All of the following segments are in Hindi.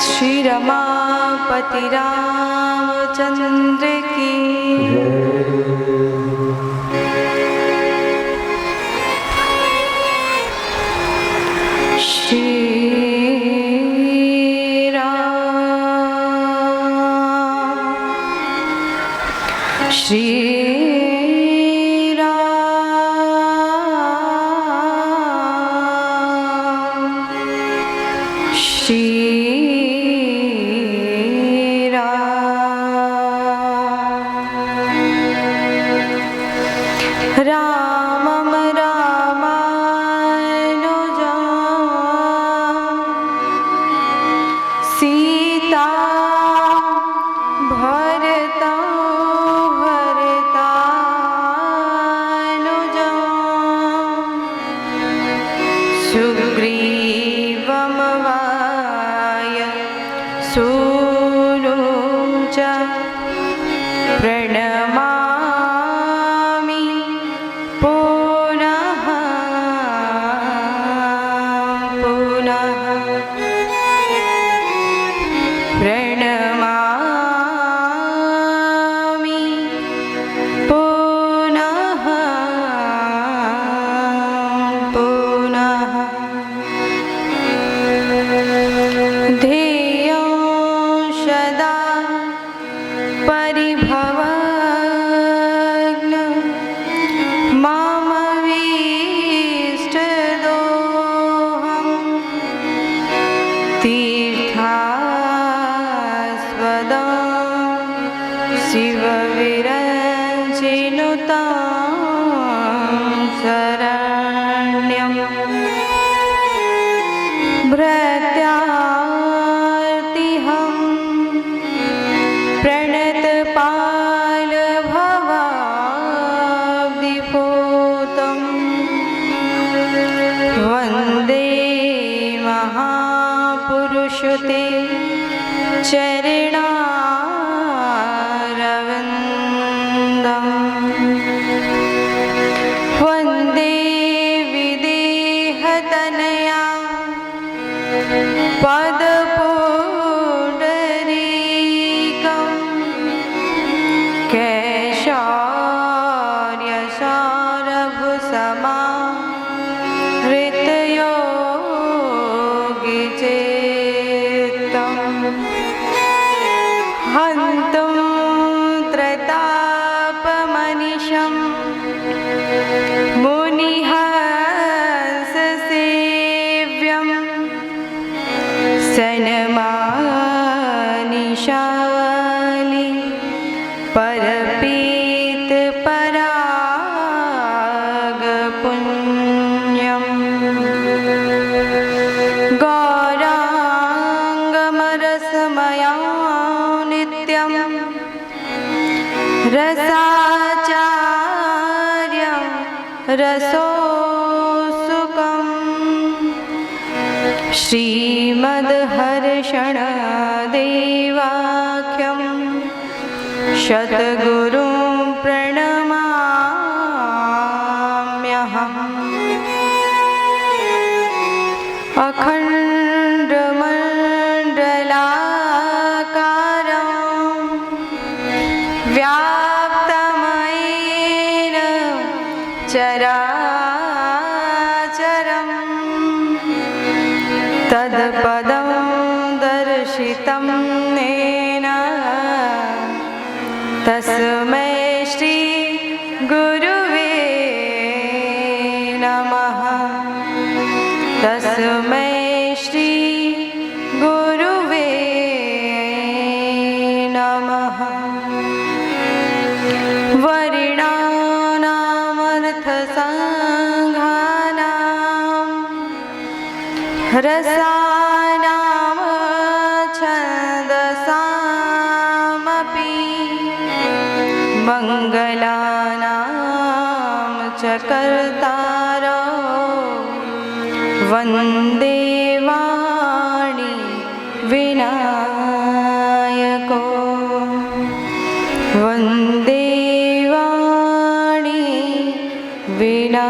श्री रमापति रामचंद्र की श्री राम श्री श्रीमद्हर्षण देवाख्यं शतगुरुं प्रणमाम्यहम् अखण्डमण्डलाकारं व्याप्तमयेन चराचरम् तत्पदं दर्शितं येन तस्मै श्री गुरुवे नमः। तस्मै श्री गुरुवे नमः। वर्णानामर्थसङ्घानां रसानां छन्दसामपि मङ्गलानां च कर्तारो वन्दे वाणी विनायको वन्दे वाणी विनायको।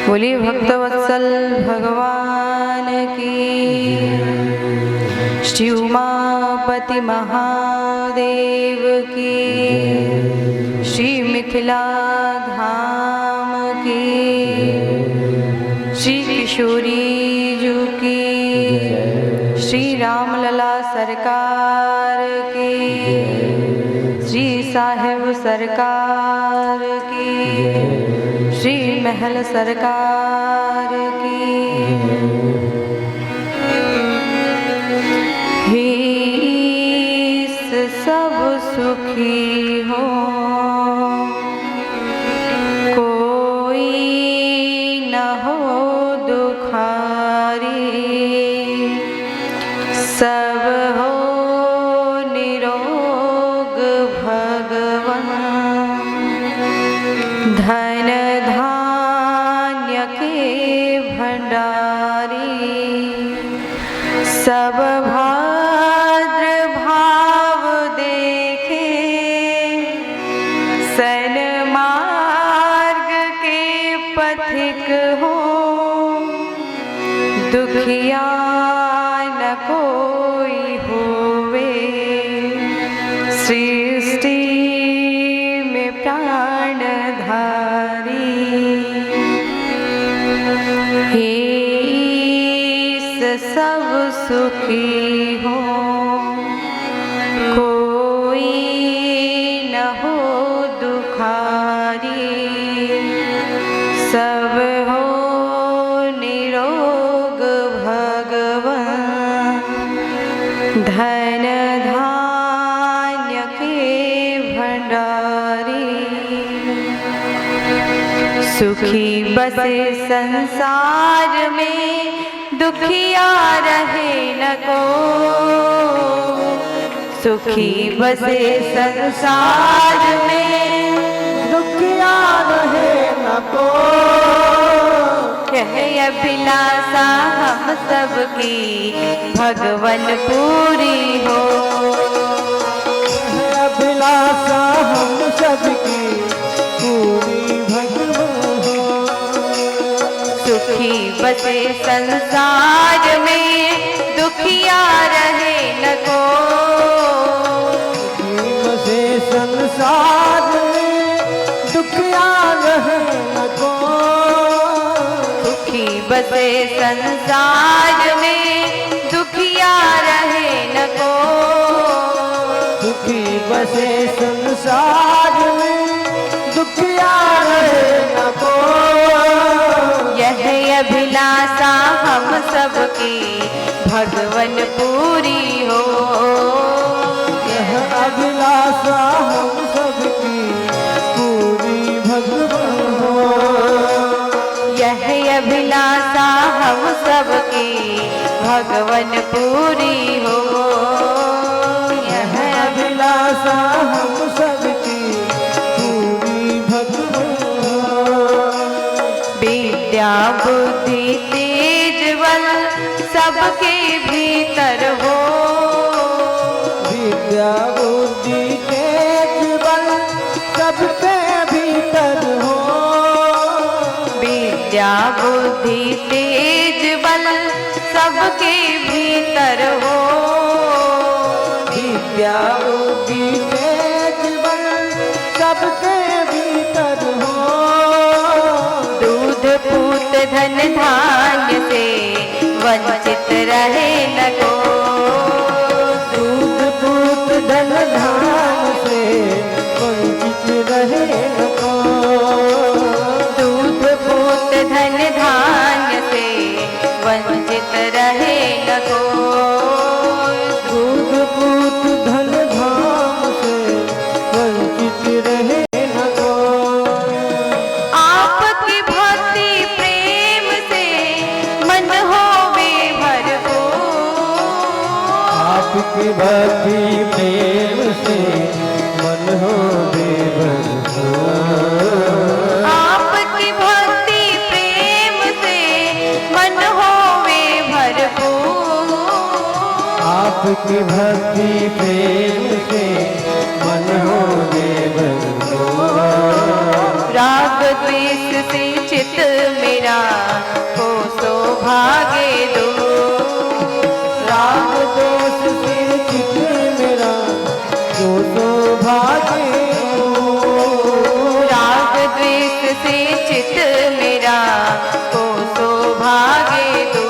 बोलिए भक्तवत्सल भक्तवत्सल भगवान की, श्री उमापति महादेव की, श्री मिथिला धाम की, श्री किशोरी जी की, श्री रामलला सरकार की, श्री साहिब सरकार की, श्री महल सरकार की। हे ईस सब सुखी हो, कोई न हो दुखारी, सब हो निरोग भगवान, धन धान्य के भंडारी, सब भद्र भाव देखे, सन्मार्ग के पथिक हो, दुखिया न कोई होवे, सृष्टि में प्राणधारी। हे ईस सब सुखी हो, कोई न हो दुखारी, सब हो निरोग भगवान, धन धान्य के भंडारी, सुखी बसे संसार में, दुखिया रहे न को, सुखी बसे संसार में, दुखिया रहे न को, यह अभिलाषा हम सबकी भगवन पूरी हो, यह अभिलाषा हम सबकी पूरी भगवान हो। सुखी बसे संसार में, दुखिया रहे न को, बसे संसार में, दुखिया रहे न को, सुखी बसे संसार में, दुखिया रहे न को, दुखी बसे संसार में, दुखिया रहे न को, यह अभिलाषा हम सबकी भगवन पूरी हो, यह अभिलाषा हम सबकी पूरी भगवान हो, यह अभिलाषा हम सबकी भगवन पूरी हो, यह अभिलाषा हम सबकी पूरी भगवान हो। विद्या बुद्धि तेज बल सबके भीतर हो, विद्या बुद्धि तेज बल सबके भीतर हो, विद्या बुद्धि तेज बल सबके भीतर हो, विद्या बुद्धि तेज बल सबके भीतर हो, दूध पूत धन धान्य से वंचित रहे न को, दूध पूत धन धान से वंचित रहे न को, दूध पूत धन धान्य से वंचित रहे न को, दूध पूत धन धाम से वंचित रहे न को, आपकी भक्ति प्रेम से मन होवे भरपूर, आपकी भक्ति प्रेम से मन हो बेभरपूर, आपकी भक्ति प्रेम से मन होवे भरपूर, आपकी भक्ति प्रेम से मन हो बेभरपूर, राग द्वेष से चित मेरा को सौभाग्य दो। राग दोष से चित मेरा को सौभाग्य दो। राग द्वेष से चित मेरा को सौभाग्य दो।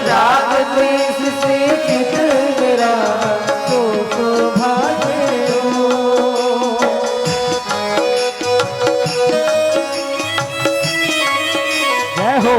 राग द्वेष से चित मेरा को सौभाग्य दो। जय हो।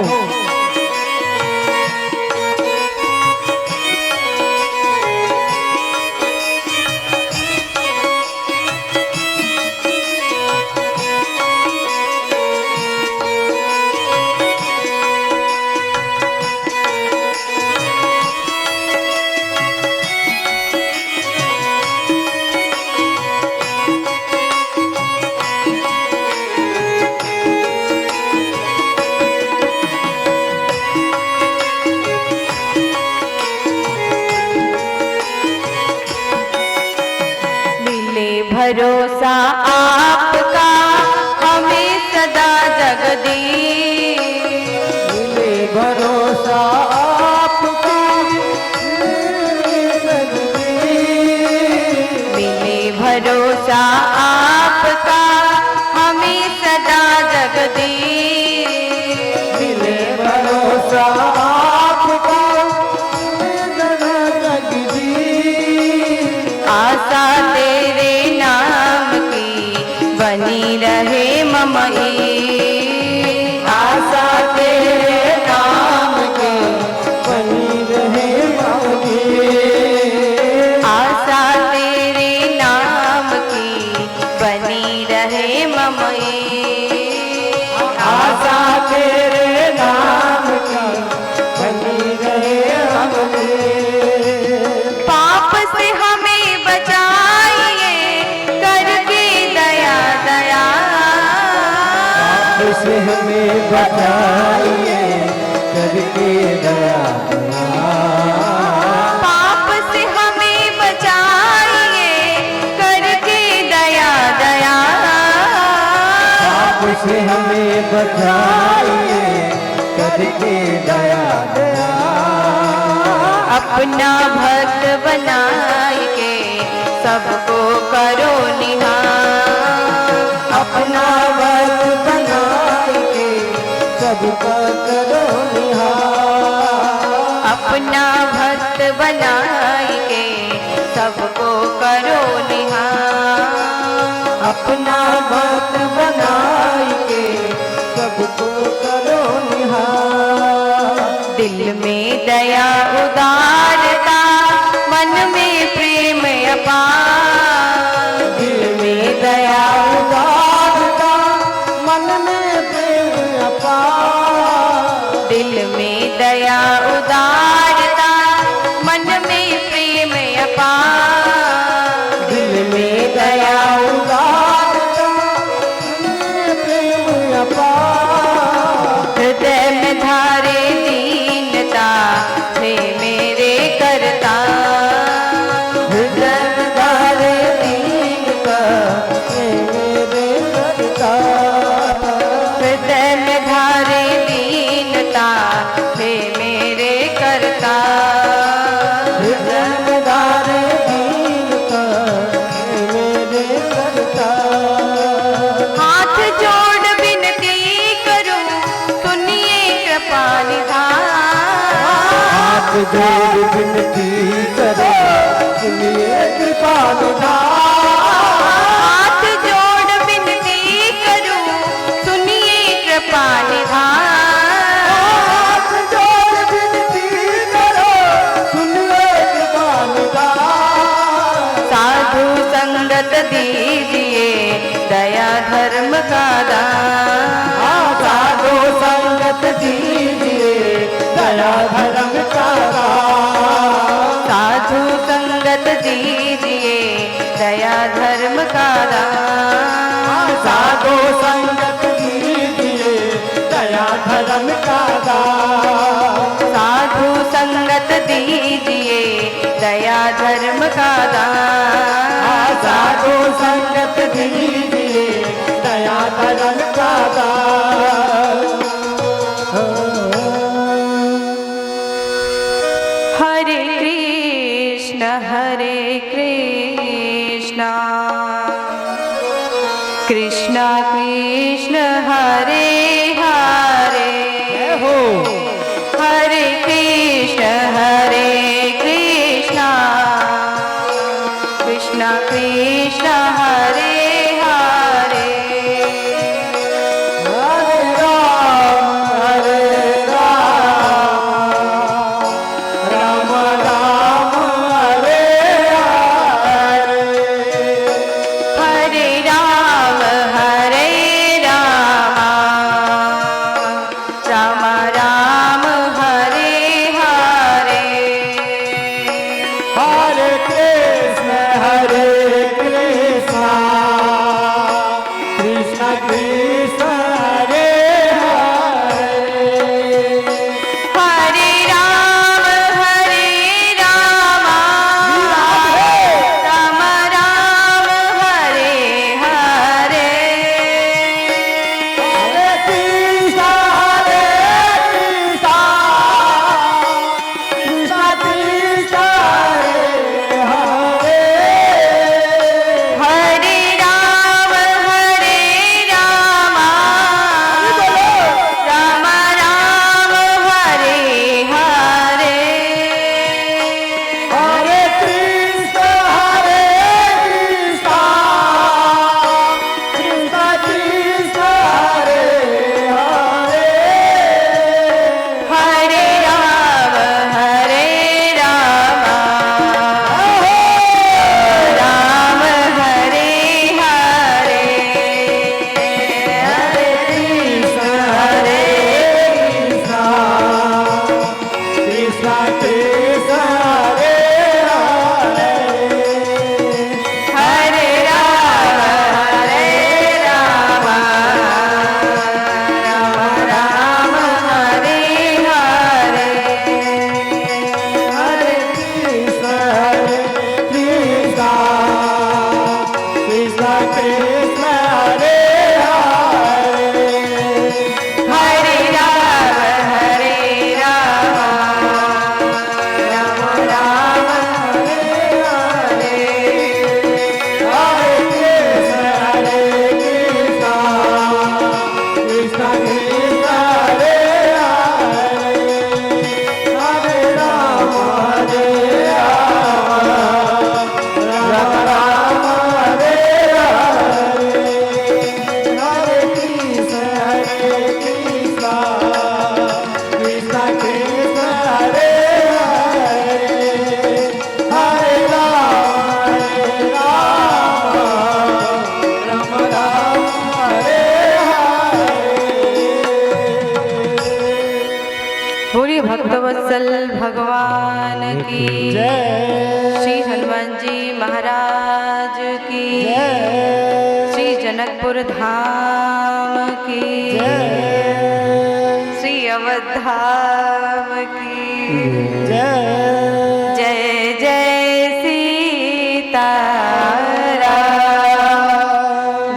भरोसा आपका हमें सदा जगदीश। मिले भरोसा आपका मिले भरोसा आपका हमें सदा जगदीश। मिले भरोसा आपका सदा जगदीश। आशा तेरे नाम की बनी रहे ममई। आशा तेरे नाम की बनी रहे ममई। आशा तेरे नाम की बनी रहे ममई। आशा तेरे नाम की बनी रहे ममई। पाप से हमें बचाइए करके दया दया। पाप से हमें बचाइए करके दया दया। पाप से हमें बचाइए करके दया दया। पाप से हमें बचाइए करके दया दया। अपना भक्त बनाए के सबको करो निहार। अपना भक्त बनाए के सबका करो निहार। अपना भक्त बनाए के सबको करो निहार। अपना भक्त बनाए के सबको करो निहार। दिल में दया उदारता मन में प्रेम अपार। दिल में दया उदारता मन में प्रेम अपार। दिल में दया उदारता मन में प्रेम अपार। दिल में दया उदारता मन में प्रेम अपार। हृदय में धारे दीनता हे मेरे करता। हृदय में धारे दीनता हे मेरे करता। हृदय में धारे दीनता हे मेरे करता। हृदय में धारे दीनता हे मेरे करता। हाथ जोड़ विनती करूं सुनिए कृपा निधान। हाथ जोड़ विनती करो सुनिए कृपा निधान। हाथ जोड़ विनती करूं सुनिए कृपा निधान। हाथ जोड़ विनती करो सुनिए कृपा निधान। साधु संगत दीजिए दया धर्म का दान। साधु संगत दीजिए दया धर्म का दान। साधु संगत दीजिए दया धर्म का दान। साधु संगत दीजिए दया धर्म का दान। साधु संगत दीजिए दया धर्म का दान। साधु संगत दीजिए दया करन का दास। हरे कृष्ण कृष्ण कृष्ण हरे हरे, हरे कृष्ण कृष्ण कृष्ण हरे हरे। भक्तवत्सल भगवान की जय। श्री हनुमान जी महाराज की जय। श्री जनकपुर धाम की जय। श्री अवध धाम की जय। जय जय सीताराम,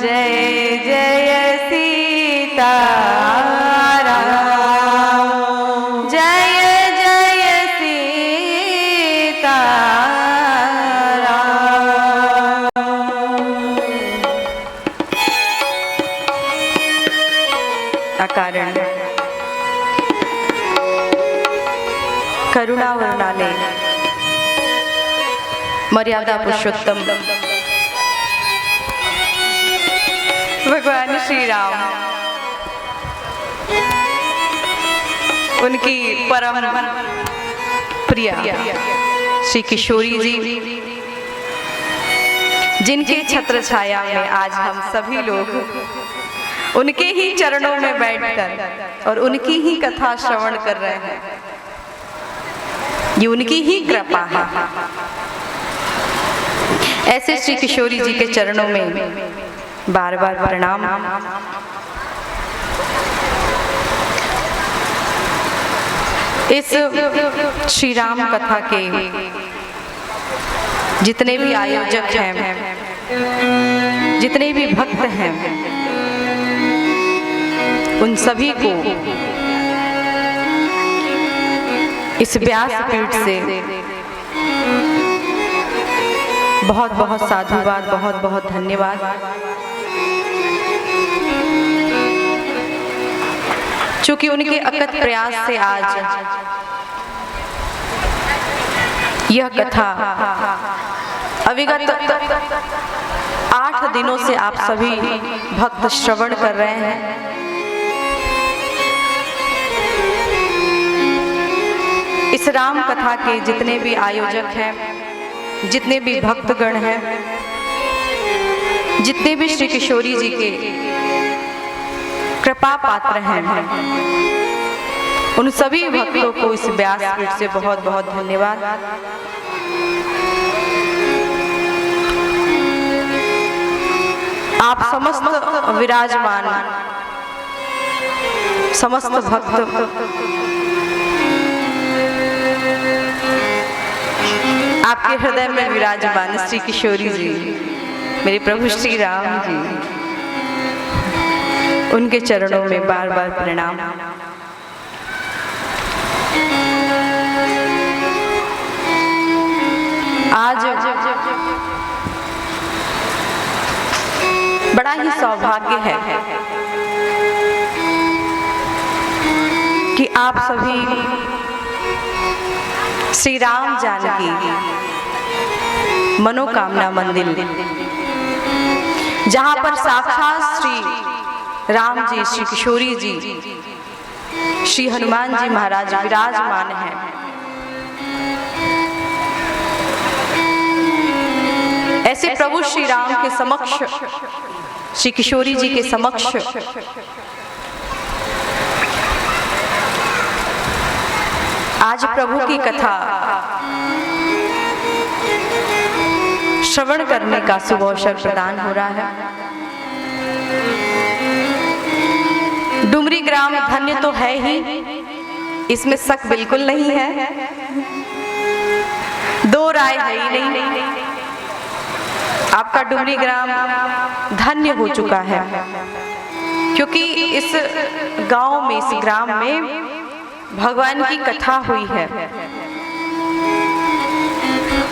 जय जय सीताराम, जय जय सीताराम। अकारण करुणा वर्णाले मर्यादा पुरुषोत्तम भगवान श्री राम, उनकी परम प्रिया श्री किशोरी जी, जिनके छत्र छाया में आज हम सभी लोग उनके ही चरणों में बैठकर और उनकी ही कथा श्रवण कर रहे हैं। ये उनकी ही कृपा है। ऐसे श्री किशोरी जी के चरणों में बार बार प्रणाम। इस श्री राम कथा के जितने भी आयोजक हैं, जितने भी भक्त हैं, उन सभी को इस व्यासपीठ से बहुत बहुत साधुवाद, बहुत बहुत धन्यवाद। चूंकि उनके अकथ प्रयास से आज यह कथा अविगत 8 दिनों से आप सभी भक्त श्रवण कर रहे हैं। इस राम कथा के जितने भी आयोजक हैं, जितने भी भक्तगण हैं, जितने भी श्री किशोरी जी के कृपा पात्र हैं, उन सभी भक्तों को इस व्यासपीठ से बहुत बहुत धन्यवाद। आप समस्त विराजमान समस्त भक्त आपके हृदय में विराजमान श्री किशोरी जी, मेरे प्रभु श्री राम जी, उनके चरणों में बार बार प्रणाम। आज बड़ा ही सौभाग्य है कि आप सभी श्री राम जानकी मनोकामना मंदिर, जहां पर साक्षात श्री राम जी, श्री किशोरी जी, श्री हनुमान जी महाराज विराजमान हैं, ऐसे प्रभु श्री राम के समक्ष, श्री किशोरी जी के समक्ष आज प्रभु की कथा श्रवण करने का शुभ अवसर प्रदान हो रहा है। डुमरी ग्राम धन्य तो है ही, इसमें शक बिल्कुल नहीं है, दो राय है ही नहीं। आपका डुमरी ग्राम धन्य हो चुका है, क्योंकि इस गांव में, इस ग्राम में भगवान की कथा हुई है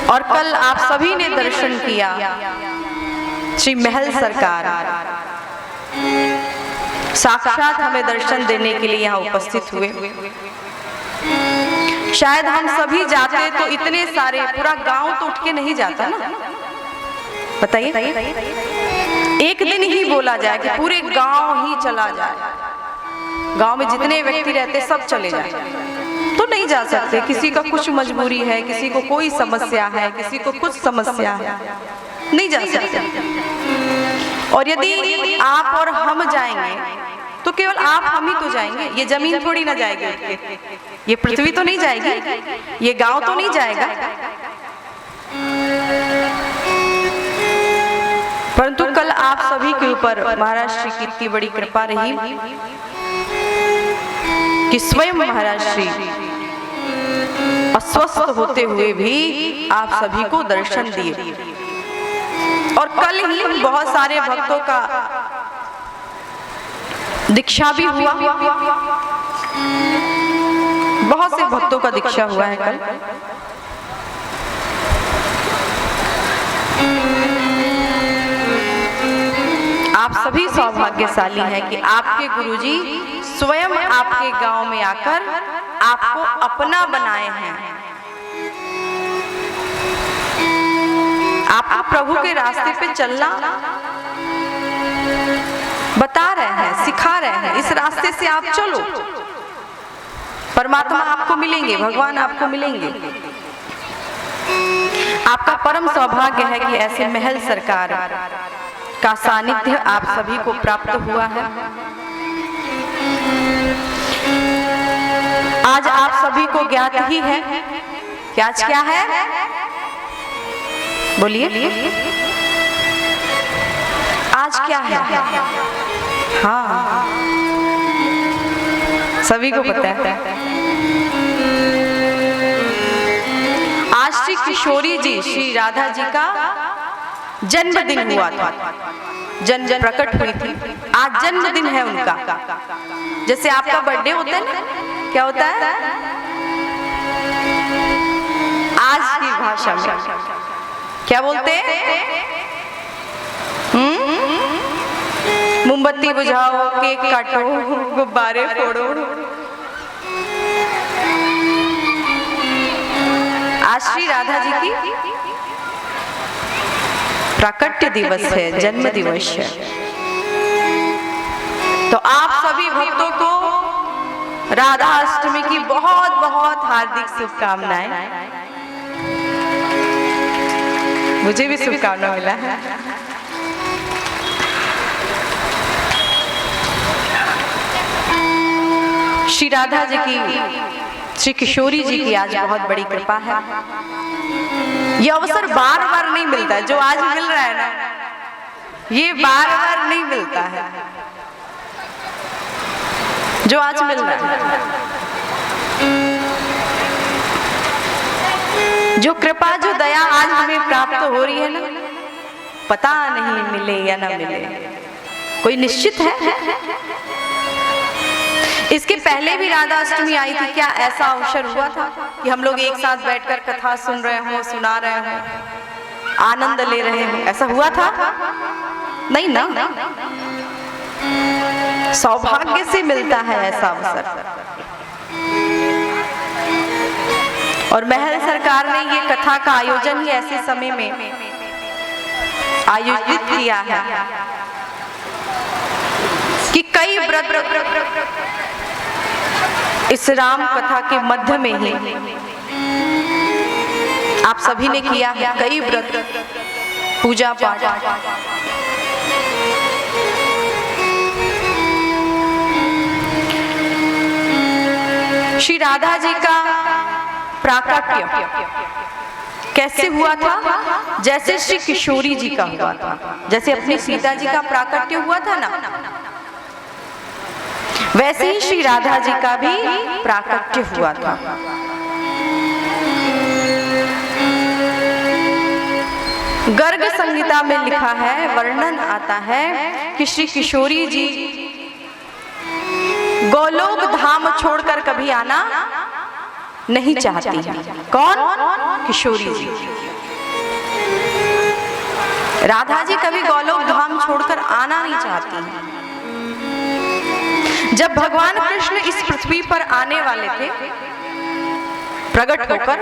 और कल आप सभी ने दर्शन किया। श्री महल सरकार साक्षात हमें दर्शन देने के लिए यहाँ उपस्थित हुए। शायद हम सभी जाते तो इतने सारे, पूरा गांव तो उठ के नहीं जाता ना, बताइए। एक दिन ही बोला जाए कि पूरे गांव ही चला जाए, गांव में जितने व्यक्ति रहते सब चले जाए, तो नहीं जा सकते। किसी का कुछ मजबूरी है, किसी को कोई समस्या है, किसी को कुछ समस्या है, नहीं जा सकते। और यदि आप और हम जाएंगे तो केवल आप हम ही तो जाएंगे, ये जमीन थोड़ी ना जाएगी, ये पृथ्वी तो नहीं जाएगी, ये गांव तो नहीं जाएगा। परंतु कल आप सभी के ऊपर महाराज श्री की इतनी बड़ी कृपा रही कि स्वयं महाराज श्री अस्वस्थ होते हुए भी आप सभी को दर्शन दिए। और कल ही बहुत सारे भक्तों का दीक्षा भी हुआ, बहुत से भक्तों का दीक्षा हुआ है कल। आप सभी सौभाग्यशाली हैं कि आपके गुरुजी स्वयं आपके गांव में आकर आपको अपना बनाए हैं। आपको प्रभु के रास्ते पे चलना बता रहे हैं, सिखा रहे हैं, इस रास्ते से आप चलो, परमात्मा आपको मिलेंगे, भगवान आपको मिलेंगे। आपका परम सौभाग्य है कि ऐसे महल सरकार का सानिध्य आप सभी को प्राप्त हुआ है। आज आप सभी को ज्ञात ही है कि आज क्या है, बोलिए आज क्या है। हाँ, सभी को पता है। आज श्री किशोरी जी, श्री राधा जी का जन्मदिन हुआ था, जन्म प्रकट हुई थी। आज जन्मदिन है उनका। जैसे आपका बर्थडे होता है ना, क्या होता है आज की भाषा में क्या बोलते हैं? मोमबत्ती बुझाओ, केक काटो, गुब्बारे फोड़ो। आज श्री राधा जी की प्राकट्य दिवस है, जन्म दिवस है। तो आप सभी भक्तों को राधा अष्टमी की बहुत बहुत हार्दिक शुभकामनाएं। मुझे भी शुभकामना मिला है। श्री राधा जी की, श्री किशोरी जी की आज बहुत बड़ी कृपा है। ये अवसर बार बार नहीं मिलता है, जो आज मिल रहा है ना, ये बार बार नहीं मिलता है, जो आज मिल रहा है। जो कृपा, जो दया आज हमें प्राप्त हो रही है ना, पता नहीं मिले या ना मिले, कोई निश्चित है? इसके पहले भी राधा अष्टमी आई थी, क्या ऐसा अवसर हुआ था कि हम लोग एक साथ बैठकर कथा सुन रहे हों, सुना रहे हों, आनंद ले रहे हों? ऐसा हुआ था? नहीं ना। सौभाग्य से मिलता है ऐसा अवसर। और महल सरकार ने ये कथा का आयोजन ही ऐसे समय में आयोजित किया है कि कई व्रत इस राम कथा के मध्य में ही आप सभी ने किया है। कई व्रत, पूजा पाठ, श्री राधा जी का प्राकट्य कैसे हुआ था? जैसे श्री किशोरी जी का हुआ था, जैसे अपनी सीता जी का प्राकट्य हुआ था ना, वैसे ही श्री राधा जी का भी प्राकट्य हुआ था। गर्ग संहिता में लिखा है, वर्णन आता है कि श्री किशोरी जी गोलोक धाम छोड़कर कभी आना नहीं चाहती है। कौन? किशोरी जी। राधा जी कभी गोलोक धाम छोड़कर आना नहीं चाहती हैं। जब भगवान कृष्ण इस पृथ्वी पर आने वाले थे प्रकट होकर,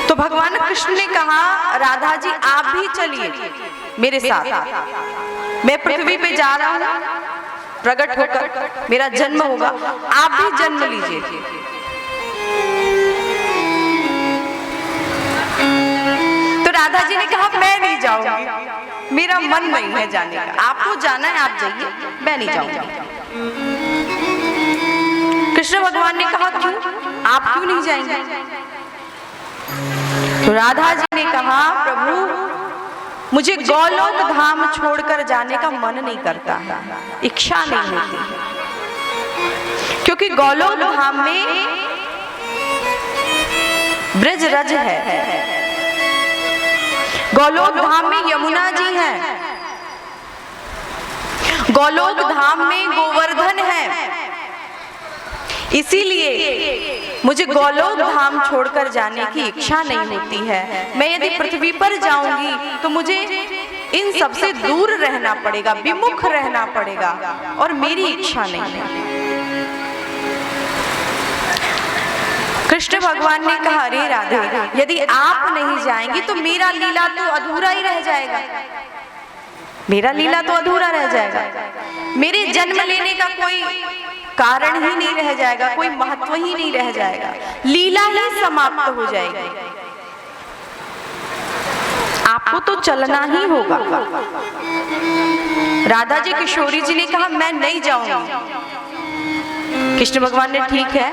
तो भगवान कृष्ण ने कहा, राधा जी आप भी चलिए मेरे साथ, मैं पृथ्वी पे जा रहा हूं, प्रकट होकर मेरा जन्म होगा, आप भी जन्म लीजिए। तो राधा जी ने कहा, मैं नहीं जाऊंगी, मेरा मन नहीं है जाने का, आपको जाना है आप जाइए, मैं नहीं जाऊंगी। कृष्ण भगवान ने कहा, क्यों? आप क्यों नहीं जाएंगे? तो राधा जी ने कहा, प्रभु मुझे गोलोक धाम छोड़कर जाने का मन नहीं करता है, इच्छा नहीं होती है, क्योंकि गोलोक धाम में ब्रज रज है, गोलोक धाम में यमुना जी हैं, गोलोक धाम में गोवर्धन है। इसीलिए मुझे गोलोक धाम छोड़कर जाने की इच्छा नहीं होती है। मैं यदि पृथ्वी पर जाऊंगी तो मुझे इन सब से दूर रहना पड़ेगा, विमुख रहना पड़ेगा, और मेरी इच्छा नहीं है। कृष्ण भगवान ने कहा, अरे राधे, यदि आप नहीं जाएंगी तो मेरा लीला तो अधूरा ही रह जाएगा, मेरा लीला तो अधूरा रह जाएगा, मेरे जन्म लेने का कोई कारण ही नहीं रह जाएगा, कोई महत्व ही नहीं रह जाएगा, लीला ही समाप्त हो जाएगी। आपको तो चलना ही होगा। राधा जी किशोरी जी ने कहा, मैं नहीं जाऊंगी। कृष्ण भगवान ने, ठीक है,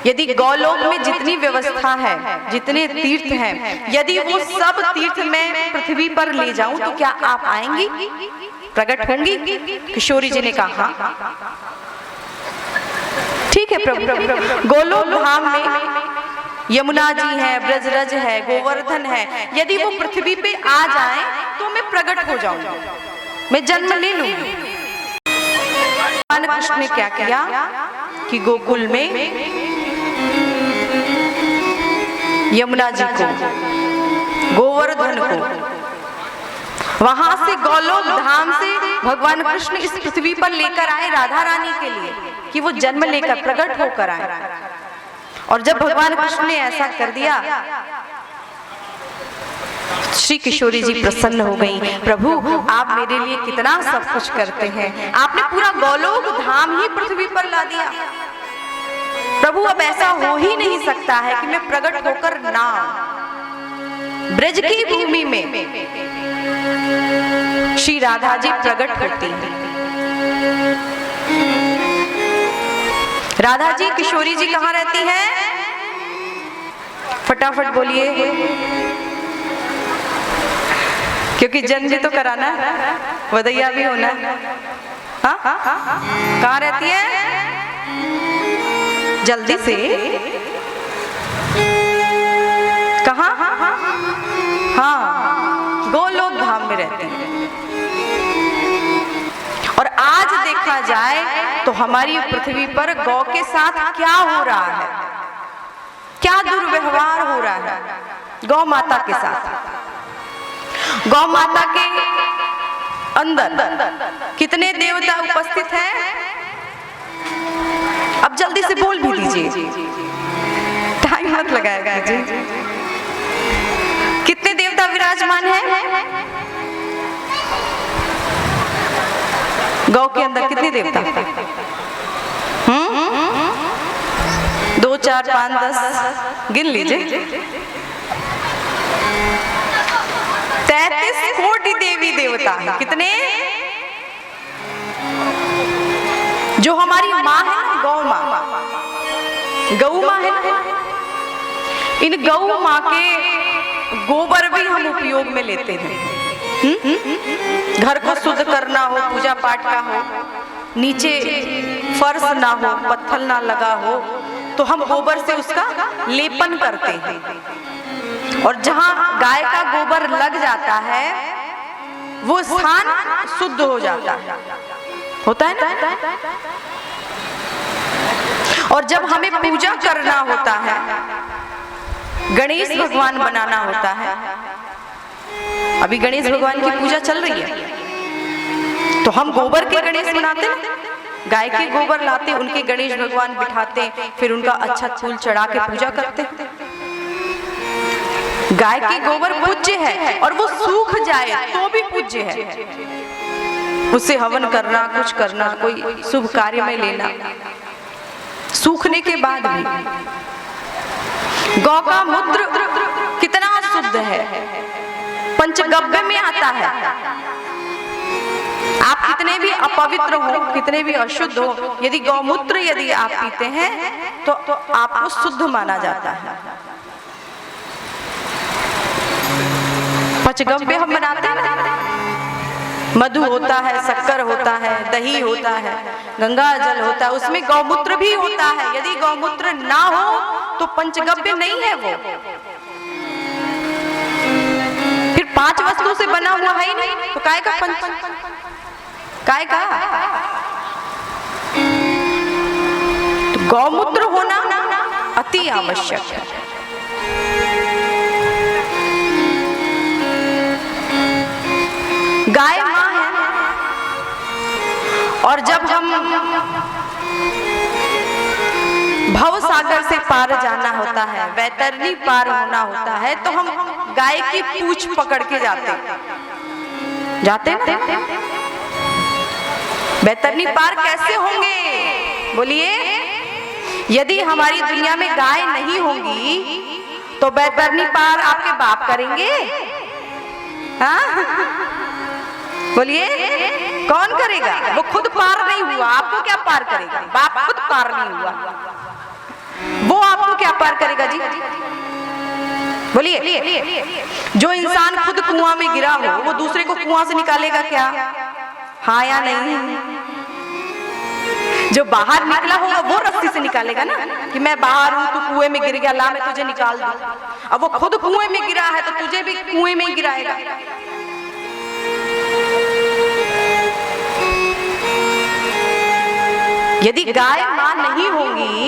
यदि गोलोक में जितनी व्यवस्था है, जितने तीर्थ हैं, यदि वो सब तीर्थ मैं पृथ्वी पर ले जाऊं तो क्या आप आएंगी, प्रकट होंगी? किशोरी जी ने कहा, ठीक है प्रभु, गोलोक धाम में यमुना जी है, ब्रजरज है, गोवर्धन है, यदि वो पृथ्वी पे आ जाएं तो मैं प्रकट हो जाऊंगी, मैं जन्म ले लूंगी। भगवान कृष्ण ने क्या किया कि गोकुल में यमुना जी को, गोवर्धन को, वहां से गोलोक धाम से भगवान कृष्ण इस पृथ्वी पर लेकर आए राधा रानी के लिए कि वो जन्म लेकर प्रकट होकर आए। और जब भगवान कृष्ण ने ऐसा कर दिया, श्री किशोरी जी प्रसन्न हो गई। प्रभु आप मेरे लिए कितना सब कुछ करते हैं, आपने पूरा गोलोक धाम ही पृथ्वी पर ला दिया। प्रभु अब ऐसा हो ही नहीं सकता है कि मैं प्रकट होकर ना ब्रज की भूमि में श्री राधा जी प्रकट होती हैं। राधा जी किशोरी जी कहाँ रहती हैं? फटाफट बोलिए, क्योंकि जन्म भी तो कराना है, वदैया भी होना है। हाँ, कहाँ रहती है? जल्दी से, कहाँ? हाँ, गोलोक धाम में रहती है। और आज देखा जाए तो हमारी पृथ्वी पर गौ के साथ क्या हो रहा है, क्या दुर्व्यवहार हो रहा है गौ माता के साथ। गौ माता के अंदर कितने देवता उपस्थित हैं? अब जल्दी से बोल भी दीजिए, टाइम मत लगाएगा जी। कितने देवता विराजमान हैं? गौ के अंदर कितने देवता? 2, 4, 5, 10 गिन लीजिए। 33 कोटि देवी देवता है। कितने? जो हमारी माँ है, गौ माँ, गौ माँ है ना, इन गौ माँ के गोबर भी हम उपयोग में लेते हैं। घर को शुद्ध करना हो, पूजा पाठ का हो, नीचे फर्श ना हो, पत्थर ना लगा हो, तो हम गोबर से उसका लेपन करते हैं। और जहां गाय का गोबर लग जाता है वो स्थान शुद्ध हो जाता है, होता है ना। और जब हमें पूजा करना होता है, गणेश भगवान बनाना होता है, अभी गणेश भगवान की पूजा चल रही है, तो हम गोबर के गणेश बनाते हैं, गाय के गोबर लाते, उनके गणेश भगवान बिठाते, फिर उनका अच्छा फूल चढ़ा के पूजा करते। गाय के गोबर पूज्य है और वो सूख जाए तो भी पूज्य है। उससे हवन करना, कुछ करना, कोई शुभ कार्य में लेना, सूखने के बाद भी। गौ का मूत्र कितना शुद्ध है, पंचगव्य में आता है। आप कितने भी अपवित्र हो, कितने भी अशुद्ध हो, यदि गौमूत्र यदि आप पीते हैं तो आपको शुद्ध माना जाता है। पंचगव्य हम बनाते हैं, मधु होता है, शक्कर होता है, दही होता है, गंगा जल होता है, उसमें गौमूत्र भी होता है। यदि गौमूत्र ना हो तो पंचगव्य नहीं है वो। फिर 5 वस्तु से बना हुआ है ही नहीं, तो काय का पंच, काय का? तो गौमूत्र होना अति आवश्यक है। गाय माँ है, और जब हम भव सागर से पार जाना होता है, वैतरणी पार होना होता है, तो हम गाय की पूंछ पकड़ के जाते ना। वैतरणी पार कैसे होंगे बोलिए? यदि हमारी दुनिया में गाय नहीं होंगी तो वैतरणी पार आपके बाप करेंगे? हाँ बोलिए, कौन करेगा? वो खुद पार नहीं हुआ, आपको क्या पार करेगा? बाप खुद पार नहीं हुआ, वो आपको क्या पार करेगा जी? बोलिए। जो इंसान खुद कुआं में गिरा हो वो दूसरे को कुआं से निकालेगा क्या? हाँ या नहीं? जो बाहर निकला होगा वो रस्सी से निकालेगा ना, कि मैं बाहर हूं, तू कुएं में गिर गया, ला मैं तुझे निकाल दूं। अब वो खुद कुएं में गिरा है तो तुझे भी कुएं में ही गिराएगा। यदि गाय मां नहीं होंगी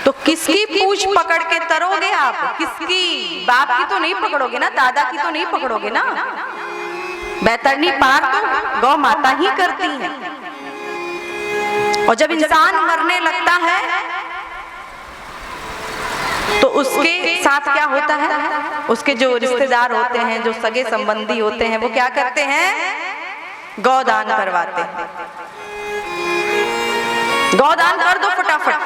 तो किसकी पूंछ पकड़ के तरोगे आप? किसकी? बाप की तो नहीं पकड़ोगे ना, दादा की तो नहीं पकड़ोगे ना। बैतरणी पार तो गौ माता ही करती है। और जब इंसान मरने लगता है तो उसके साथ क्या होता है? उसके जो रिश्तेदार होते हैं, जो सगे संबंधी होते हैं, वो क्या करते हैं? गौदान करवाते हैं। गौदान कर दो फटाफट,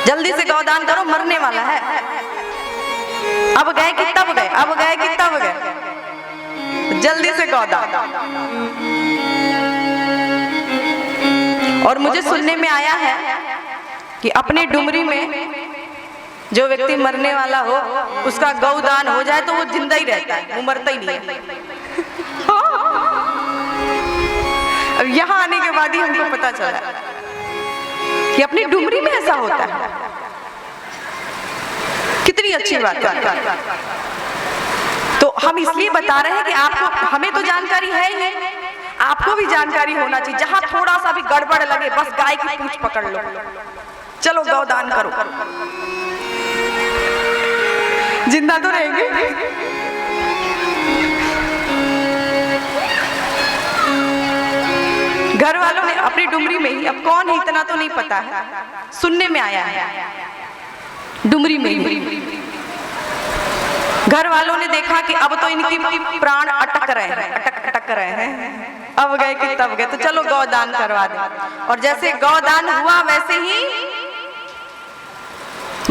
जल्दी से गौदान करो, मरने वाला है। अब गए कि तब गए, अब गए कि तब गए, जल्दी से गौदान। और मुझे सुनने में आया है कि अपने डुमरी में जो व्यक्ति मरने वाला हो, उसका गौदान हो जाए तो वो जिंदा ही रहता है, वो मरता ही नहीं है। अब यहाँ आने के बाद ही हमको पता चला कि अपनी डुमरी में ऐसा होता है। कितनी अच्छी बात है। तो हम इसलिए बता रहे हैं कि आपको, हमें तो जानकारी है ही, आपको भी जानकारी होना चाहिए। जहां थोड़ा सा भी गड़बड़ लगे, बस गाय की पूंछ पकड़ लो, चलो गौदान करो, जिंदा तो रहेंगे। घर वालों ने अपनी डुमरी में ही, अब कौन है इतना तो नहीं पता है, सुनने में आया है, डुमरी में ही घर वालों ने देखा कि अब तो इनकी प्राण अटक रहे हैं, अटक रहे हैं। अब गए कि तब गए, तो चलो गौदान करवा दे। और जैसे गौदान हुआ वैसे ही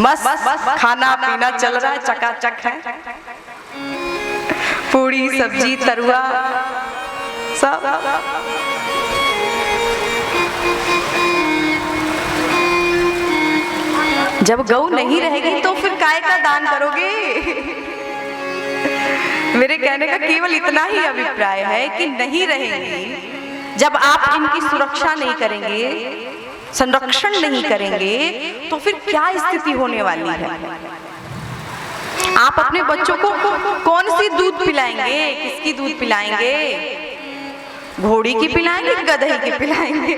मस्त खाना पीना चल रहा है, चकाचक है, पूड़ी सब्जी तरुआ सब। जब गौ नहीं रहेगी तो फिर काय का दान करोगे? मेरे कहने का केवल इतना ही अभिप्राय है कि नहीं रहेंगी। जब आप इनकी सुरक्षा नहीं करेंगे, संरक्षण नहीं करेंगे, तो फिर क्या स्थिति होने वाली है? आप अपने बच्चों को कौन सी दूध पिलाएंगे? किसकी दूध पिलाएंगे? घोड़ी की पिलाएंगे, गधे की पिलाएंगे?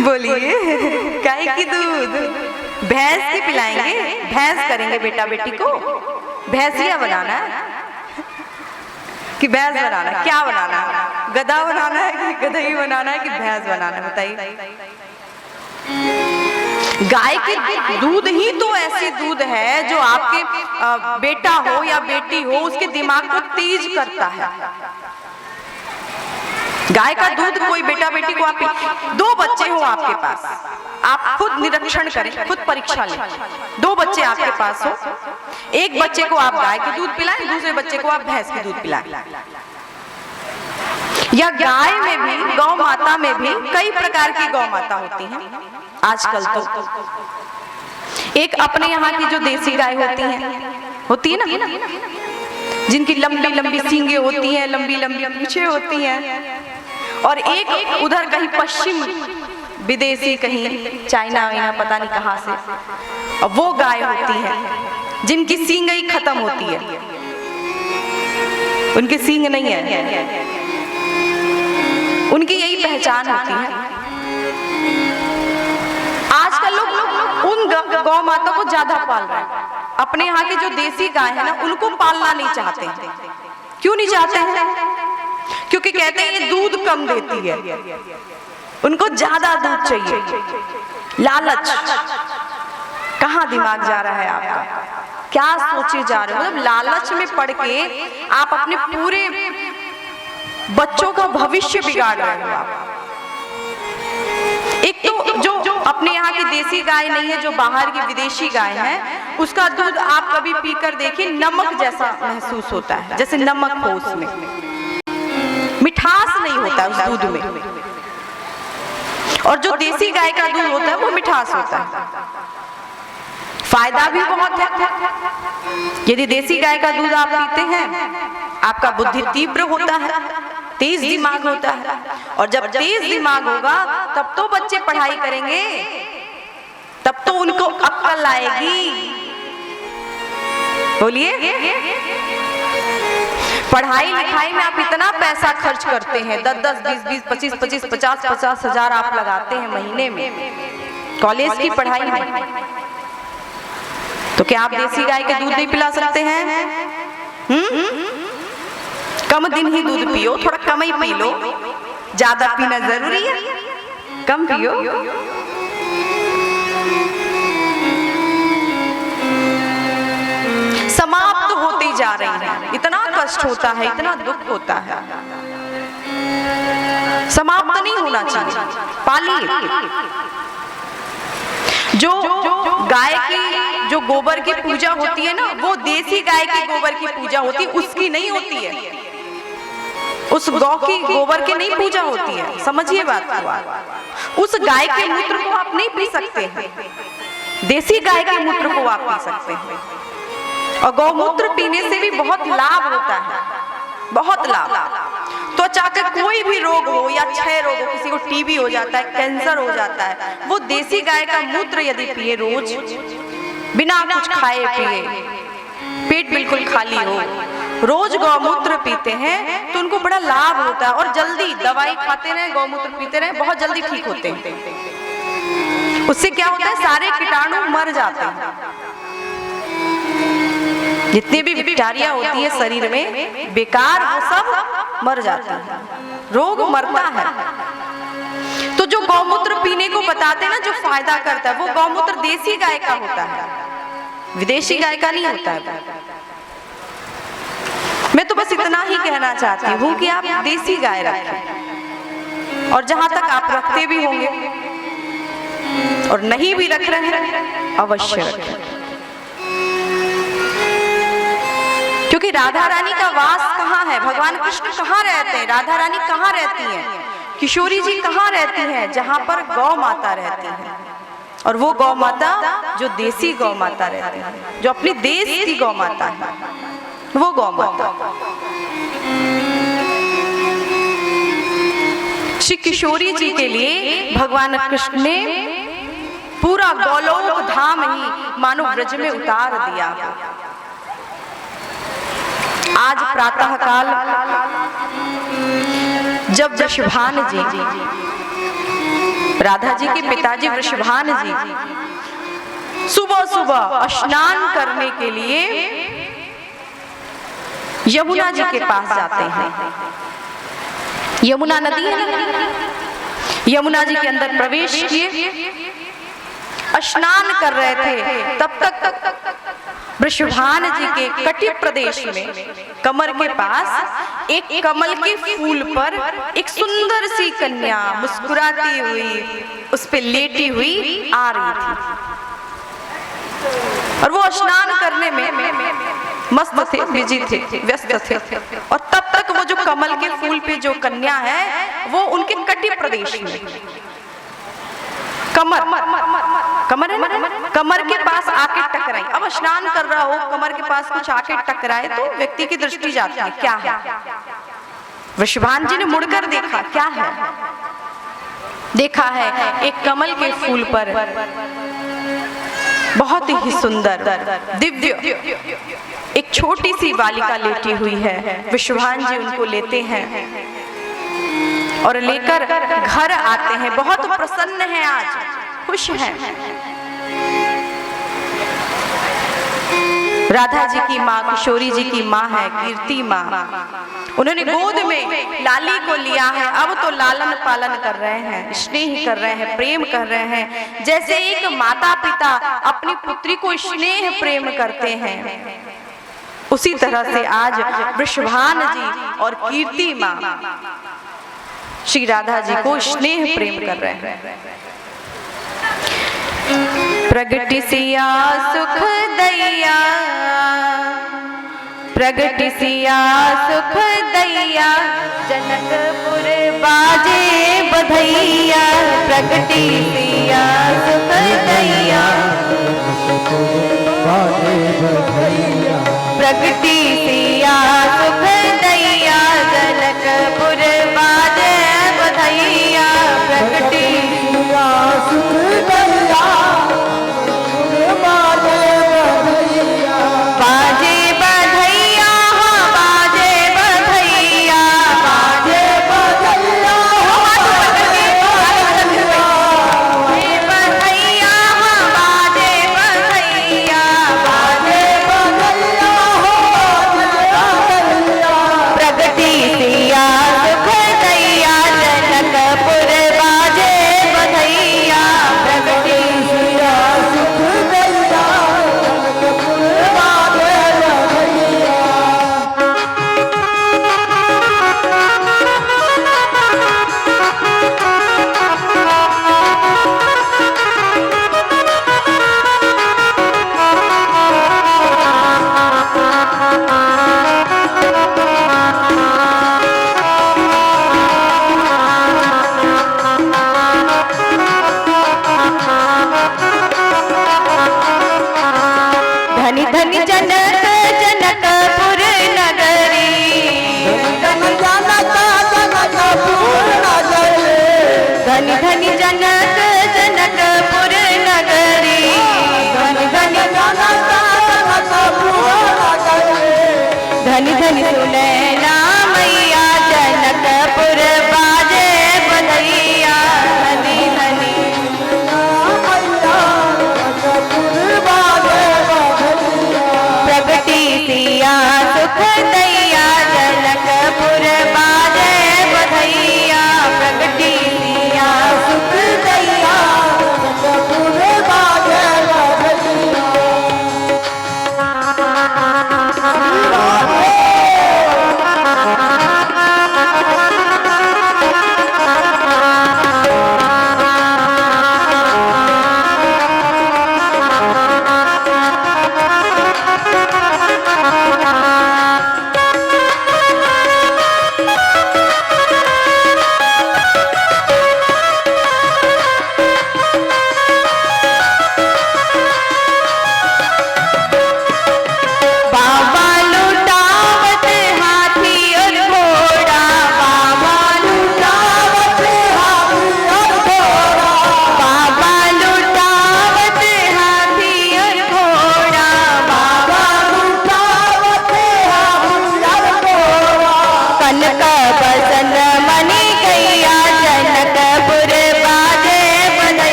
बोलिए, गाय की दूध? भैंस की पिलाएंगे? भैंस करेंगे बेटा बेटी को? भैंसिया बनाना है कि भैंस बनाना है? क्या बनाना है? गधा बनाना है कि गधई बनाना है कि भैंस बनाना है? बताइए। गाय की दूध ही तो ऐसी दूध है जो आपके बेटा हो या बेटी हो, उसके दिमाग को तेज करता है। गाय का दूध कोई बेटा बेटी को आप, दो बच्चे हो आपके पास, आप खुद निरीक्षण करें, खुद परीक्षा लें। दो बच्चे आपके पास हो, एक बच्चे को आप गाय की दूध पिलाएं, दूसरे बच्चे को आप भैंस की दूध पिलाएं। या गाय में भी, गौ माता में भी कई प्रकार की गौ माता होती हैं आजकल। तो एक अपने यहाँ की जो देसी गाय होती है ना, जिनकी लंबी लंबी सींगे होती हैं, लंबी लंबी पूंछें होती हैं। और एक उधर कहीं पश्चिम विदेशी, कहीं चाइना वाइना पता नहीं कहाँ से, और वो गाय होती है जिनकी सींग ही खत्म होती है, उनकी सींग नहीं है, उनकी यही पहचान होती है। आजकल लोग उन गौ माता को ज्यादा पाल रहे हैं। अपने यहाँ की जो देसी गाय है ना, उनको पालना नहीं चाहते। क्यों नहीं चाहते हैं? क्योंकि कहते हैं ये दूध कम देती है, उनको ज्यादा दूध चाहिए। लालच। कहाँ दिमाग जा रहा है आपका? क्या सोचे जा रहे हो? मतलब लालच में पड़ के आप अपने पूरे बच्चों का भविष्य बिगाड़ रहे हो आप। एक तो जो अपने यहाँ की देसी गाय नहीं है, जो बाहर की विदेशी गाय है, उसका दूध आप कभी पीकर देखिए, नमक जैसा महसूस होता है, जैसे नमक हो उसमें, मिठास नहीं होता उस दूध में। और जो देसी गाय का दूध होता है वो मिठास होता है। फायदा भी बहुत है। यदि देसी गाय का दूध आप पीते हैं, आपका बुद्धि तीव्र होता है, तेज दिमाग होता है। और जब तेज दिमाग होगा तब तो बच्चे पढ़ाई करेंगे, तब तो उनको अक्ल आएगी। बोलिए। पढ़ाई लिखाई में आप इतना पैसा खर्च करते हैं, 10-10, 20-20, 25-25, 50-50 हजार आप लगाते हैं महीने में कॉलेज की पढ़ाई में, तो क्या आप देसी गाय के दूध नहीं पिला सकते हैं? कम दिन ही दूध पियो, थोड़ा कम ही पी लो, ज्यादा पीना जरूरी है, कम पियो। समाप्त होती जा रही है, इतना कष्ट होता है, इतना दुख होता है, समाप्त नहीं होना चाहिए। पालिए जो गाय की जो गोबर की पूजा होती है ना, वो देसी गाय की गोबर की पूजा होती है, उसकी नहीं होती है, उस गौ की गोबर की नहीं पूजा होती है, समझिए बात को। उस गाय के मूत्र को आप नहीं पी सकते हैं, देसी गाय के मूत्र को आप पी सकते हैं। और गौमूत्र पीने से भी बहुत लाभ होता है, बहुत लाभ। त्वचा का कोई भी रोग हो या क्षय रोग हो, किसी को टीबी हो जाता है, कैंसर हो जाता है, वो देसी गाय का मूत्र यदि पिए रोज, बिना कुछ खाए पिए, पेट बिल्कुल खाली हो, रोज गौमूत्र पीते हैं तो उनको बड़ा लाभ होता है। और जल्दी दवाई खाते रहे, गौमूत्र पीते रहे, बहुत जल्दी ठीक होते हैं। उससे क्या होता है, सारे कीटाणु मर जाते हैं, जितनी भी बैक्टीरिया होती है शरीर में बेकार, वो सब मर जाता है, रोग मरता है। तो जो गौमूत्र पीने को बताते हैं ना, जो फायदा करता है, वो गौमूत्र देसी गाय का होता है, विदेशी गाय का नहीं होता है। मैं तो बस इतना ही कहना चाहती हूँ कि आप देसी गाय रखें, और जहां तक आप रखते भी होंगे और नहीं भी रख रहे हैं, अवश्य रखें, क्योंकि राधा रानी का वास कहाँ है, भगवान कृष्ण कहाँ रहते हैं, राधा रानी कहाँ रहती हैं, किशोरी जी कहाँ रहती हैं? जहाँ पर गौ माता रहती है, और वो गौ माता जो देसी गौ माता रहती है, जो अपने देश की गौ माता है, वो गौ माता। श्री किशोरी जी के लिए भगवान कृष्ण ने पूरा गोलोक धाम ही मानो ब्रज में उतार दिया। आज प्रातः काल जब वृषभान जी, राधा जी के पिताजी वृषभान जी, सुबह सुबह स्नान करने के लिए यमुना जी के पास जाते हैं, यमुना नदी है ना, यमुना जी के अंदर प्रवेश किए, स्नान कर रहे थे, तब तक वृषभान जी के कटि प्रदेश में कमर के पास एक कमल के फूल पर एक सुंदर सी कन्या मुस्कुराती हुई उस पे लेटी हुई आ रही थी, और वो स्नान करने में मस्त थे, बिजी थे, व्यस्त थे, और तब तक वो जो कमल के फूल पे जो कन्या है वो उनके कटि प्रदेश में कमर है ना, कमर के पास आके टकराई। अब स्नान कर रहा हो, कमर के पास कुछ आके टकराए तो व्यक्ति की दृष्टि जाती है, क्या है? वृषभान जी ने मुड़कर देखा, क्या है? देखा है एक कमल के फूल पर बहुत ही सुंदर दिव्य एक छोटी सी बालिका लेटी हुई है। वृषभान जी उनको लेते हैं और लेकर घर आते हैं, बहुत प्रसन्न हैं, आज खुश हैं। राधा जी की माँ किशोरी जी की माँ है कीर्ति माँ, उन्होंने गोद में लाली को लिया है, अब तो लालन पालन कर रहे हैं, स्नेह कर रहे हैं, प्रेम कर रहे हैं, जैसे एक माता पिता अपनी पुत्री को स्नेह प्रेम करते हैं, उसी तरह से आज वृषभान जी और कीर्ति माँ श्री राधा जी को स्नेह प्रेम कर रहे हैं। प्रगति सिया सुख दैया, प्रगति सिया सुख दैया, जनकपुर बाजे बधैया, प्रगति सिया सुख दैया, प्रगति सिया सुख दैया, जनकपुर बाजे बधैया, प्रगति सिया सुख दैया, बाजे बधैया, बाजे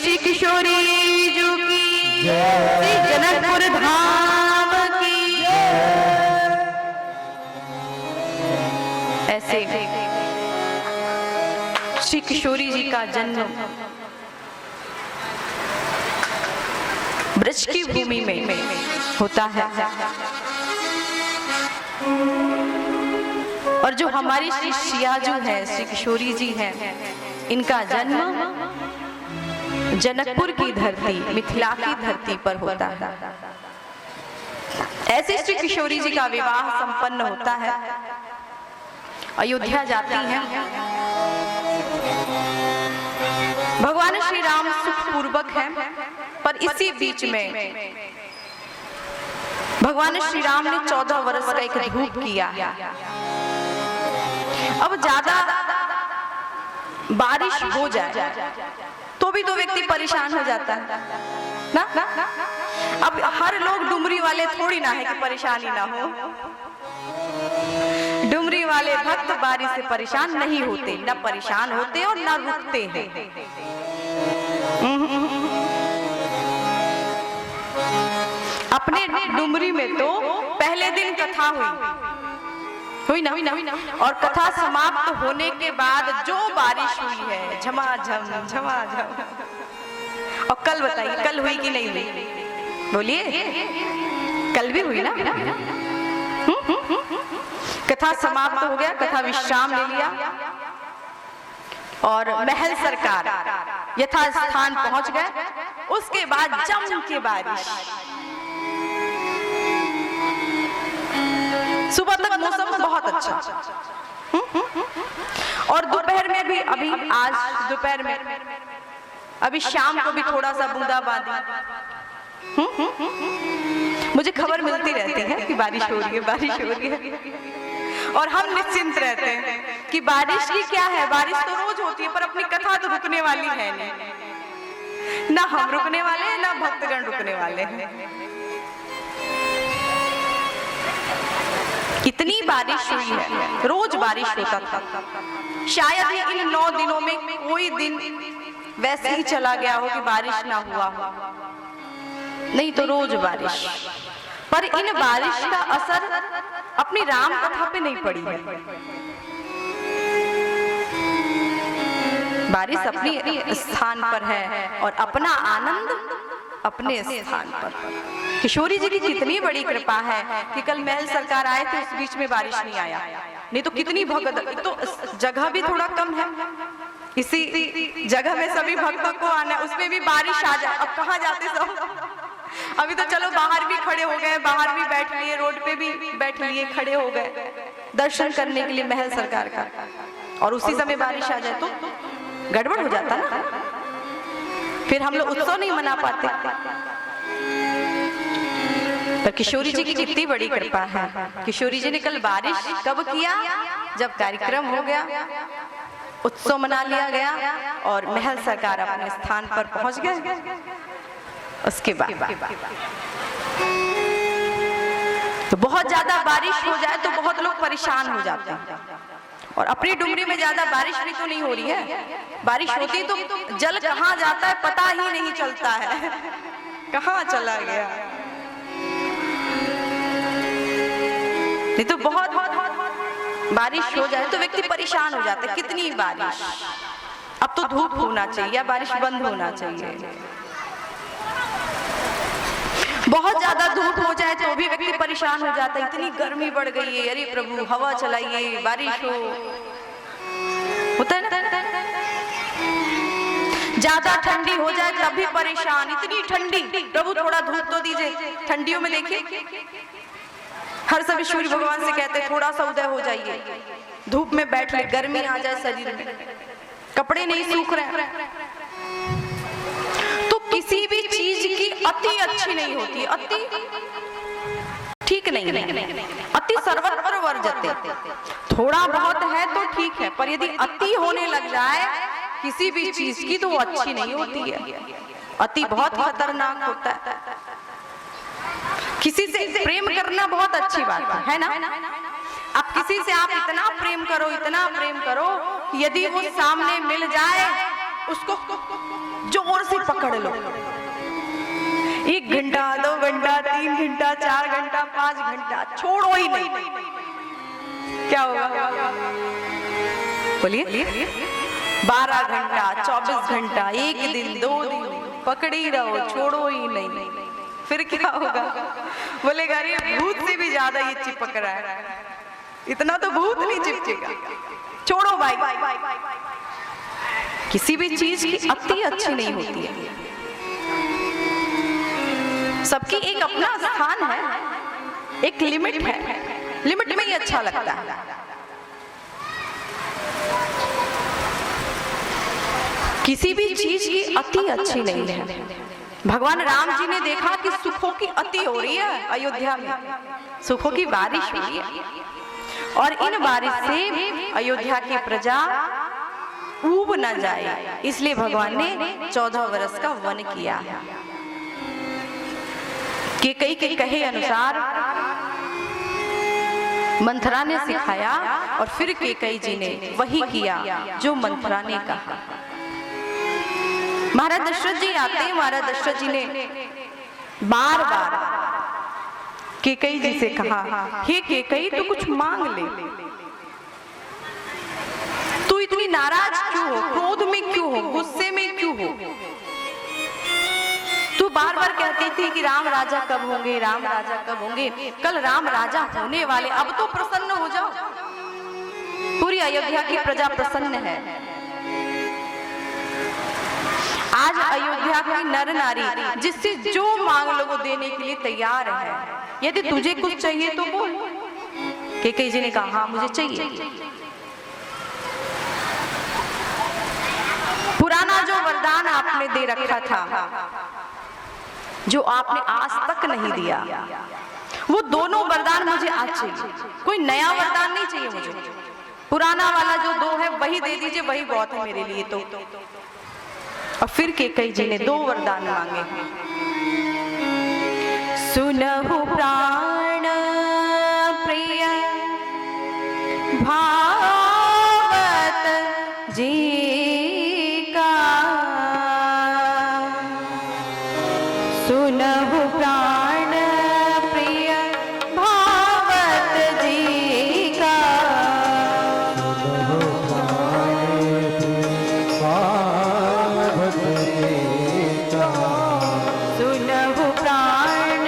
श्री किशोरी जी की, श्री जनकपुर धाम की। ऐसे श्री किशोरी जी का जन्म ब्रज की भूमि में होता है। और जो हमारी श्री सियाजू है, श्री किशोरी जी हैं, इनका जन्म जनकपुर की धरती, मिथिला की धरती पर होता है। ऐसे श्री किशोरी जी का विवाह संपन्न होता है, अयोध्या जाती हैं। भगवान श्री राम सुखपूर्वक हैं, पर इसी बीच में भगवान श्री राम ने 14 वर्ष का एक धूप किया। अब ज्यादा बारिश हो जाए तो भी तो व्यक्ति परेशान हो जाता है ना। अब हर लोग डुमरी वाले थोड़ी ना है कि परेशानी ना हो। डुमरी वाले भक्त बारिश से परेशान नहीं होते, ना परेशान होते और ना रुकते हैं। अपने डुमरी में तो पहले दिन कथा हुई ना, और कथा समाप्त होने के बाद जो बारिश हुई है, झमाझम झमाझम। और कल बताइए, कल हुई कि नहीं हुई? बोलिए, कल भी हुई ना। कथा समाप्त हो गया, कथा विश्राम ले लिया और महल सरकार यथा स्थान पहुंच गए। उसके बाद जम के बारिश, सुबह तक मौसम बहुत अच्छा, और दोपहर में भी, अभी आज दोपहर में, अभी शाम को भी थोड़ा सा बूंदाबांदी। मुझे खबर मिलती रहती है कि बारिश हो रही है, बारिश हो रही है, और हम निश्चिंत रहते हैं कि बारिश की क्या है, बारिश तो रोज होती है, पर अपनी कथा तो रुकने वाली है नहीं। ना हम रुकने वाले हैं, ना भक्तगण रुकने वाले हैं। इतनी बारिश हुई है, रोज बारिश होता था। शायद ही इन 9 दिनों में कोई दिन वैसे ही चला गया हो कि बारिश ना हुआ हो, नहीं तो रोज बारिश। पर इन बारिश का असर अपनी राम कथा पे नहीं पड़ी है। बारिश अपनी स्थान पर है और अपना आनंद अपने स्थान पर। किशोरी जी की कितनी बड़ी कृपा है कि कल महल सरकार आए थे, उस बीच में बारिश नहीं आया, नहीं तो कितनी भगत। तो जगह भी थोड़ा कम है, इसी जगह में सभी भक्तों को आना, उसमें भी बारिश आ जाए, अब कहाँ जाते सब। अभी तो चलो बाहर भी खड़े हो गए, बाहर भी बैठ लिए, रोड पे भी बैठ लिए, खड़े हो गए दर्शन करने के लिए महल सरकार का, और उसी समय बारिश आ जाए तो गड़बड़ हो जाता ना, फिर हम लोग उत्सव नहीं मना पाते। पर किशोरी जी की कितनी बड़ी कृपा है। किशोरी जी ने कल बारिश कब किया? जब कार्यक्रम हो गया, उत्सव मना लिया गया और महल सरकार अपने स्थान पर पहुंच गए। उसके बाद तो बहुत ज्यादा बारिश हो जाए तो बहुत लोग परेशान हो जाते हैं, और अपनी डुमरी में ज्यादा बारिश भी तो नहीं हो रही है। बारिश होती तो जल कहाँ जाता है पता ही नहीं चलता है, कहाँ चला गया। नहीं तो बहुत बारिश हो जाए तो व्यक्ति परेशान हो जाता है, कितनी बारिश, अब तो धूप होना चाहिए या बारिश बंद होना चाहिए। बहुत ज्यादा धूप हो जाए तो भी व्यक्ति परेशान हो जाता है, इतनी गर्मी बढ़ गई है, अरे प्रभु हवा चलाइए, बारिश हो। होता है ना, ज्यादा ठंडी हो जाए तब भी परेशान, इतनी ठंडी, प्रभु थोड़ा धूप तो दीजिए। ठंडियों में देखिए हर सभी सूर्य भगवान से कहते हैं थोड़ा सा उदय हो जाइए, धूप में बैठ ले, गर्मी आ जाए शरीर में, कपड़े नहीं सूख रहे। तो किसी भी चीज की अति अच्छी नहीं होती, अति ठीक नहीं है, अति सर्वत्र वर्जते। थोड़ा बहुत है तो ठीक है, पर यदि अति होने लग जाए किसी भी चीज की तो वो अच्छी नहीं होती है। अति बहुत खतरनाक होता है। किसी से प्रेम करना बहुत अच्छी बात है ना। अब किसी से आप इतना प्रेम करो, इतना प्रेम करो कि यदि वो सामने मिल जाए उसको जोर से पकड़ लो। 1 घंटा, 2 घंटा, 3 घंटा, 4 घंटा, 5 घंटा, छोड़ो ही नहीं। क्या होगा? बोलिए। 12 घंटा, 24 घंटा, 1 दिन, 2 दिन पकड़े ही रहो, छोड़ो ही नहीं। फिर क्या होगा? बोलेगा अरे भूत से भी ज्यादा ये चिपक रहा है, इतना तो भूत नहीं चिपकेगा, छोड़ो भाई। किसी भी चीज की अति अच्छी नहीं होती है, सबकी एक अपना स्थान है, एक लिमिट है, लिमिट में ही अच्छा लगता है। किसी भी चीज की अति अच्छी नहीं है। भगवान राम जी ने देखा कि सुखों की अति हो रही है अयोध्या में, सुखों की बारिश हो रही है, और इन बारिश से अयोध्या की प्रजा ऊब न जाए, इसलिए भगवान ने 14 वर्ष का वन किया। केकई के कहे अनुसार मंथरा ने सिखाया, और फिर केकई जी ने वही किया जो मंथरा ने कहा। महाराज दशरथ जी आते हैं, महाराज दशरथ जी ने बार बार केकई जी से कहा, हे केकई तू कुछ मांग ले, तू इतनी नाराज क्यों हो, क्रोध में क्यों हो, गुस्से में क्यों हो? तू बार बार कहती थी कि राम राजा कब होंगे, राम राजा कब होंगे, कल राम राजा होने वाले, अब तो प्रसन्न हो जाओ। पूरी अयोध्या की प्रजा प्रसन्न है। आज अयोध्या की नर नारी जिससे जो मांग लो वो देने के लिए तैयार है। यदि तुझे कुछ चाहिए तो बोल। केकई जी ने कहा हाँ मुझे चाहिए। पुराना जो वरदान आपने दे रखा था, जो आपने आज तक नहीं दिया, वो दोनों वरदान मुझे आज चाहिए। कोई नया वरदान नहीं चाहिए मुझे, पुराना वाला जो 2 है वही दे दीजिए, वही बहुत है मेरे लिए। तो और फिर केकई जी ने 2 वरदान मांगे। सुनहु प्राण प्रिय भावत जी का, सुनहु प्राण प्रिय भावत जी का, सुनहु प्राण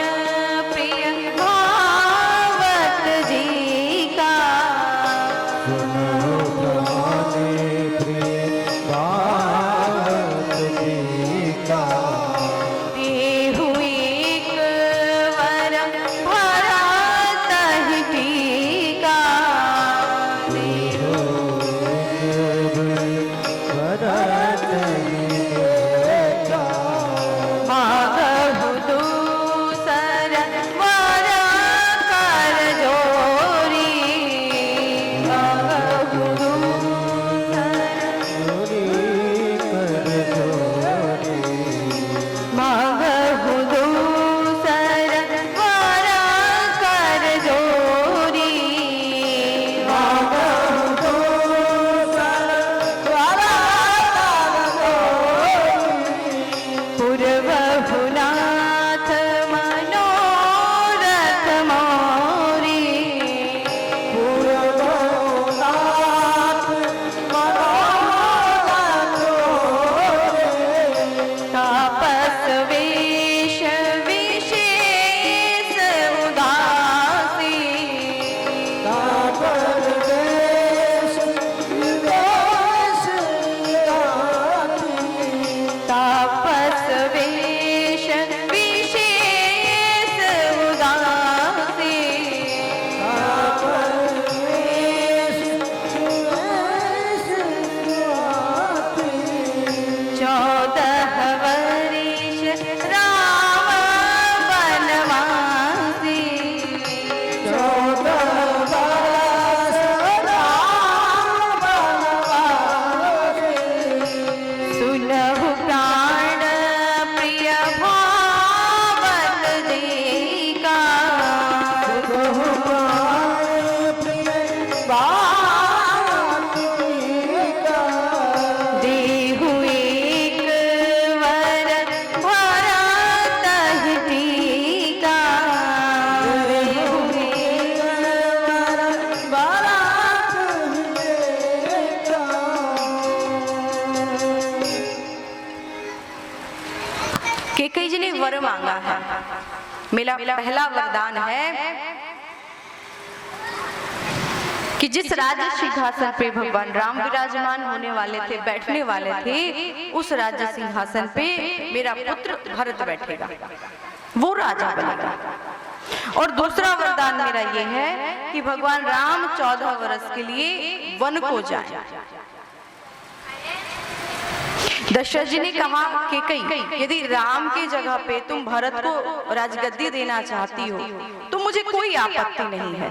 प्रिय भावत जी का, देहु एक वर भरत ही टीका, मांगहु दूसर वर कर जोरी, मांगहु मांगहु दूसर वर कर जोरी, मांगहु दूसर वर कर जोरी, पूर्वहु नाथ मनोरथ मोरी, पूर्वहु नाथ मनोरथ मोरी, तापस वेश विशेष उदासी, तापस वेश विशेष उदासी, तापस वेश कैकेयी जी ने वर मांगा है। मेरा पहला वरदान है कि जिस राज्य सिंहासन पे भगवान राम विराजमान होने वाले थे, बैठने वाले थे, उस राज्य सिंहासन पे मेरा पुत्र भरत बैठेगा, वो राजा बनेगा। और दूसरा वरदान मेरा ये है कि भगवान राम 14 वर्ष के लिए वन को जाए। दशरथ जी ने कहा कैकेयी, यदि राम की जगह पे तुम भरत को राजगद्दी देना चाहती हो तो मुझे कोई आपत्ति नहीं है,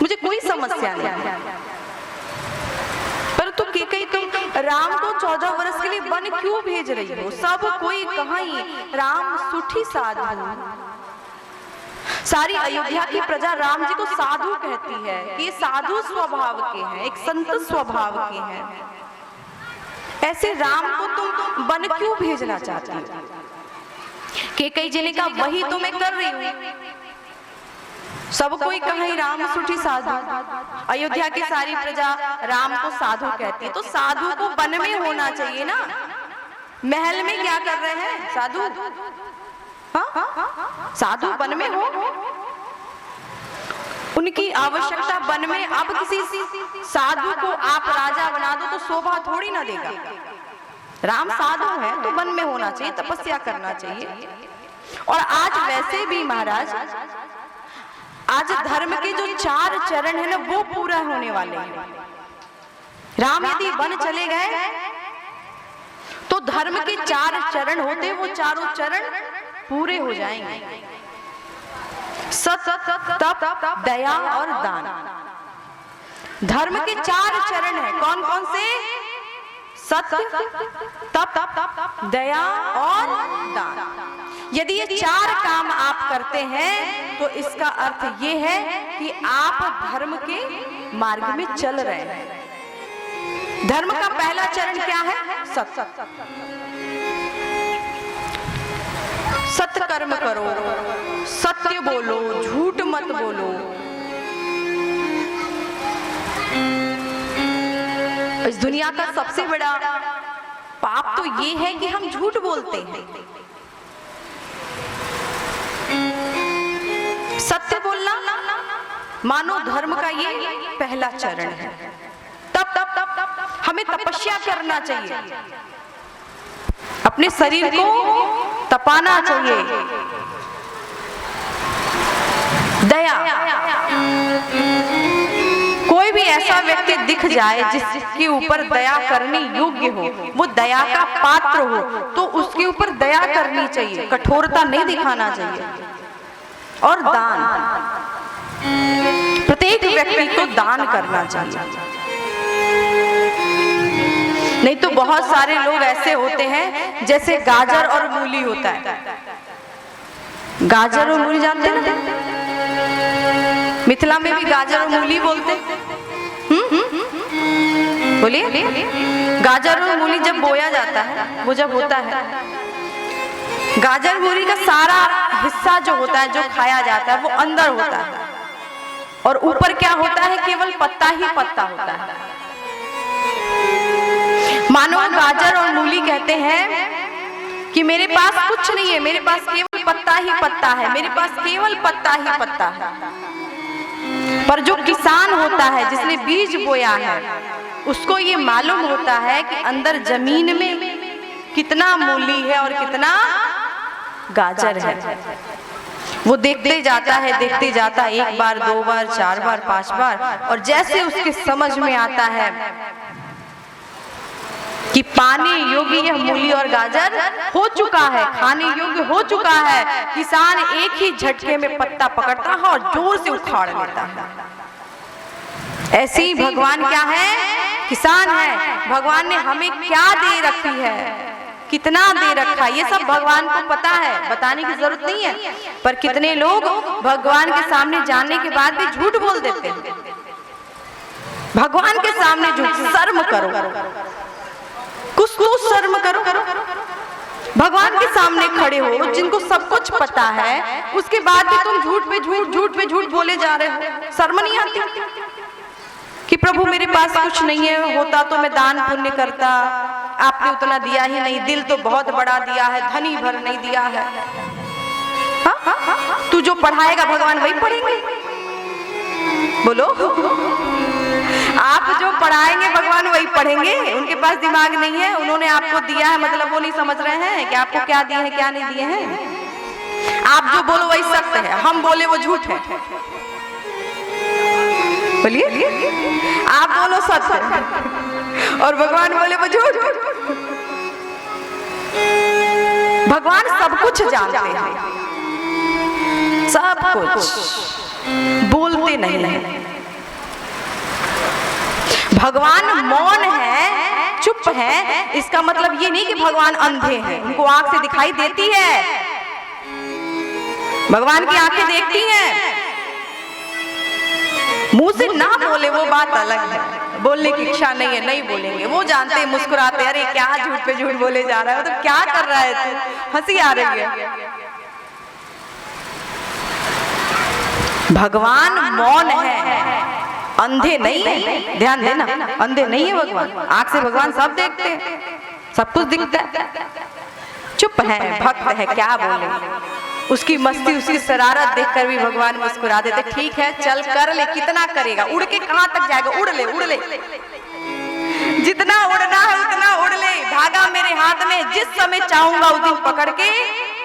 मुझे कोई समस्या नहीं है। परंतु कैकेयी तुम राम को 14 वर्ष के लिए वन क्यों भेज रही हो? सब कोई कहाँ ही राम सुठी साधु, सारी अयोध्या की प्रजा राम जी को साधु कहती है कि ये साधु स्वभाव के हैं, एक संत स्वभाव के हैं। ऐसे राम को तुम वन क्यों भेजना चाहती हो? कैकेयी जी ने कहा वही तो मैं कर रही हूँ। सब कोई कहे राम सुठी साधु, अयोध्या की सारी प्रजा राम को साधु कहती है, तो साधु को वन में होना चाहिए ना। महल में क्या कर रहे हैं साधु? हाँ? साधु वन में हो, उनकी आवश्यकता वन में। अब किसी साधु को आप राजा बना दो तो शोभा थोड़ी ना देगा। राम साधु है तो वन में होना चाहिए, तपस्या करना चाहिए। और आज वैसे भी महाराज, आज धर्म के जो 4 चरण है ना, वो पूरा होने वाले हैं। राम यदि वन चले गए तो धर्म के 4 चरण होते, वो चारों चरण पूरे हो जाएंगे। सत, तप, दया और दान। धर्म के 4 चरण हैं। कौन कौन से? सत्य, तप, दया और दान। यदि ये 4 काम आप करते हैं तो इसका अर्थ ये है कि आप धर्म के मार्ग में चल रहे हैं। धर्म का पहला चरण क्या है? सत्य। सत्य कर्म करो, सत्य बोलो, झूठ मत बोलो। इस दुनिया का सबसे बड़ा पाप तो ये है कि हम झूठ बोलते हैं। सत्य बोलना मानो धर्म का ये पहला चरण है। तब हमें तपस्या करना चाहिए, अपने शरीर को तपाना चाहिए। दया, कोई भी ऐसा व्यक्ति दिख जाए जिसके ऊपर दया करने योग्य हो, वो दया का पात्र हो, तो उसके ऊपर दया करनी चाहिए, कठोरता नहीं दिखाना चाहिए। और दान, प्रत्येक व्यक्ति को दान करना चाहिए। नहीं तो बहुत सारे लोग ऐसे होते हैं जैसे गाजर और मूली होता है। गाजर और मूली जानते हैं ना? मिथिला में भी गाजर और मूली बोलते। बोलिए। गाजर और मूली जब बोया जाता है, वो जब होता है, गाजर मूली का सारा हिस्सा जो होता है, जो खाया जाता है, वो अंदर होता है, और ऊपर क्या होता है? केवल पत्ता ही पत्ता होता है। मानो गाजर और मूली कहते हैं कि मेरे पास कुछ नहीं है, मेरे पास केवल पत्ता ही पत्ता है, मेरे पास केवल पत्ता ही पत्ता है। पर जो किसान होता है, जिसने बीज बोया है, उसको ये मालूम होता है कि अंदर जमीन में कितना मूली है और कितना गाजर है। वो देखते जाता है, देखते जाता है, 1 बार, 2 बार, 4 बार, 5 बार, और जैसे उसके समझ में आता है कि पाने योग्य यह मूली और गाजर हो चुका है, खाने योग्य हो चुका है, किसान एक ही झटके में पत्ता पकड़ता है और जोर से उखाड़ लेता है। ऐसे ही भगवान क्या है? किसान है। भगवान ने हमें क्या दे रखी है, कितना दे रखा है, ये सब भगवान को पता है, बताने की जरूरत नहीं है। पर कितने लोग भगवान के सामने जाने के बाद भी झूठ बोल देते हैं। भगवान के सामने झूठ, शर्म करो, कुछ तो शर्म करो। भगवान के सामने खड़े हो, जिनको सब कुछ पता है, उसके बाद भी तुम झूठ पे झूठ, झूठ पे झूठ बोले जा रहे हो। शर्म नहीं आती कि प्रभु मेरे पास कुछ नहीं है, होता तो मैं दान पुण्य करता, आपने उतना दिया ही नहीं, दिल तो बहुत बड़ा दिया है, धनी भर नहीं दिया है। हाँ? तू जो पढ़ाएगा भगवान वही पढ़ेंगे। बोलो, आप जो पढ़ाएंगे भगवान वही पढ़ेंगे। उनके पास दिमाग नहीं है, उन्होंने आपको दिया है, मतलब वो नहीं समझ रहे हैं कि आपको क्या दिए हैं क्या नहीं दिए हैं। आप जो बोलो वही सत्य है, हम बोले वो झूठ है। बोलिए, आप बोलो सत्य और भगवान बोले वो झूठ। भगवान सब कुछ जानते हैं, सब कुछ, बोलते नहीं है। भगवान मौन है, चुप है, इसका मतलब ये नहीं कि भगवान अंधे हैं, उनको आंख से दिखाई देती है, भगवान की आंखें देखती हैं। मुंह से ना बोले वो बात अलग है, बोलने की इच्छा नहीं है, नहीं बोलेंगे, वो जानते हैं, मुस्कुराते, अरे क्या झूठ पे झूठ बोले जा रहा है, तो क्या कर रहा है तू, हंसी आ रही है। भगवान मौन है, अंधे नहीं है, ध्यान देना, अंधे नहीं है भगवान, आंख से भगवान सब देखते हैं, सब कुछ दिखता है। चुप है, भक्त है, क्या बोले, उसकी मस्ती, उसकी शरारत देखकर भी भगवान मुस्कुरा देते। ठीक है, चल कर ले, कितना करेगा, उड़ के कहां तक जाएगा, उड़ ले, उड़ ले, जितना उड़ना है उतना उड़ ले, धागा मेरे हाथ में, जिस समय चाहूंगा उस दिन पकड़ के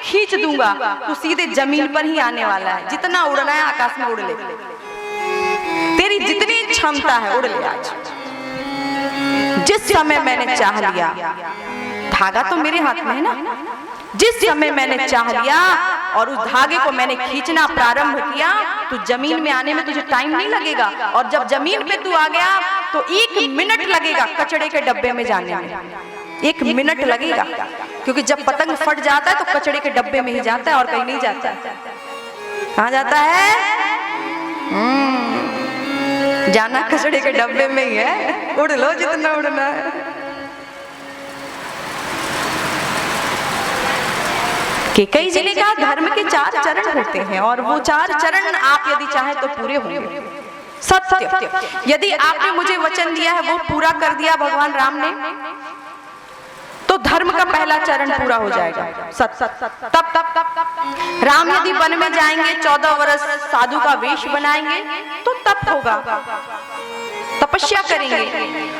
खींच दूंगा, तू सीधे जमीन पर ही आने वाला है, जितना उड़ना है आकाश में उड़ ले, तेरी जितनी क्षमता है उड़ ले। आज जिस समय मैंने चाह लिया, धागा तो मेरे हाथ में है ना, जिस समय मैंने चाह लिया और उस धागे को मैंने खींचना प्रारंभ किया, तो जमीन में आने में तुझे टाइम नहीं लगेगा, और जब जमीन पे तू आ गया तो 1 मिनट लगेगा कचड़े के डब्बे में जाने में, 1 मिनट लगेगा, क्योंकि जब पतंग फट जाता है तो कचड़े के डब्बे में ही जाता है और कहीं नहीं जाता। कहाँ जाता है? जाना कचड़े के डब्बे में ही है, उड़ लो जितना उड़ना है। कई जी ने कहा धर्म के 4 चरण होते हैं, और वो 4 चरण आप यदि चाहें तो पूरे होंगे। सत्य, यदि आपने मुझे वचन दिया है वो पूरा कर दिया भगवान राम ने, तो धर्म का पहला चरण पूरा हो जाएगा। तप राम यदि वन में जाएंगे, 14 वर्ष साधु का वेश बनाएंगे, तो तप होगा, तपस्या करेंगे,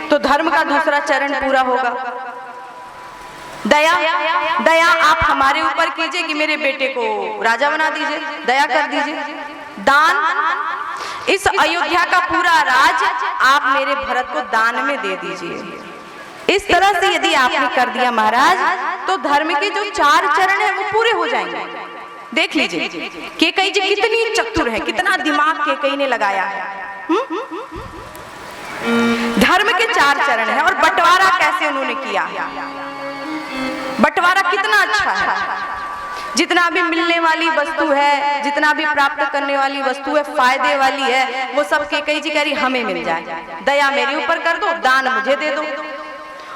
तो धर्म का दूसरा चरण पूरा होगा। दया आप हमारे ऊपर कीजिए कि मेरे बेटे को राजा बना दीजिए, दया कर दीजिए। दान, इस अयोध्या का पूरा राज आप मेरे भरत को दान में दे दीजिए। इस तरह से यदि आपने कर दिया महाराज, तो धर्म के जो 4 चरण है वो पूरे हो जाएंगे। देख लीजिए केकई जी कितनी चतुर है, कितना दिमाग केकई ने लगाया है। धर्म के 4 चरण है, और बंटवारा कैसे उन्होंने किया, बंटवारा कितना अच्छा है। जितना भी मिलने वाली वस्तु है, जितना भी प्राप्त करने वाली वस्तु है, फायदे वाली है, वो सब केकई जी कह रही हमें मिल जाए, दया मेरे ऊपर कर दो, दान मुझे दे दो।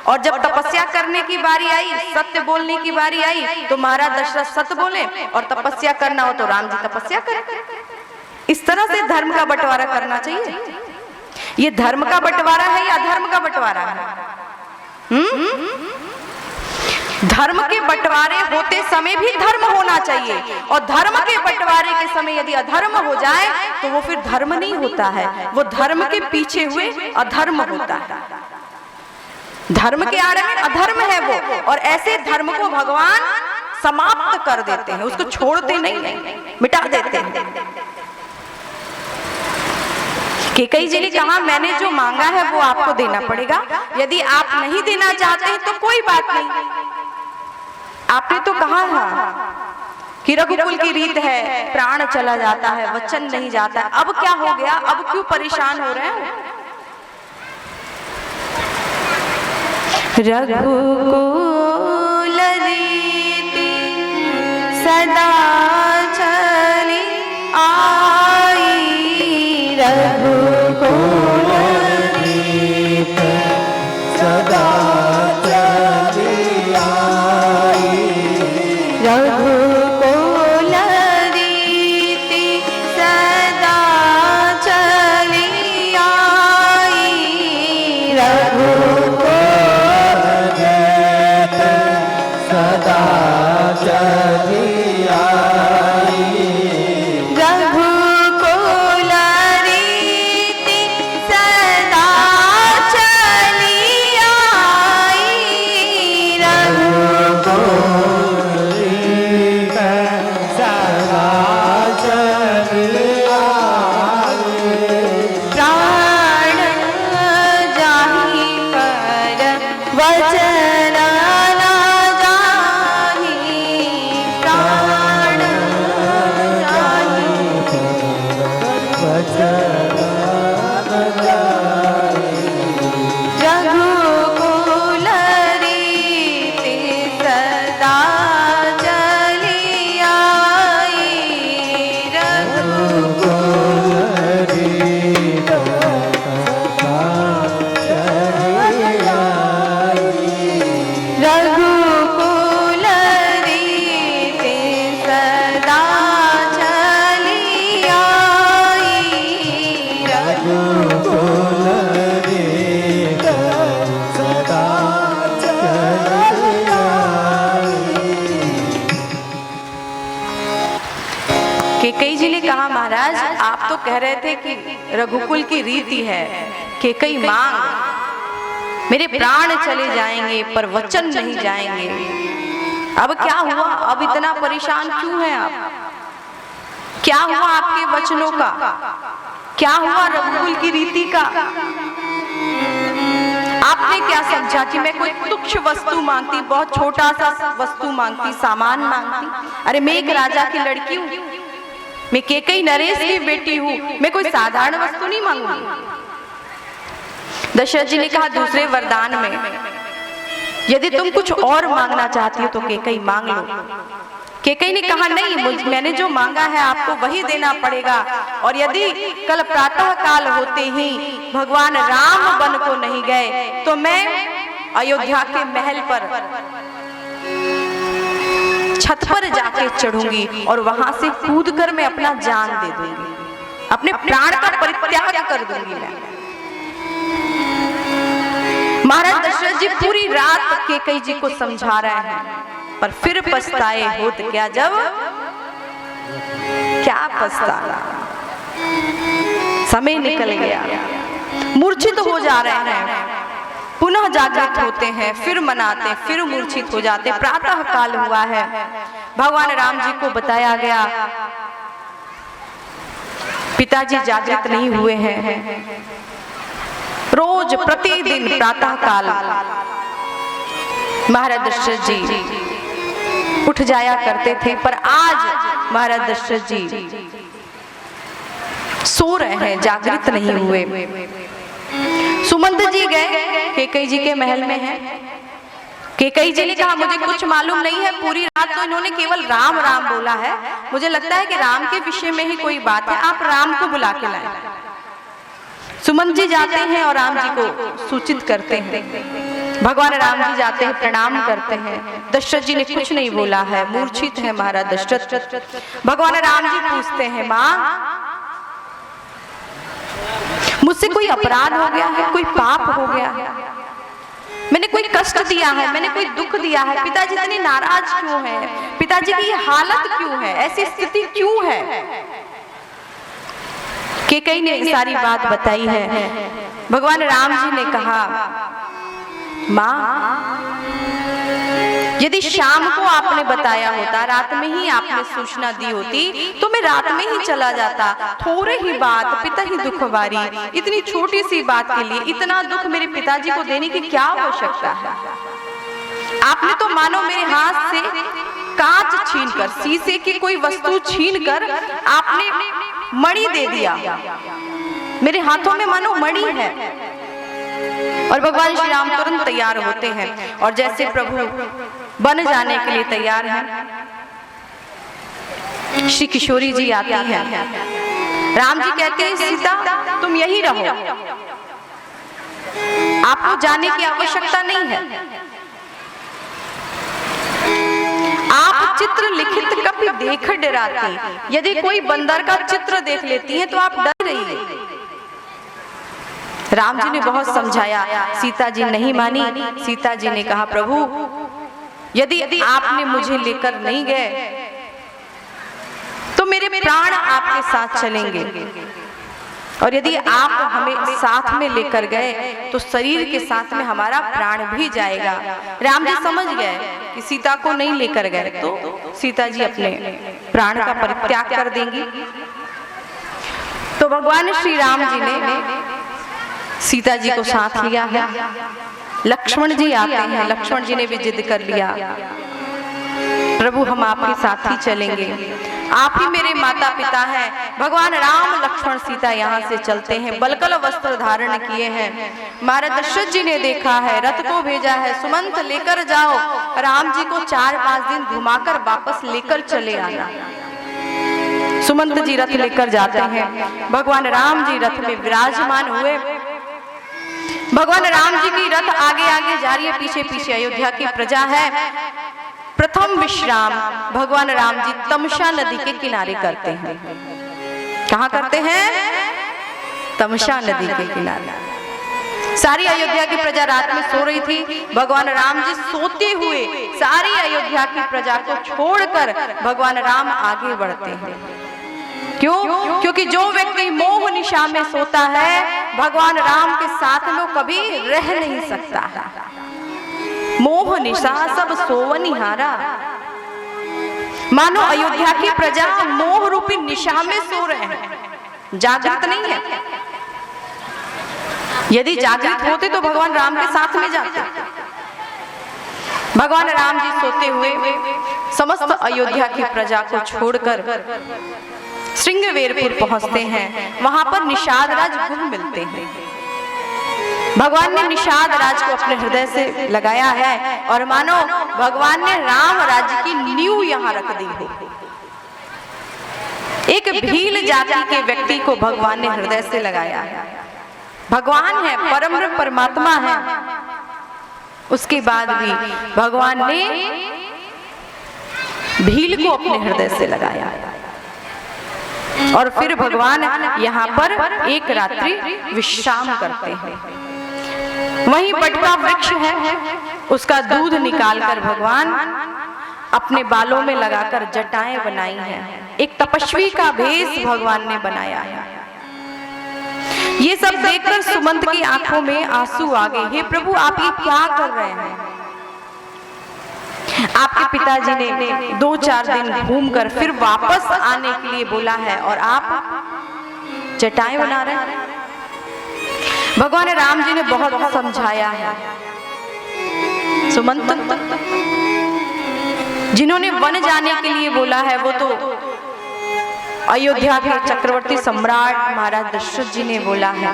और जब तपस्या करने की बारी आई, सत्य बोलने की बारी आई, तो महाराज दशरथ सत्य बोले, और तपस्या करना हो तो राम जी तपस्या करें। इस तरह से धर्म का बंटवारा करना चाहिए। ये धर्म का बंटवारा है या अधर्म का बंटवारा है? धर्म के बंटवारे होते समय भी धर्म होना चाहिए, और धर्म के बंटवारे के समय यदि अधर्म हो जाए तो वो फिर धर्म नहीं होता है, वो धर्म के पीछे हुए अधर्म होता है। धर्म के आड़े में अधर्म है वो, और ऐसे धर्म को भगवान समाप्त कर देते हैं, उसको छोड़ते नहीं है, मिटा देते हैं। केकई जी ने कहा मैंने जो मांगा है वो आपको देना पड़ेगा, यदि आप नहीं देना चाहते हैं तो कोई बात नहीं। आपने तो कहा था कि रघुकुल की रीत है, प्राण चला जाता है, वचन नहीं जाता है, अब क्या हो गया, अब क्यों परेशान हो रहे हैं? रघुकुल रीति सदा चली आई, रघुकुल रीति सदा चली आई, रघुकुल रीति सदा चली आई, रघुकुल चली आई। रघुकुल रीति सदा चली आई। रघुकुल रीति सदा चली आई। प्राण जाहि पर वचन न जाहि। प्राण जाहि रघुकुल रीति सदा चली आई। रघुकुल रीति सदा चली आई। रघुकुल रीति सदा चली आई। केकई जी ने कहा, महाराज आप तो कह रहे थे कि रघुकुल की रीति है, केकई मांग, मेरे प्राण चले जाएंगे पर वचन नहीं जाएंगे। अब क्या हुआ? अब इतना परेशान क्यों हैं आप? क्या हुआ आपके वचनों का? क्या हुआ रघुकुल की रीति का? आपने क्या समझा कि मैं कोई तुच्छ वस्तु मांगती, बहुत छोटा सा वस्तु मांगती, सामान मांगती? अरे मैं एक राजा की लड़की हूँ, मैं केकई नरेश की बेटी हूँ, मैं कोई साधारण वस्तु नहीं मांगूंगी। दशरथ जी ने कहा, दूसरे वरदान में यदि तुम कुछ और मांगना चाहती हो तो केकई मांग लो। केकई ने कहा, नहीं, मैंने जो मांगा है आपको वही देना पड़ेगा। और यदि कल प्रातः काल होते ही भगवान राम वन को नहीं गए तो मैं अयोध्या के महल पर छत पर जाके चढ़ूंगी और वहां से कूदकर मैं अपना जान दे दूंगी, अपने प्राण का परित्याग कर दूंगी मैं। महाराज दशरथ जी पूरी रात केकई जी को समझा रहे हैं, पर फिर पछताए होत क्या जब क्या पछताना। समय निकल गया, मूर्छित हो जा रहे हैं, पुनः जागृत होते हैं, फिर मनाते, फिर मूर्छित हो जाते। प्रातः काल हुआ है, भगवान राम जी को बताया गया पिताजी जागृत नहीं हुए हैं। रोज प्रतिदिन प्रातः काल महाराज दशरथ जी उठ जाया करते थे, पर आज महाराज दशरथ जी सो रहे हैं, जागृत नहीं हुए। सुमंत जी गए, केकई जी के महल में हैं। केकई जी ने कहा, मुझे कुछ मालूम नहीं है, पूरी रात तो इन्होंने केवल राम राम बोला है, मुझे लगता है कि राम के विषय में ही कोई बात है, आप राम को बुला के लाएं। सुमंत जी जाते हैं और राम जी को सूचित करते हैं। भगवान राम जी जाते हैं, प्रणाम करते हैं। दशरथ जी ने कुछ नहीं बोला है, मूर्छित है महाराज दशरथ। भगवान राम जी पूछते हैं, माँ मुझसे कोई अपराध हो गया है, कोई पाप हो गया है, मैंने कोई कष्ट दिया है, मैंने कोई दुख दिया है? पिताजी इतने नाराज क्यों हैं? पिताजी की हालत क्यों है, ऐसी स्थिति क्यों है? केकई ने सारी बात बताई है। भगवान राम जी ने कहा, माँ यदि शाम को आपने बताया होता, रात में ही आपने सूचना दी होती तो मैं रात में ही चला जाता। थोड़े ही बात, पिता ही दुख बारी, इतनी छोटी सी बात के लिए इतना दुख मेरे पिताजी को देने की क्या आवश्यकता है? आपने तो मानो मेरे हाथ से कांच छीनकर, शीशे की कोई वस्तु छीनकर आपने मणि दे दिया, मेरे हाथों में मानो मणि है। और भगवान श्री राम तुरंत तैयार होते हैं और जैसे प्रभु बन जाने के लिए तैयार हैं, श्री किशोरी जी आती हैं। राम जी कहते हैं, सीता तुम यही रहो, आपको जाने की आवश्यकता नहीं है। आप चित्र लिखित कभी देख डराती, यदि कोई बंदर का चित्र देख लेती हैं तो आप डर रही है। राम जी ने बहुत समझाया, सीता जी नहीं मानी। सीता जी ने कहा, प्रभु यदि आपने मुझे लेकर नहीं गए तो मेरे प्राण आपके साथ चलेंगे, और यदि आप हमें साथ में लेकर गए तो शरीर के साथ में हमारा प्राण भी जाएगा। राम जी समझ गए कि सीता को नहीं लेकर गए तो सीता जी अपने प्राण का परित्याग कर देंगी। तो भगवान श्री राम जी ने सीता जी को साथ लिया है। लक्ष्मण जी आते हैं, लक्ष्मण जी ने भी जिद कर लिया, प्रभु हम आपके साथ ही चलेंगे, आप ही मेरे माता पिता हैं। भगवान राम लक्ष्मण सीता यहाँ से चलते हैं, बलकल वस्त्र धारण किए हैं। महाराज दशरथ जी ने देखा है, रथ को भेजा है, सुमंत लेकर जाओ, राम जी को 4-5 दिन घुमाकर वापस लेकर चले आना। सुमंत जी रथ लेकर जाते हैं, भगवान राम जी रथ में विराजमान हुए। भगवान राम जी की रथ आगे आगे जा रही है, पीछे पीछे अयोध्या की प्रजा है। प्रथम विश्राम भगवान राम जी तमसा नदी के किनारे करते हैं। कहाँ करते हैं? तमसा नदी के किनारे। सारी अयोध्या की प्रजा रात में सो रही थी, भगवान राम जी सोते हुए सारी अयोध्या की प्रजा को छोड़कर भगवान राम आगे बढ़ते हैं। क्यों? क्योंकि जो व्यक्ति मोह निशा में सोता है भगवान राम के साथ में कभी रह नहीं सकता है। मोह निशा सब सोवनिहारा, मानो अयोध्या की प्रजा मोह रूपी निशा में सो रहे हैं, जागृत नहीं है। यदि जागृत होते तो भगवान राम के साथ में जाते। भगवान राम जी सोते हुए समस्त अयोध्या की प्रजा को छोड़कर श्रृंगवेरपुर पहुंचते हैं। वहां पर निषाद राज गुह मिलते हैं। भगवान ने निषाद राज को अपने हृदय से लगाया है और मानो भगवान ने राम राज्य की नींव यहाँ रख दी है। एक भील जाति के व्यक्ति को भगवान ने हृदय से लगाया है। भगवान है, परम परमात्मा है, उसके बाद भी भगवान ने भील को अपने हृदय से लगाया और फिर भगवान यहाँ पर एक रात्रि विश्राम करते हैं। वहीं बट का वृक्ष है, उसका दूध निकालकर भगवान अपने बालों में लगाकर जटाएं बनाई हैं। एक तपस्वी का भेष भगवान ने बनाया है। ये सब देखकर सुमंत की आंखों में आंसू आ गए। हे प्रभु आप ये क्या कर रहे हैं? आपके पिताजी ने 2-4 दिन घूमकर फिर वापस आने के लिए बोला है और आप जटाएं बना रहे हैं। भगवान राम जी ने बहुत समझाया है। सुमंत जिन्होंने वन जाने के लिए बोला है वो तो अयोध्या के चक्रवर्ती सम्राट महाराज दशरथ जी ने बोला है,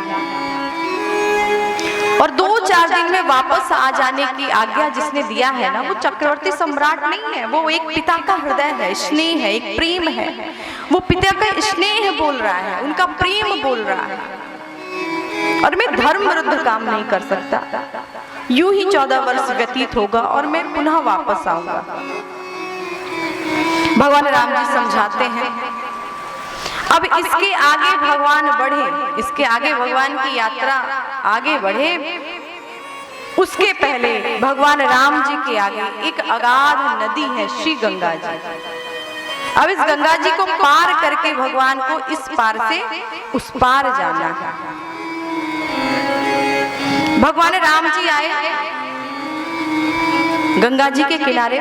और 2-4 दिन में वापस आ जाने की आज्ञा जिसने दिया है ना, वो चक्रवर्ती सम्राट नहीं है, वो एक पिता का हृदय है, स्नेह है, एक प्रेम है। वो पिता का स्नेह बोल रहा है, उनका प्रेम बोल रहा है। और मैं धर्म विरुद्ध काम नहीं कर सकता। यूं ही 14 वर्ष व्यतीत होगा और मैं पुनः वापस आऊंगा। भगवान राम जी समझाते हैं अब इसके आगे भगवान बढ़े, इसके आगे भगवान की यात्रा आगे बढ़े, उसके पहले भगवान राम जी के आगे एक अगाध नदी है श्री गंगा जी। अब इस गंगा जी को पार करके भगवान को इस पार से उस पार जाना है। भगवान राम जी आए गंगा जी के किनारे,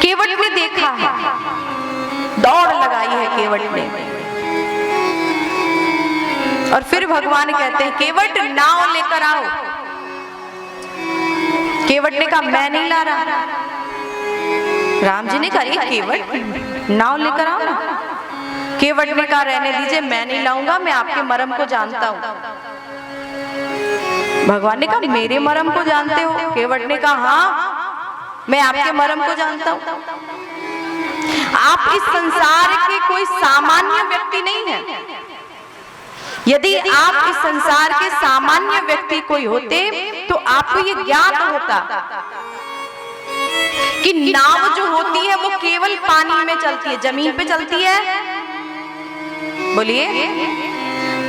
केवट ने देखा है, दौड़ लगाई है केवट ने, और फिर भगवान कहते हैं केवट नाव लेकर आओ। केवट ने कहा मैं नहीं ला रहा। राम जी ने कहा केवट नाव लेकर आओ ना। केवट ने कहा रहने दीजिए, मैं नहीं लाऊंगा, मैं आपके मर्म को जानता हूं। भगवान ने कहा मेरे मर्म को जानते हो? केवट ने कहा हाँ मैं आपके मर्म को जानता हूं। आप इस संसार के कोई सामान्य व्यक्ति नहीं हैं। यदि आप इस संसार के सामान्य व्यक्ति कोई होते तो आपको ये ज्ञात होता कि नाव जो होती है वो केवल पानी में चलती है, जमीन पे चलती है। बोलिए,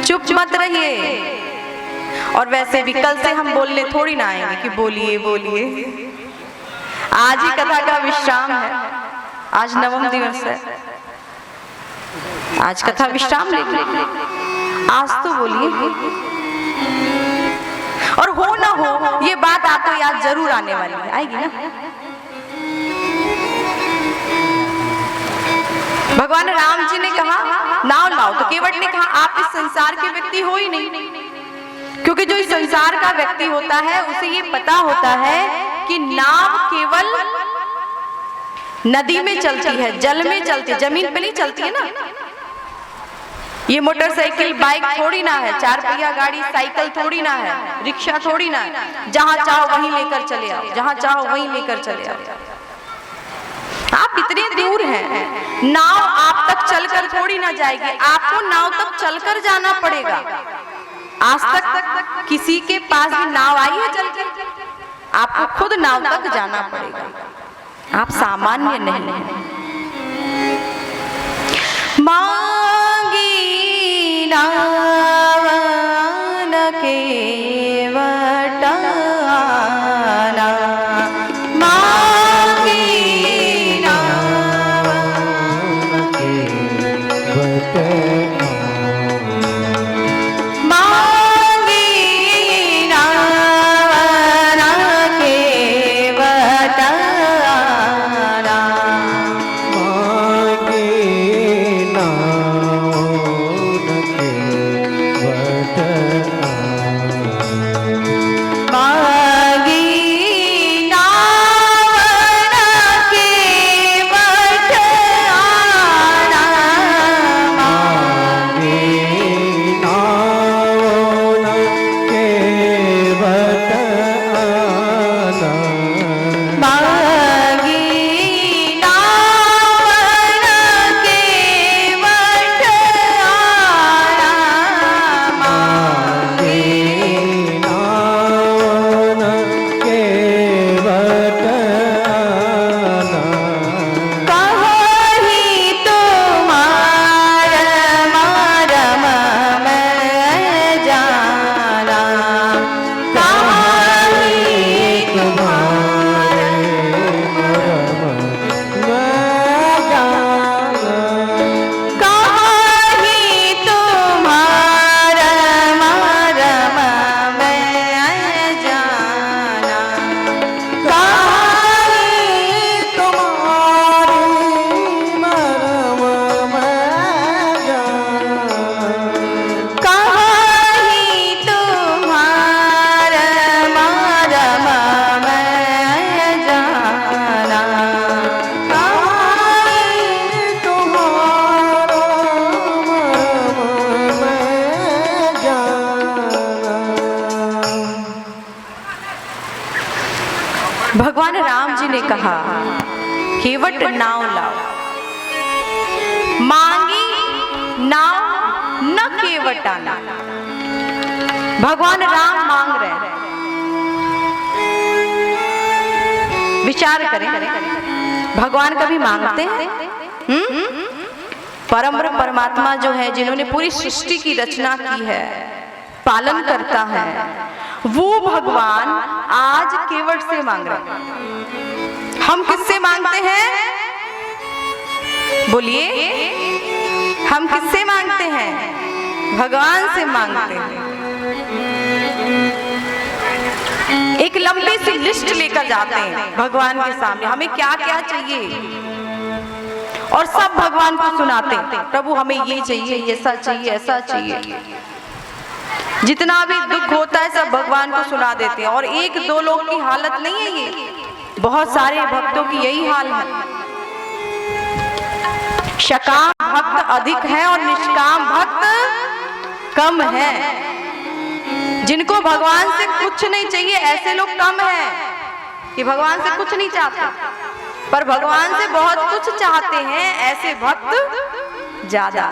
चुप मत रहिए। और वैसे भी कल से हम बोलने थोड़ी ना आएंगे कि बोलिए बोलिए, आज ही कथा का विश्राम है, आज नवम दिवस है, आज कथा विश्राम लेंगे। आज तो बोलिए, और हो ना हो ये बात आपको याद जरूर आने वाली है, आएगी ना। भगवान राम जी ने कहा नाव लाओ, तो केवट ने कहा आप इस संसार के व्यक्ति हो ही नहीं, क्योंकि जो इस संसार का व्यक्ति होता है उसे ये पता होता है कि नाव केवल नदी में चलती है, जल में चलती है, जमीन पे नहीं चलती है ना। ये मोटरसाइकिल बाइक थोड़ी ना है, चार पहिया गाड़ी साइकिल थोड़ी ना है, रिक्शा थोड़ी ना है, जहां चाहो वहीं लेकर चले आओ, जहां चाहो वहीं लेकर चले आओ। आप इतने दूर हैं, नाव आप तक चलकर थोड़ी ना जाएगी, आपको नाव तक चलकर जाना पड़ेगा। आज तक किसी के पास भी नाव आई है चलकर? आपको खुद नाव तक जाना पड़ेगा, आप सामान्य नहीं हैं। मांगी नाव न केवट आना, मांगी नाव न केवट भगवान राम जी ने कहा केवट नाव लाओ, मांगी नाव न केवट आना। भगवान राम मांग रहे हैं, विचार करें, भगवान कभी मांगते हैं? परम परमात्मा जो है, जिन्होंने पूरी सृष्टि की रचना की है, पालन करता है, वो भगवान आज केवट से मांग रहे हैं। हम किससे मांगते हैं? बोलिए, हम किससे मांगते हैं? भगवान से मांगते हैं। एक लंबी सी लिस्ट लेकर जाते हैं भगवान के सामने, हमें क्या क्या चाहिए, और सब भगवान को सुनाते हैं, प्रभु हमें ये चाहिए, ऐसा चाहिए, ऐसा चाहिए। जितना भी दुख होता है सब भगवान को सुना देते हैं। और एक दो लोग की हालत नहीं है ये, बहुत सारे भक्तों की यही हाल है। सकाम भक्त अधिक है और निष्काम भक्त कम है। जिनको भगवान से कुछ नहीं चाहिए ऐसे लोग कम हैं, कि भगवान से कुछ नहीं चाहते, पर भगवान से बहुत कुछ चाहते हैं ऐसे भक्त ज्यादा।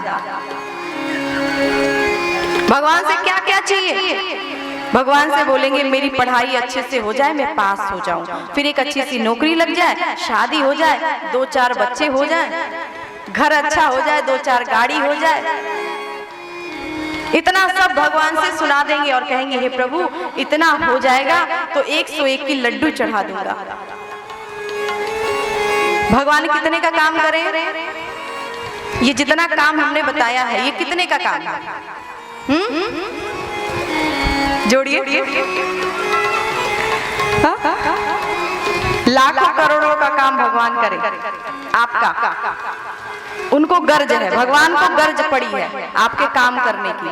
भगवान से क्या क्या चाहिए? भगवान से बोलेंगे मेरी पढ़ाई अच्छे से हो जाए, मैं पास हो जाऊं, फिर एक अच्छी सी नौकरी लग जाए, शादी हो जाए, 2-4 बच्चे हो जाए, घर अच्छा हो जाए, 2-4 गाड़ी हो जाए। इतना सब भगवान से सुना देंगे और कहेंगे हे प्रभु इतना हो जाएगा तो 101 की लड्डू चढ़ा दूंगा। भगवान कितने का काम करें? ये जितना काम हमने बताया है ये कितने का काम है? जोड़िए। लाखों करोड़ों का काम भगवान करे आपका। उनको गर्ज है, भगवान को गर्ज पड़ी है आपके काम करने की।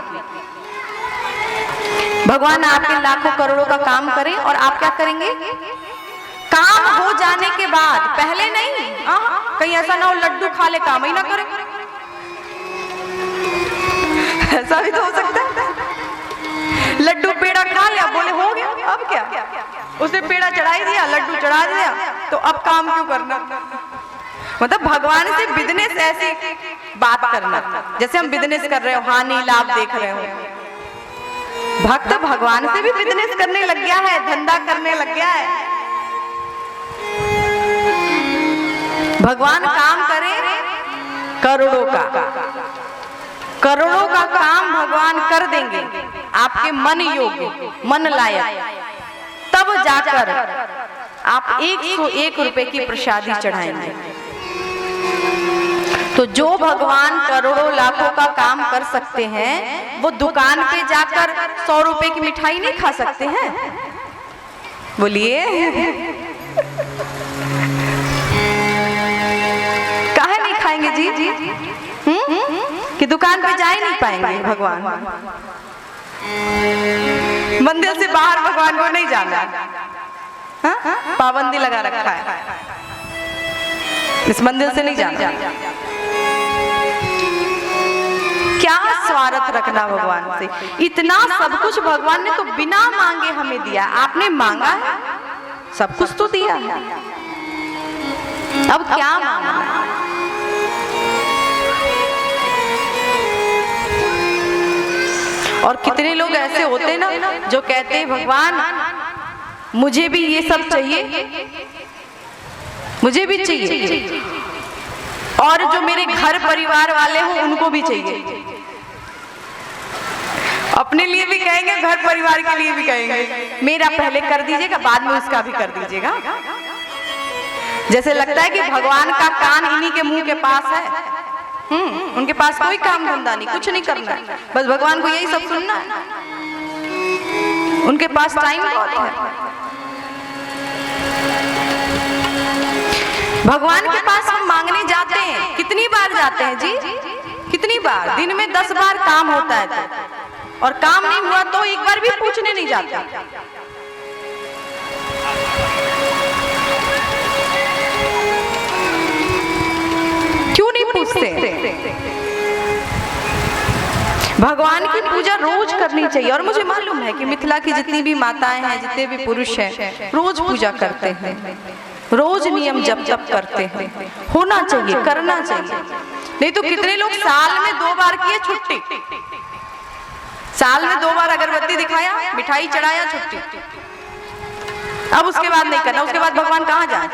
भगवान आपके लाखों करोड़ों का काम करें और आप क्या करेंगे? काम हो जाने के बाद, पहले नहीं। कहीं ऐसा ना हो लड्डू खा ले काम ही ना करे, ऐसा भी तो हो सकता है। लड्डू पेड़ा खा लिया, बोले हो गया, अब क्या? उसने पेड़ा चढ़ा ही दिया, लड्डू चढ़ा दिया, तो अब काम क्यों करना? मतलब भगवान से बिजनेस ऐसी बात करना जैसे हम बिजनेस कर रहे हो, हानि लाभ देख रहे हो। भक्त भगवान से भी बिजनेस करने लग गया है, धंधा करने लग गया है। भगवान काम करे करोड़ों का, करोड़ों का काम भगवान कर देंगे आपके मन योग्य, मन लायक। तब जाकर आप 101 रुपए की प्रसादी चढ़ाएंगे। तो जो भगवान करोड़ों लाखों का काम कर सकते हैं, वो दुकान पे जाकर 100 रुपए की मिठाई नहीं खा सकते हैं? बोलिए, काहे नहीं खाएंगे जी? कि दुकान पे जा ही नहीं पाएंगे भगवान? मंदिर से बाहर भगवान को नहीं जाना, पाबंदी लगा रखा है, इस मंदिर से नहीं जाना। क्या स्वार्थ रखना भगवान से? इतना सब कुछ भगवान ने तो बिना मांगे हमें दिया। आपने मांगा है, सब कुछ तो दिया है, अब क्या मांगना? और कितने लोग ऐसे होते हैं ना जो कहते हैं भगवान मुझे भी ये सब चाहिए, मुझे भी चाहिए, और जो मेरे घर परिवार वाले हो उनको भी चाहिए। अपने लिए भी कहेंगे, घर परिवार के लिए भी कहेंगे, मेरा पहले कर दीजिएगा, बाद में उसका भी कर दीजिएगा। जैसे लगता है कि भगवान का कान इन्हीं के मुंह के पास है। उनके पास कोई काम धंधा नहीं, कुछ नहीं करना है, बस भगवान को यही सब सुनना है। उनके पास टाइम बहुत है। भगवान के पास हम मांगने जाते हैं, कितनी बार जाते हैं जी? कितनी बार? दिन में 10 बार काम होता है तो, और काम नहीं हुआ तो एक बार भी पूछने नहीं जाते। क्यों नहीं पूछते? भगवान की पूजा रोज करनी चाहिए। और मुझे मालूम है कि मिथिला की जितनी भी माताएं हैं, जितने भी पुरुष हैं, रोज पूजा करते हैं, रोज नियम जप करते हैं। होना चाहिए, करना चाहिए। नहीं तो कितने लोग साल में 2 बार किए छुट्टी, साल में 2 बार अगरबत्ती दिखाया, मिठाई चढ़ाया, छुट्टी। अब उसके बाद नहीं करना। उसके बाद भगवान कहाँ जाए?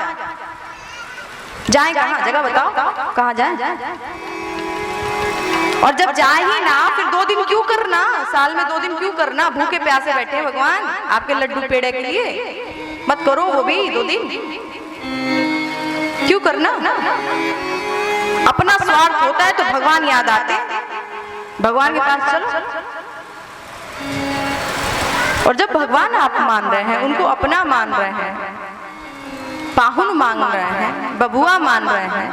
जाए कहाँ? जगह बताओ, कहाँ जाए? और जब जाए ही ना, फिर 2 दिन क्यों करना? साल में 2 दिन क्यों करना? भूखे प्यासे बैठे भगवान आपके लड्डू पेड़े के लिए, मत करो वो भी 2 दिन। क्यों करना? अपना स्वार्थ होता है तो भगवान याद आते, भगवान के पास चलो। और जब भगवान आप मान रहे हैं, उनको अपना मान रहे हैं, पाहुन मान रहे हैं, बबुआ मान रहे हैं,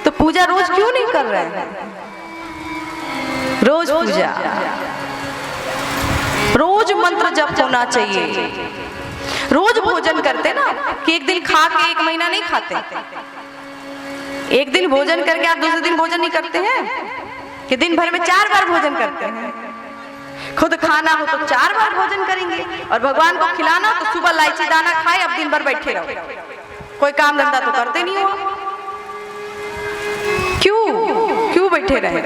तो पूजा रोज क्यों नहीं कर रहे हैं? रोज पूजा, रोज मंत्र जप होना चाहिए। रोज भोजन करते ना कि एक दिन खा के 1 महीना नहीं खाते। एक दिन भोजन करके आप दूसरे दिन भोजन नहीं करते हैं कि दिन भर में 4 बार भोजन करते हैं। खुद खाना हो तो 4 बार भोजन करेंगे, और भगवान को खिलाना तो सुबह इलायची दाना खाए, अब दिन भर बैठे रहो, कोई काम धंधा तो करते नहीं हो। क्यों बैठे रहे?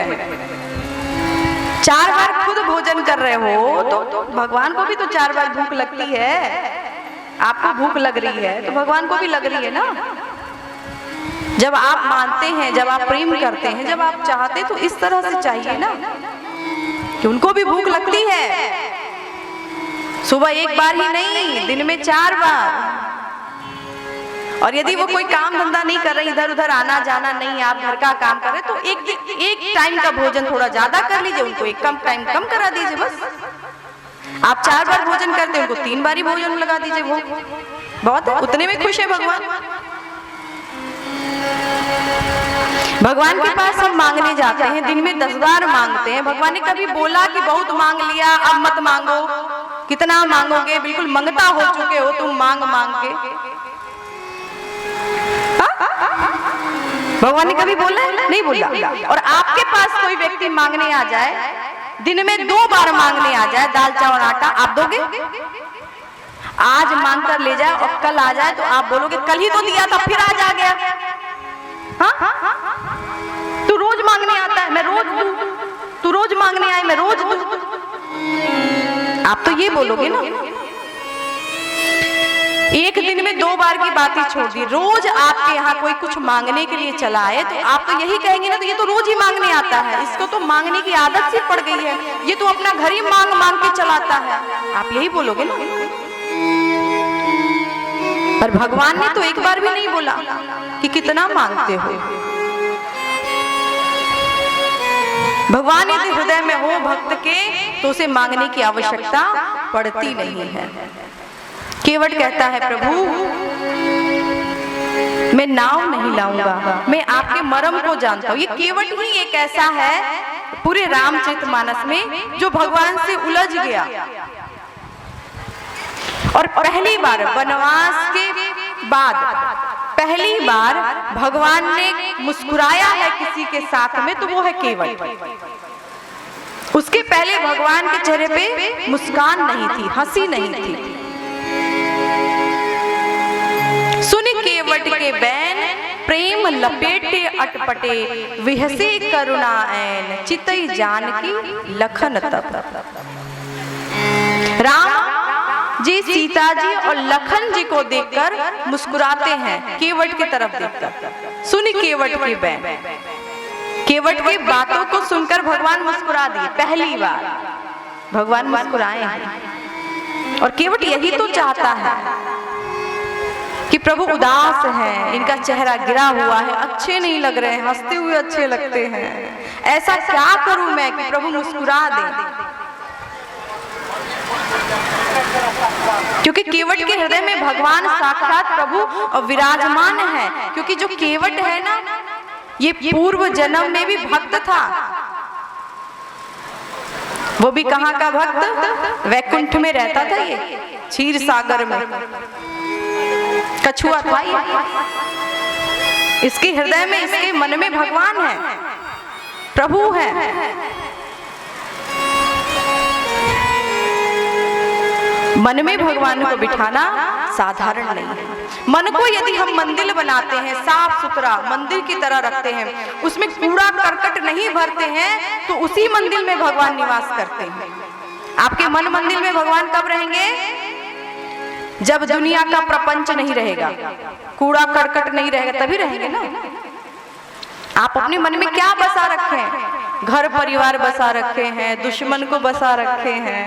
4 बार खुद भोजन कर रहे हो तो भगवान को भी तो 4 बार भूख लगती है। आपको भूख लग रही है तो भगवान को भी लग रही है ना। जब आप मानते हैं, जब आप प्रेम करते हैं, जब आप चाहते, तो इस तरह से चाहिए ना कि उनको भी भूख लगती है। सुबह 1 बार ही नहीं, दिन में 4 बार। और यदि वो कोई काम धंधा नहीं कर रहे, इधर उधर आना जाना नहीं, आप घर का काम कर रहे, तो एक टाइम का भोजन थोड़ा ज्यादा कर लीजिए, उनको एक कम टाइम कम करा दीजिए बस। आप 4 बार भोजन करते हैं, उनको 3 बार ही भोजन लगा दीजिए, वो बहुत है, उतने में खुश है भगवान। भगवान के पास हम मांगने जाते हैं, दिन में 10 बार मांगते हैं। भगवान ने कभी बोला कि बहुत मांग लिया अब मत मांगो, कितना मांगोगे, बिल्कुल मंगता हो चुके हो तुम मांग मांग के। भगवान ने कभी बोला? नहीं बोला। और आपके पास कोई व्यक्ति मांगने आ जाए, दिन में 2 बार मांगने आ जाए दाल चावल आटा, आप दोगे? आज मांग कर ले जाए और कल आ जाए तो आप बोलोगे कल ही तो दिया था फिर आज आ गया। हाँ? तू रोज मांगने आता है, मैं रोज दूं, तू रोज मांगने आए, मैं रोज दूं, आप तो ये बोलोगे ना। एक दिन में 2 बार की बात ही छोड़ दी, रोज आपके यहाँ कोई कुछ मांगने के लिए चला है तो आप तो यही कहेंगे ना, तो ये तो रोज ही मांगने आता है, इसको तो मांगने की आदत सी पड़ गई है, ये तो अपना घर ही मांग मांग के चलाता है, आप यही बोलोगे ना। पर भगवान ने तो एक बार भी नहीं बोला कि कितना मांगते हो। भगवान यदि हृदय में हो भक्त के तो उसे मांगने की आवश्यकता पड़ती नहीं है। केवट कहता है प्रभु मैं नाव नहीं लाऊंगा, मैं आपके मर्म को जानता हूँ। ये केवट ही एक ऐसा है पूरे रामचरितमानस में जो भगवान से उलझ गया और पहली बार वनवास के बाद पहली बार भगवान ने मुस्कुराया है किसी के साथ में, तो वो है केवट। उसके पहले भगवान के चेहरे पे मुस्कान नहीं थी, हंसी नहीं थी। सुन केवट के बैन प्रेम लपेटे अटपटे, विहसे करुणा ऐन चितई जानकी लखन तप। राम जी सीता जी और लखन जी को देखकर मुस्कुराते हैं, केवट की तरफ देखकर। सुन केवट के बैन, केवट की बातों को सुनकर भगवान मुस्कुरा दिए, पहली बार भगवान मुस्कुराए हैं। और केवट यही तो चाहता है कि प्रभु उदास हैं, इनका चेहरा गिरा हुआ है, अच्छे नहीं लग रहे हैं, हंसते हुए अच्छे लगते हैं, ऐसा क्या करूं मैं कि प्रभु मुस्कुरा दें। क्योंकि केवट के हृदय में भगवान साक्षात प्रभु विराजमान है। क्योंकि जो केवट है ना, ये पूर्व जन्म में भी भक्त था। वो भी कहाँ का भक्त? वैकुंठ में रहता था, ये क्षीर सागर में कछुआ था। इसके हृदय में, इसके मन में भगवान है, प्रभु है। मन में भगवान को बिठाना साधारण नहीं है। मन को यदि हम मंदिर बनाते हैं, साफ सुथरा मंदिर की तरह रखते हैं, उसमें कूड़ा करकट नहीं भरते हैं, तो उसी मंदिर में भगवान निवास करते हैं। आपके मन मंदिर में भगवान कब रहेंगे? जब दुनिया का प्रपंच नहीं रहेगा, कूड़ा करकट नहीं रहेगा, तभी रहेंगे ना। आप अपने मन में क्या बसा रखे हैं? घर परिवार बसा रखे हैं, दुश्मन को बसा रखे हैं,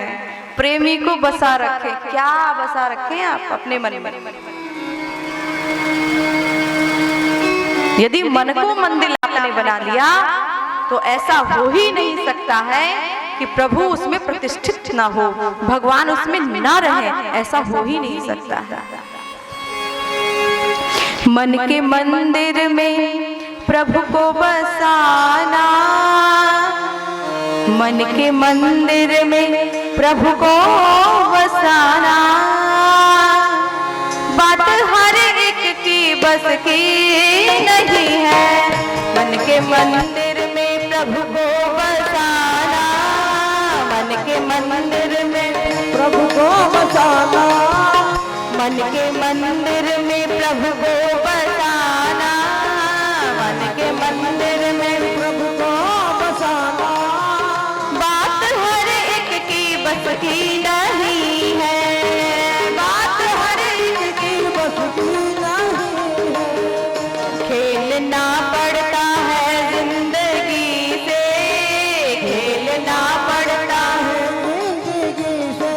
प्रेमी को बसा रखे, क्या बसा रखे हैं आप अपने मन में? यदि मन को मंदिर आपने बना लिया तो ऐसा हो ही नहीं सकता है कि प्रभु उसमें प्रतिष्ठित ना हो, भगवान उसमें ना रहे, ऐसा हो ही नहीं सकता है। मन के मंदिर में प्रभु को बसाना, मन के मंदिर में प्रभु को बसाना, बात हर एक की बस की नहीं है। मन के मंदिर में प्रभु को बसाना, मन के मंदिर में प्रभु को बसाना, मन के मंदिर में प्रभु को बसाना, मन के मंदिर में प्रभु को बसाना, बात हर एक की बस की नहीं है, बात हर एक की बस की नहीं है। खेलना पड़ता है जिंदगी से, खेलना पड़ता है जिंदगी से,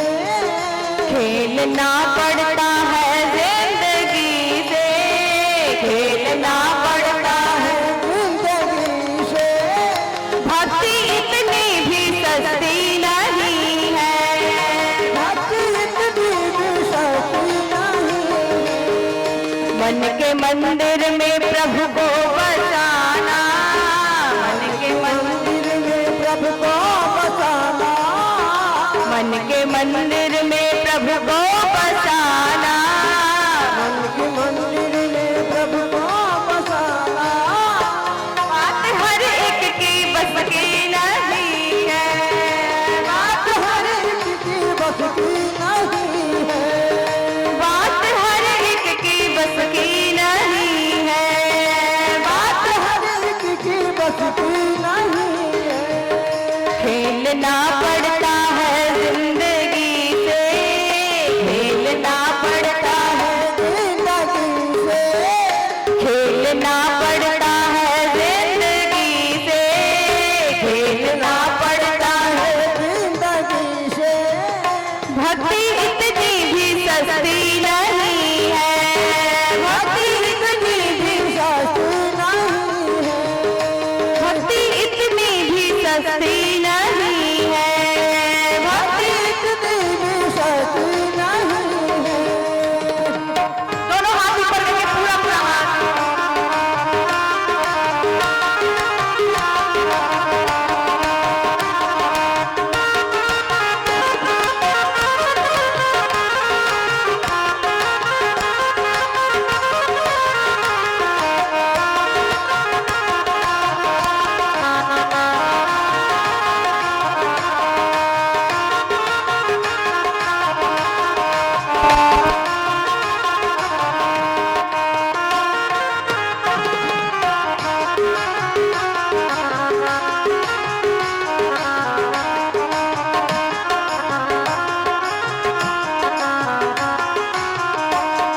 खेलना पड़ता है जिंदगी से, खेलना पड़ता है जिंदगी से। भक्ति इतनी भी सस्ती नहीं है, भक्ति इतनी भी सस्ती नहीं। मन के मंदिर में प्रभु को बसाना, मन के मंदिर में प्रभु को बसाना, मन के मंदिर में प्रभु को बसाना, मन के मंदिर में प्रभु को बसाना। बात हर एक की बस की नहीं है, बात हर एक की बस की नहीं है, बात हर एक की बस की नहीं है, बात हर एक की बस की नहीं है। खेलना पड़ता है जिंदगी से, खेलना पड़ता है, जिंदगी से। खेलना पड़ता है जिंदगी से, खेलना पड़ता है। जिंदगी से। भक्ति इतनी भी सस्ती नहीं है, भक्ति इतनी भी, सस्ती नहीं है, भक्ति इतनी भी सस्ती नहीं है, भक्ति इतनी भी सस्ती नहीं है। दोनों हाथ ऊपर करके पूरा पूरा हाथ,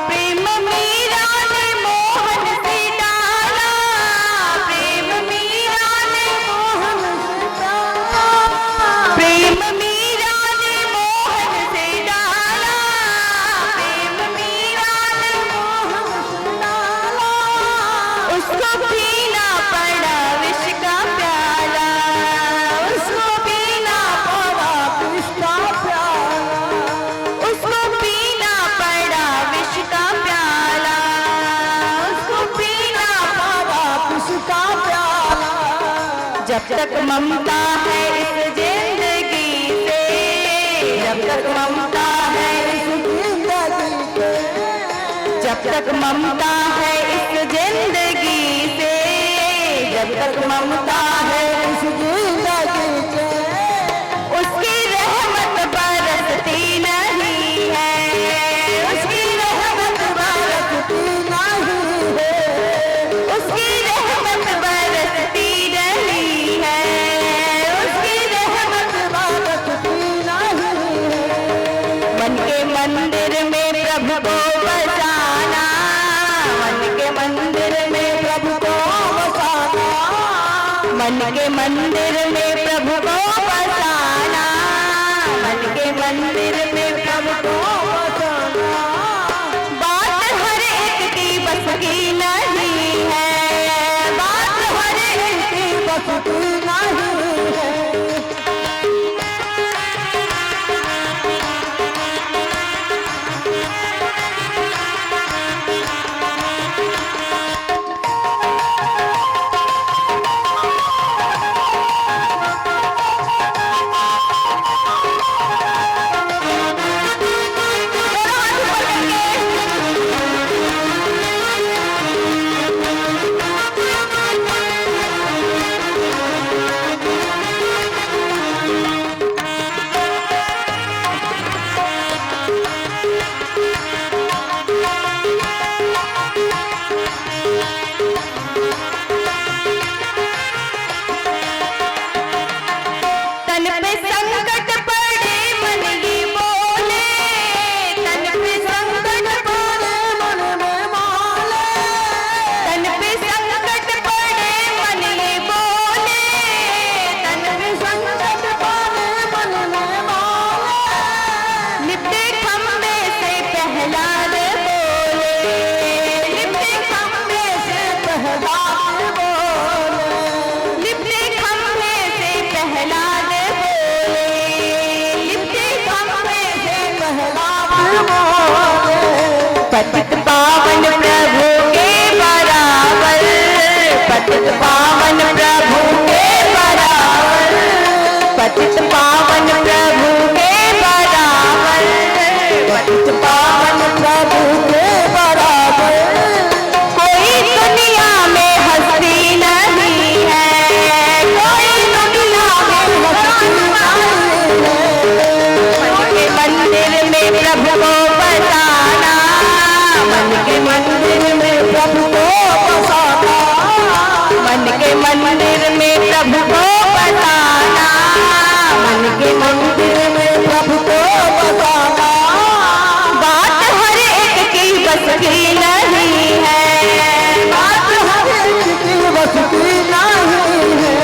प्रेम मीरा ने मोहन से डाला, प्रेम मीरा ने मोहन से डाला, प्रेम मीरा ने मोहन से डाला, प्रेम मीरा ने मोहन से डाला, उसको पीना पड़ा विष का प्याला, उसको पीना पड़ा विष का प्याला, उसको पीना पड़ा विष का प्याला, उसको पीना पड़ा विष का प्याला। जब तक ममता है इस जिंदगी से, जब तक ममता है इस, जिंदगी के। जब तक ममता है इस जिंदगी से, जब तक ममता है इस जिंदगी के। उसकी रहमत बरसती नहीं है, उसकी रहमत बरसती, नहीं है, उसकी रहमत बरसती नहीं है, उसकी रहमत बरसती नहीं है। मन के मंदिर में प्रभु को बसाना, मन के मंदिर में प्रभु को बसाना, मन के मंदिर में प्रभु को बसाना, मन के मंदिर में प्रभु को बसाना। बात हर एक की बस की नहीं है, बात हर एक की बस की नहीं है। मोरे, पतित पावन प्रभु के बराबर, पतित पावन प्रभु के बराबर, पतित पावन प्रभु के बराबर, पतित पावन प्रभु के बराबर। कोई दुनिया में हस्ती नहीं है, कोई दुनिया में हस्ती नहीं है। मन के मंदिर में प्रभु को बसाना, मन के मंदिर में प्रभु को बसाना, मन के मंदिर में प्रभु को बसाना, मन के मंदिर में प्रभु को बसाना। बात हर एक की बस की नहीं है, बात हर एक की बस की नहीं है।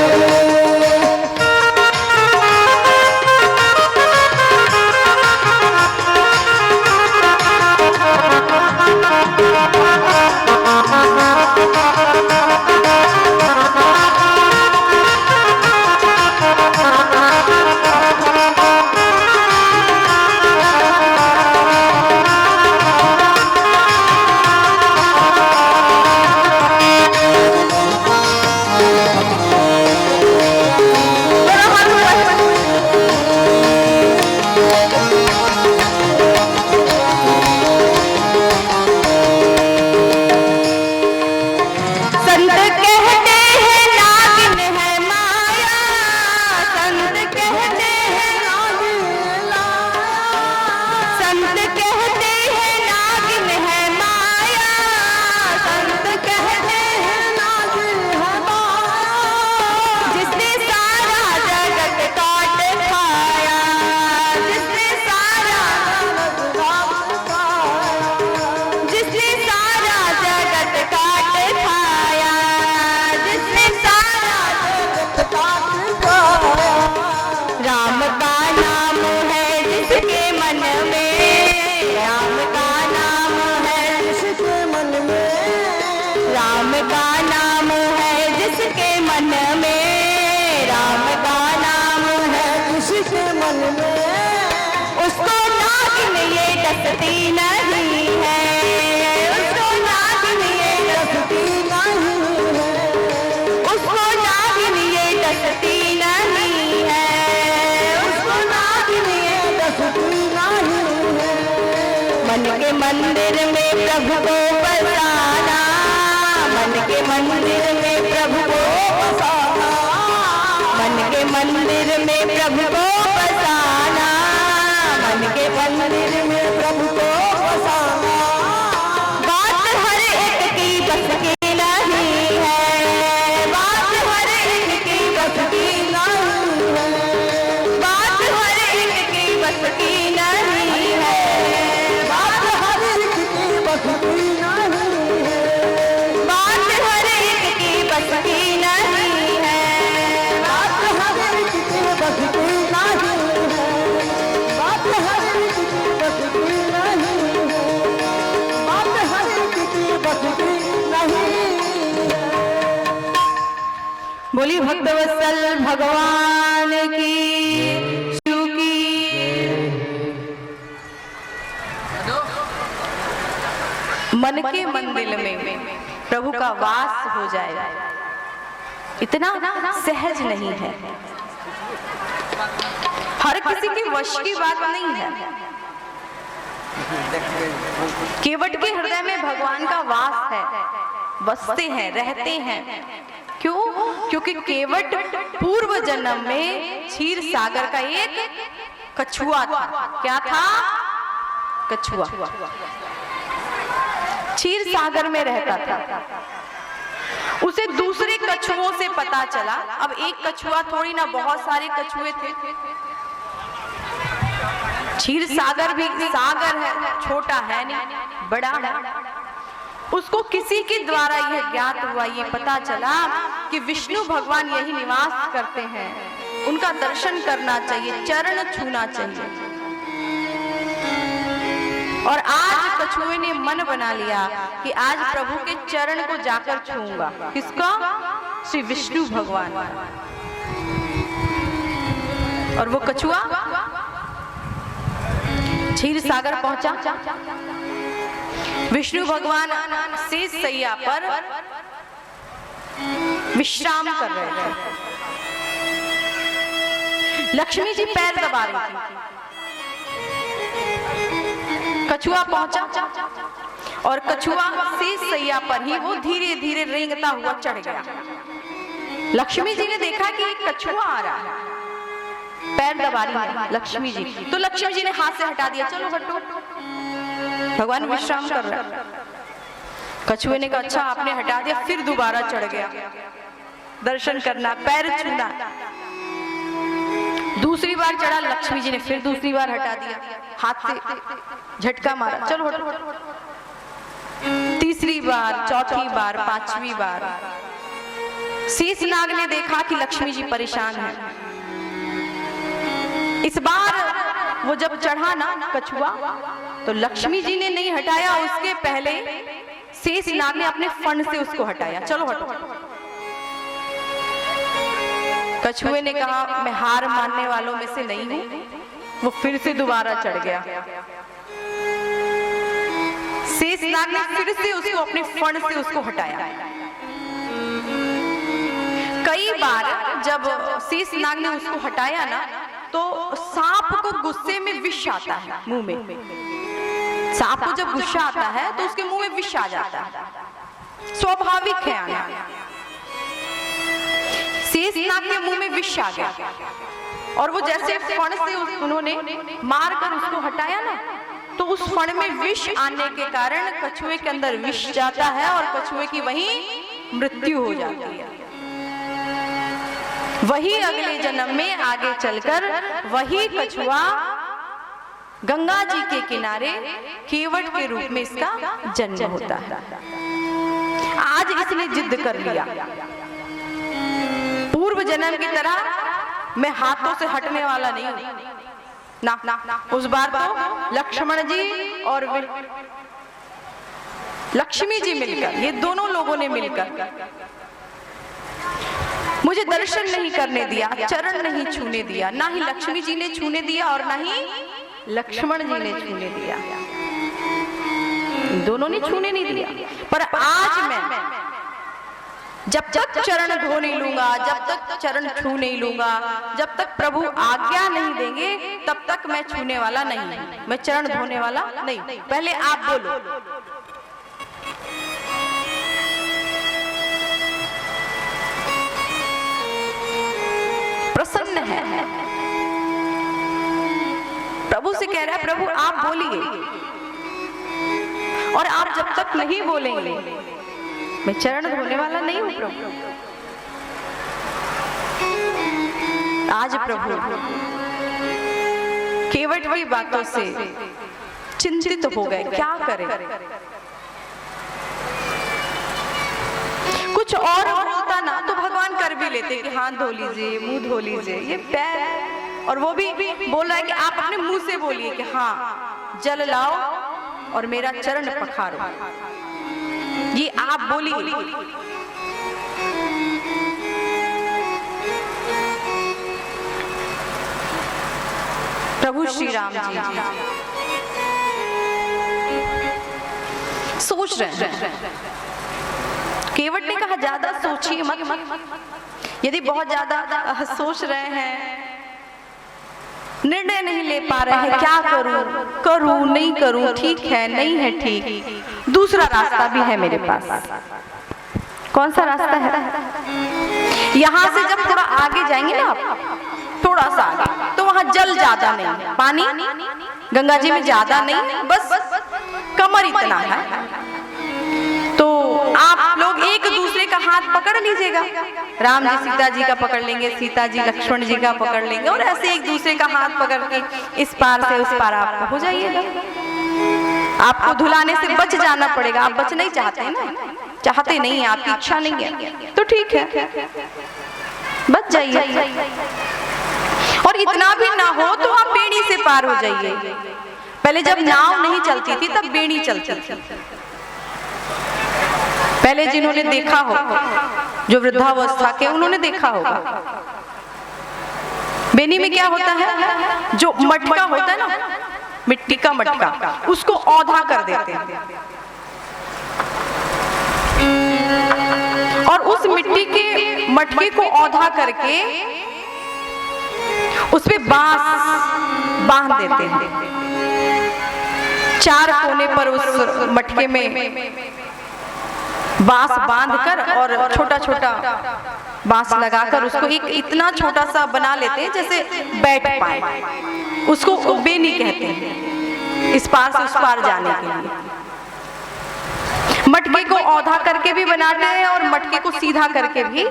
मंदिर में प्रभु को बसाना, मन के मंदिर में प्रभु को बसाना, मन के मंदिर में प्रभु को बसाना, मन के मंदिर में प्रभु को बसाना। बात हर एक की बस की नहीं है, बात हर एक की बस की नहीं है, बात हर एक की बस की नहीं है, बात हर एक की बस की नहीं है, बात हर एक की बस की नहीं है, बात हर एक की बस की नहीं है, बात हर एक की बस की नहीं है, बात हर एक की बस की नहीं है। बोली भक्तवत्सल भगवान की, शिव की। मन के मंदिर में प्रभु का वास हो जाए, इतना सहज नहीं है, हर किसी के वश की बात नहीं है। केवट के हृदय में भगवान का वास है, बसते हैं, रहते हैं। क्यों? क्योंकि केवट पूर्व जन्म में क्षीर सागर का एक कछुआ था। क्या था? कछुआ। क्षीर सागर में रहता था। उसे दूसरे कछुओं से पता चला, अब एक कछुआ थोड़ी ना, बहुत सारे कछुए थे। क्षीर सागर भी सागर है, छोटा है नहीं, बड़ा है। उसको किसी के द्वारा यह ज्ञात हुआ, ये पता चला कि विष्णु भगवान यही निवास करते हैं, उनका दर्शन करना चाहिए, चरण छूना चाहिए। और आज कछुए ने मन बना लिया कि आज प्रभु के चरण को जाकर छूऊंगा। किसका? श्री विष्णु भगवान। और वो कछुआ क्षीर सागर पहुंचा। विष्णु भगवान शेष सैया पर विश्राम कर रहे थे। लक्ष्मी जी पैर दबा रही थी। कछुआ पहुंचा और कछुआ शेष सैया पर ही वो धीरे धीरे रेंगता हुआ चढ़ गया। लक्ष्मी जी ने देखा कि एक कछुआ आ रहा है, पैर दबा रही है लक्ष्मी जी, तो लक्ष्मी जी ने हाथ से हटा दिया, चलो हटो, भगवान विश्राम कर रहे हैं। कछुए ने कहा अच्छा आपने हटा दिया, फिर दोबारा चढ़ गया, दर्शन करना, पैर छूना। दूसरी बार चढ़ा, लक्ष्मी जी ने फिर दूसरी बार हटा दिया, हाथ से झटका मारा, चलो हटो। तीसरी बार, चौथी बार, पांचवी बार शेषनाग ने देखा कि लक्ष्मी जी परेशान है। इस बार वो जब चढ़ा ना कछुआ, तो लक्ष्मी जी ने नहीं हटाया, उसके पहले शेषनाग ने अपने फन से उसको हटाया, चलो हटो। कछुए ने कहा मैं हार मानने वालों में से नहीं हूं, वो फिर से दोबारा चढ़ गया। शेषनाग ने फिर से उसको अपने फन से उसको हटाया। कई बार जब शेषनाग ने उसको हटाया ना, तो सांप को गुस्से में विष आता है मुंह में। सांप को जब गुस्सा आता है तो उसके मुंह में विष आ जाता है, स्वाभाविक है आना। शेषनाग के मुंह में विष आ गया और वो जैसे फण से उन्होंने मार कर उसको हटाया ना, तो उस फण में विष आने के कारण कछुए के अंदर विष जाता है और कछुए की वहीं मृत्यु हो जाती है। वही अगले जन्म में आगे चलकर वही कछुआ गंगा जी के किनारे केवट के रूप में इसका जन्म होता है। आज इसने जिद कर लिया, पूर्व जन्म की तरह मैं हाथों से हटने वाला नहीं हूं ना। उस बार तो लक्ष्मण जी और लक्ष्मी जी मिलकर, ये दोनों लोगों ने मिलकर मुझे दर्शन नहीं करने दिया, चरण नहीं छूने दिया, ना ही लक्ष्मी जी ने छूने दिया और ना ही लक्ष्मण जी ने छूने दिया, दोनों ने छूने नहीं दिया। पर आज मैं जब तक चरण धो नहीं लूंगा, जब तक चरण छू नहीं लूंगा, जब तक प्रभु आज्ञा नहीं देंगे, तब तक मैं छूने वाला नहीं, मैं चरण धोने वाला नहीं। पहले आप बोलो। प्रसन्न है, प्रभु से कह रहा है प्रभु आप बोलिए, और आप जब तक नहीं बोलेंगे मैं चरण धोने वाला नहीं हूं प्रभु। आज प्रभु केवट की बातों से चिंतित हो गए, क्या करें। कुछ और बोलता ना तो भगवान कर भी लेते कि हाथ धो लीजिए, मुंह धो लीजिए, ये पैर, और वो भी बोल रहा है कि आप अपने मुंह से बोलिए कि हाँ जल लाओ और मेरा चरण पखारो, ये आप बोलिए। प्रभु श्री राम जी सोच रहे हैं। केवट ने कहा ज्यादा सोचिए मत, यदि बहुत ज्यादा सोच रहे हैं, निर्णय नहीं ले पा रहे हैं, क्या करूं, करूं नहीं करूं, ठीक है नहीं है ठीक, दूसरा रास्ता भी है मेरे पास। कौन सा रास्ता है? यहां से जब थोड़ा आगे जाएंगे ना आप, थोड़ा सा आगे, तो वहां जल ज्यादा नहीं, पानी गंगा जी में ज्यादा नहीं, बस कमर इतना है। तो आप लोग एक दूसरे का हाथ पकड़ लीजिएगा, राम जी सीता जी का पकड़ लेंगे, सीता जी लक्ष्मण जी का पकड़ लेंगे, और ऐसे एक दूसरे का हाथ पकड़ के इस पार से उस पार आप हो जाइएगा। आपको धुलाने से बच जाना पड़ेगा, आप बच नहीं चाहते हैं ना, चाहते नहीं, आपकी इच्छा नहीं है, तो ठीक है बच जाइए। और इतना भी ना हो तो आप बेड़ी से पार हो जाइए। पहले जब नाव नहीं चलती थी तब बेड़ी चलती थी। पहले जिन्होंने देखा हो, जो वृद्धावस्था के, उन्होंने देखा होगा बेनी में क्या होता है, जो मटका होता है ना, मिट्टी का मटका, उसको औधा कर देते हैं और उस मिट्टी के मटके को औधा करके उस पे बांस बांध देते हैं। 4 कोने पर उस मटके में बांस बांधकर और छोटा छोटा बांस लगाकर उसको एक इतना छोटा सा बना लेते हैं जैसे बैठ पाए। उसको बेनी कहते हैं, इस पार से उस पार जाने के लिए। मटके को औधा करके भी बनाते हैं और मटके को सीधा करके भी।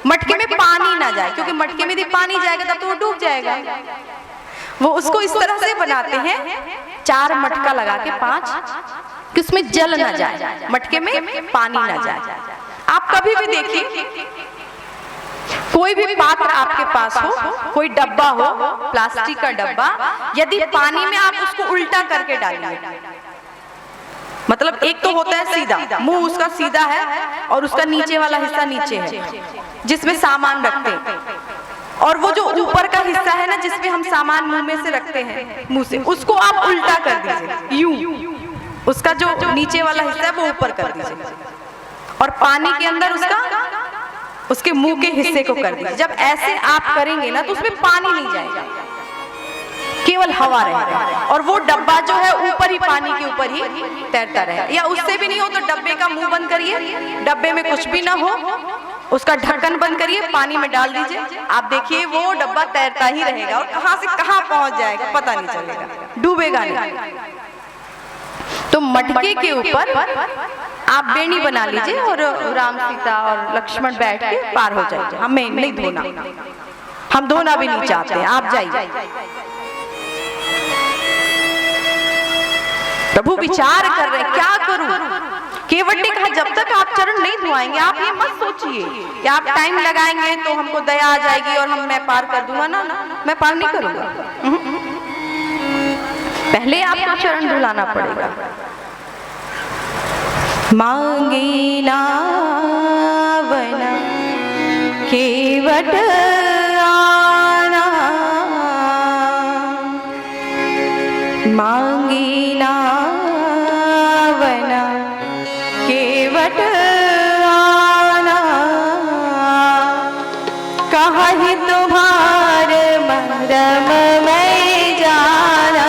मटके में पानी ना जाए, क्योंकि मटके में यदि पानी जाएगा तब तो वो डूब जाएगा। वो उसको इस तरह से बनाते हैं, 4 मटका लगा के 5, कि उसमें जल ना जाए, मटके में पानी ना जाए। आप कभी भी देखिए, कोई भी पात्र आपके पास हो, कोई डब्बा हो, प्लास्टिक का डब्बा, यदि पानी में आप उसको उल्टा करके डालिए, मतलब एक तो होता है सीधा, मुंह उसका सीधा है और उसका नीचे वाला हिस्सा नीचे है जिसमें सामान रखते हैं, और वो जो ऊपर का हिस्सा है ना जिसमें हम सामान मुंह में से रखते हैं, मुंह से, उसको आप उल्टा कर दीजिए, यूं उसका जो नीचे वाला हिस्सा है वो ऊपर कर दीजिए और पानी के अंदर उसके मुंह के हिस्से को कर दीजिए। जब ऐसे आप करेंगे ना तो उसमें पानी नहीं जाएगा, केवल हवा रहेगा और वो डब्बा जो है ऊपर ही, पानी के ऊपर ही तैरता रहे। या उससे भी नहीं हो तो डब्बे का मुंह बंद करिए, डब्बे में कुछ भी ना हो, उसका ढक्कन बंद करिए, पानी में डाल दीजिए, आप देखिए वो डब्बा तैरता ही रहेगा और कहां से कहां पहुंच जाएगा पता नहीं चलेगा, डूबेगा नहीं। तो मटके के ऊपर आप बेनी बना लीजिए और राम सीता और लक्ष्मण बैठ के पार हो जाइए। हमें नहीं धोना, हम धोना भी नहीं चाहते, आप जाइए। प्रभु विचार कर रहे, क्या करूं? केवट ने कहा जब तक आप चरण नहीं धुआएंगे आप ये मत सोचिए कि आप टाइम लगाएंगे तो हमको दया आ जाएगी और मैं पार कर दूंगा। ना, मैं पार नहीं करूंगा, पहले आपको चरण धुलाना पड़ेगा। मांगे नावना केवट आना, मांगे नावना केवट आना, कहा ही तुम्हारे मरम में जाना।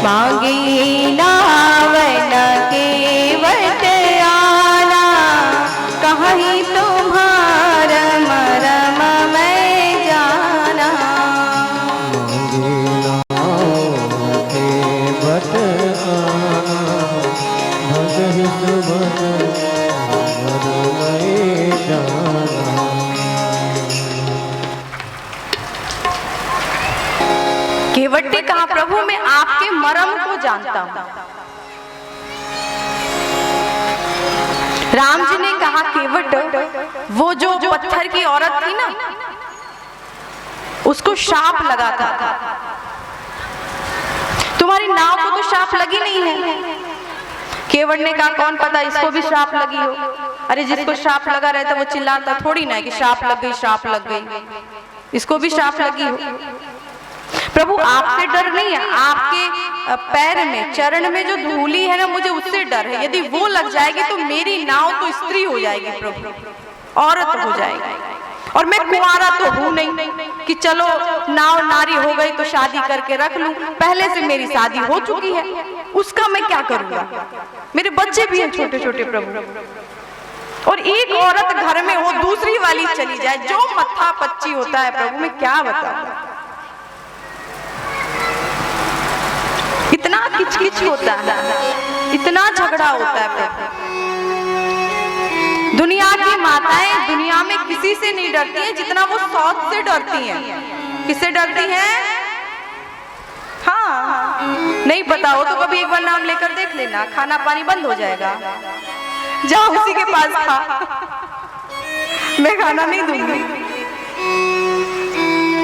मांगी नावन केवट आना, कहीं तुम्हारा मरम में जाना। केवट ने कहा प्रभु मैं आपके मरम को जानता हूं। राम जी ने कहा केवट, वो जो पत्थर की औरत थी ना, उसको शाप लगा था, तुम्हारी नाव को तो शाप लगी नहीं है। केवट ने कहा कौन पता इसको भी शाप लगी हो। अरे जिसको शाप लगा रहता वो चिल्लाता थोड़ी ना है कि शाप लग गई, शाप लग गई, इसको भी शाप लगी हो। प्रभु आपसे डर नहीं है, आपके पैर में, चरण में जो धूली है ना, मुझे उससे डर है। यदि वो लग जाएगी तो मेरी नाव तो स्त्री हो जाएगी प्रभु, औरत हो जाएगी, और मैं कुंवारा तो हूं नहीं कि चलो नाव नारी हो गई तो शादी करके रख लूं। पहले से मेरी शादी हो चुकी है, उसका मैं क्या करूंगा? मेरे बच्चे भी हैं छोटे छोटे प्रभु, और एक औरत घर में हो दूसरी वाली चली जाए, जो मत्था पच्ची होता है प्रभु, मैं क्या बताऊं। इतना किचकिच होता है, इतना झगड़ा होता है प्रभु। दुनिया की माताएं दुनिया में किसी से नहीं डरती हैं जितना वो सौत से डरती हैं। किससे डरती हैं? हाँ, नहीं पता हो तो कभी एक बार नाम लेकर देख लेना, खाना पानी बंद हो जाएगा। जाओ उसी के पास खा, मैं खाना नहीं दूंगी।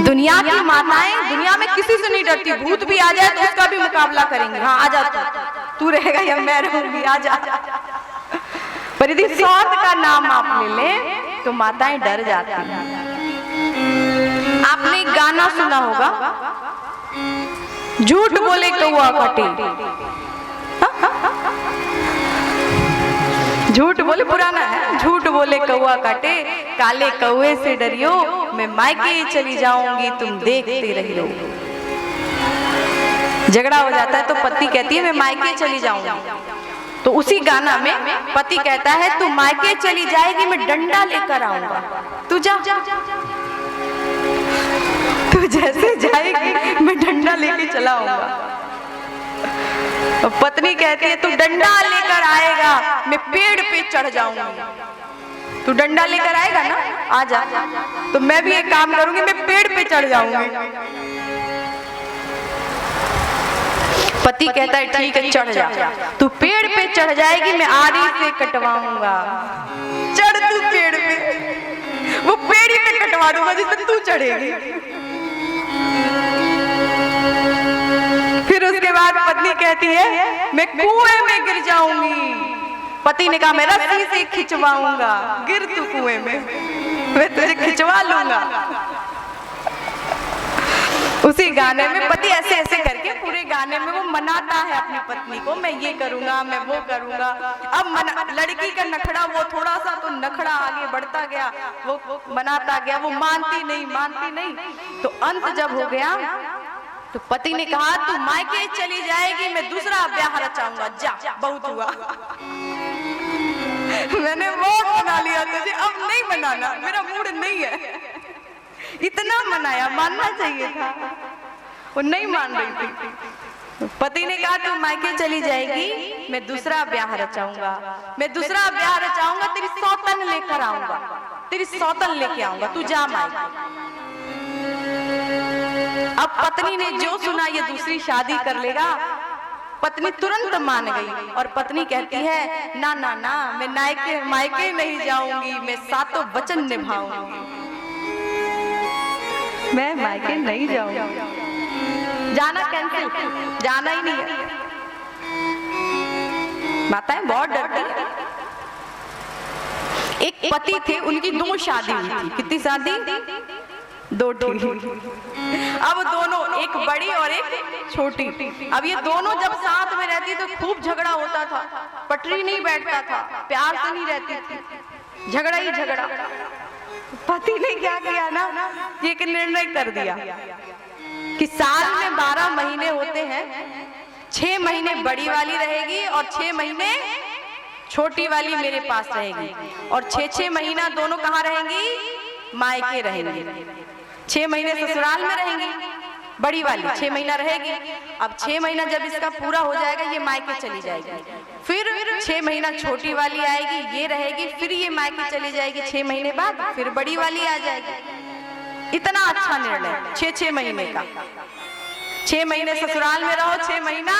दुनिया की माताएं दुनिया में किसी से नहीं डरती, भूत भी आ जाए तो उसका भी मुकाबला करेंगे। हाँ आ जाओ, तू रहेगा या मैं रहूंगी, आ जा। पर यदि सौत का नाम आप ले लें तो माताएं डर जाती हैं। आपने एक गाना सुना होगा, झूठ बोले कौआ कटे, झूठ बोले, पुराना है, झूठ बोले कौआ काटे, काले कौए से डरियो, मैं मायके चली जाऊंगी तुम देखते रहियो। झगड़ा हो जाता है तो पत्नी कहती है मैं मायके चली जाऊंगी, तो उसी गाना में पति कहता है तू मायके चली जाएगी मैं डंडा लेकर आऊंगा, तू जा, तू जैसे जाएगी मैं डंडा लेके चला आऊंगा। पत्नी कहती है तू डंडा लेकर आएगा मैं पेड़ पे चढ़ जाऊंगी, तू डंडा लेकर आएगा ना, आ जा, तो मैं भी एक काम करूंगी, मैं पेड़ पे चढ़ जाऊंगी। पति कहता है ठीक है चढ़ जा, तू पेड़ पे चढ़ जाएगी मैं आरी से कटवाऊंगा। चढ़ तू पेड़ पे, वो पेड़ ही पे कटवा दूंगा जिसमें तू चढ़ेगी। फिर उसके बाद पत्नी कहती है मैं कुएं में गिर जाऊंगी। पति ने कहा मैं रस्सी से खिंचवाऊंगा, गिर तू कुएं में, मैं तुझे खिंचवा लूंगा। उसी गाने में पति ऐसे ऐसे करके पूरे गाने में वो मनाता है अपनी पत्नी को, मैं ये करूंगा मैं वो करूंगा। अब लड़की का नखड़ा, वो थोड़ा सा तो नखड़ा आगे बढ़ता गया, वो मनाता गया, वो मानती नहीं, तो अंत जब हो गया तो पति ने कहा तू मायके चली जाएगी मैं दूसरा ब्याह रचाऊंगा, जा, बहुत हुआ, मैंने बहुत मना लिया तुझे, अब नहीं मनाना, मेरा मूड नहीं है। इतना मनाया, मानना चाहिए था, वो नहीं मान रही थी। पति ने कहा तू मायके चली जाएगी मैं दूसरा ब्याह रचाऊंगा, मैं दूसरा ब्याह रचाऊंगा, तेरी सौतन लेकर आऊंगा, तेरी सौतन लेके आऊंगा, तू जा मायके। अब पत्नी ने जो सुना ये दूसरी शादी कर लेगा, पत्नी तुरंत मान गई और पत्नी कहती है ना ना ना, मैं मायके नहीं जाऊंगी, मैं सातों वचन निभाऊंगी, मैं मायके नहीं जाऊंगी, जाना कैंसिल, जाना ही नहीं है। माताएं बहुत डरती हैं। एक पति थे, उनकी 2 शादी हुई थी, कितनी शादी, 2 ठीक। अब दोनों, एक बड़ी और एक छोटी, अब ये दोनों जब साथ में रहती तो खूब झगड़ा होता था, पटरी नहीं बैठता था, प्यार से नहीं रहती थी, झगड़ा ही झगड़ा। पति ने क्या किया ना, ये एक निर्णय कर दिया कि साल में 12 महीने होते हैं, 6 महीने बड़ी वाली रहेगी और 6 महीने छोटी वाली मेरे पास रहेगी, और 6-6 महीना दोनों कहाँ रहेंगी, मायके रहेंगी। 6 महीने ससुराल में रहेंगी, बड़ी वाली 6 महीना रहेगी। अब 6 महीना जब इसका पूरा हो जाएगा ये मायके चली जाएगी, फिर 6 महीना छोटी वाली आएगी, ये रहेगी, फिर ये मायके चली जाएगी, 6 महीने बाद फिर बड़ी वाली आ जाएगी। इतना अच्छा निर्णय, 6-6 महीने का, 6 महीने ससुराल में रहो, 6 महीना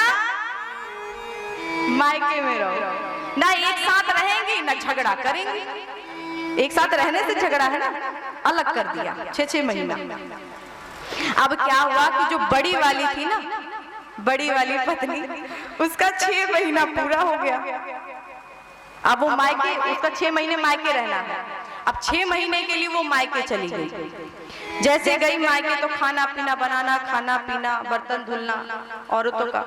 मायके में रहो, ना एक साथ रहेंगी ना झगड़ा करेंगी। एक साथ रहने से झगड़ा है ना, अलग कर दिया 6-6 महीना। अब क्या हुआ कि जो बड़ी वाली थी ना, बड़ी वाली पत्नी, उसका 6 महीना पूरा हो गया। अब वो मायके, उसका 6 महीने मायके रहना है। अब 6 महीने के लिए वो मायके चली गई। जैसे गई मायके तो खाना पीना बनाना, खाना पीना, बर्तन धुलना औरतों का,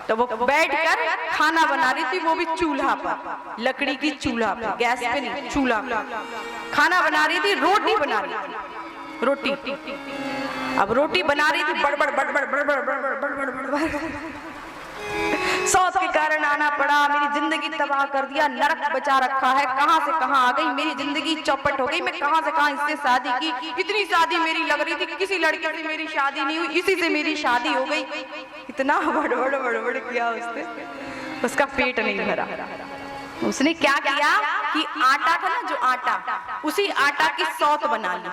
तो वो बैठकर खाना बना रही थी, वो भी चूल्हा पर, लकड़ी की चूल्हा पर, गैस पे नहीं, चूल्हा पर खाना बना रही थी, रोटी बना रही थी, रोटी। अब रोटी बना रही थी, बड़बड़ बड़बड़ बड़बड़ बड़बड़ बड़बड़ बड़बड़, सौत के कारण आना पड़ा, मेरी जिंदगी तबाह कर दिया, नरक बचा रखा है, कहां से कहां आ गई, मेरी जिंदगी चौपट हो गई, मैं कहां से कहां इससे शादी की, इतनी शादी मेरी लग रही थी, किसी लड़के से मेरी शादी नहीं हुई, इसी से मेरी शादी हो गई। इतना बड़बड़ बड़बड़ किया उसने, उसका पेट नहीं भरा। उसने क्या किया कि आटा था ना, जो आटा, उसी आटा की सौत बना ली।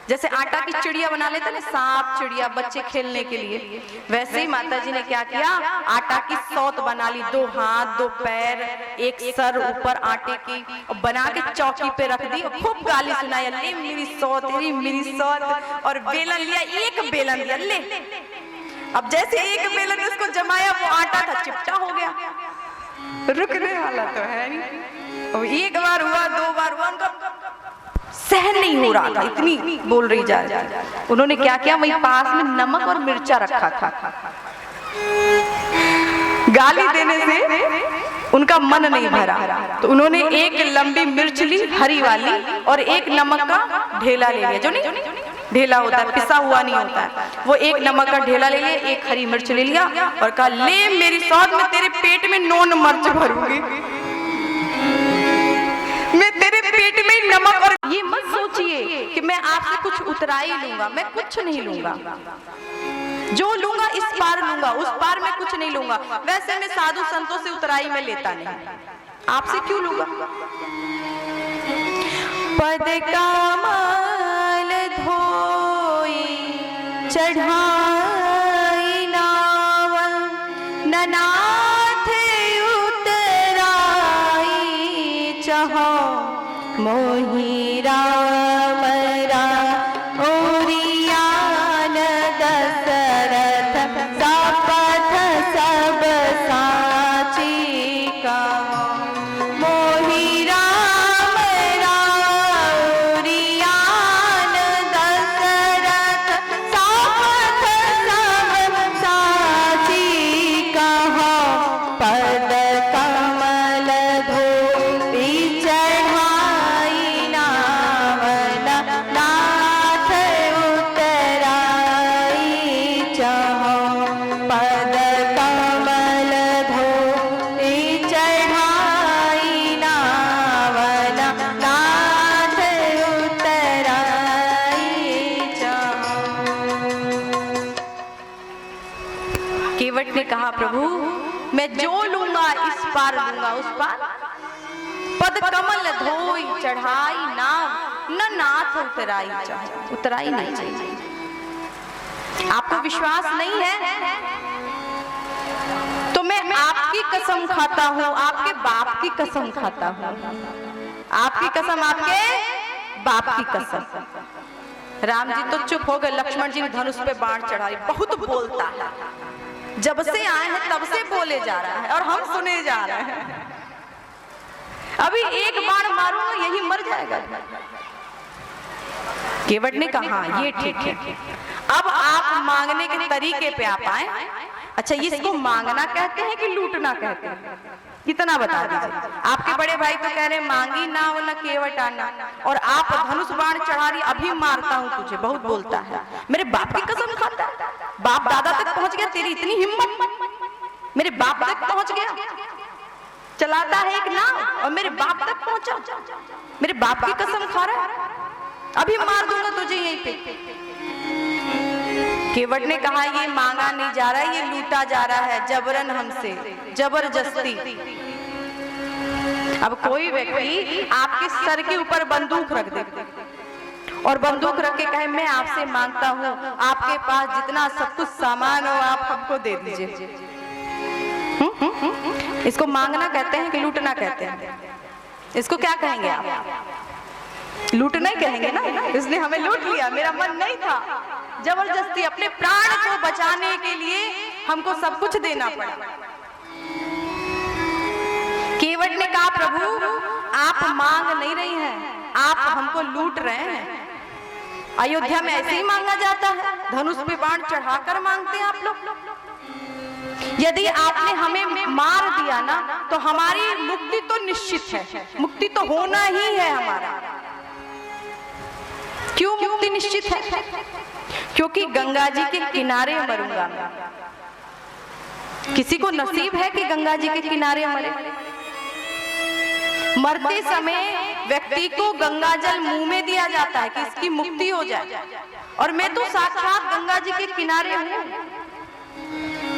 जैसे आटा की चिड़िया बना लेते ना, सांप चिड़िया बच्चे खेलने के लिए, वैसे ही माताजी ने क्या किया, आटा की सौत बना ली, 2 हाथ 2 पैर, एक सर ऊपर आटे की, और बना के चौकी पे रख दी, खूब गाली सुनाई, ले मेरी सौत, मेरी सौत, और बेलन लिया, एक बेलन दिया, ले अब जैसे एक बेलन उसको जमाया, वो आटा था चिपटा हो गया, रुकने वाला तो है नहीं। और एक बार हुआ, दो बार हुआ, उनका सहन नहीं हो रहा था, इतनी बोल रही जा रही। उन्होंने क्या किया, वहीं पास में नमक और मिर्चा रखा था। गाली देने से उनका मन नहीं भरा, तो उन्होंने एक लंबी मिर्च ली हरी वाली और एक नमक का ढेला ले लिया, जो नहीं ढेला होता है, पिसा हुआ नहीं होता है, वो एक नमक का ढेला ले लिया, एक हरी मिर्च ले लिया और कहा, ले मेरी सौत, मैं तेरे पेट में नोन मिर्च भरूंगी, मैं तेरे पेट में नमक। और ये मत सोचिए कि मैं आपसे कुछ उतराई लूंगा, मैं कुछ नहीं लूंगा, जो लूंगा इस पार लूंगा, उस पार मैं कुछ नहीं लूंगा। वैसे मैं साधु संतों से उतराई में लेता नहीं, आपसे क्यों लूंगा। पद कमल धोई चढ़ाई नाव, ननाथ उतराई चहो मोहि राम ओरियान दशरथ सपथ सब साची का, मोहि राम ओरियान दशरथ सपथ सब साची का, पद कमल धोई चढ़ाई नावन, नाथ उतराई चहो, पद कमल धोई चढ़ाई नावन, नाथ उतराई चहो। केवट ने कहा, प्रभु मैं जो लूंगा इस पार लूंगा, उस पार। पद कमल धोई चढ़ाई नाव, न नाथ उतराई चाहे, उतराई नहीं चाहिए। आपको विश्वास नहीं है तो मैं आपकी कसम खाता हूँ, आपके बाप की कसम खाता हूँ, आपकी कसम, आपके बाप की कसम। राम जी तो चुप हो गए, लक्ष्मण जी ने धनुष पे बाण चढ़ाई। बहुत बोलता है, जब से आए हैं तब से बोले जा रहा है और हम सुने जा रहे हैं। अभी एक बाण मारूंगा यही मर जाएगा। केवट ने कहा, ये ठीक है, अब आप मांगने के तरीके पे आप आए। अच्छा, इसको मांगना कहते हैं कि लूटना कहते हैं, कितना बता दीजिए। आपके बड़े भाई तो कह रहे मांगी ना हो न केवट आना, और आप धनुष बाण चढ़ा रही, अभी मारता हूँ तुझे, बहुत बोलता है। मेरे बाप की कसम खाता है, बाप दादा तक पहुंच गया, तेरी इतनी हिम्मत, मेरे बाप तक पहुंच गया, चलाता है एक नाव और मेरे बाप तक पहुंचा, मेरे बाप की कसम खा रहा है, अभी मार दूंगा तुझे यहीं पे। केवट ने कहा, ये मांगा नहीं जा रहा, ये लूटा जा रहा है जबरन, हमसे जबरदस्ती। अब कोई व्यक्ति आपके सर के ऊपर बंदूक रख दे और बंदूक रख के कहे, मैं आपसे मांगता हूँ, आपके पास जितना सब कुछ सामान हो आप हमको दे दीजिए। इसको मांगना कहते हैं कि लूटना कहते हैं? इसको क्या कहेंगे आप? लूटना ही कहेंगे ना। इसने हमें लूट लिया, मेरा मन नहीं था, जबरदस्ती अपने प्राण को बचाने के लिए हमको सब कुछ देना पड़ा। केवट ने कहा, प्रभु आप मांग नहीं रही हैं, आप हमको लूट रहे हैं। अयोध्या में ऐसे ही मांगा जाता है, धनुष पे बाण चढ़ाकर मांगते हैं आप लोग। यदि आपने हमें मार दिया ना तो हमारी मुक्ति तो निश्चित है, मुक्ति तो होना ही है हमारा। क्यों मुक्ति निश्चित है? क्योंकि गंगा जी के किनारे मरूंगा मैं। किसी को नसीब है कि गंगा जी के किनारे मरे? मरते समय व्यक्ति को गंगा जल मुंह में दिया जाता है कि इसकी मुक्ति हो जाए, और मैं तो साक्षात गंगा जी के किनारे हूं,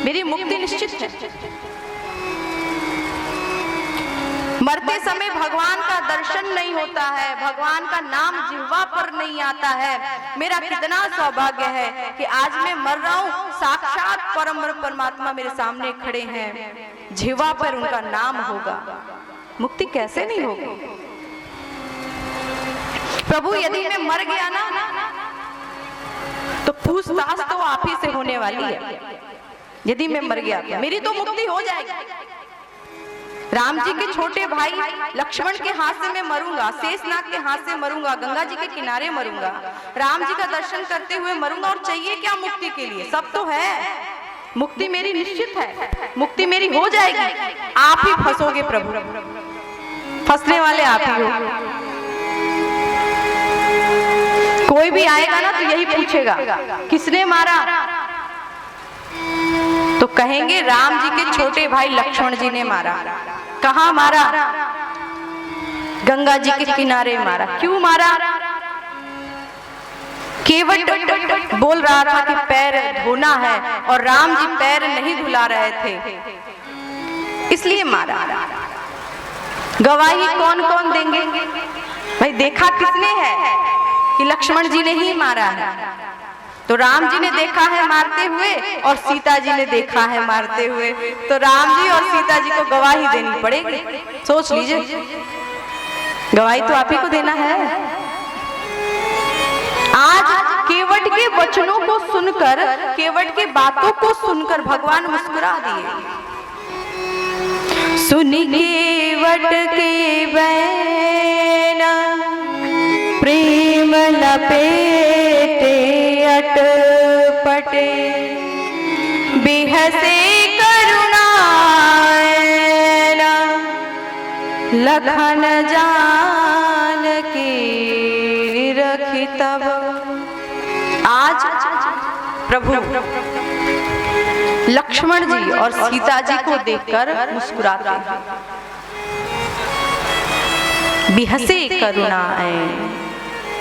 मेरी मुक्ति निश्चित है। मरते समय भगवान का दर्शन नहीं होता है, भगवान का नाम जिह्वा पर नहीं आता है। मेरा कितना सौभाग्य है कि आज मैं मर रहा हूँ, साक्षात परम परमात्मा मेरे सामने खड़े हैं, जिह्वा पर उनका नाम होगा, मुक्ति कैसे नहीं होगी? प्रभु यदि मैं मर गया ना तो पूछताछ तो आप ही से होने होने वाली है। यदि मैं मर गया तो मेरी तो मुक्ति हो जाएगी। राम जी के छोटे भाई लक्ष्मण के हाथ से मैं मरूंगा, शेषनाग के हाथ से मरूंगा, गंगा जी के किनारे मरूंगा, राम जी का दर्शन करते हुए मरूंगा। और चाहिए क्या मुक्ति के लिए? सब तो है, मुक्ति मेरी निश्चित है, मुक्ति मेरी हो जाएगी। आप ही फंसोगे प्रभु, फंसने वाले आप ही हो। कोई भी आएगा ना तो यही पूछेगा किसने मारा, तो कहेंगे राम जी के छोटे भाई लक्ष्मण जी ने मारा। कहाँ मारा? गंगा जी के किनारे मारा। क्यों मारा? केवट बोल रहा था कि पैर धोना है और राम जी पैर नहीं धुला रहे थे, इसलिए मारा। गवाही कौन कौन देंगे? भाई देखा किसने है कि लक्ष्मण जी ने ही मारा है। तो राम जी ने देखा है मारते हुए और सीता जी ने देखा है मारते हुए, तो राम जी और सीता जी को गवाही देनी पड़ेगी। सोच लीजिए, गवाही तो आप ही को देना है। आज केवट के वचनों को सुनकर, केवट के बातों को सुनकर भगवान मुस्कुरा दिए। सुन केवट के बैना प्रेम लपेटे अटपटे, बेहसे करुणा लखन जान की रखी तब। आज प्रभु लक्ष्मण जी और सीता जी को देखकर मुस्कुराते हैं। बिहसे करुणाएं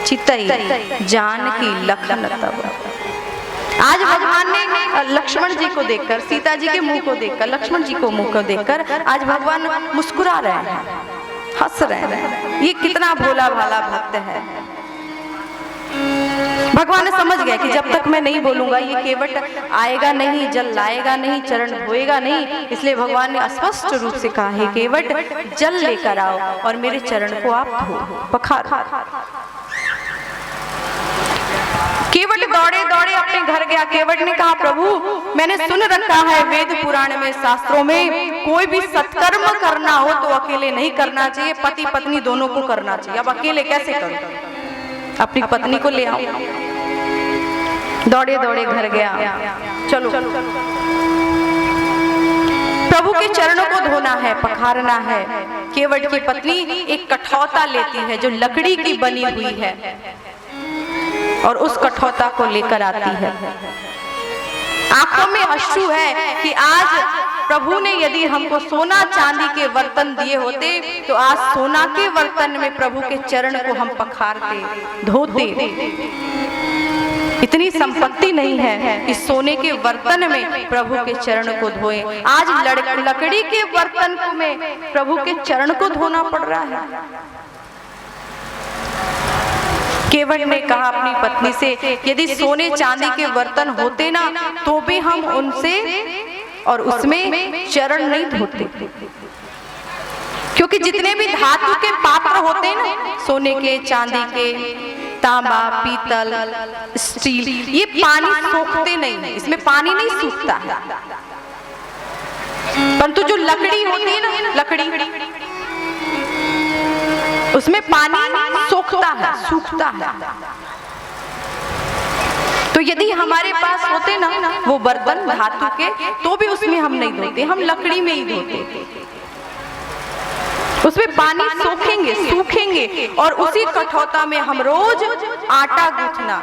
चितई जान की लखन तब। आज भगवान ने लक्ष्मण जी को देखकर, सीता जी के मुंह को देखकर, लक्ष्मण जी को मुंह को देखकर आज भगवान मुस्कुरा रहे हैं, हंस रहे हैं। ये कितना भोला भाला भक्त है। भगवान ने समझ गया कि जब तक मैं नहीं बोलूंगा ये केवट आएगा नहीं, जल लाएगा नहीं, चरण धोएगा नहीं। इसलिए भगवान ने स्पष्ट रूप से कहा है केवट जल लेकर आओ और मेरे चरण को आप धो, पखार। केवट दौड़े दौड़े अपने घर गया। केवट ने कहा प्रभु मैंने सुन रखा है वेद पुराण में, शास्त्रों में, कोई भी सत्कर्म करना हो तो अकेले नहीं करना चाहिए, पति पत्नी दोनों को करना चाहिए। अब अकेले कैसे करूं? अपनी पत्नी को ले आओ। दौड़े दौड़े घर गया। चलो प्रभु के चरणों को धोना है, पखारना है। केवट की पत्नी एक कठौता लेती है जो लकड़ी की बनी हुई है और उस कठौता को लेकर आती है। आंखों में अश्रु है कि आज प्रभु ने यदि हमको सोना चांदी के बर्तन दिए होते तो आज सोना के बर्तन में प्रभु के चरण को हम पखारते, धोते। इतनी संपत्ति नहीं है कि सोने के बर्तन में प्रभु के चरण को धोए। आज लकड़ी के बर्तन में प्रभु के चरण को धोना पड़ रहा है। केवट ने कहा अपनी पत्नी से यदि सोने चांदी के बर्तन होते ना तो भी हम उनसे और उसमें चरण नहीं धोते, क्योंकि जितने भी धातु के पात्र होते हैं ना, सोने के, चांदी के, तांबा, पीतल, स्टील, ये पानी सोखते नहीं है, इसमें पानी नहीं सूखता है। परंतु जो लकड़ी होती है ना, लकड़ी, उसमें पानी सोखता है, सूखता है। तो यदि हमारे पास होते ना वो बर्तन धातु के तो भी उसमें हम नहीं धोते, हम लकड़ी में ही धोते। उसमें पानी सोखेंगे, सूखेंगे और उसी कठौता में हम रोज आटा गूंथना,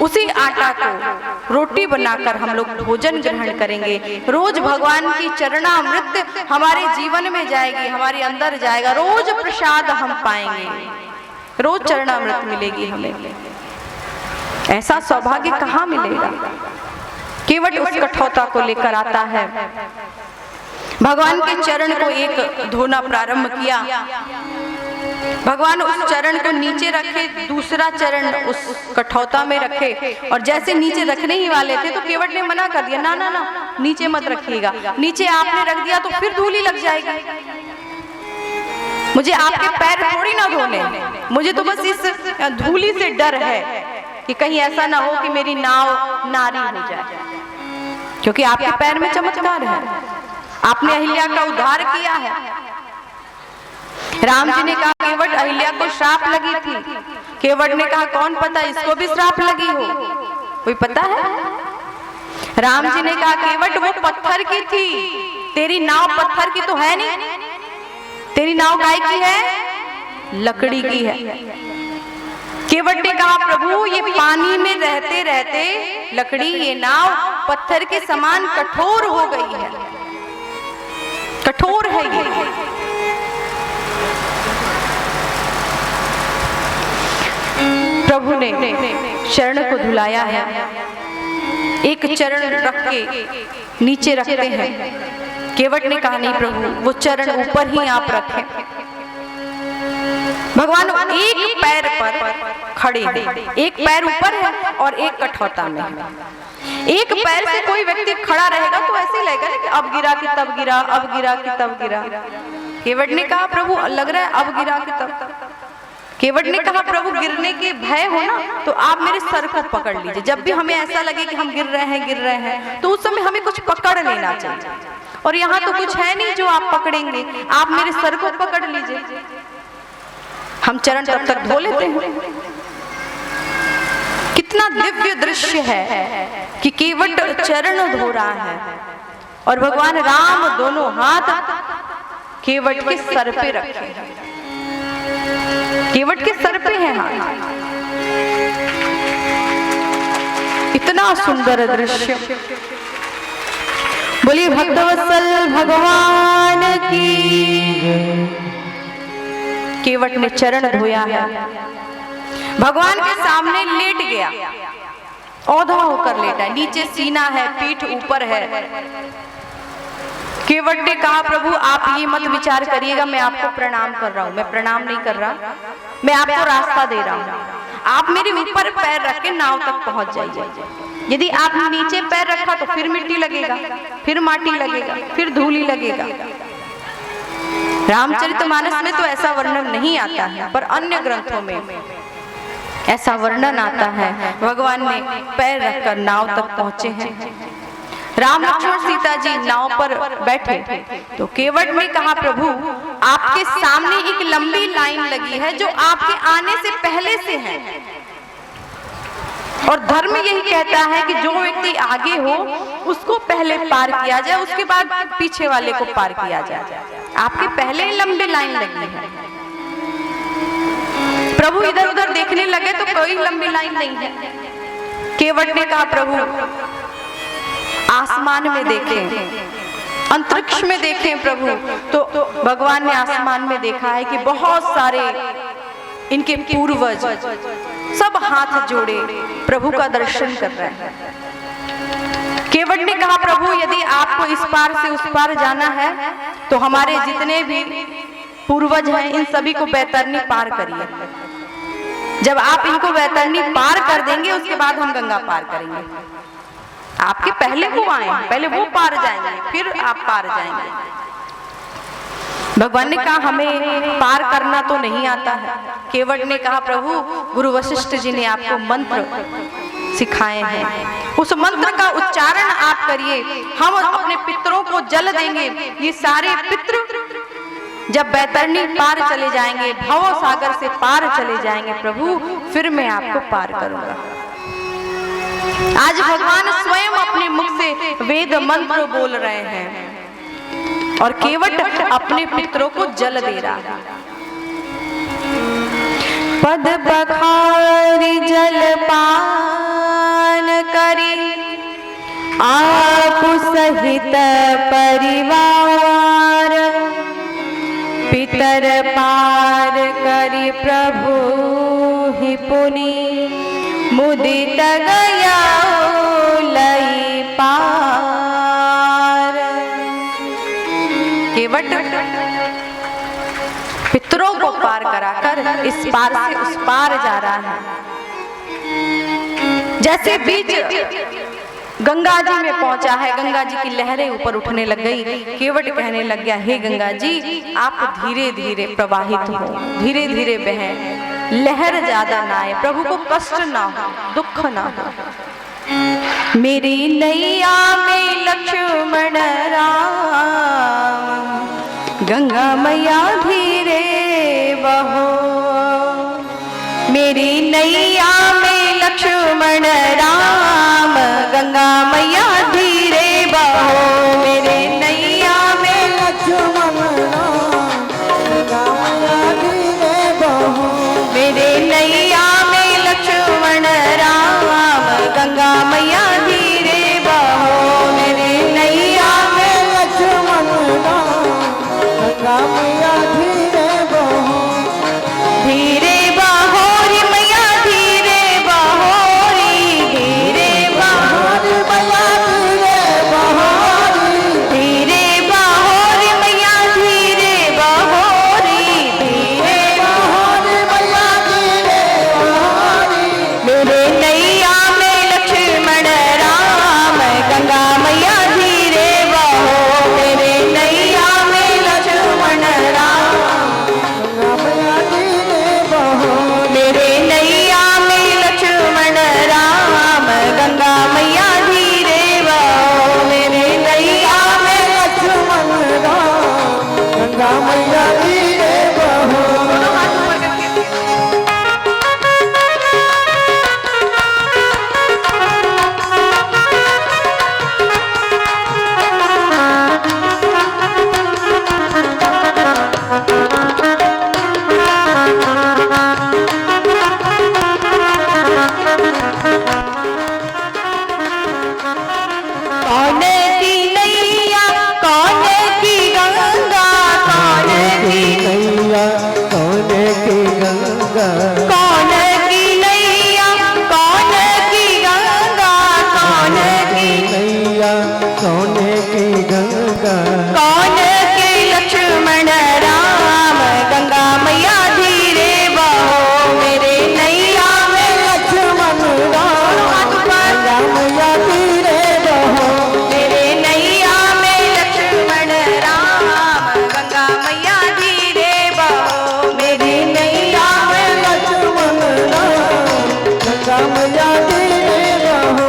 उसी आटा को रोटी बनाकर हम लोग भोजन ग्रहण करेंगे। रोज भगवान की चरणामृत हमारे जीवन में जाएगी, हमारे अंदर जाएगा। रोज प्रसाद हम पाएंगे, रोज चरणामृत मिलेगी हमें। ऐसा सौभाग्य कहाँ मिलेगा? केवट उस कठौता को लेकर आता है, भगवान के चरण को एक धोना प्रारंभ किया। भगवान उस चरण को नीचे रखे, दूसरा चरण उस कठौता में रखे और जैसे नीचे रखने ही वाले थे तो केवट ने मना कर दिया, ना ना ना नीचे मत रखिएगा। नीचे आपने रख दिया तो फिर धूली लग जाएगी, मुझे आपके पैर थोड़ी ना धोने। मुझे तो बस इस धूली से डर है कि कहीं ऐसा ना हो कि मेरी नाव नारी हो जाए, क्योंकि आपके पैर में चमत्कार है, आपने अहिल्या का उद्धार किया है। राम जी ने कहा केवट अहिल्या को श्राप लगी थी, केवट ने कहा कौन पता इसको भी श्राप लगी हो, कोई पता है? राम जी ने कहा केवट वो पत्थर की थी, तेरी नाव पत्थर की तो है नहीं, तेरी नाव काय की है? लकड़ी की है। केवट ने कहा प्रभु ये पानी में रहते रहते लकड़ी, ये नाव पत्थर के समान कठोर हो गई है, कठोर है ये। प्रभु ने चरण को धुलाया है, एक चरण रख के नीचे रखते हैं। केवट ने कहा नहीं प्रभु वो चरण ऊपर ही आप रखें। भगवान एक पैर पर खड़े हैं, एक पैर ऊपर है और एक कठौता में है। एक पैर से कोई व्यक्ति खड़ा रहेगा तो ऐसे लगेगा ना कि अब गिरा कि तब गिरा, अब गिरा कि तब गिरा। केवट ने कहा प्रभु लग रहा है अब गिरा कि तब। केवट ने कहा प्रभु गिरने के भय हो ना तो आप मेरे सर को पकड़ लीजिए, जब भी हमें ऐसा लगे कि हम गिर रहे हैं तो उस समय हमें कुछ पकड़ लेना चाहिए, और यहाँ तो कुछ है नहीं जो आप पकड़ेंगे, आप मेरे सर को पकड़ लीजिए। हम चरण तब तक धो लेते हैं। कितना दिव्य दृश्य है कि केवट चरण धो रहा है और भगवान राम दोनों हाथ केवट के सर पे रखे, केवट के सर पे है हाथ। इतना सुंदर दृश्य। बोलिए भक्तवत्सल भगवान की। केवट ने चरण धोया है, भगवान के सामने लेट गया, औधा होकर लेटा है, नीचे सीना है, पीठ ऊपर है। केवट ने कहा प्रभु आप ये मत विचार करिएगा मैं आपको प्रणाम कर रहा हूँ, मैं प्रणाम नहीं कर रहा, मैं आपको रास्ता दे रहा हूँ। आप मेरे ऊपर पैर रख के नाव तक पहुंच जाइए। यदि आप नीचे पैर रखा तो फिर मिट्टी लगेगा, फिर माटी लगेगा, फिर धूली लगेगा। रामचरितमानस में तो ऐसा वर्णन नहीं आता है, पर अन्य ग्रंथों में ऐसा वर्णन आता है। भगवान ने पैर रखकर नाव तक पहुंचे हैं। राम लक्ष्मण सीता जी नाव पर बैठे तो केवट ने कहा प्रभु आपके सामने एक लंबी लाइन लगी है जो आपके आने से पहले से है, और धर्म यही कहता है कि जो व्यक्ति आगे हो उसको पहले पार किया जाए, उसके बाद पीछे वाले को पार किया जाए। आपके पहले लंबी लाइन लगी है। प्रभु इधर उधर देखने लगे तो कोई लंबी लाइन नहीं है। केवट ने कहा प्रभु आसमान में देखें, अंतरिक्ष में देखें प्रभु। तो भगवान ने आसमान में देखा है कि बहुत सारे इनके पूर्वज सब हाथ जोड़े प्रभु का दर्शन कर रहे हैं। केवट ने कहा प्रभु यदि आपको इस पार से उस पार जाना है तो हमारे जितने भी पूर्वज हैं इन सभी को बैतरनी पार करिए। जब आप इनको बैतरनी पार कर देंगे उसके बाद हम गंगा पार करेंगे। आपके पहले वो आए, पहले वो पार जाएंगे फिर आप पार जाएंगे। भगवान ने कहा हमें पार करना तो नहीं आता है। केवट ने कहा प्रभु गुरु वशिष्ठ जी ने आपको मंत्र सिखाए हैं, उस मंत्र का उच्चारण आप करिए, हम अपने पितरों को जल देंगे। ये सारे पितृ जब बैतरनी पार चले जाएंगे, भव सागर से पार चले जाएंगे प्रभु, फिर मैं आपको पार करूंगा। आज भगवान स्वयं अपने मुख से वेद मंत्र बोल रहे हैं और केवट अपने पितरों को जल दे रहा है। पद पखारी जल पान करी आप सहित परिवार, पितर पार करी प्रभु ही पुनि, मुदित गया लई पार। केवट पितरों को पार कराकर इस पार से उस पार जा रहा है। जैसे बीच गंगा जी में पहुंचा है, गंगा जी की लहरें ऊपर उठने लग गई। केवट कहने लग गया हे गंगा जी आप धीरे धीरे प्रवाहित हो, धीरे धीरे बहें, लहर ज्यादा ना आए, प्रभु को कष्ट ना हो, दुख ना हो। मेरी नैया में लक्ष्मण राम, गंगा मैया धीरे बहो। मेरी नैया में लक्ष्मण राम, गंगा मैया धीरे बहो। मेरे नैया में लक्ष्मण राम, गंगा मैया धीरे बहो। मेरे नैया में लक्ष्मण राम, गंगा मैया धीरे बहो। मेरे नैया में लक्ष्मण राम, गंगा मैया धीरे बहो। धीरे बहो रे मैया धीरे बहो रे, धीरे बहो हरि मैया धीरे बहो रे। धीरे बहो रे मैया धीरे बहो रे, धीरे हरि मैया धीरे बहो रे। मेरे नैया में लक्ष्मण राम, गंगा मैया धीरे बहो। मेरे नैया में लक्ष्मण राम, गंगा मैया धीरे बहो। मेरे नैया में लक्ष्मण राम, गंगा मैया धीरे बहो। मेरे नैया में लक्ष्मण राम, गंगा मैया धीरे बहो। कौन की नैया कौन की गंगा, कौन की नैया कौन की गंगा। कौन की नैया कौन की गंगा, कौन की नैया कौन की गंगा। कौन के लक्ष्मण राम, गंगा मैया धीरे बहो। मेरे नैया में लक्ष्मण राम, गंगा मैया धीरे बहो। मेरे नैया में लक्ष्मण राम, गंगा मैया धीरे बहो। मेरी नैया में लक्ष्मण राम, गंगा मैया धीरे बहो।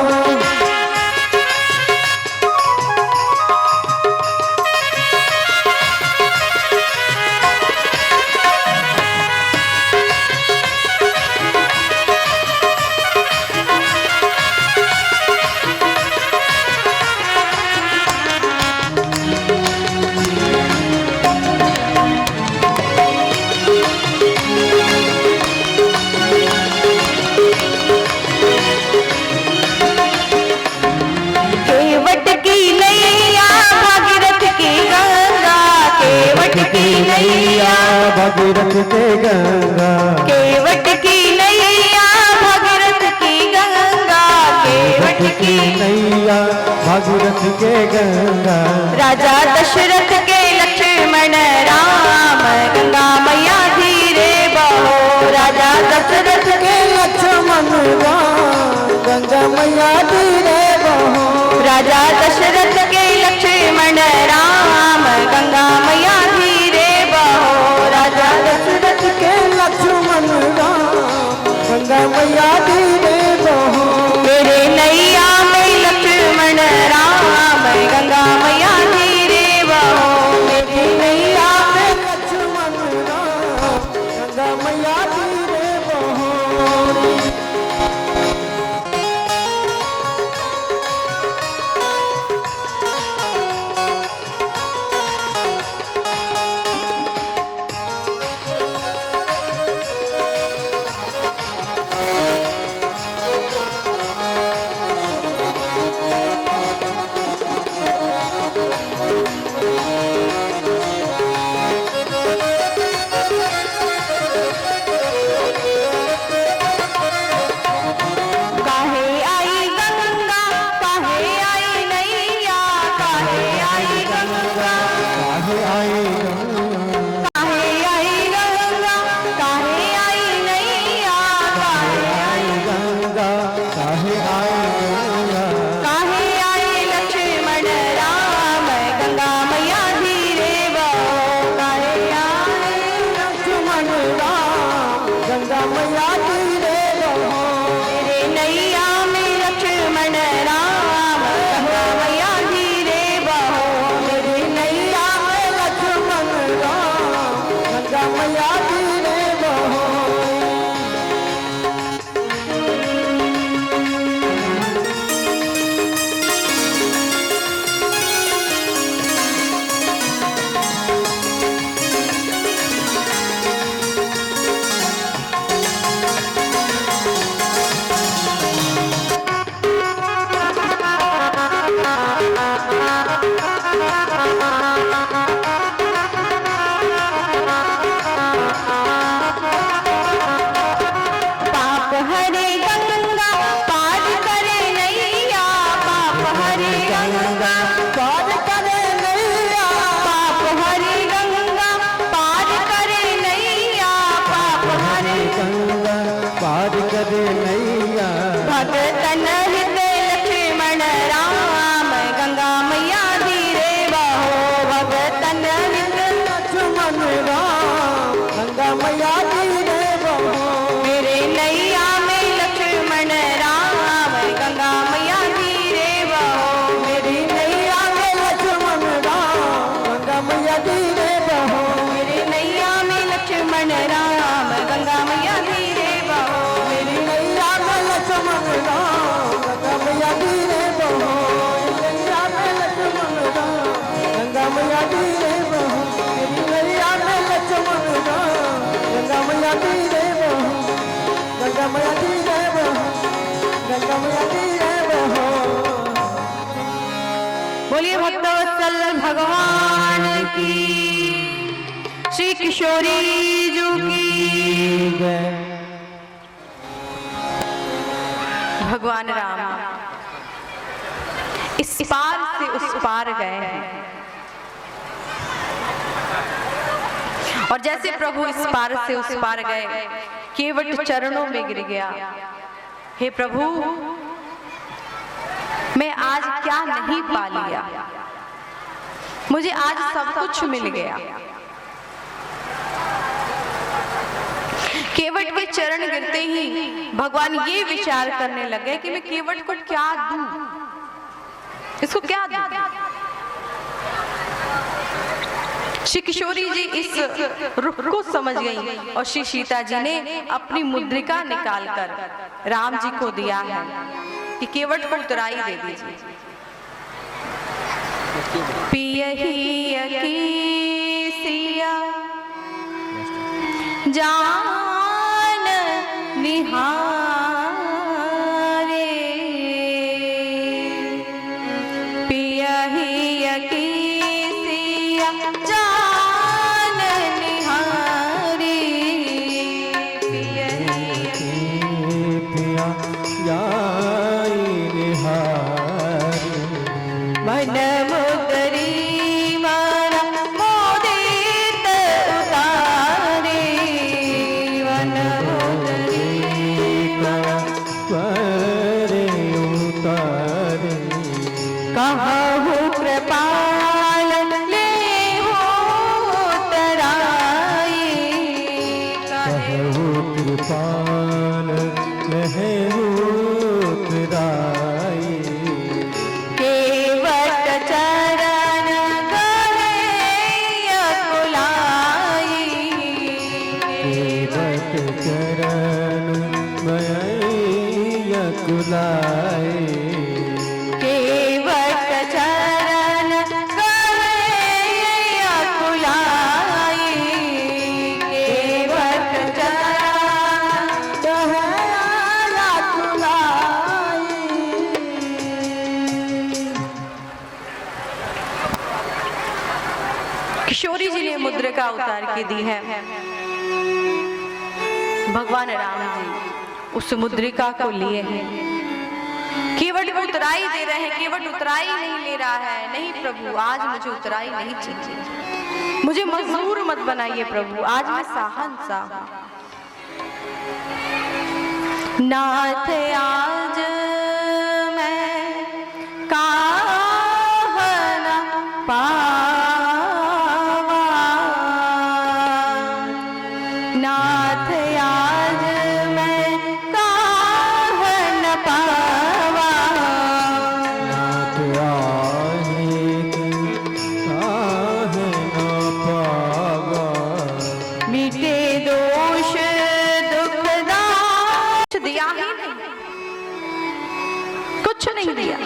केवट की नैया भागीरथ की गंगा, केवट की नैया भगीरथ के गंगा। केवट की नैया भागीरथ की गंगा, केवट की नैया भगीरथ के गंगा। राजा दशरथ के लक्ष्मण राम, गंगा मैया धीरे बहो। राजा दशरथ के लक्ष्मण राम, गंगा मैया धीरे बहो। राजा दशरथ के लक्ष्मण राम, गंगा मैया धीरे बहो। राजा दशरथ के लक्ष्मण राम, गंगा मैया धीरे बहो। मेरे नैया में लक्ष्मण राम, गंगा मैया धीरे बहो। मेरी नैया में लक्ष्मण राम, गंगा मैया धीरे बहो। काहे आई गंगा, काहे आई नैया, काहे आई गंगा, काहे आई गंगा। काहे आई गंगा, काहे आई नैया, काहे आई गंगा काहे आई गंगा। काहे आई लक्ष्मण राम, गंगा मैया धीरे बहो। काहे आई लक्ष्मण राम, गंगा भगतन हित लक्ष्मण राम गंगा मैया धीरे बहो भगतन हित लक्ष्मण राम गंगा मैया धीरे बहो मेरे नैया में लक्ष्मण राम गंगा मैया धीरे बहो मेरी नैया में लक्ष्मण राम गंगा मैया धीरे बहो मेरे नैया में लक्ष्मण राम गंगा मैया धीरे बहो मेरी नैया में लक्ष्मण राम गंगा मैया धीरे बहो नैया में लक्ष्मण राम गंगा मैया धीरे बहो मेरी नैया में लक्ष्मण राम गंगा मैया धीरे बहो गंगा मैया धीरे बहो गंगा मैया धीरे बहो बोलिए भक्तवत्सल भगवान की श्री किशोरी जी की भगवान राम इस पार से उस पार गए हैं और जैसे प्रभु इस पार से उस पार गए केवट चरणों में गिर गया। हे प्रभु मैं आज क्या नहीं पा लिया, मुझे आज सब कुछ मिल गया। केवट के चरण गिरते ही भगवान ये विचार करने लगे कि मैं केवट को क्या दूं, इसको क्या दूं। श्री किशोरी जी इस रुख को समझ गई और श्री सीता जी ने अपनी मुद्रिका निकालकर राम जी को दिया है कि केवट को उतराई दे दीजिए। पियही की सिया जान निहारे पियही की सिया जान निहारे पियही मन मुदरी मारा मोदित उतारे मन मुदरी उतारे कहु कृपाल ले हो तराई कहु कृपाल लहु तराई केवट चरण गले अकुलाई केवट चरण मय कुलाए केवट चरण गले अकुलाई केवट चरण गहरा कुलाई किशोरी जी ने मुद्रिका उतार के दी है। भगवान राम जी उस मुद्रिका को लिए हैं, केवट को उतराई दे रहे हैं। केवट उतराई नहीं ले रहा है। नहीं प्रभु आज मुझे उतराई नहीं चाहिए, मुझे मजदूर मत बनाइए प्रभु, आज मैं साहनशाह हूं। नाथ आज मैं काहना पावा नाथ आज मैं काहन पावा नाथ आहे काहे न पावा मीठे दोष दुख दाश दिया ही नहीं, कुछ नहीं दिया।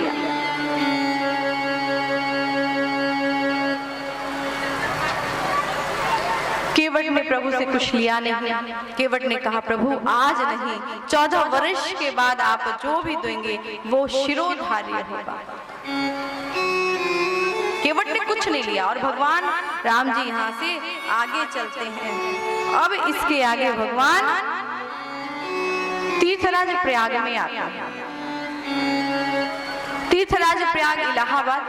केवट ने प्रभु से कुछ लिया नहीं। केवट ने कहा प्रभु आज नहीं, 14 वर्ष के बाद आप जो भी देंगे वो शिरोधार्य होगा। केवट ने कुछ नहीं लिया और भगवान राम जी यहाँ से आगे चलते हैं। अब इसके आगे भगवान तीर्थराज प्रयाग में आते हैं। तीर्थराज प्रयाग इलाहाबाद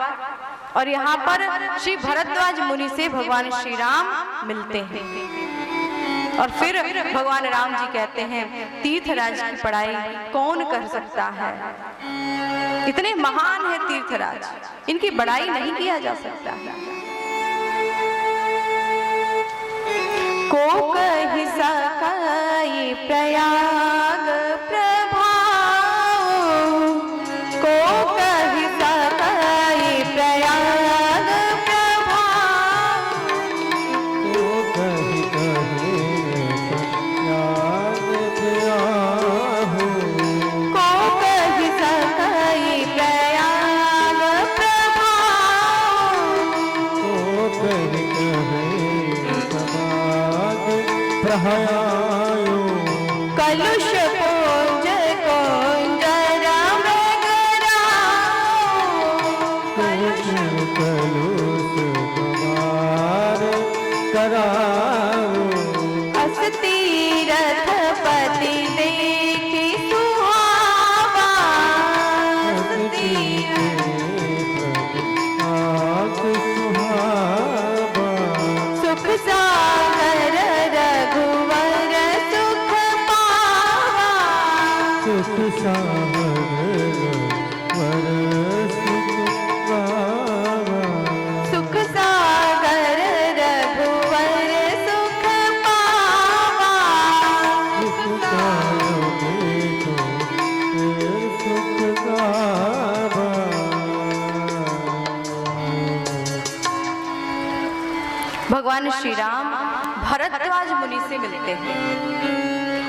और यहाँ पर श्री भरद्वाज मुनि से भगवान श्री राम मिलते हैं। और फिर भगवान राम जी कहते हैं तीर्थराज की पढ़ाई कौन कर सकता है, इतने महान है तीर्थराज, इनकी बड़ाई नहीं किया जा सकता। को कहि सकाई प्रयाग प्रभाव, को कहि सकाई प्रयाग प्रभाव, को कहि को कहि सकाई प्रयाग प्रभाव, प्रहयायो कलुष पुंज कुंजर मृगराव, कलुष कुमार कराओ, अस तीरथ पति देखि सुहावा, अस तीरथ सुख सागर रघुवर सुख पावा, सुख सागर वर सुख पावा, सुख सागर रघुवर सुख पावा, सुख सागर सुख पावा। भगवान श्री राम भरद्वाज मुनि से मिलते हैं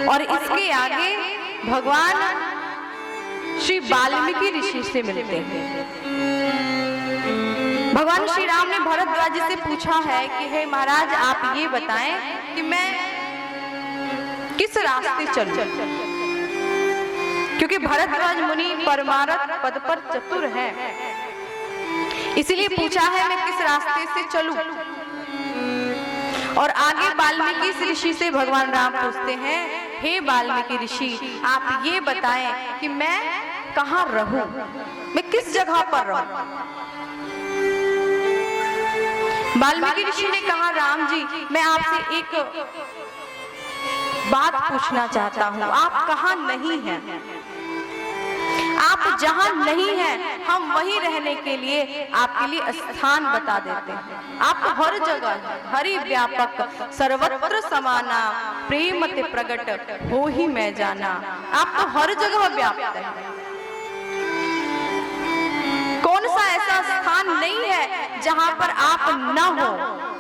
और इसके आगे भगवान श्री वाल्मीकि ऋषि से मिलते हैं। भगवान श्री राम ने भरद्वाज जी से पूछा है कि हे महाराज आप ये बताएं कि मैं किस रास्ते चलूं, क्योंकि भरद्वाज मुनि परमारथ पद पर चतुर हैं, इसलिए पूछा है मैं किस रास्ते से चलूं। और आगे वाल्मीकि ऋषि से भगवान राम पूछते हैं हे वाल्मीकि ऋषि आप ये बताएं कि मैं कहाँ रहूं, मैं किस जगह पर रहूं। वाल्मीकि ऋषि ने कहा राम जी मैं आपसे एक बात पूछना चाहता हूं, आप कहाँ नहीं हैं, आप जहां नहीं हैं हम वहीं रहने के लिए आपके लिए स्थान बता देते हैं। आप हर जगह हरि व्यापक सर्वत्र समाना प्रेम ते प्रगट हो ही मैं जाना, आप तो हर जगह व्याप्त हैं। कौन सा ऐसा स्थान नहीं है जहां पर आप न हो,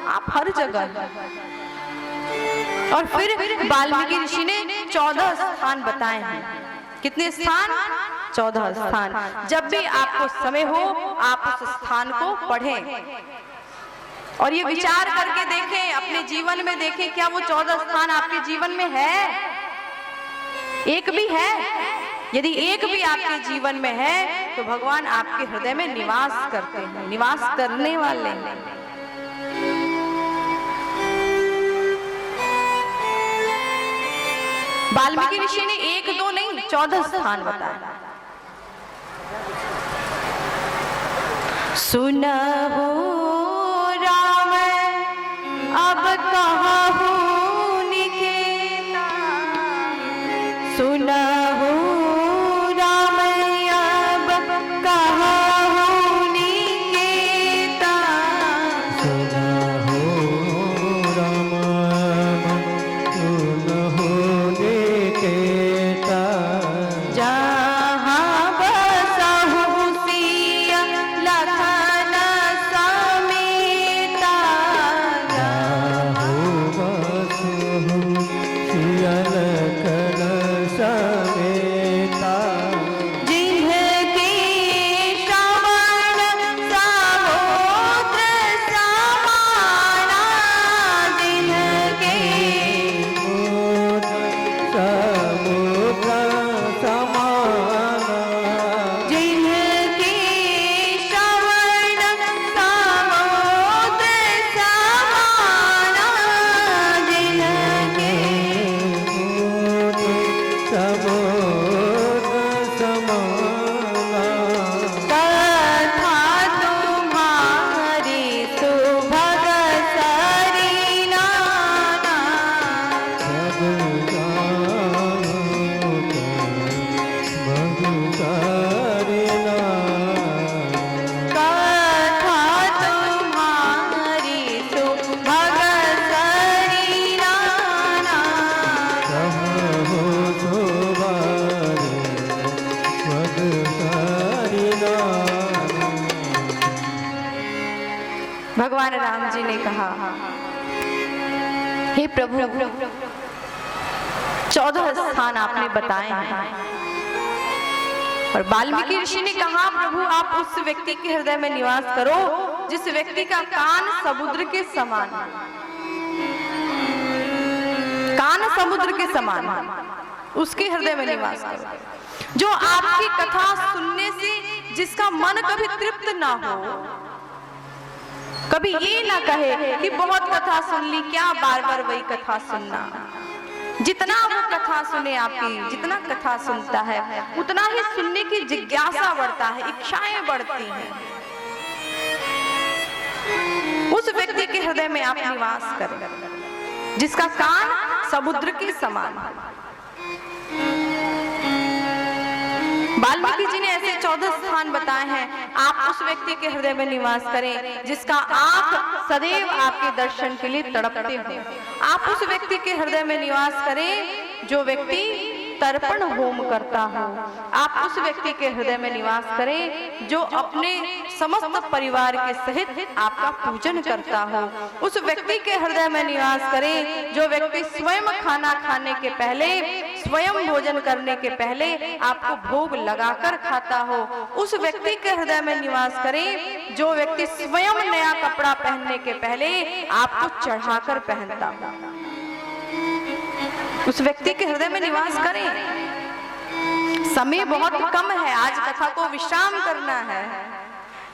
आप हर जगह हैं। और फिर वाल्मीकि ऋषि ने 14 स्थान बताए हैं। कितने स्थान? 14 स्थान। जब भी आपको समय हो आप उस स्थान को पढ़ें और ये विचार करके देखें, अपने जीवन में देखें क्या वो 14 स्थान आपके जीवन में है, एक भी है। यदि एक भी आपके जीवन में है तो भगवान आपके हृदय में निवास करते हैं, निवास करने वाले हैं। वाल्मीकि ऋषि ने 1 2 नहीं 14 स्थान बताए। सुनहु राम अब कहूँ निकेता, सुनहु राम अब कहूँ निकेता, सुनहु राम सुनहु निकेता, जहाँ बसहु सिया लखन सारी कथा तुम्हारी सुभग सरी नाना। हो शोभारे मग सारी भगवान राम जी ने कहा, हे प्रभु 14 स्थान आपने बताए हैं, और वाल्मीकि ऋषि ने कहा, प्रभु आप उस व्यक्ति के हृदय में निवास करो जिस व्यक्ति का कान समुद्र के समान, कान समुद्र के समान, उसके हृदय में निवास करो। जो आपकी कथा सुनने से जिसका मन कभी तृप्त ना हो, कभी ये ना कहे कि बहुत कथा सुन ली, क्या बार बार वही कथा सुनना। जितना वो कथा सुने आपकी, जितना कथा सुनता है उतना ही सुनने की जिज्ञासा बढ़ता है, इच्छाएं बढ़ती हैं। उस व्यक्ति के हृदय में आप निवास करें जिसका कान समुद्र के समान। वाल्मीकि जी ने ऐसे 14 स्थान बताए हैं। आप उस व्यक्ति के हृदय में निवास करें जिसका आंख सदैव आपके दर्शन के लिए तड़पते हो। आप उस व्यक्ति के हृदय में निवास करें जो व्यक्ति तर्पण होम करता हो। आप उस व्यक्ति के हृदय में निवास करें जो अपने समस्त परिवार के सहित आपका पूजन करता हो। उस व्यक्ति के हृदय में निवास करें जो व्यक्ति स्वयं खाना खाने के पहले, स्वयं भोजन करने के पहले आपको भोग लगाकर खाता हो। उस व्यक्ति के हृदय में निवास करें जो व्यक्ति स्वयं नया कपड़ा पहनने के पहले आपको चढ़ाकर पहनता हो। उस व्यक्ति के हृदय में निवास करें। समय बहुत कम है, आज कथा को विश्राम करना है।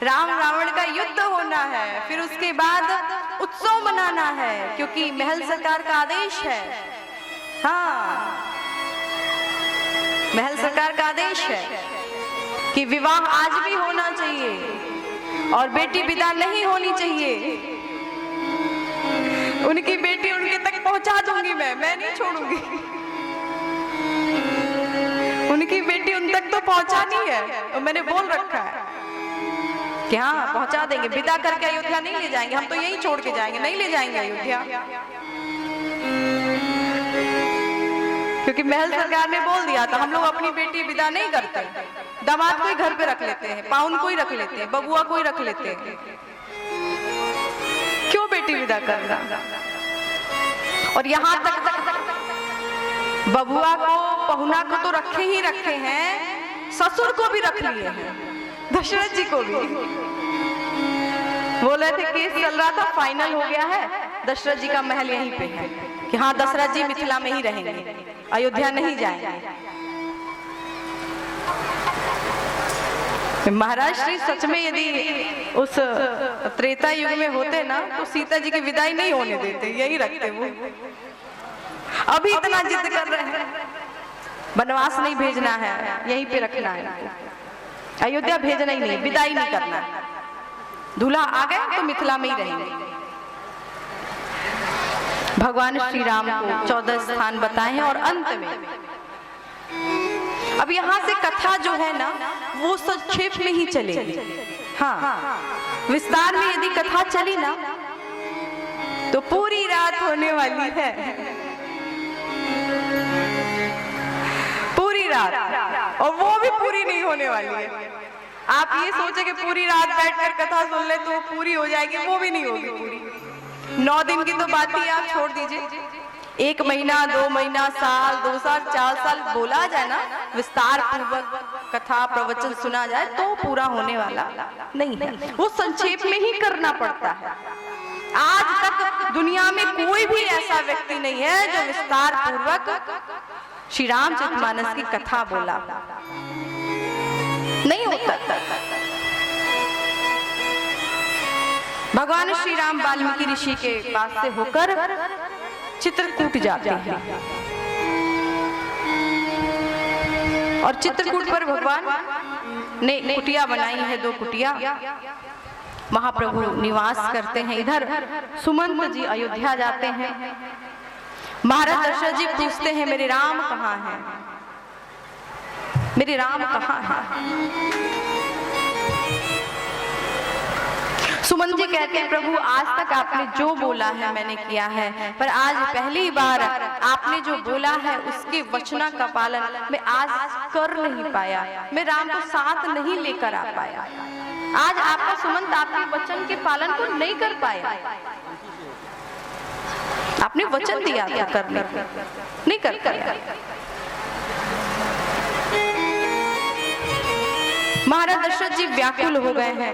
राम रावण का युद्ध होना है, फिर उसके बाद उत्सव मनाना है, क्योंकि महल सरकार का आदेश है। हाँ, महल सरकार का आदेश है कि विवाह आज भी होना चाहिए और बेटी विदा नहीं होनी चाहिए। उनकी बेटी उनके तक पहुंचा दूंगी मैं नहीं छोड़ूंगी। उनकी बेटी उन तक तो पहुंचानी है, और मैंने बोल रखा है कि हाँ पहुंचा देंगे। विदा करके अयोध्या नहीं ले जाएंगे, हम तो यहीं छोड़ के जाएंगे, नहीं ले जाएंगे अयोध्या, क्योंकि महल सरकार ने बोल दिया था हम लोग अपनी बेटी विदा नहीं करते, दामाद को ही घर पे रख लेते हैं, पाउन को ही रख लेते हैं, बबुआ को ही रख लेते हैं। क्यों बेटी विदा करना? और यहाँ तक बबुआ को, पहुना को तो रखे ही रखे हैं, ससुर को भी रख लिए हैं, दशरथ जी को भी। बोल रहे थे केस चल रहा था, फाइनल हो गया है, दशरथ जी का महल यहीं पे है कि हाँ दशरथ जी मिथिला में ही रहेंगे, अयोध्या नहीं जाएंगे। महाराज श्री सच में यदि उस त्रेता युग में होते ना तो सीता जी की विदाई नहीं होने देते, यही रखते वो। अभी इतना जिद कर रहे हैं, वनवास नहीं भेजना है, यहीं पे रखना है, अयोध्या भेजना ही नहीं, विदाई नहीं करना है। दूल्हा आ गए तो मिथिला में ही रहेंगे। भगवान श्री राम को 14 स्थान बताए हैं और अंत में अब यहाँ से कथा जो है ना वो संक्षेप में ही चलेगी। हाँ, विस्तार में यदि कथा चली ना तो पूरी रात होने वाली है, पूरी रात, और वो भी पूरी नहीं होने वाली है। आप ये सोचे कि पूरी रात बैठकर कथा सुन ले तो पूरी हो जाएगी, वो भी नहीं होगी पूरी। 9 दिन की तो बात ही आप छोड़ दीजिए, 1 महीना, 2 महीना, साल, 2 साल, 4 साल बोला जाए ना, विस्तार पूर्वक कथा प्रवचन सुना जाए तो पूरा होने वाला नहीं है, वो संक्षेप में ही करना पड़ता है। आज तक दुनिया में कोई भी ऐसा व्यक्ति नहीं है जो विस्तार पूर्वक श्री रामचरितमानस की कथा बोला, नहीं होता। भगवान श्री राम वाल्मीकि ऋषि के पास से होकर चित्रकूट जाते हैं, और चित्रकूट पर भगवान ने कुटिया बनाई है, 2 कुटिया, महाप्रभु निवास करते हैं। इधर सुमंत जी अयोध्या जाते हैं। महाराज दशरथ जी पूछते हैं मेरे राम कहाँ हैं, मेरे राम कहाँ हैं? सुमन जी कहते हैं प्रभु आज तक आपने जो बोला है मैंने किया है, पर आज पहली बार आपने जो बोला है उसके वचना का पालन मैं आज कर नहीं पाया, मैं राम को साथ नहीं लेकर आ पाया। आज आपका सुमंत आपके वचन के पालन को नहीं कर पाया। आपने वचन दिया था करने, नहीं कर पाया। महाराज दशरथ जी व्याकुल हो गए हैं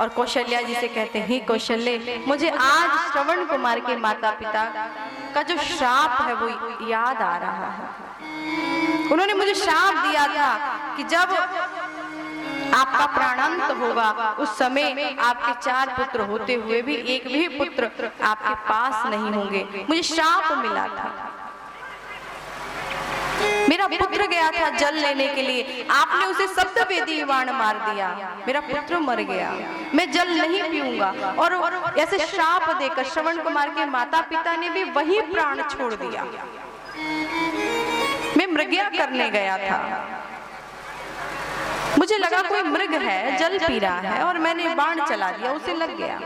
और कौशल्या जी से कहते हैं, हे कौशल्य, मुझे आज श्रवण कुमार के माता पिता का जो श्राप है वो याद आ रहा है। उन्होंने मुझे श्राप दिया था कि जब आपका प्राणांत होगा उस समय आपके 4 पुत्र होते हुए भी एक भी पुत्र आपके पास नहीं होंगे। मुझे श्राप मिला था, मेरा पुत्र गया था जल लेने के लिए, आपने उसे शब्द वेदी बाण मार दिया, मेरा पुत्र मर गया, मैं जल नहीं पीऊंगा। और ऐसे श्राप देकर श्रवण कुमार के माता पिता ने भी वही प्राण छोड़ दिया। मैं मृग्या करने गया था, मुझे लगा कोई मृग है जल पी रहा है और मैंने बाण चला दिया, उसे लग गया।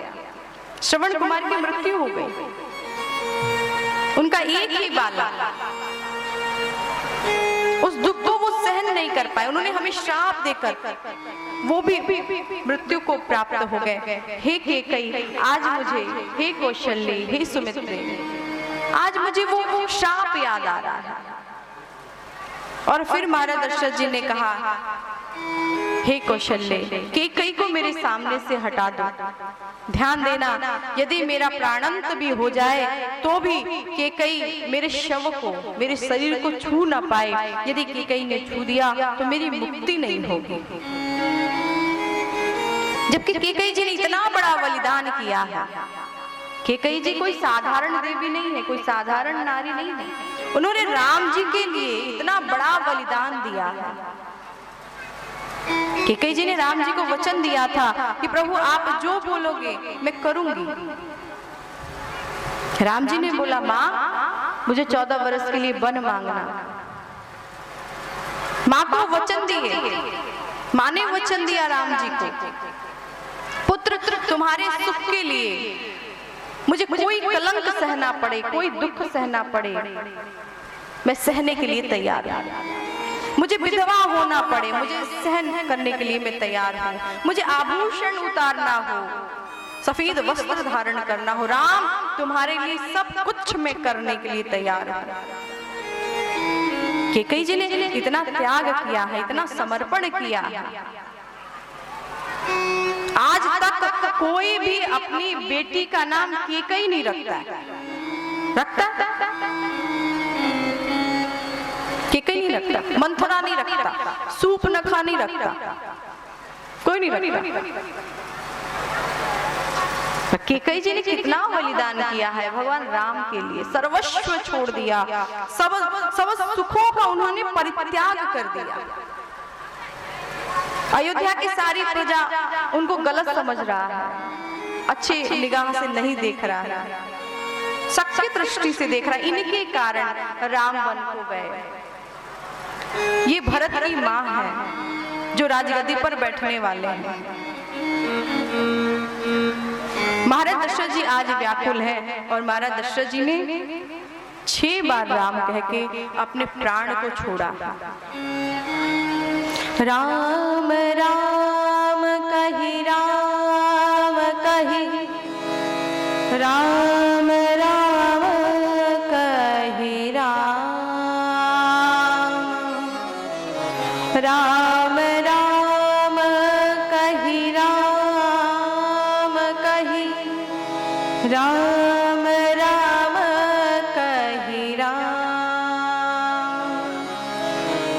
श्रवण कुमार की मृत्यु हो गई। उनका एक ही बाला, उस दुख को वो सहन नहीं कर पाए, उन्होंने हमें श्राप देकर वो भी मृत्यु को प्राप्त हो गए। हे कैकेयी, आज मुझे, हे कौशल्य, हे सुमित्रे, आज मुझे वो श्राप याद आ रहा है। और फिर महाराज दशरथ जी ने कहा, हे कौशल्य, कैकेयी को मेरे सामने से हटा दो। ध्यान देना, यदि मेरा प्राणांत भी हो जाए तो भी कैकेयी मेरे शव को, मेरे शरीर को छू ना पाए। यदि कैकेयी ने छू दिया तो मेरी मुक्ति नहीं होगी। जबकि कैकेयी जी ने इतना बड़ा बलिदान किया है। कैकेयी जी कोई साधारण देवी नहीं है, कोई साधारण नारी नहीं है। उन्होंने राम जी के लिए इतना बड़ा बलिदान दिया है। कैकेयी जी ने राम जी को वचन दिया था कि प्रभु आप जो बोलोगे मैं करूंगी। राम जी ने बोला, माँ मुझे 14 वर्ष के लिए वन मांगना। माँ को वचन दिए, माँ ने वचन दिया राम जी को, पुत्र तुम्हारे सुख के लिए मुझे कोई कलंक सहना पड़े, कोई दुख सहना पड़े, मैं सहने के लिए तैयार हूं। मुझे विधवा होना पड़े, मुझे सहन करने के लिए मैं तैयार हूँ। मुझे आभूषण उतारना हो, सफेद वस्त्र धारण करना हो, राम तुम्हारे लिए सब कुछ मैं करने के लिए तैयार हूँ। कैकेयी जी ने इतना त्याग किया है, इतना समर्पण किया है। आज तक कोई भी अपनी बेटी का नाम कैकेयी नहीं रखता है। रखता कैकेयी नहीं रखता, मंथरा नहीं रखता, सूर्पनखा नहीं रखता, कोई नहीं रखता। कैकेयी जी ने कितना बलिदान किया है भगवान राम के लिए, सर्वस्व छोड़ दिया, सब सुखों का उन्होंने परित्याग कर दिया। अयोध्या की सारी प्रजा उनको गलत समझ रहा है, अच्छी निगाह से नहीं देख रहा है, सच्ची दृष्टि से देख रहा है। इनके कारण राम वन को गए। ये भरत की माँ है जो राजगद्दी पर बैठने वाले हैं। महाराज दशरथ जी आज व्याकुल है और महाराज दशरथ जी ने 6 बार राम कह के अपने प्राण को छोड़ा। राम राम कही, राम कही, राम राम कही, राम राम कही, राम कही, राम राम कही, राम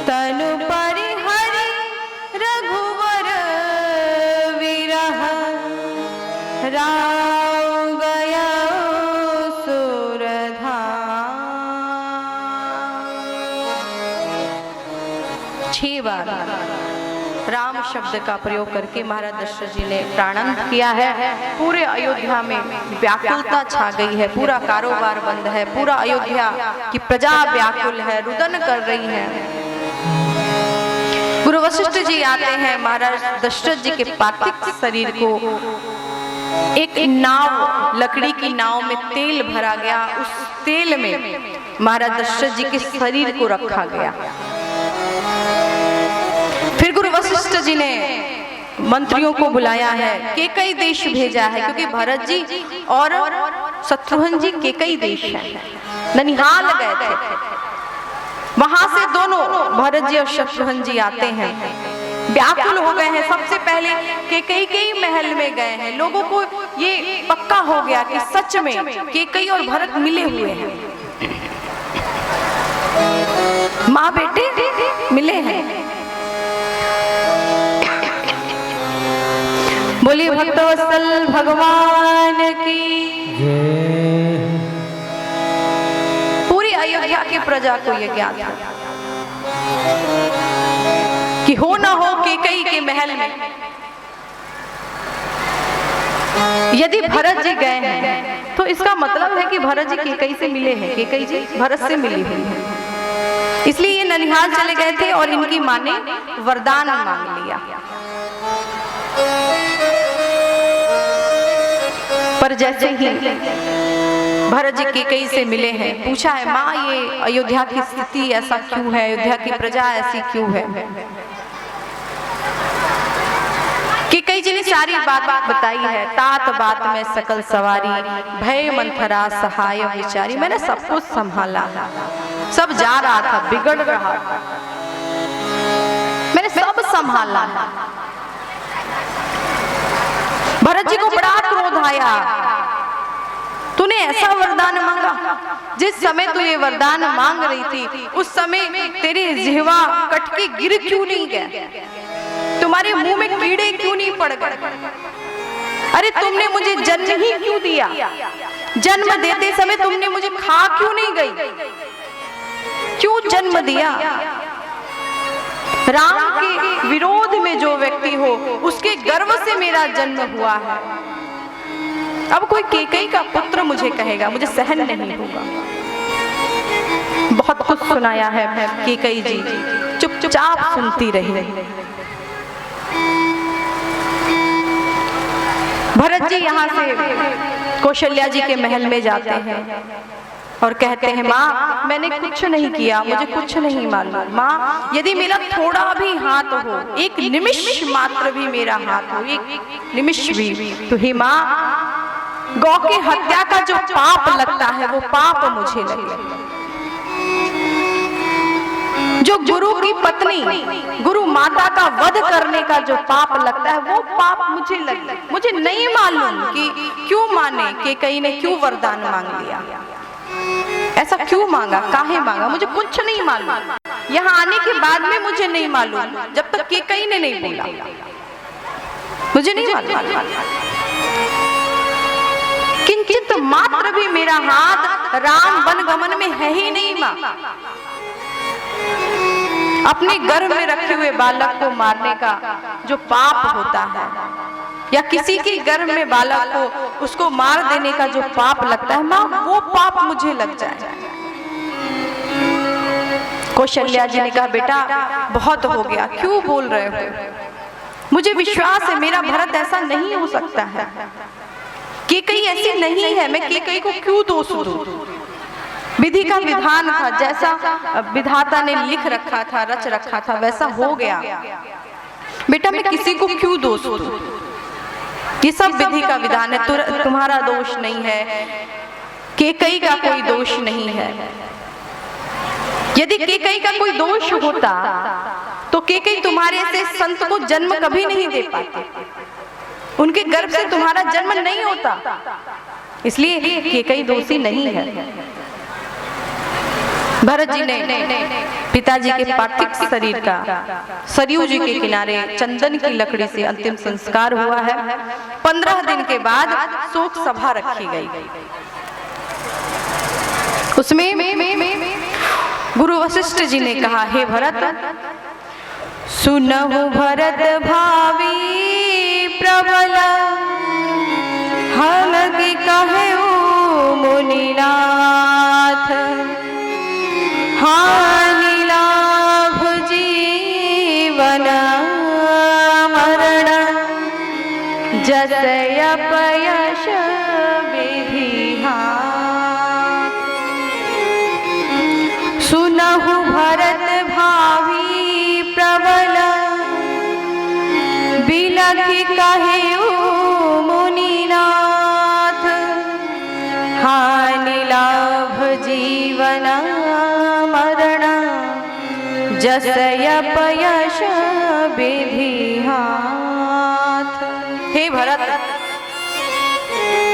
तनु परिहरि रघुवर विरह, राम गया सुरधाम। 6 बार राम शब्द का प्रयोग करके महाराज दशरथ जी ने प्राणांत किया है। पूरे अयोध्या में व्याकुलता छा गई है, पूरा कारोबार बंद है, पूरा अयोध्या की प्रजा व्याकुल है, रुदन कर रही है। वशिष्ठ जी आते हैं, महाराज दशरथ जी के पार्थिव शरीर को एक नाव, लकड़ी की नाव में तेल भरा गया, उस तेल में महाराज दशरथ जी के शरीर को रखा गया। फिर गुरु वशिष्ठ जी ने मंत्रियों को बुलाया है, केकई देश भेजा है, क्योंकि भरत जी और शत्रुघ्न जी केकई देश है, ननिहाल गए थे। वहां से दोनों भरत जी और शत्रुघ्न जी आते हैं, व्याकुल हो गए हैं। सबसे पहले केकई के महल में गए हैं, लोगों को ये पक्का हो गया कि सच में केकई और भरत मिले हुए हैं, माँ बेटे मिले हैं। बोलिए भक्तवत्सल भगवान की जय। पूरी अयोध्या की प्रजा को यह ज्ञात था कि हो ना हो केकई के महल में यदि भरत जी गए हैं तो इसका मतलब है कि भरत जी केकई से मिले हैं, केकई जी भरत से मिली हुई है। इसलिए ये ननिहाल चले गए थे और इनकी मां ने वरदान मांग लिया। पर जैसे ही भरत जी केकई से मिले हैं, पूछा है माँ ये अयोध्या की स्थिति ऐसा क्यों है, अयोध्या की प्रजा ऐसी क्यों है। केकई जी ने सारी बात बताई है, तात बात में सकल सवारी, भय मंथरा सहाय विचारी। मैंने सब कुछ संभाला, सब जा रहा था, बिगड़ रहा था, मैंने सब संभाला। भरत जी को बड़ा क्रोध आया, तूने ऐसा वरदान मांगा, जिस समय तू ये वरदान मांग रही थी उस समय तेरे जिह्वा कट के गिर क्यों नहीं गया, तुम्हारे मुंह में कीड़े क्यों नहीं पड़ गए, अरे तुमने मुझे जन्म ही क्यों दिया, जन्म देते समय तुमने मुझे खा क्यों नहीं गई, क्यों जन्म दिया। राम के विरोध में जो व्यक्ति हो उसके गर्व से मेरा जन्म हुआ है, अब कोई केकई का पुत्र मुझे कहेगा, मुझे सहन नहीं होगा। बहुत कुछ सुनाया है केकई जी, चुपचाप सुनती रही। भरत जी यहाँ से कौशल्या जी के महल में जाते हैं और कहते हैं माँ मैंने कुछ नहीं किया, मुझे कुछ नहीं मालूम। माँ यदि मेरा थोड़ा भी हाथ हो, एक निमिष मात्र भी मेरा हाथ हो, एक निमिष भी, तो हे माँ गौ की हत्या का जो पाप लगता है वो पाप मुझे लगे, जो गुरु की पत्नी गुरु माता का वध करने का जो पाप लगता है वो पाप मुझे लगे। मुझे नहीं मालूम कि क्यों माने केकई ने क्यों वरदान मांग लिया, ऐसा क्यों मांगा, काहे मांगा, मुझे कुछ नहीं मालूम। यहाँ आने के बाद में मुझे नहीं मालूम, जब तक केकई ने नहीं बोला मुझे नहीं मालूम। किंचित मात्र भी मेरा हाथ राम वन गमन में है ही नहीं मां। अपने गर्भ में रखे हुए बालक को मारने का जो पाप होता है, या किसी के गर्भ में बालक को उसको मार देने का जो पाप लगता है मां, वो पाप मुझे लग जाए। कौशल्या जी ने कहा बेटा बहुत हो गया, क्यों बोल रहे हो, मुझे विश्वास है मेरा भरत ऐसा नहीं हो सकता है, केकई ऐसी नहीं है, मैं केकई को क्यों दोष दूं। विधि का विधान था, जैसा विधाता ने लिख रखा था, रच रखा था, वैसा हो गया। बेटा मैं किसी को क्यों दोष दूं, ये सब विधि का विधान है, तुम्हारा दोष नहीं है, केकई का कोई दोष नहीं है। यदि केकई का कोई दोष होता तो केकई तुम्हारे से संत को जन्म कभी नहीं दे पाती, उनके गर्भ से तुम्हारा जन्म नहीं होता, इसलिए केकई दोषी नहीं है। भरत जी ने पिताजी के पार्थिव शरीर का सरयू जी के किनारे चंदन की लकड़ी से अंतिम संस्कार हुआ है। 15 दिन के बाद शोक सभा रखी गई, उसमें गुरु वशिष्ठ जी ने कहा हे भरत सुनहु भरत भावी प्रबल, हम की कहु मुनिनाथ, हानि लाभ जीवन जसय अपयश विधिहार। सुनहु भरत भावी प्रबल, बिलखि कहेउ मुनिनाथ। हानि लाभ जीवन मरण, जसय अपयश विधिहाथ। हे भरत,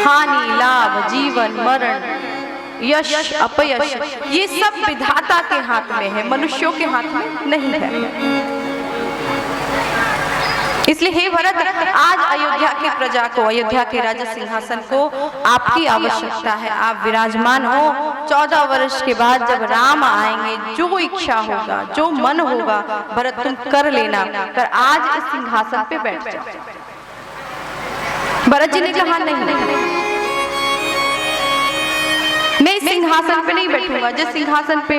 हानि लाभ जीवन मरण यश अपयश ये सब विधाता के हाथ में है, मनुष्यों के हाथ में नहीं है। इसलिए हे भरत, आज अयोध्या की प्रजा को, अयोध्या के राजा सिंहासन को आपकी आवश्यकता है। आप विराजमान हो। 14 वर्ष के बाद जब राम आएंगे, जो इच्छा होगा, जो मन होगा, भरत तुम कर लेना, कर आज इस सिंहासन पे बैठ जाओ। भरत जी ने कहा नहीं, मैं इस सिंहासन पे नहीं बैठूंगा जिस सिंहासन पे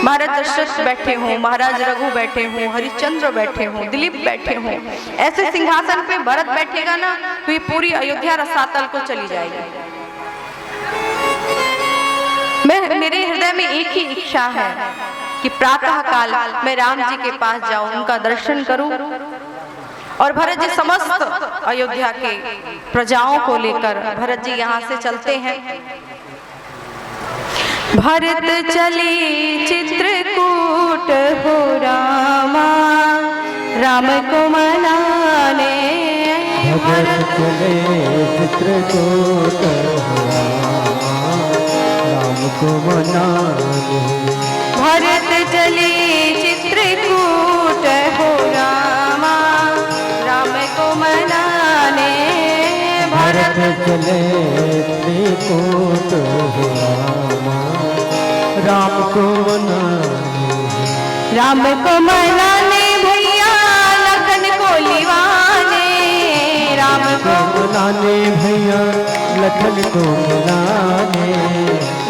महाराज दशरथ बैठे हों, महाराज रघु बैठे हों, हरिश्चंद्र बैठे हों, दिलीप बैठे हों, ऐसे सिंहासन पे भरत बैठेगा ना तो ये पूरी अयोध्या रसातल को चली जाएगी। मेरे हृदय में एक ही इच्छा है कि प्रातः काल मैं राम जी के पास जाऊं, उनका दर्शन करूं और भरत जी समस्त अयोध्या के प्रजाओं को लेकर भरत जी यहाँ से चलते हैं। भरत चले चित्रकूट हो रामा, राम को मनाने। भरत चले चित्रकूट हो रामा, राम को मनाने। भरत चले चित्रकूट हो रामा, राम को मनाने। भरत चले चित्रकूट हो रामा, राम को मनाने। राम को मनाने भैया लखन को लिवाने। राम को मनाने भैया लखन को मनाने।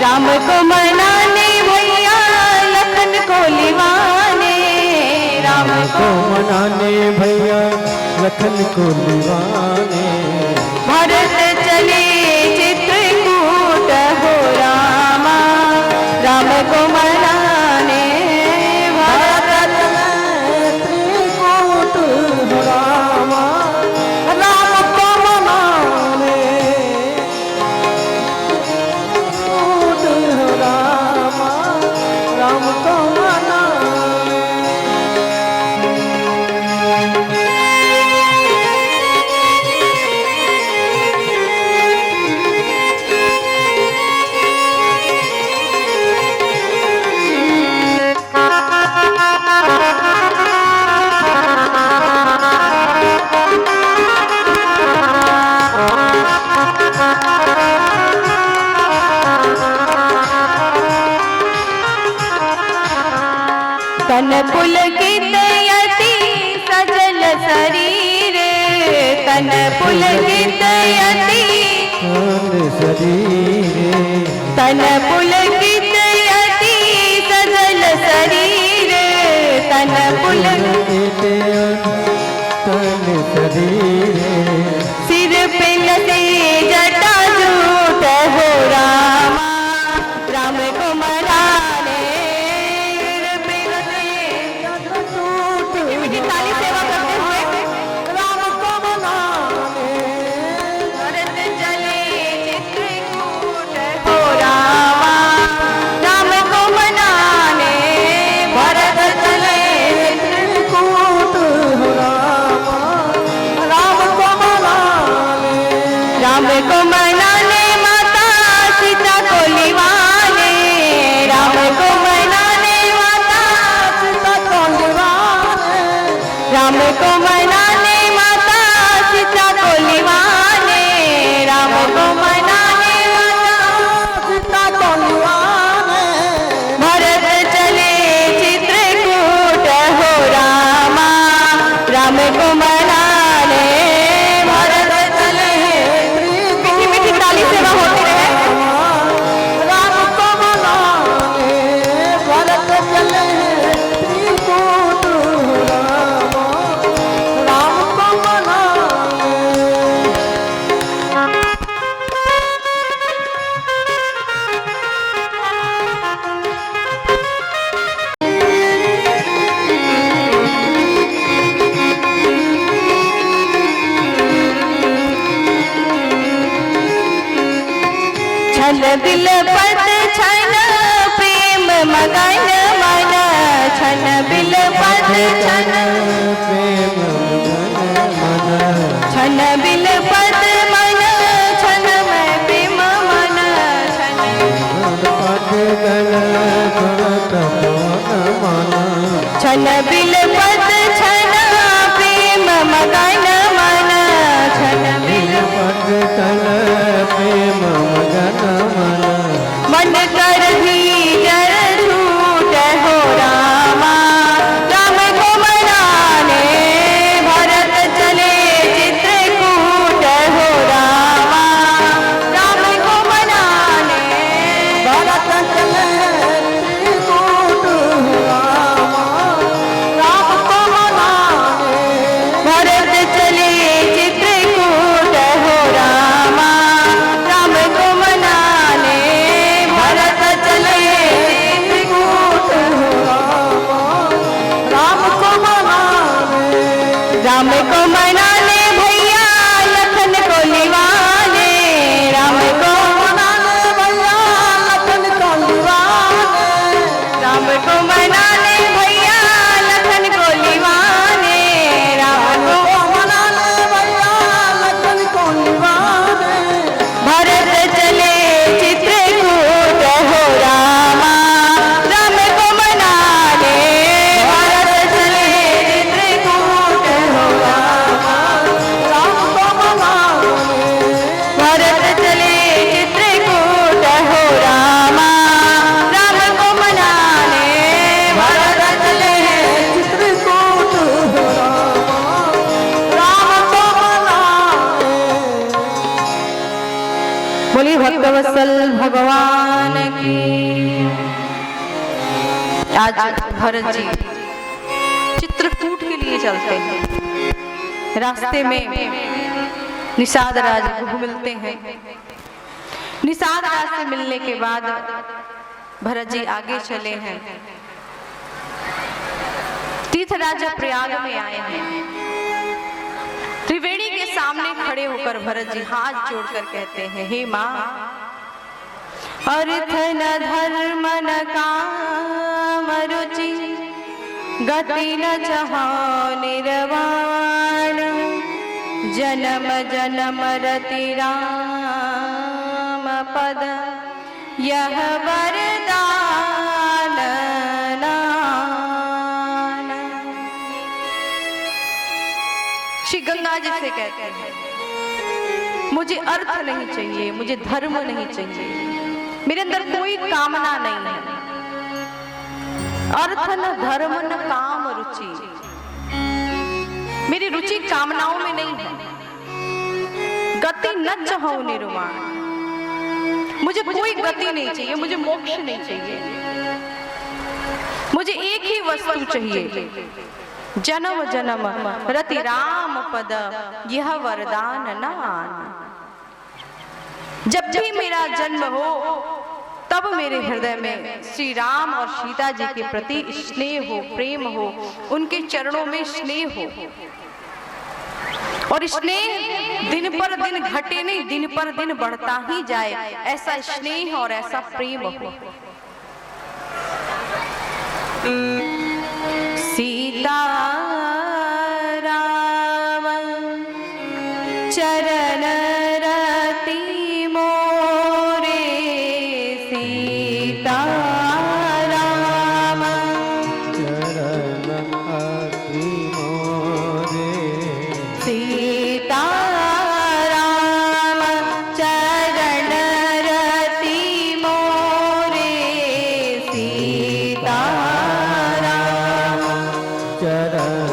राम को मनाने भैया लखन को लिवाने। राम को मनाने भैया लखन को लिवाने। भरत चले चित्रकूट हो रामा, राम को मनाने। भरत चले चित्रकूट हो रामा, राम को मनाने। चित्रकूट हो रामा, राम को मनाने। तन पुलकित यति सजल शरीर। तन पुलकित यति शरीर। तन पुलकित यति सजल शरीर। तन पुलकित तन शरीर। सिर पे लगे जटा जूट हो रामा, राम को मनाने। ताली सेवा करते हुए राम को मनाने। भरत चले चित्रकूट हो रामा, राम को मनाने। भरत चले चित्रकूट हो रामा, राम को मनाने। राम को मनाने माता सीता को लिवाने। राम को मनाने माता सीता को लिवाने। राम को मनाने माता सीता को लिवाने। राम को मनाने माता सीता को लिवाने। भरत चले चित्रकूट हो रामा, राम को मनाने। भरत चले मीठी मीठी ताली सेवा होती रहे। राम को मनाने। भरत चले चित्रकूट हो रामा, राम को मनाने। छन बिल पद छन प्रेम मगन मन छन बिल पद छन प्रेम मन छन बिल पद मन छन मैं प्रेम मन छन पद गल भरत मन छन बिल पद छन प्रेम मगन मन छन बिल पद गल प्रेम मगन मन मन कर धीरज छूट हो रामा राम को मनाने भरत चले चित्रकूट हो रामा राम को मनाने भरत चले त्रिकूट रामा राम को मनाने भरत चले चित्रकूट हो रामा राम को मनाने भरत चले त्रिकूट राम को मनाने राम को मनाने भैया लखन को लिवाने राम को मनाने भैया लखन को लिवाने राम को मनाने भैया लखन को लिवाने राम को मनाने भैया लखन को लिवाने भरत चले चित्रकूट हो रामा राम को मनाने भरत चले चित्रकूट हो रामा राम को मनाने भरत चले चित्रकूट हो रामा राम को मनाने भरत चले चित्रकूट राम को मनाने बोलिए भक्तवत्सल भगवान की। आज भरत जी चित्रकूट के लिए चलते हैं। रास्ते में निषाद राज को मिलते हैं। निषाद राज से मिलने के बाद भरत जी आगे चले हैं। तीर्थराज प्रयाग में आए हैं। त्रिवेणी के सामने खड़े होकर भरत जी हाथ जोड़कर कहते हैं, हे माँ अर्थ न धर्म न काम रुचि गति न चाहो निर्वाण जन्म जन्म रति राम पद यह वरदान नान। श्री गंगा जी से कहते हैं, मुझे अर्थ नहीं चाहिए, मुझे धर्म नहीं चाहिए, मेरे अंदर कोई कामना नहीं है। अर्थ न धर्म न काम रुचि, मेरी रुचि कामनाओं में नहीं है। गति न चाहो निर्वाण, मुझे कोई गति नहीं चाहिए, मुझे मोक्ष नहीं चाहिए। मुझे एक ही वस्तु चाहिए, जन्म जन्म रति राम पद यह वरदान नान। जब भी मेरा जन्म हो तब मेरे हृदय में श्री राम और सीता जी के प्रति स्नेह हो, प्रेम हो, उनके चरणों में स्नेह हो। और स्नेह दिन पर दिन घटे नहीं, दिन पर दिन बढ़ता ही जाए, ऐसा स्नेह और ऐसा प्रेम हो। सीता राम चरण रति मोरे, सीता राम चरण अति मोरे सीता राम चरण रति मोरे, सीता राम चरण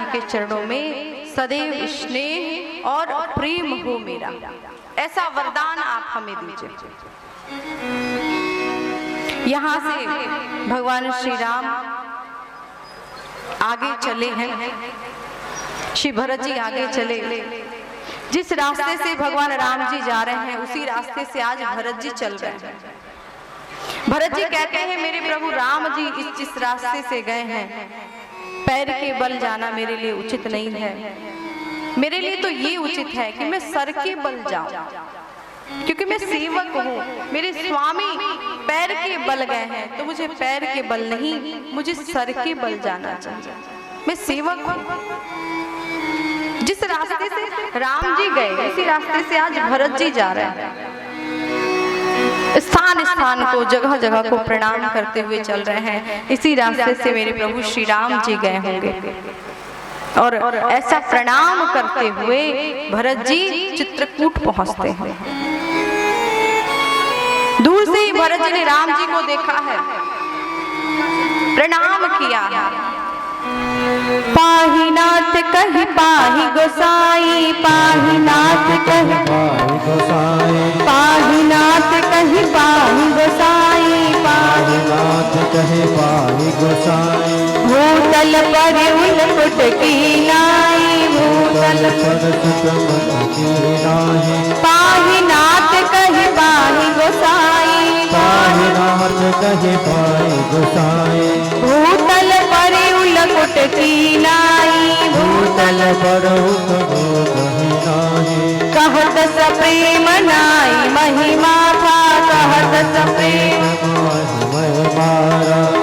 जी के चरणों में सदैव स्नेह और प्रेम हो मेरा, ऐसा वरदान आप हमें दीजिए। यहाँ से भगवान श्री राम आगे चले हैं, श्री भरत जी आगे चले। जिस रास्ते से भगवान राम जी जा रहे हैं उसी रास्ते से आज भरत जी चल रहे हैं। भरत जी कहते हैं मेरे प्रभु राम जी जिस रास्ते से गए हैं, पैर के बल जाना मेरे लिए उचित नहीं है। मेरे लिए तो ये उचित है कि मैं सर के बल जाऊं, क्योंकि मैं सेवक हूँ। मेरे स्वामी पैर के बल गए हैं तो मुझे पैर के बल नहीं, मुझे सर के बल जाना चाहिए। मैं सेवक हूँ। जिस रास्ते से राम जी गए उसी रास्ते से आज भरत जी जा रहे हैं। स्थान स्थान को, जगह जगह को प्रणाम करते हुए चल रहे हैं। इसी रास्ते से मेरे प्रभु श्री राम जी गए होंगे और ऐसा प्रणाम करते हुए भरत जी चित्रकूट पहुंचते हैं। दूर से ही भरत जी ने राम जी को देखा है, प्रणाम किया है। पाही नाथ कहि पाही गोसाई, पाही नाथ कहि पाही गोसाई, पाही नाथ कहि पाही गोसाई, पाही नाथ कहि पाही गोसाई। भूतल पर उलपुट की नाई, भूतल पर सुत की नाई। पाही नाथ कहि पाही गोसाई, पाही नाथ कहि पाही गोसाई। भूतल पर उलपुट की नाई, भूतल पर उलपुट की नाई। कहत सप्रेम नाई महिमा था, कहत सप्रेम महिमा।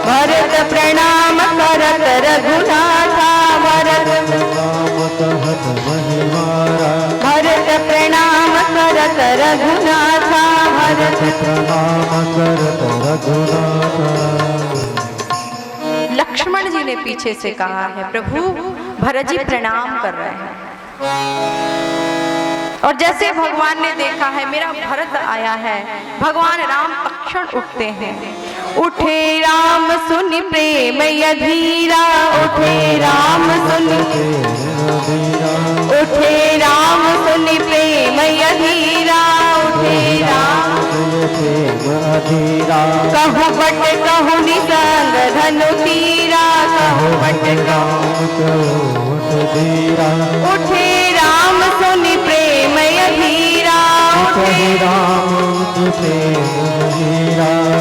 भरत प्रणाम करत रघुनाथा, भरत प्रणाम कहत महिमा। भरत प्रणाम करत रघुनाथा, भरत प्रणाम करत रघुनाथा। लक्ष्मण जी ने पीछे से कहा है प्रभु भरत जी प्रणाम कर रहे हैं। और जैसे भगवान ने देखा है मेरा भरत आया है, भगवान राम तक्षण उठते हैं। उठे राम सुनि प्रेम यधीरा, उठे राम सुनि, उठे राम सुनि प्रेम यधीरा, उठे राम कहु बट कहु निसंग धनु तीरा, कहु बट उठे राम सुनि प्रेम यधीरा, उठे राम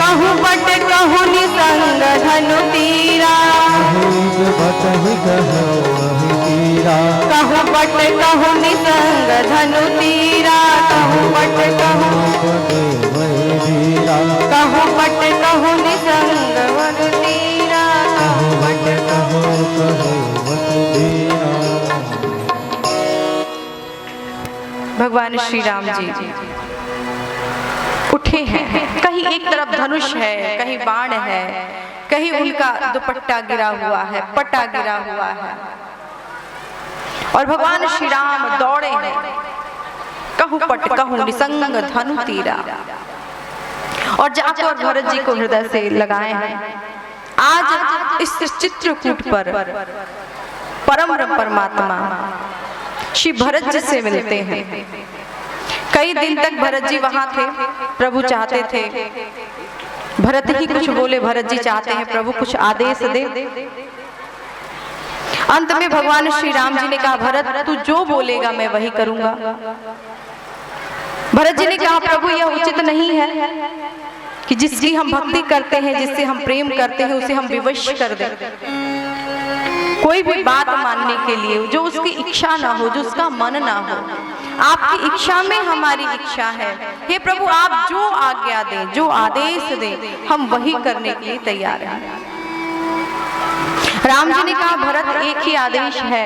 कहु बट कहु निसंग धनु तीरा, कहु बट कहु निसंग धनु तीरा, कहु बट कहु, कहु बट कहु निसंग धनु तीरा, कहु बट कहु। भगवान श्री राम जी उठे हैं। कहीं एक तरफ धनुष है, कहीं बाण है, कहीं उनका दुपट्टा गिरा हुआ है, पट्टा गिरा हुआ है। और भगवान श्री राम दौड़े हैं, कहु पट कहु निसंग धनु तीरा। और जाकर भरत जी को हृदय से लगाए हैं। आज इस चित्रकूट पर परम परमात्मा श्री भरत जी से मिलते हैं। कई दिन तक भरत जी वहां थे। प्रभु चाहते थे भरत ही कुछ बोले, भरत जी चाहते हैं प्रभु कुछ आदेश दे। अंत में भगवान श्री राम जी ने कहा भरत तू जो बोलेगा मैं वही करूंगा। भरत जी ने कहा प्रभु यह उचित नहीं है कि जिसकी हम भक्ति करते हैं, जिससे हम प्रेम करते हैं, उसे हम विवश कर दें। कोई भी बात मानने के लिए जो उसकी इच्छा ना हो, जो उसका मन ना हो, आपकी इच्छा में हमारी इच्छा है। हे प्रभु आप जो आज्ञा दें, जो आदेश दें, हम वही करने के लिए तैयार हैं। राम जी ने कहा भरत एक ही आदेश है,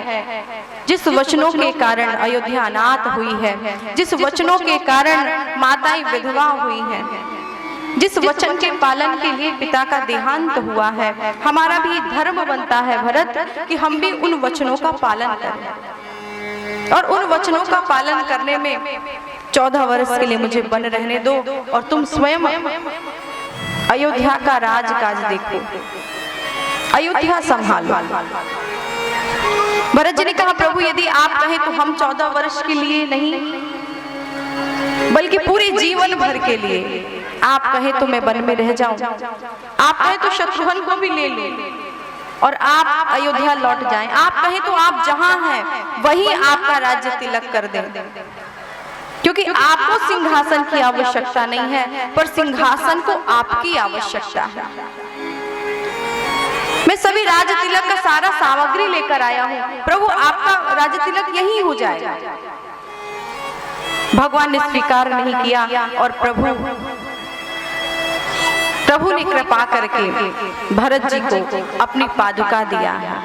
जिस वचनों के कारण अयोध्या अनाथ हुई है, जिस वचनों के कारण माताएं विधवा हुई हैं, जिस वचन के पालन के लिए पिता का देहांत हुआ है, हमारा भी धर्म बनता है भरत कि हम भी उन वचनों का पालन करें। और उन वचनों का पालन करने में 14 वर्ष के लिए मुझे बन रहने दो और तुम स्वयं अयोध्या का राजकाज देखो, अयोध्या संभालो। भरत जी ने कहा, प्रभु यदि आप कहें तो हम 14 वर्ष के लिए नहीं बल्कि पूरे जीवन भर के लिए, आप कहें तो मैं वन में रह जाऊं, आप कहें तो शत्रुघ्न को भी ले लूं और आप अयोध्या लौट जाएं, आप कहें तो आप जहां हैं वहीं आपका राज्य तिलक कर दें, क्योंकि आपको सिंहासन की आवश्यकता नहीं है पर सिंहासन को आपकी आवश्यकता है। मैं सभी राज तिलक का सारा सामग्री लेकर आया हूं, प्रभु आपका राज तिलक यही हो जाएगा। भगवान ने स्वीकार नहीं किया और प्रभु ने कृपा करके भरत जी को अपनी पादुका दिया है।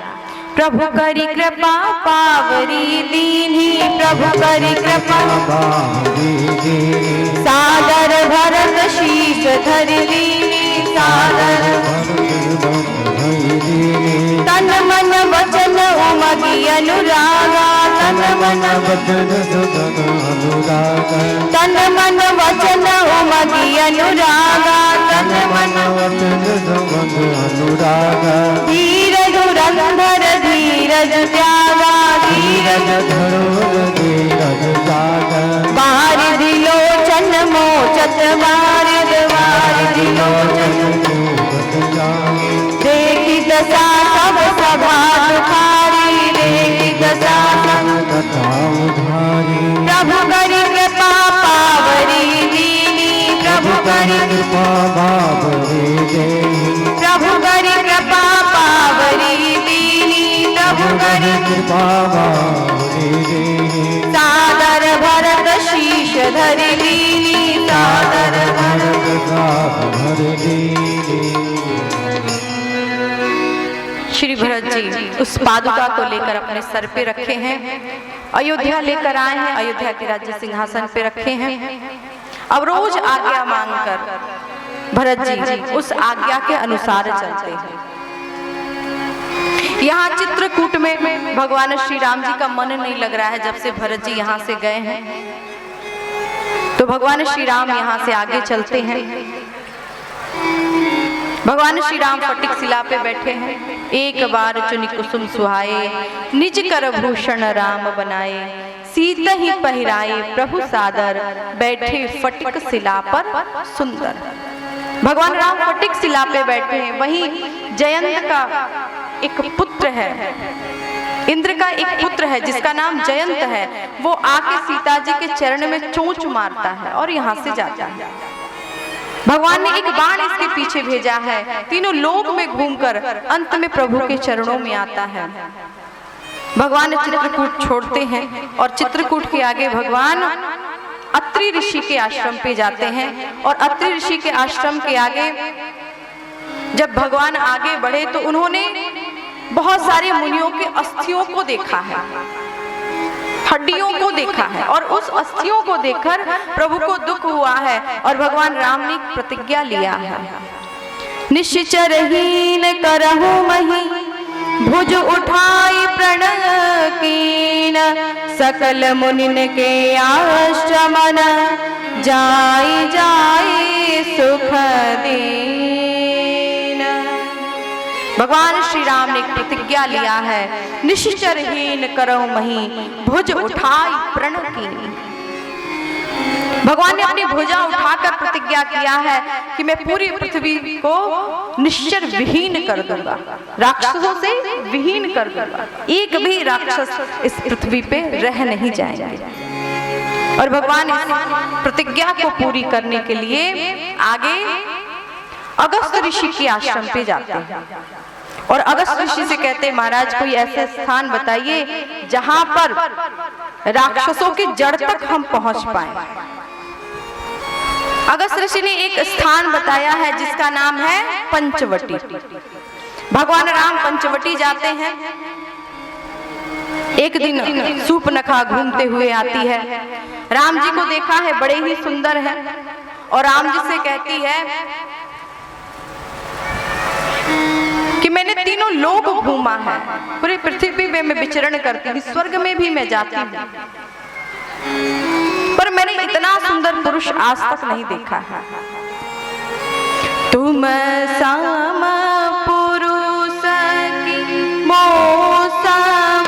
प्रभु करी कृपा पावरी दीनी, प्रभु करी कृपा सादर भरत शीश धर लीनी, सादर तन मन वचन उमगी अनुरागा, तन मन वचन अनुरागा, तन मन वचन उमगी अनुरागा, तन मन वचन अनुरागा, धीरज धुरंधर धीरज त्यागा, धीरज धरो धीरज त्यागा, बारिध लोचन मोचत बारिध, बारिध लोचन देखी दशा सब सभा दुखारी, देखी दशा सब उधारी, प्रभु करी कृपा पावरी दीनी, प्रभु करी कृपा पावरी दीनी, प्रभु करी कृपा पावरी दीनी, प्रभु करी कृपा पावरी दीनी, सादर भरत शीश धर लीनी, सादर भरत धर लीनी। श्री भरत जी उस पादुका को लेकर अपने सर पे रखे हैं, अयोध्या लेकर आए हैं, अयोध्या के राज्य सिंहासन पे रखे हैं। अब रोज आज्ञा मांगकर भरत जी उस आज्ञा के अनुसार चलते हैं। यहाँ चित्रकूट में भगवान श्री राम जी का मन नहीं लग रहा है। जब से भरत जी यहाँ से गए हैं तो भगवान श्री राम यहाँ से आगे चलते हैं। भगवान श्री राम फटिक शिला पे बैठे हैं। एक बार चुनि कुसुम सुहाए, निज कर भूषण राम बनाए, सीत ही पहिराए प्रभु सादर, बैठे फटिक शिला पर सुंदर। भगवान राम फटिक शिला पे बैठे हैं। वहीं जयंत का एक पुत्र है, इंद्र का एक पुत्र है जिसका नाम जयंत है। वो आके सीता जी के चरण में चोंच मारता है और यहाँ से जाता है। भगवान ने एक बाण इसके पीछे भेजा है, तीनों लोक में घूमकर अंत में प्रभु के चरणों में आता है। भगवान चित्रकूट छोड़ते हैं और चित्रकूट के आगे भगवान अत्रि ऋषि के आश्रम पे जाते हैं। और अत्रि ऋषि के आश्रम के आगे जब भगवान आगे बढ़े तो उन्होंने बहुत सारे मुनियों के अस्थियों को देखा है, हड्डियों को देखा है, और उस अस्थियों को देखकर प्रभु को दुख हुआ है और भगवान राम ने प्रतिज्ञा लिया है, निश्चरहीन करहु मही, भुज उठाई प्रण कीन, सकल मुनिन के आश्रमन, जाई जाई सुख दीन। भगवान श्री राम ने प्रतिज्ञा लिया है, निश्चरहीन करहु मही, भुज उठाई प्रण कीन। भगवान ने अपनी भुजा उठाकर प्रतिज्ञा किया है कि मैं पूरी पृथ्वी को निश्चर विहीन कर दूंगा, राक्षसों से विहीन कर दूंगा, एक भी राक्षस इस पृथ्वी पे रह नहीं जाएंगे। और भगवान इस प्रतिज्ञा को पूरी करने के लिए आगे अगस्त ऋषि के आश्रम पे जाते हैं और अगस्त ऋषि से कहते हैं, महाराज कोई ऐसे स्थान बताइए जहां पर राक्षसों की जड़ तक हम पहुंच पाए। अगस्त ऋषि ने एक स्थान बताया है जिसका नाम है पंचवटी। भगवान राम पंचवटी जाते हैं। एक दिन सूर्पनखा घूमते हुए आती है, राम जी को देखा है, बड़े ही सुंदर है, और राम जी से कहती है कि मैंने तीनों लोक घूमा है, पूरी पृथ्वी पे मैं विचरण करती हूँ, स्वर्ग में भी मैं जाती हूँ, पर मैंने इतना सुंदर पुरुष आज तक नहीं देखा है। तुम सम पुरुष की मौसम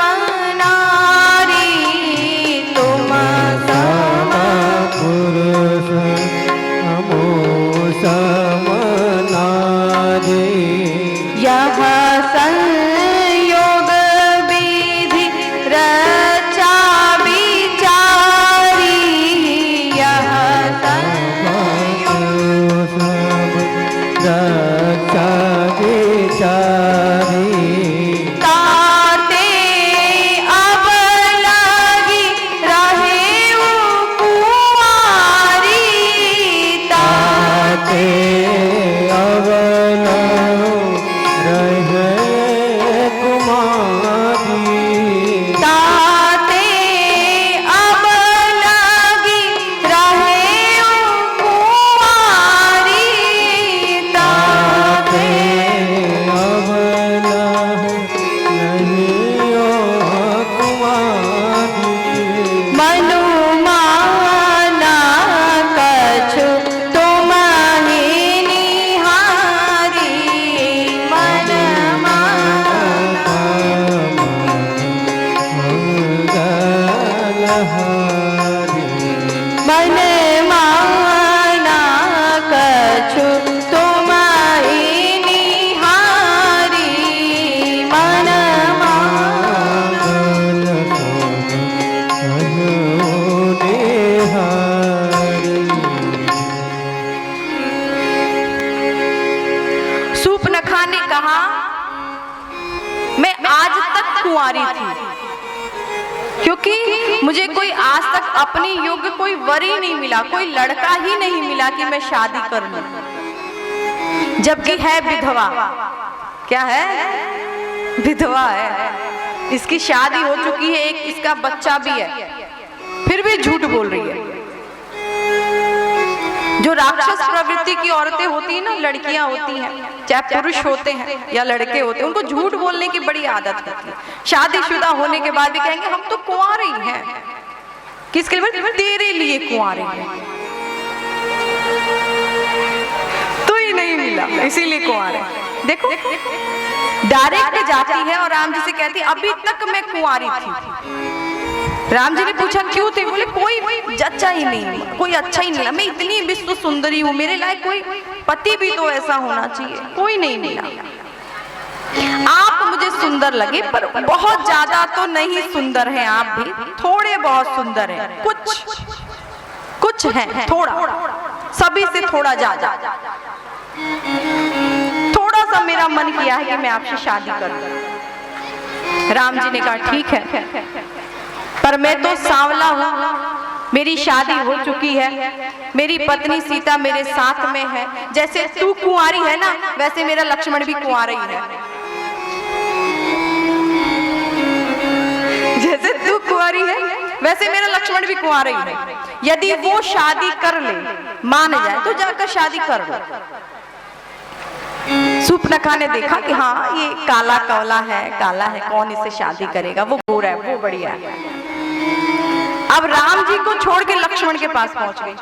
कहा मैं आज तक कुंवारी थी, क्योंकि मुझे कोई आज तक अपने योग्य कोई वर ही नहीं मिला, कोई लड़का ही नहीं मिला कि मैं शादी कर लूं, जबकि है विधवा। क्या है? विधवा है, इसकी शादी हो चुकी है, एक इसका बच्चा भी है, फिर भी झूठ बोल रही है। जो राक्षस प्रवृत्ति की औरतें होती हैं ना, लड़कियां होती हैं, चाहे पुरुष होते हैं या लड़के होते हैं, उनको झूठ बोलने की बड़ी आदत होती है। शादीशुदा होने के बाद भी कहेंगे हम तो कुंवारे ही हैं। किसके लिए? तेरे लिए कुंवारे हैं, तो ही नहीं मिला इसीलिए कुंवारे। देखो डायरेक्ट जाती है और राम जी से कहती अभी तक मैं कुंवारी थी। राम जी ने पूछा क्यों थे? बोले कोई जच्चा ही नहीं, कोई अच्छा ही नहीं मिला, मैं इतनी विश्व सुंदरी हूँ, मेरे लायक कोई पति भी तो ऐसा होना चाहिए, कोई नहीं मिला। आप मुझे सुंदर लगे पर बहुत ज्यादा तो नहीं सुंदर हैं, आप भी थोड़े बहुत सुंदर हैं, कुछ हैं, थोड़ा, सभी से थोड़ा ज्यादा। थोड़ा सा मेरा मन किया है कि मैं आपसे शादी करूं। राम जी ने कहा ठीक है, पर मैं तो सांवला हूं, मेरी शादी हो चुकी है, मेरी पत्नी सीता मेरे साथ में है, जैसे तू कुंवारी है ना वैसे मेरा लक्ष्मण भी कुंवारा ही है। जैसे तू कुंवारी है वैसे मेरा लक्ष्मण भी कुंवारा ही है। यदि वो शादी कर ले, मान जाए, तो जाकर शादी कर लो। सूर्पनखा ने देखा कि हाँ ये काला कौला है, काला है, कौन इससे शादी करेगा, वो गोरा है, वो बढ़िया है। अब राम जी को छोड़ के लक्ष्मण के पास पहुंच गई।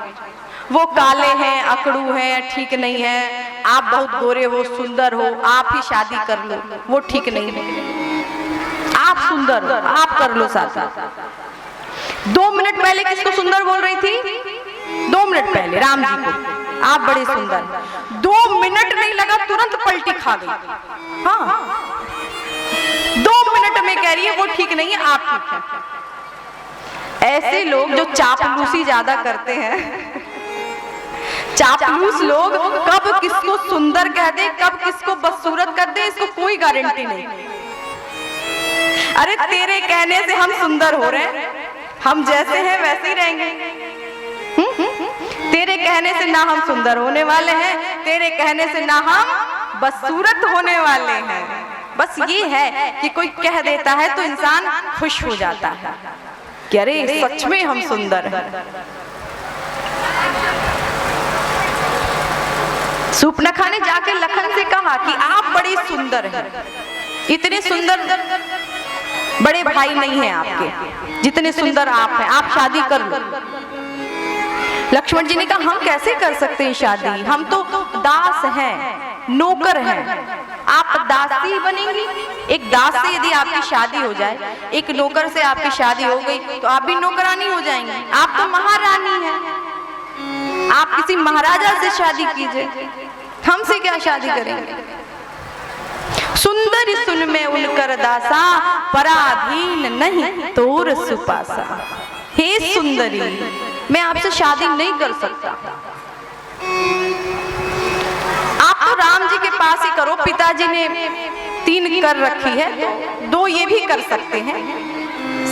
वो काले हैं, अकड़ू हैं, ठीक नहीं है, आप बहुत गोरे हो, सुंदर हो, आप ही शादी कर लो, वो ठीक नहीं है, आप सुंदर हो, आप कर लो शादी। 2 मिनट पहले किसको सुंदर बोल रही थी? 2 मिनट पहले राम जी को, आप बड़े सुंदर। 2 मिनट नहीं लगा, तुरंत पलटी खा गई। हाँ 2 मिनट में कह रही है वो ठीक नहीं है, आप ठीक है। ऐसे लोग जो चापलूसी ज्यादा करते हैं, चापलूस लोग कब किसको सुंदर कह दे, कब किसको बदसूरत कर दे, इसको कोई गारंटी नहीं। अरे तेरे कहने से हम सुंदर हो रहे हैं, हम जैसे हैं वैसे ही रहेंगे। तेरे कहने से ना हम सुंदर होने वाले हैं, तेरे कहने से ना हम बदसूरत होने वाले हैं। बस ये है कि कोई कह देता है तो इंसान खुश हो जाता है कि अरे सच में हम सुंदर हैं। सूर्पनखा ने जाके लखन से कहा कि आप बड़े सुंदर हैं, इतने सुंदर बड़े भाई नहीं हैं आपके जितने सुंदर आप हैं, आप शादी कर लो। लक्ष्मण जी ने कहा हम कैसे कर सकते हैं शादी, हम तो दास हैं, नौकर हैं, आप दासी बनेंगी। एक दास से यदि आपकी शादी हो जाए, एक नौकर से आपकी शादी हो गई तो आप भी नौकरानी हो जाएंगी। आप तो महारानी हैं, आप किसी महाराजा से शादी कीजिए, हमसे क्या शादी करेंगे। सुंदर सुन में उनकर दासा, पराधीन नहीं तोर सुपासा। हे सुंदरी, मैं आपसे शादी नहीं कर सकता, आप तो राम जी के पास ही करो, पिताजी ने 3 कर रखी है तो 2 ये भी कर सकते हैं,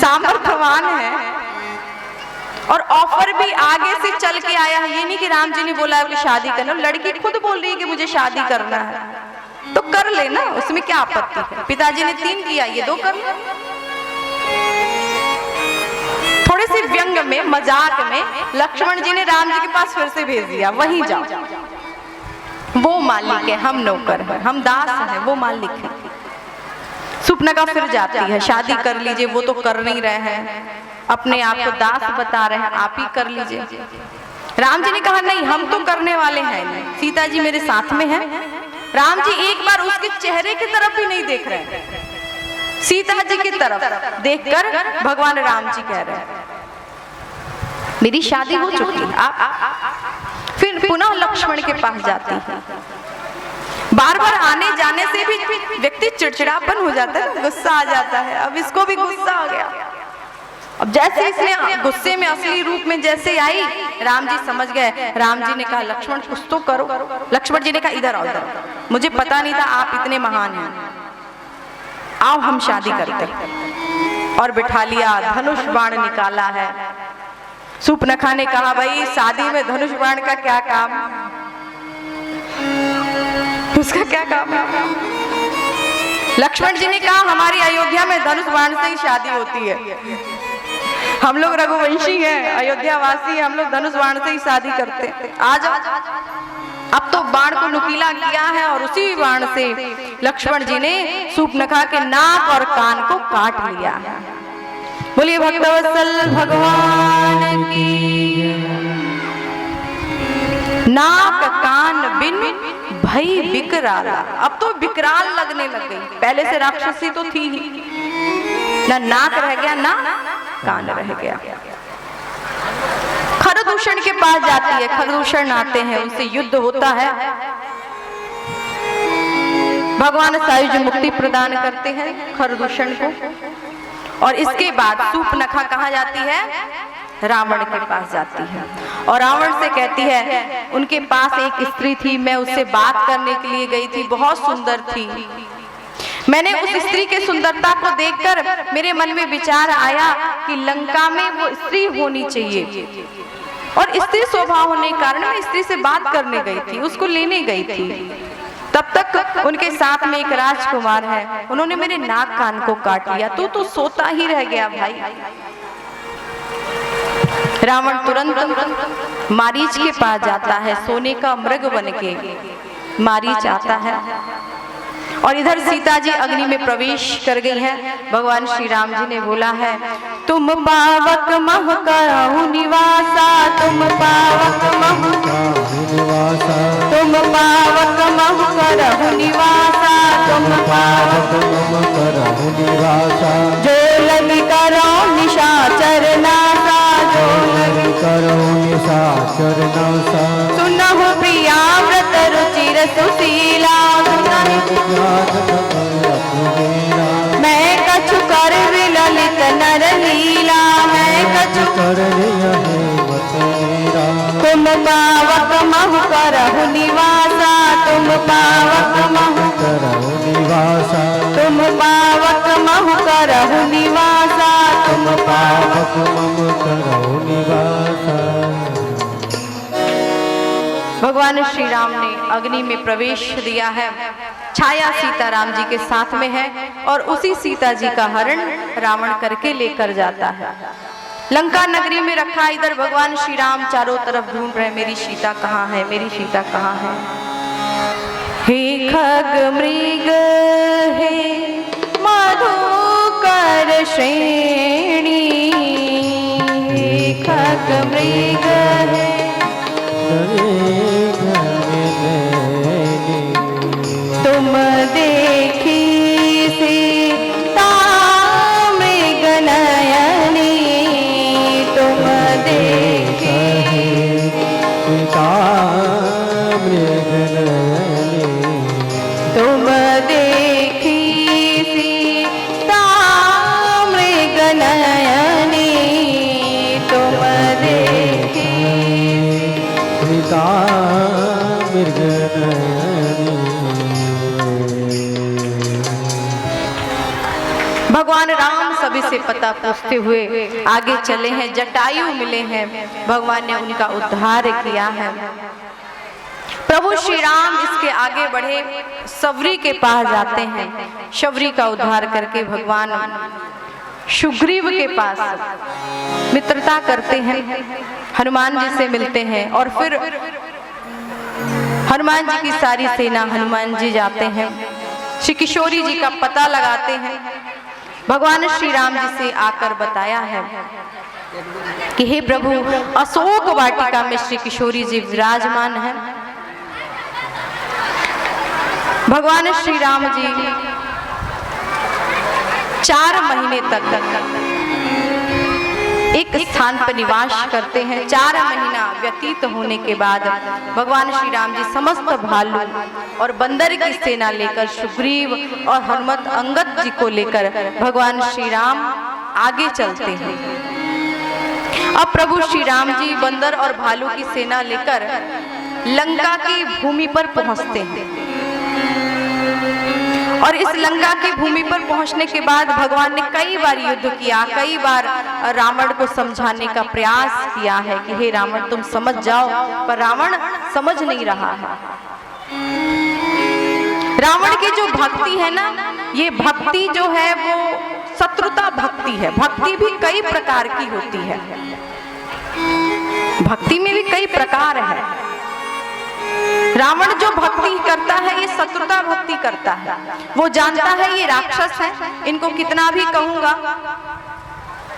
सामर्थ्यवान है। और ऑफर भी आगे से चल के आया है, ये नहीं कि राम जी ने बोला है कि शादी करना, लड़की खुद बोल रही है कि मुझे शादी करना है, तो कर लेना, उसमें क्या आपत्ति है। पिताजी ने 3 किया, ये 2 कर लो। थोड़े से व्यंग में, मजाक में लक्ष्मण जी ने राम जी के पास फिर से भेज दिया, वहीं जाओ, वो मालिक है, हम नौकर हैं, हम दास हैं, वो मालिक है। सूर्पनखा फिर जाती है, शादी कर लीजिए, वो तो कर नहीं रहे हैं, अपने आप को दास बता रहे हैं, आप ही कर लीजिए। राम जी ने कहा नहीं, हम तो करने वाले हैं नहीं, सीता जी मेरे साथ में है। राम जी एक बार उसके चेहरे की तरफ भी नहीं देख रहे हैं, सीता जी की तरफ देखकर भगवान राम जी कह रहे हैं मेरी शादी हो चुकी है। आप फिर पुनः लक्ष्मण के पास जाती है। बार बार आने जाने से भी व्यक्ति चिड़चिड़ापन हो जाता है, गुस्सा आ जाता है। अब इसको भी गुस्सा आ गया, अब जैसे इसने गुस्से में असली रूप में जैसे आई, राम जी समझ गए। राम जी ने कहा लक्ष्मण कुछ तो करो। लक्ष्मण जी ने कहा इधर आओ, इधर आओ, मुझे पता नहीं था आप इतने महान हैं, आओ हम शादी करते हैं। और बिठा लिया, धनुष बाण निकाला है। सूर्पनखा ने कहा भाई शादी में धनुष बाण का क्या काम, उसका क्या काम है? लक्ष्मण जी ने कहा हमारी अयोध्या में धनुष बाण से ही शादी होती है, हम लोग रघुवंशी हैं, अयोध्या वासी हैं, हम लोग धनुष बाण से ही शादी करते हैं, आ जाओ। अब तो बाण को नुकीला किया है और उसी बाण से लक्ष्मण जी ने सूर्पनखा के नाक और कान को काट लिया। बोलिए भक्तवत्सल भगवान की। नाक कान बिन भई विकराला, अब तो विकराल लगने लग गई, पहले से राक्षसी तो थी ही, ना नाक रह गया ना कान रह गया। खरदूषण के पास जाती है, खरदूषण आते हैं, उनसे युद्ध होता है। भगवान सायुज मुक्ति प्रदान करते हैं खरदूषण को। और इसके बाद सूर्पनखा कहाँ जाती है? रावण के पास जाती है और रावण से कहती है, उनके पास एक स्त्री थी, मैं उससे बात करने के लिए गई थी, बहुत सुंदर थी। मैंने उस स्त्री के सुंदरता को देखकर मेरे मन में विचार आया कि लंका में वो स्त्री होनी चाहिए, और स्त्री स्वभाव होने के कारण मैं स्त्री से बात करने गई थी, उसको लेने गई थी। तब तक उनके साथ में एक राजकुमार है, उन्होंने मेरे नाक कान को काट लिया, तो सोता ही रह गया भाई। रावण तुरंत मारीच के पास जाता है, सोने का मृग बन के मारीच आता है। और इधर सीता जी अग्नि में प्रवेश कर गई हैं। भगवान श्री राम जी ने बोला है, तुम पावक मह करहु निवासा, तुम पावक मह निवासा, तुम पावक मह करहु निवासा, तुम पावक मह करहु निवासा, जो लगी करो निशाचर नासा, जो लगी करो निशाचर नासा, सुनहु प्रिया व्रत रुचिर सुशीला, मैं कछु कर विललित नर लीला, मैं कछु कर तुम पावक महु करहु निवासा, तुम पावक महु करहु निवासा, तुम पावक महु करहु निवासा, तुम पावक महु करहु निवासा। भगवान श्री राम ने अग्नि में प्रवेश दिया है। छाया सीताराम जी के साथ में है और उसी सीता जी का हरण रावण करके लेकर जाता है। लंका नगरी में रखा। इधर भगवान श्री राम चारों तरफ ढूंढ रहे, मेरी सीता कहाँ है, मेरी सीता कहाँ है। हे खग मृग हे मधुकर श्रेणी, हे खग मृग है तुम देखी सीता मृग नयनी, तुम देखी सीता मृग नयनी, तुम देखी सीता मृग नयनी, तुम देखी सीता मृग नयनी। भगवान राम सभी से पता पूछते हुए आगे चले हैं। जटायु मिले हैं, भगवान ने उनका उद्धार किया है। प्रभु श्री राम इसके आगे बढ़े, शबरी के पास जाते हैं। शबरी का उद्धार करके भगवान सुग्रीव के पास मित्रता करते हैं, हनुमान जी से मिलते हैं और फिर हनुमान जी की सारी सेना, हनुमान जी जाते हैं, श्री किशोरी जी का पता लगाते हैं। भगवान श्री राम जी से आकर बताया है कि हे प्रभु, अशोक वाटिका में श्री किशोरी जी विराजमान हैं। भगवान श्री राम जी 4 महीने तक एक स्थान पर निवास करते हैं। 4 महीना व्यतीत होने के बाद भगवान श्री राम जी समस्त भालू और बंदर की सेना लेकर सुग्रीव और हनुमत अंगद जी को लेकर भगवान श्री राम आगे चलते हैं। अब प्रभु श्री राम जी बंदर और भालू की सेना लेकर लंका की भूमि पर पहुंचते हैं। और इस लंका की भूमि पर पहुंचने के बाद भगवान ने कई बार युद्ध किया, कई बार रावण को समझाने का प्रयास किया है कि हे रावण तुम समझ जाओ, पर रावण समझ नहीं रहा है। रावण की जो भक्ति है ना, ये भक्ति जो है वो शत्रुता भक्ति है। भक्ति भी कई प्रकार की होती है, भक्ति में भी कई प्रकार है। रावण जो भक्ति करता है ये शत्रुता भक्ति करता है। वो जानता है ये राक्षस है, इनको कितना भी कहूंगा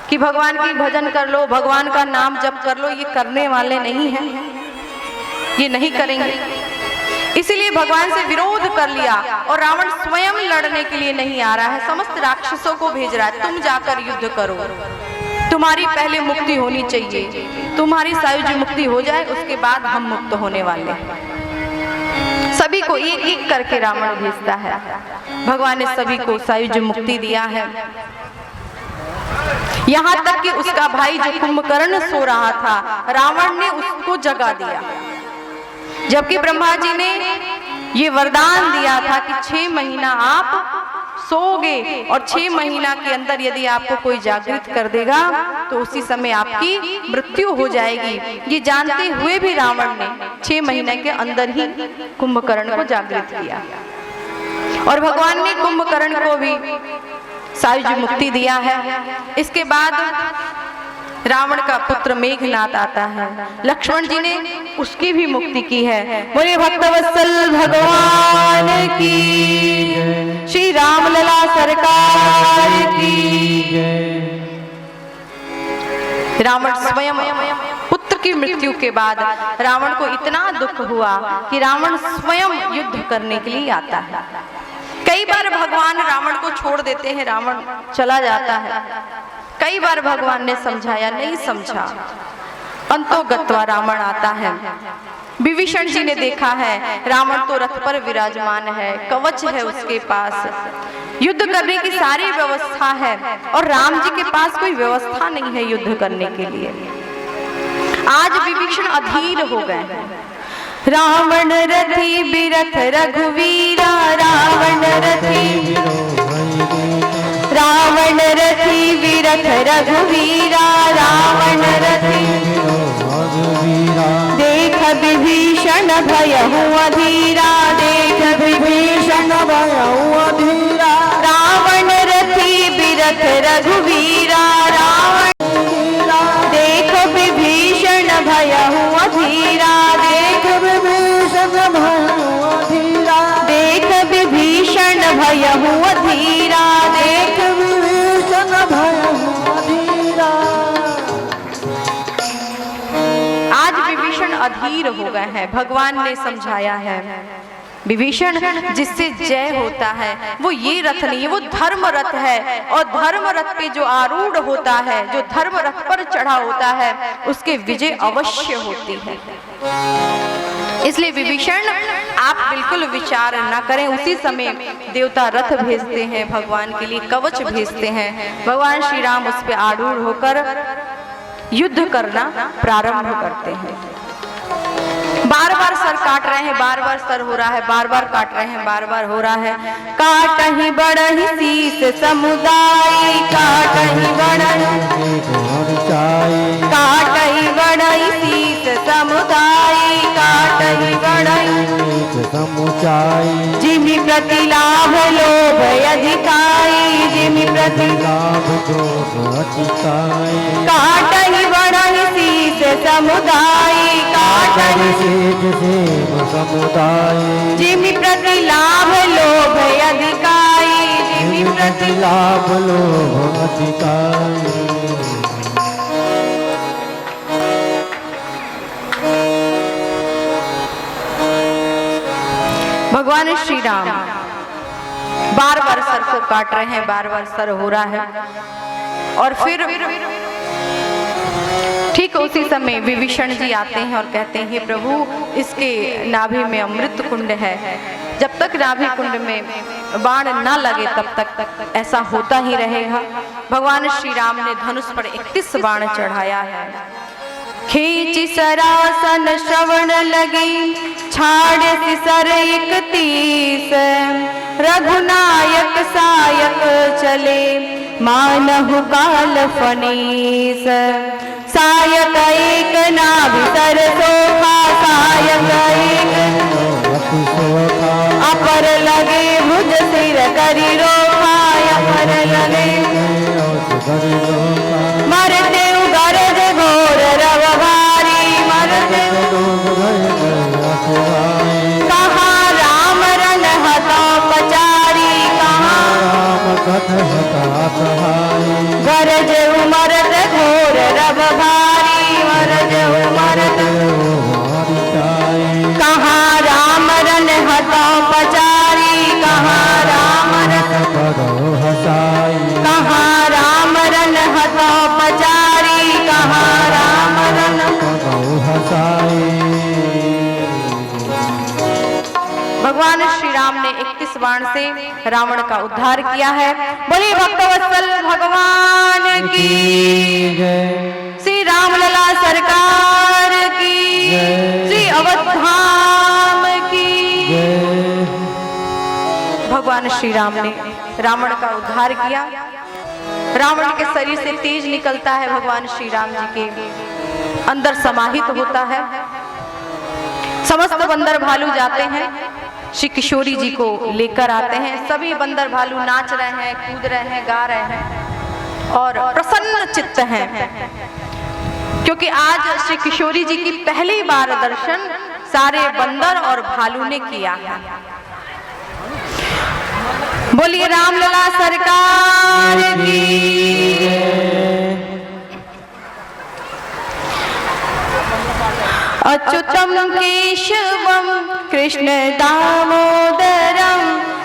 कि भगवान की भजन कर लो, भगवान का नाम जप कर लो, ये करने वाले नहीं हैं, ये नहीं करेंगे। इसीलिए भगवान से विरोध कर लिया और रावण स्वयं लड़ने के लिए नहीं आ रहा है, समस्त राक्षसों को भेज रहा है, तुम जाकर युद्ध करो, तुम्हारी पहले मुक्ति होनी चाहिए, तुम्हारी सायुज्य मुक्ति हो जाए उसके बाद हम मुक्त होने वाले हैं। सभी को एक एक करके रावण भेजता है। भगवान ने सभी को सायुज्य मुक्ति दिया है, यहाँ तक कि उसका भाई जो कुंभकर्ण सो रहा था, रावण ने उसको जगा दिया। जबकि ब्रह्मा जी ने ये वरदान दिया था कि 6 महीना आप सोओगे और 6 महीना के अंदर यदि आपको कोई जागृत कर देगा तो उसी समय आपकी मृत्यु हो जाएगी। ये जानते हुए भी रावण ने 6 महीने के अंदर ही कुंभकर्ण को जागृत किया और भगवान ने कुंभकर्ण को भी सायुज्य मुक्ति दिया है। इसके बाद रावण का पुत्र मेघनाद आता है, लक्ष्मण जी ने उसकी भी मुक्ति की है। बोले भक्तवत्सल भगवान की, श्री राम लला सरकार की। रावण स्वयं पुत्र की मृत्यु के बाद रावण को इतना दुख हुआ कि रावण स्वयं युद्ध करने के लिए आता है। कई बार भगवान रावण को छोड़ देते हैं, रावण चला जाता है। कई बार भगवान ने समझाया, नहीं समझा, अंतोगत्वा रावण आता है। विभीषण जी ने देखा है रावण तो रथ पर विराजमान है, कवच है उसके पास, युद्ध करने की सारी व्यवस्था है और राम जी के पास कोई व्यवस्था नहीं है युद्ध करने के लिए। आज विभीषण अधीर हो गए हैं। रावण रथी बिरथ रघुवीरा, रावण रथी, रावण रथी बिरथ रघुवीरा, रावण रथी देख विभीषण भयहु अधीरा, देख विभीषण भयहु अधीरा। रावण रथी बिरथ रघुवीरा, रावण देख विभीषण भयहु अधीरा, देख विभीषण भयहु अधीरा, देख विभीषण भयहु अधीरा, देख विभीषण भयहु अधीरा। आज विभीषण अधीर हो गए हैं। भगवान ने समझाया है विभीषण जिससे जय होता है वो ये रथ नहीं है, वो धर्म रथ है और धर्म रथ पे जो आरूढ़ होता है, जो धर्म रथ पर चढ़ा होता है उसके विजय अवश्य होती है। इसलिए विभीषण आप बिल्कुल विचार न करें। उसी समय देवता रथ भेजते हैं, भगवान के लिए कवच भेजते हैं। भगवान श्री राम उस पर आरूढ़ होकर युद्ध करना प्रारंभ करते हैं। बार बार सर काट रहे हैं, बार बार सर हो रहा है, बार बार काट रहे हैं, बार बार हो रहा है। काटहि बड़हि शीस समुदाय, काटहि बड़हि, काटहि बड़हि शीस समुदाय, काटहि बड़हि समुदाय। जिमि प्रति लाभ लोभ अधिकाई, जिमि प्रति लाभ लोभ अधिकाई। काटहि बड़हि शीस समुदाय, काटहि समुदाय। जिमि प्रति लाभ लोभ अधिकाई, जिमि प्रति लाभ लोभ अधिकाई। भगवान श्री राम बार बार सर को काट रहे हैं, बार बार सर हो रहा है और फिर ठीक उसी समय विभीषण जी आते हैं और कहते हैं, हे प्रभु इसके नाभि में अमृत कुंड है, जब तक नाभि कुंड में बाण ना लगे तब तक ऐसा होता ही रहेगा। भगवान श्री राम ने धनुष पर 31 बाण चढ़ाया है। खींची सरासन श्रवण लगी, छाड़ सिसर 31, रघुनायक सायक चले, मानहु काल फनीस। सायक एक नाभि सर सोखा, सायक एक अपर लगे भुज सिर करी रोखा, अपर लगे मरते गरज घोर रव भारी, मरते कहा राम रन हता पचारी, कहा गरज उमरत घोर रव भारी, मरज उमरत कहा राम रन हता पचारी, कहा राम रन कहा राम रन हता पचारी, कहा राम रन। भगवान श्री राम ने 31 बाण से रावण का उद्धार किया है। बोलिए भक्तवत्सल भगवान की, श्री रामलला सरकार की, श्री अवधाम की। भगवान श्री राम ने रावण का उद्धार किया। रावण के शरीर से तेज निकलता है, भगवान श्री राम जी के अंदर समाहित होता है। समस्त बंदर भालू जाते हैं, श्री किशोरी जी को लेकर आते हैं। सभी बंदर भालू नाच रहे हैं, कूद रहे हैं, गा रहे हैं और प्रसन्न चित्त हैं, क्योंकि आज श्री किशोरी जी की पहली बार दर्शन सारे बंदर और भालू ने किया है। बोलिए रामलला सरकार की। अच्युतम केशवम कृष्ण दामोदरम,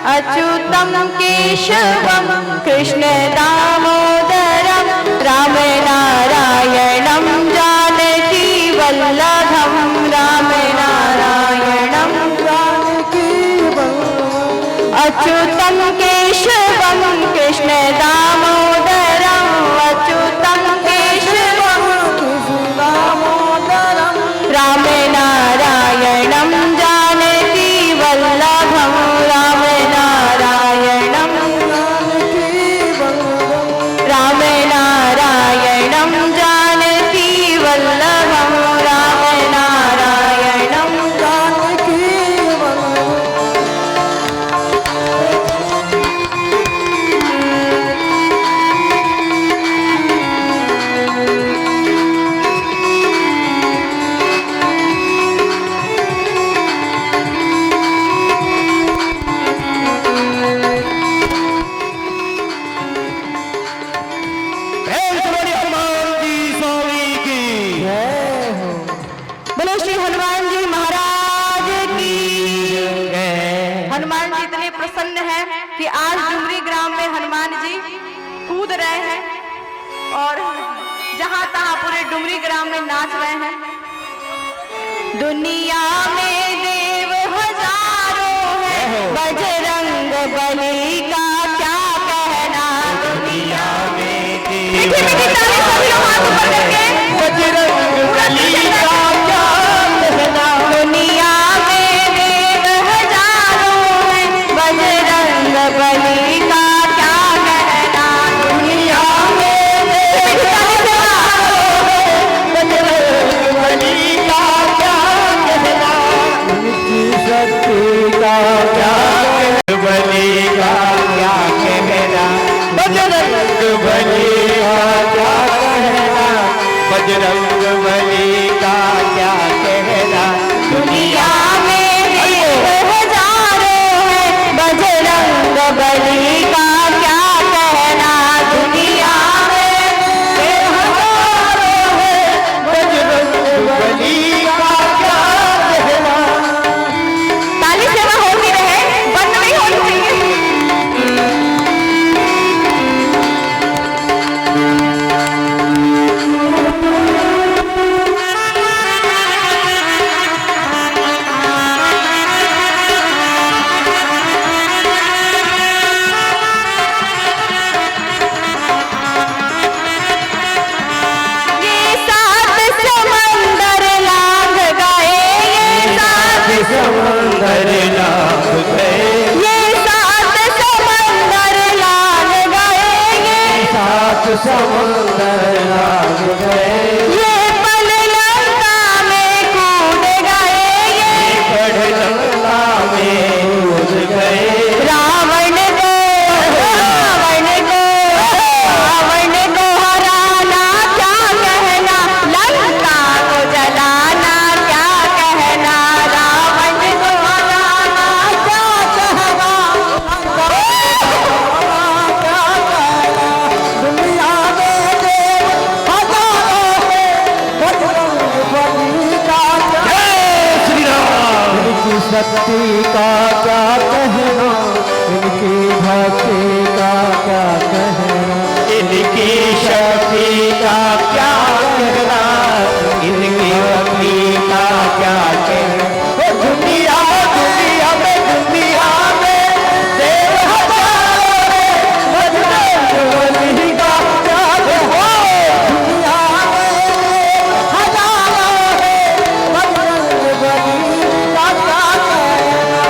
अच्युतम केशवम कृष्ण दामोदरम, राम नारायणम जानकी वल्लभम, राम नारायणम जानकी वल्लभम। अच्युतम केशवम कृष्ण दामोदरम, अच्युतम केशवम कृष्ण दामोदरम, राम नारायणम जानकी वल्लभम, राम नारायणम जानकी वल्लभम, राम नारायणम जानकी वल्लभम, राम नारायणम जानकी वल्लभम। बोलो श्री हनुमान जी महाराज की। हनुमान जी इतने प्रसन्न हैं कि आज डुमरी ग्राम में हनुमान जी कूद रहे हैं और जहां तहां पूरे डुमरी ग्राम में नाच रहे हैं। दुनिया में देव हजारों हैं, बजरंग बली का क्या कहना। दुनिया में देव बजरंग बली का क्या कहना। दुनिया में देव हजारों हैं, बजरंग बली का क्या कहना। दुनिया में देव हजारों हैं, बजरंग बली का क्या कहना। उनकी शक्ति का क्या कहना, बली का क्या कहना। बजरंग बली का क्या कहना, बजरंग बली का शक्ति का क्या कहना, इनकी भक्ति का क्या कहना, इनकी शक्ति का क्या कहना, इनकी भक्ति का क्या कहना। दुनिया दुनिया में देव हजारों है, बजरंग बली का क्या कहना। दुनिया में हजारों है, बजरंग बली का क्या कहना।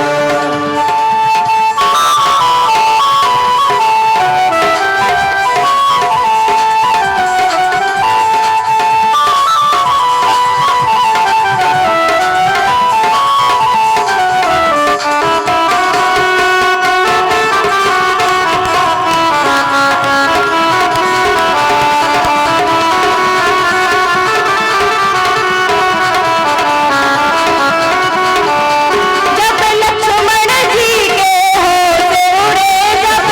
जब लक्ष्मण जी के होश उड़े, जब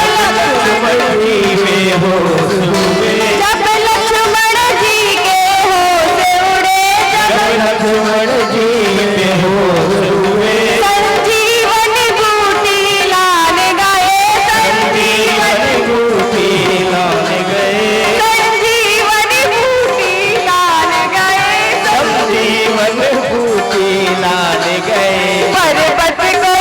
बली में हो सुबे, जब लक्ष्मण जी के होश उड़े, जब लक्ष्मण जी में हो सुबे, संजीवन बूटी लान गए, जीवन बूटी लान गए, संजीवन बूटी लान गए, जीवन बूटी लान गए। पर्वत को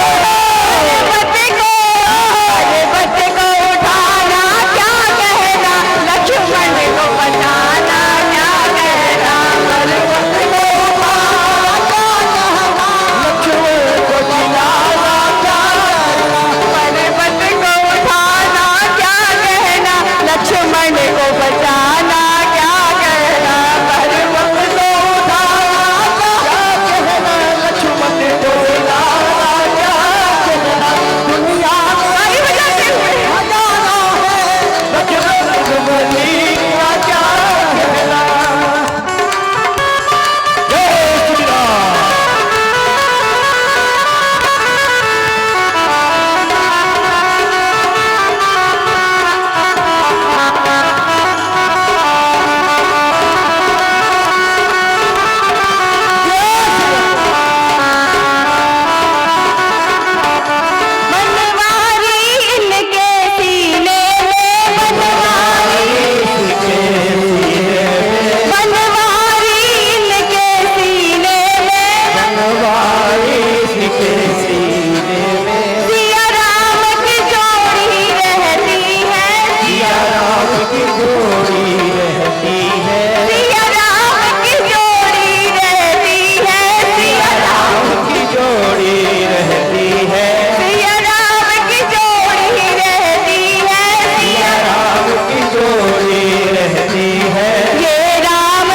उठाना क्या कहना, लक्ष्मण को बचाना क्या कहना, पर्वत को उठाना क्या कहना, लक्ष्मण को जिलाना क्या पर्वत को उठाना क्या कहना, लक्ष्मण को बचाना क्या कहना, पर्वत को उठाना क्या कहना, लक्ष्मण को जिलाना क्या कहना। दुनिया में सही बजाते हुए हजारों है, बजरंग बली का क्या कहना। जय श्री राम। बनवारी इनके सीने में, बनवारी इनके सीने में, बनवारी के सीने में सिया राम की जोड़ी रहती है, सिया राम की जोड़ी रहती है, सिया राम की जोड़ी रहती है, सिया राम की जोड़ी रहती है, सिया राम की जोड़ी रहती है, सिया राम की जोड़ी रहती है। ये राम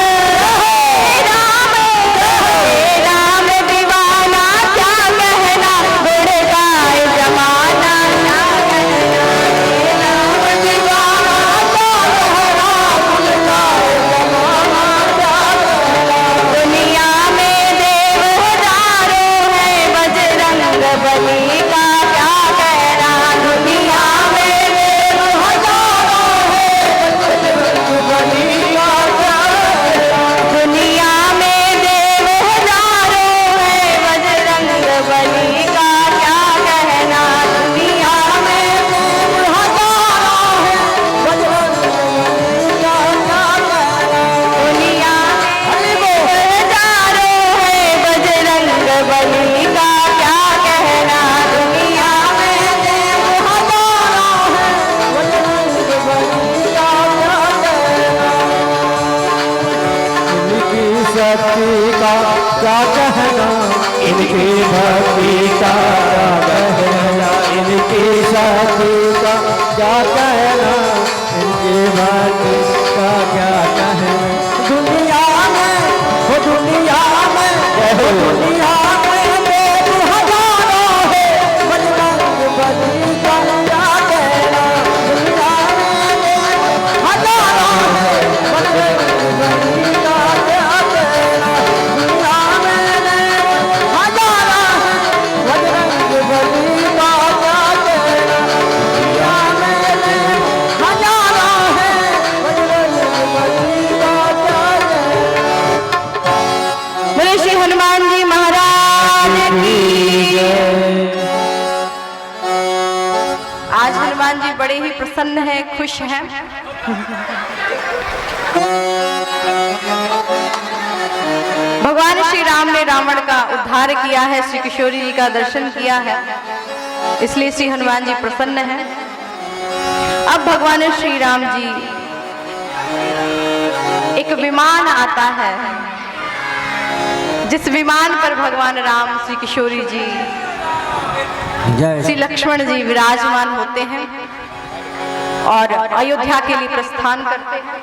दीवाना क्या कहना, गुण गाए जमाना क्या कहना, ये राम दीवाना क्या कहना, गुण गाए जमाना क्या कहना। दुनिया में देव हजारों है, बजरंग बली का क्या कहना, दुनिया में देव हजारों है, बजरंग बली का क्या कहना, दुनिया में देव हजारों है, बजरंग बली का क्या कहना, दुनिया में देव हजारों है, बजरंग बली का क्या कहना, दुनिया में देव हजारों है, बजरंग बली का क्या कहना, दुनिया में देव हजारों है, बजरंग बली का क्या कहना। इनकी शक्ति का क्या कहना, इनकी भक्ति का क्या कहना, इनकी शक्ति का क्या कहना, इनकी भक्ति का क्या कहना। दुनिया में वो दुनिया में दुनिया में देव हजारों है, बजरंग बली का क्या कहना। दुनिया में देव हजारों है, बजरंग बली का क्या कहना। दुनिया में देव हजारों है, बजरंग बली का क्या कहना। दुनिया में देव हजारों है, बजरंग बली का क्या कहना। बोले श्री हनुमान जी महाराज बड़े ही प्रसन्न हैं, खुश हैं। भगवान श्री राम ने रावण का उद्धार किया है, श्री किशोरी जी का दर्शन किया है, इसलिए श्री हनुमान जी प्रसन्न हैं। अब भगवान श्री राम जी, एक विमान आता है, जिस विमान पर भगवान राम, श्री किशोरी जी, श्री लक्ष्मण जी विराजमान होते हैं और अयोध्या के लिए प्रस्थान करते हैं।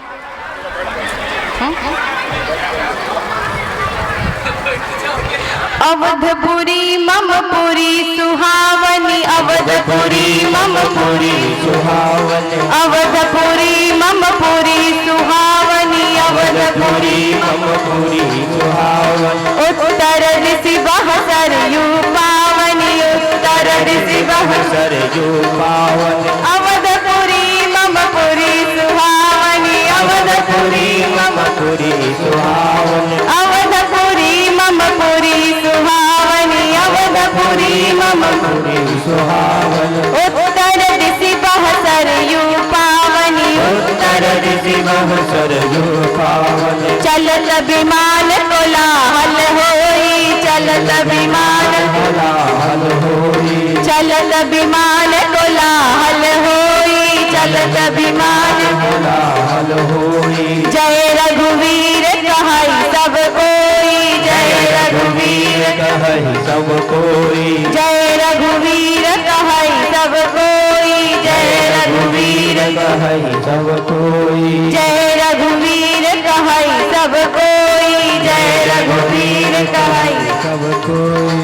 अवधपुरी ममपुरी सुहावनी, अवधपुरी ममपुरी सुहावनी, अवधपुरी ममपुरी सुहावनी, अवधपुरी ममपुरी सुहावनी। उत्तर दिशि बह सरयू पावनी, उत्तर दिशि बह सरयू पावनी। अवधपुरी ममपुरी सुहावनी, अवधपुरी ममपुरी सुहावनी, अवधपुरी ममपुरी सुहावनी, अवधपुरी ममपुरी सुहावनी। उत्तर दिशि बह सरयू पावनी, उत्तर दिशि बह सरयू पावनी। चलत विमान कोलाहल होई, चलत विमान कोलाहल होई, चलत विमान कोलाहल होई, चलत विमान कोलाहल होई। जय रघुवीर कहै सब कोई, जय रघुवीर कहै सब कोई, जय रघुवीर कहै सब कोई, जय रघुवीर कहै सब कोई, जय रघुवीर कहै सब कोई, जय रघुवीर कहै सब कोई।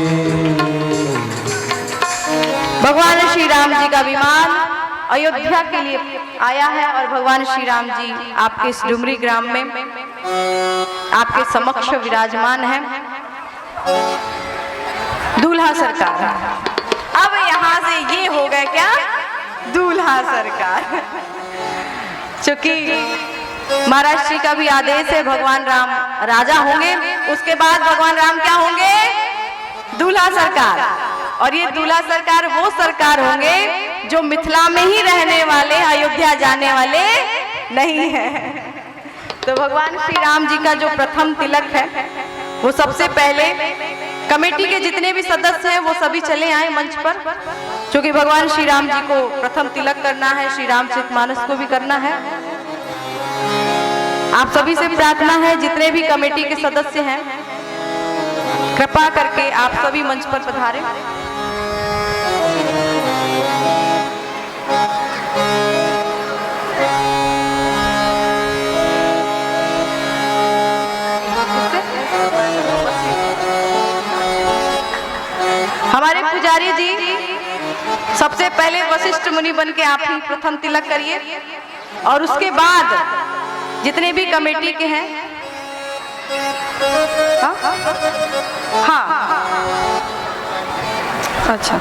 भगवान श्री राम जी का विमान अयोध्या के लिए आया है और भगवान श्री राम जी आपके इस डुमरी ग्राम में आपके समक्ष विराजमान है। दूल्हा सरकार, अब यहाँ से ये हो गए क्या, दूल्हा सरकार। चूंकि महाराज जी का भी आदेश है, भगवान राम राजा होंगे, उसके बाद भगवान राम क्या होंगे, दूल्हा सरकार। और ये दूल्हा सरकार वो सरकार होंगे जो मिथिला में ही रहने वाले, अयोध्या जाने वाले नहीं है। तो भगवान श्री राम जी का जो प्रथम तिलक है, वो सबसे पहले कमेटी के जितने भी सदस्य हैं वो सभी चले आए मंच पर, क्योंकि भगवान श्री राम जी को प्रथम तिलक करना है, श्री रामचरितमानस को भी करना है। आप सभी से प्रार्थना है, जितने भी कमेटी के सदस्य हैं, कृपा करके आप सभी मंच पर पधारें। हमारे पुजारी जी सबसे पहले वशिष्ठ मुनि बन के आप ही प्रथम तिलक करिए, और उसके बाद जितने भी कमेटी के हैं, हाँ अच्छा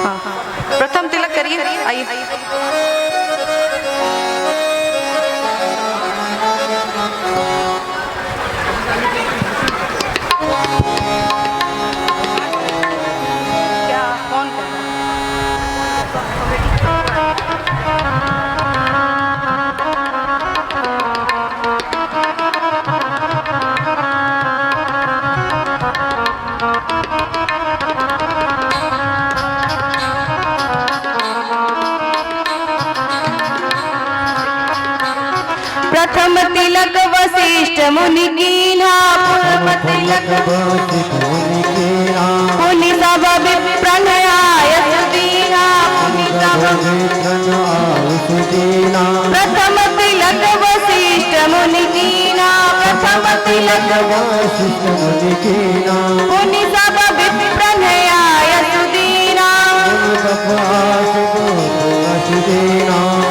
हाँ, प्रथम तिलक करिए। आइए क्या कौन प्रथम तिलक वशिष्ठ मुनि कीन्हा, प्रथम तिलक वशिष्ठ मुनि कीन्हा। पुनि सब विप्रन आयस दीन्हा, पुनि सब विप्रन आयस दीन्हा। प्रथम तिलक वशिष्ठ मुनि कीन्हा, प्रथम तिलक वशिष्ठ मुनि कीन्हा। पुनि सब विप्रन आयस दीन्हा,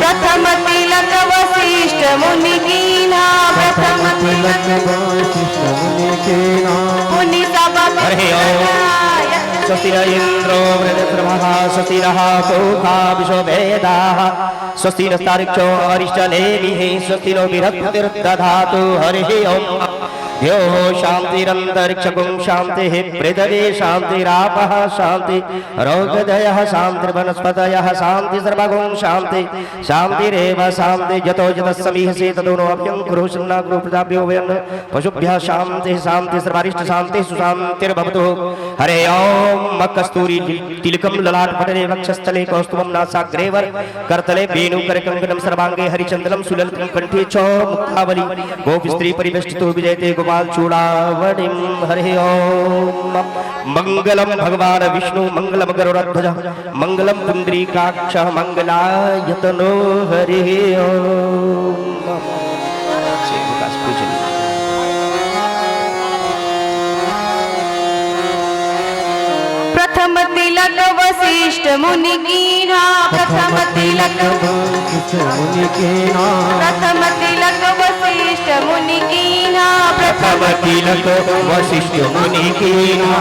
प्रथम तिलक वशिष्ठ मुनि कीन्हा, प्रथम तिलक वशिष्ठ मुनि कीन्हा। पुनि सब स्वस्ति इंद्रो वृद्धर्मः, स्वस्ति नः पूषा विश्ववेदाः, स्वस्ति नस्तार्क्ष्यो अरिष्टनेमिः, स्वस्ति नो बृहस्पतिर्दधातु। हरिः ओम्। यो शांतिरंतरिक्षगुं शांति पृथ्वी शांतिरापः शांति रोगदयः शांतिर्वनस्पतयः शांति सर्वगुं शांति शांतिरेव शांति जतो जतस्समीहसे तदोनो अभ्यं कुरुषन्ना कुरु प्रजाभ्यो वयं पशुभ्यः शांति शांति सर्वारिष्ट शांति सुशांतिर्भवतु। हरे ओम कस्तूरी तिलकं ललाटपटले वक्षस्थले कौस्तुभं नासाग्रेवर करतले वेणुकरकंकणं सर्वांगे हरिचंदनं सुललितं कंठे च मुक्तावली गोपस्त्री परिवेष्टितो विजयते गोपाल चूड़ावणिं। हरि ओम मंगलम भगवान विष्णु मंगलम गरुड़ध्वज मंगलम पुंडरीकाक्ष मंगलायतनो। हरि ओम प्रथम तिलक वशिष्ठ मुनि कीन्हा प्रथम तिलक प्रथम तिलक वशिष्ठ मुनि कीन्हा प्रथम तिलक वशिष्ठ मुनि कीन्हा।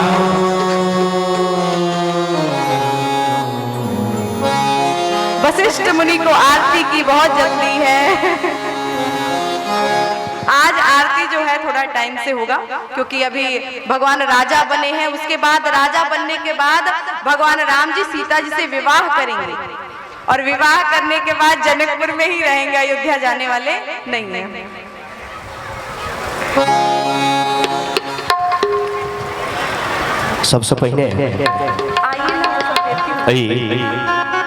वशिष्ठ मुनि को आरती की बहुत जल्दी है। आज आरती जो है थोड़ा टाइम से होगा क्योंकि अभी भगवान राजा बने हैं। उसके बाद राजा बनने के बाद भगवान राम जी सीता जी से विवाह करेंगे और विवाह करने के बाद जनकपुर में ही रहेंगे, अयोध्या जाने वाले नहीं है। सबसे पहले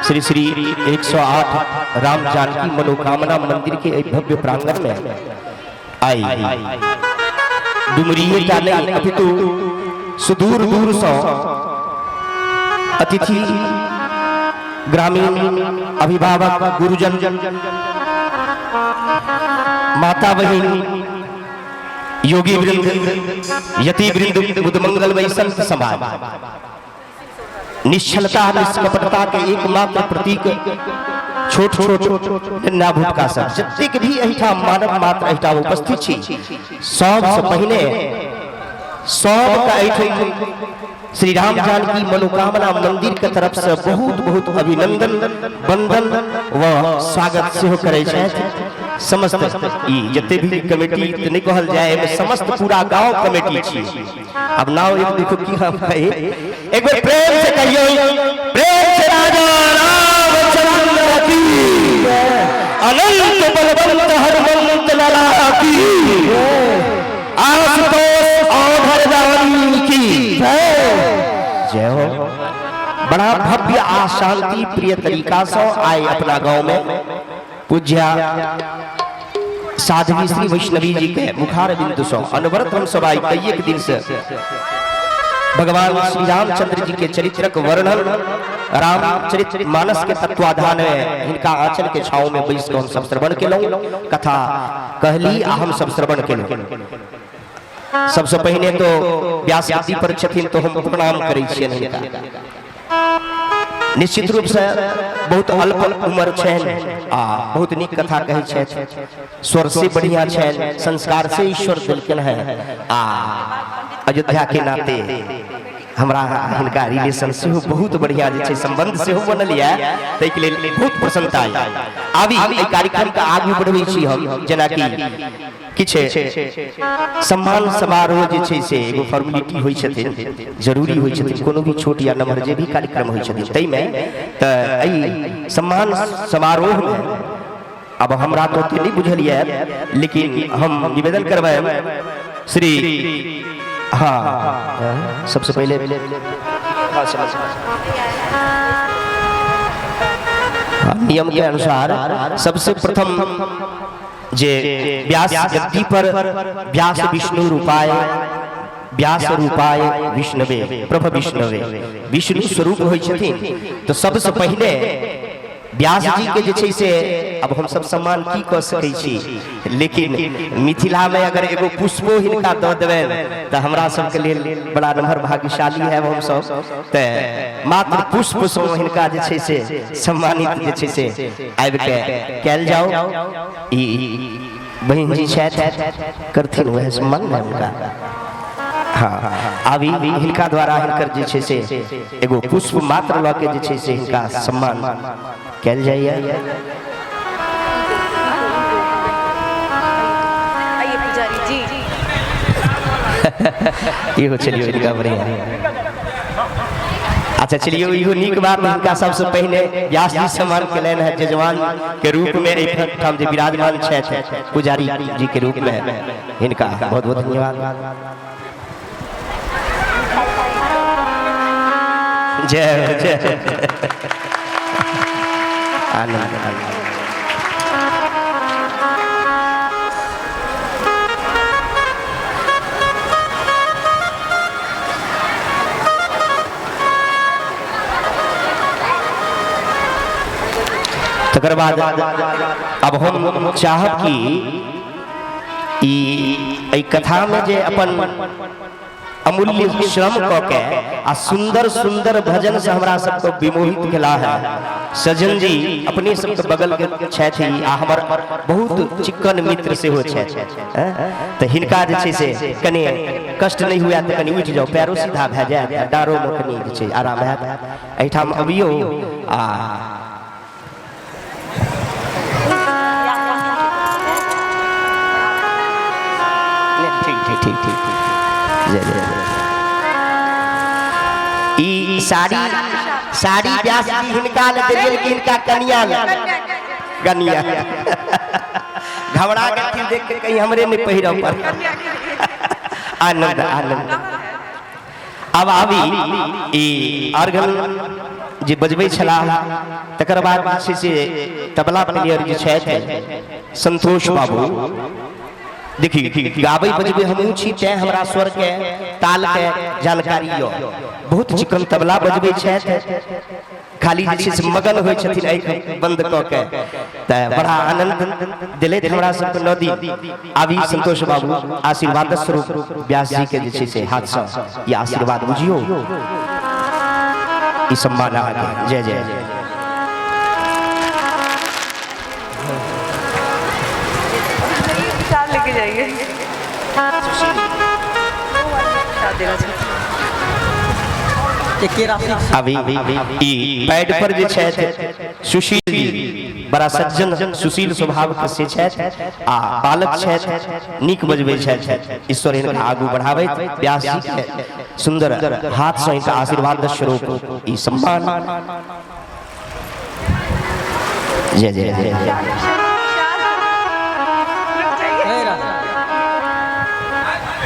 श्री श्री 108 राम जानकी मनोकामना मंदिर के भव्य प्रांगण में आई डुमरिये का नहीं अपितु सुदूर दूर से अतिथि ग्रामीण अभिभावक गुरुजन माता बहन योगी वृंद यति वृंद बुद्ध मंगलमय संत समाज निश्चलता निष्कपटता के एकमात्र प्रतीक छोट छोट नाभूत का सब जतेक भी अहिठा मानव मात्र अहिठा उपस्थित छी सबसे पहले सब का अहिठा श्री राम जानकी मनोकामना मंदिर के तरफ से बहुत बहुत अभिनंदन वंदन व स्वागत से करे छथि। समस्त ई जते भी कमेटी नहीं कहल जाए में समस्त पूरा गांव कमेटी छी। अब नाउ एक देखो की हम कहे एक बार प्रेम से कहियो प्रेम से राजा रामचंद्र की अनंत बलवंत हनुमंत लाला की आशुतोष औधरदानी की जय हो। बड़ा भव्य आ शांति प्रिय तरीका से आए अपना गांव में पूज्या साध्वी श्री वैष्णवी जी के मुखार बिंदु से अनवरत हम सब आई कई एक दिन से भगवान श्री रामचंद्र जी के चरित्र का वर्णन रामचरित मानस के तत्वाधान में इनका आंचल के छाव में बैस हम सब श्रवण केलौं कथा कहली हम सब श्रवण केलौं। सबसे पहले तो व्यास गद्दी पर छथिन तो हम प्रणाम करै छियनि हिनका। निश्चित रूप से बहुत अल्प उम्र छेन आ बहुत नीक कथा कहै छथि, स्वर से बढ़िया छेन, संस्कार से ईश्वर देलकन है आ अयोध्या के नाते हमरा हिनका रिलेशन से बहुत बढ़िया जे छै संबंध से हो बनल या तै के लेल बहुत प्रसन्नता है। आबी एहि कार्यक्रम के आगू बढ़बै छी हम जेना कि किछे सम्मान समारोह जे छै से एगो फॉर्मेलिटी होई छथिन, जरूरी होई छथिन कोनो भी छोट या नम्हर जे भी कार्यक्रम होई छथिन तै में त एहि सम्मान समारोह में अब हमरा तो नहीं बुझल या लेकिन हम निवेदन करबै श्री हाँ सबसे पहले नियम के अनुसार सबसे प्रथम जे व्यास गद्दी पर व्यास विष्णु रूपाय व्यास रूपाय विष्णवे प्रभ विष्णवे विष्णु स्वरूप होई छथिन तो सबसे पहले व्यास जी के जे छै से अब हम सब सम्मान की कर सकै छी, लेकिन मिथिला में अगर एगो पुष्पो हिनका दऽ देबनि तऽ हमरा सबके लेल बड़ा नम्हर भाग्यशाली है हम सब। तऽ मात्र पुष्प सँ हिनका जे छै से सम्मानित जे छै से आबि के कैल जाओ। ई बहन जी छथि करथिन वह सम्मान हुनका। हाँ अभी हिनका द्वारा हिनकर जे छै से एगो पुष्प मात्र लऽ के जे छै से हिनका सम्मान कैल जाइए। आइए पुजारी जी इहो चलियो इनका बढ़िया। अच्छा चलिए इहो नीक बात इनका सबसे पहले व्यास जी सम्मान केलन है जजमान के रूप में हम जे विराजमान छथि पुजारी जी के रूप में इनका बहुत बहुत धन्यवाद। जय जय आनंद आनंद। तकर बाद अब हम चाहब कि ई कथा में जे अपन अमूल्य श्रम क के आ सुंदर सुंदर भजन से हमरा सबको विमोहित केला है सजन जी अपने सबके बगल के छथि आ हमर बहुत चिक्कन मित्र से हो छथि तो हिनका जे छै से कने कष्ट नहीं हुआ तो कनी उठ जाओ पैरो सीधा भए जाए डारो में कनी जे छै आराम हैत एठाम अबियो आ ठीक ठीक जय जय। ई साड़ी व्यास जी हिनका ले देलिए कि इनका कन्या कन्या घबरा के देख के कहीं हमरे नहीं पहिरब पर आनंद आनंद। अब आबी ई अर्गन जे बजबै छलाह तकर बाद जे छै से तबला प्लेयर जे छथि संतोष बाबू देखी गाबै बजबै हमहूँ छी तैं हमरा स्वर के ताल के जानकारी यो बहुत चिकन तबला बजबै छथि खाली जे छै से मगन होइ छथिन आँखि बंद कऽ के तऽ बड़ा आनंद दिलैत हमरा सबके नदी आबी संतोष बाबू आशीर्वाद स्वरूप व्यास जी के जे छै से हाथ से ई आशीर्वाद बुझियो ई सम्मान अहाँके जय जय। लेके जाइए अभी ई पैड पर जे छथि सुशील जी बड़ा सज्जन सुशील स्वभाव के से छथि आ बालक छथि नीक बजबै छथि ईश्वर इनका आगू बढ़ाबैत व्यास जी के सुंदर हाथ से इनका आशीर्वाद स्वरूप ई सम्मान जय जय जय।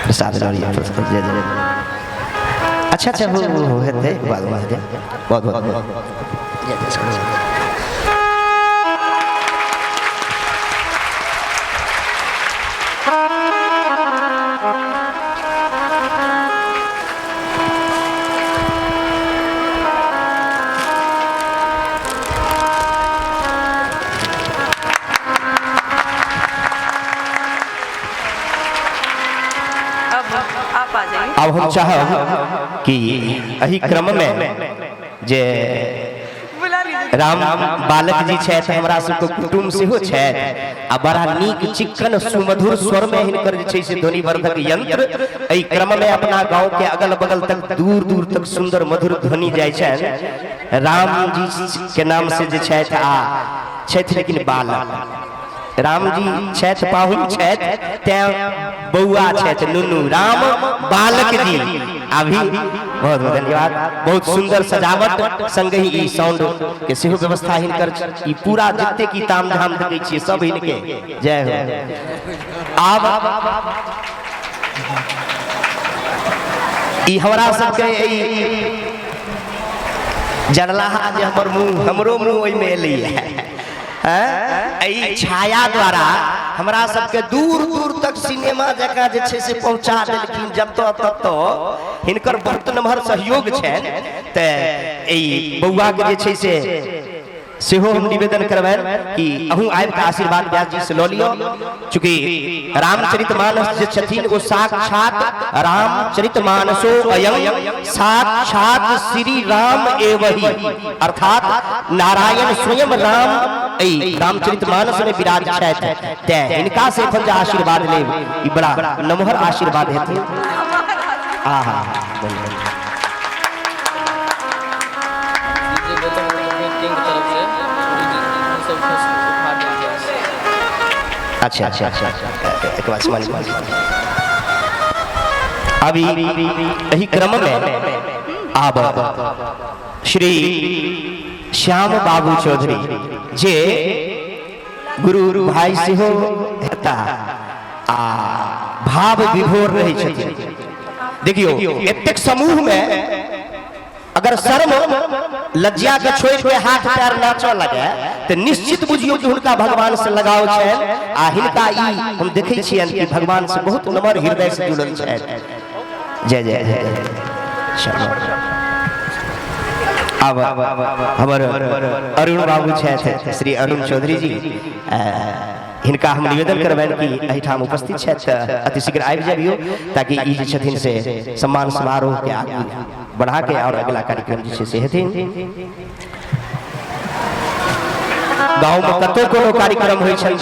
प्रसाद जय जय। अच्छा अच्छा वो है बहुत बहुत जय जय। अब हम चाहब कि एही क्रम में जे राम बालक जी छथि हमरा सबके कुटुम्ब सेहो छथि आ बड़ा नीक चिक्कन सुमधुर स्वर में हिनकर जे छै से ध्वनि वर्धक यंत्र एही क्रम में अपना गांव के अगल बगल तक दूर दूर तक सुंदर मधुर ध्वनि जाइ छनि राम जी के नाम से जे छथि आ छथि लेकिन बालक राम जी छथि पाहुन छथि तैं बौआ छथि नुनू राम बालक जी अभी बहुत बहुत धन्यवाद। बहुत सुंदर सजावट संग ही ई साउंड के सेहो व्यवस्था हिनकर ई पूरा जते की तामझाम देखै छियै सब हिनके जय हो। आब ई हमरा सबके ई जरलाहा जे हमर मुंह हमरो मुंह ओइ में एलै है छाया द्वारा हमरा सबके दूर दूर तक सिनेमा जगह जे छै से पहुंचा देलखिन जतऽ ततऽ हिनकर बहुत नम्हर सहयोग छनि तऽ ई बौआ के जे छै से सेहो हम निवेदन करबैन कि अहूँ आबि के आशीर्वाद व्यास जी से लऽ लियो चूँकि रामचरितमानस जे छथिन ओ साक्षात रामचरितमानसो अयं साक्षात श्री राम एवहि अर्थात नारायण स्वयं राम एहि रामचरितमानस में विराज छथि तैं हिनका से अपन जे आशीर्वाद लेब ई बड़ा नमहर आशीर्वाद हेतै। आहा अच्छा अच्छा अच्छा एक बात समझ अभी यही क्रम में अब श्री श्याम बाबू चौधरी जे गुरु भाई से हो हेता भाव विभोर रही छथिन। देखियो एतेक समूह में अगर शर्म लज्जा के छोड़ के हाथ पैर नाचो लगे तो निश्चित बुझियो कि हुनका भगवान से लगाव छै आ हिनका ई हम देखै छियन कि भगवान से बहुत नम्र हृदय से जुड़ल छै। जय जय जय। अब हमर अरुण बाबू छथि श्री अरुण चौधरी जी, हिनका हम निवेदन करबैन कि एहिठाम उपस्थित छथि अति शीघ्र आबि जाबियो ताकि ई जे छथिन से सम्मान समारोह के आगू बढ़ा के और अगला कार्यक्रम जे छै से हेथिन। गाँव में कतौ कोनो कार्यक्रम होइ छै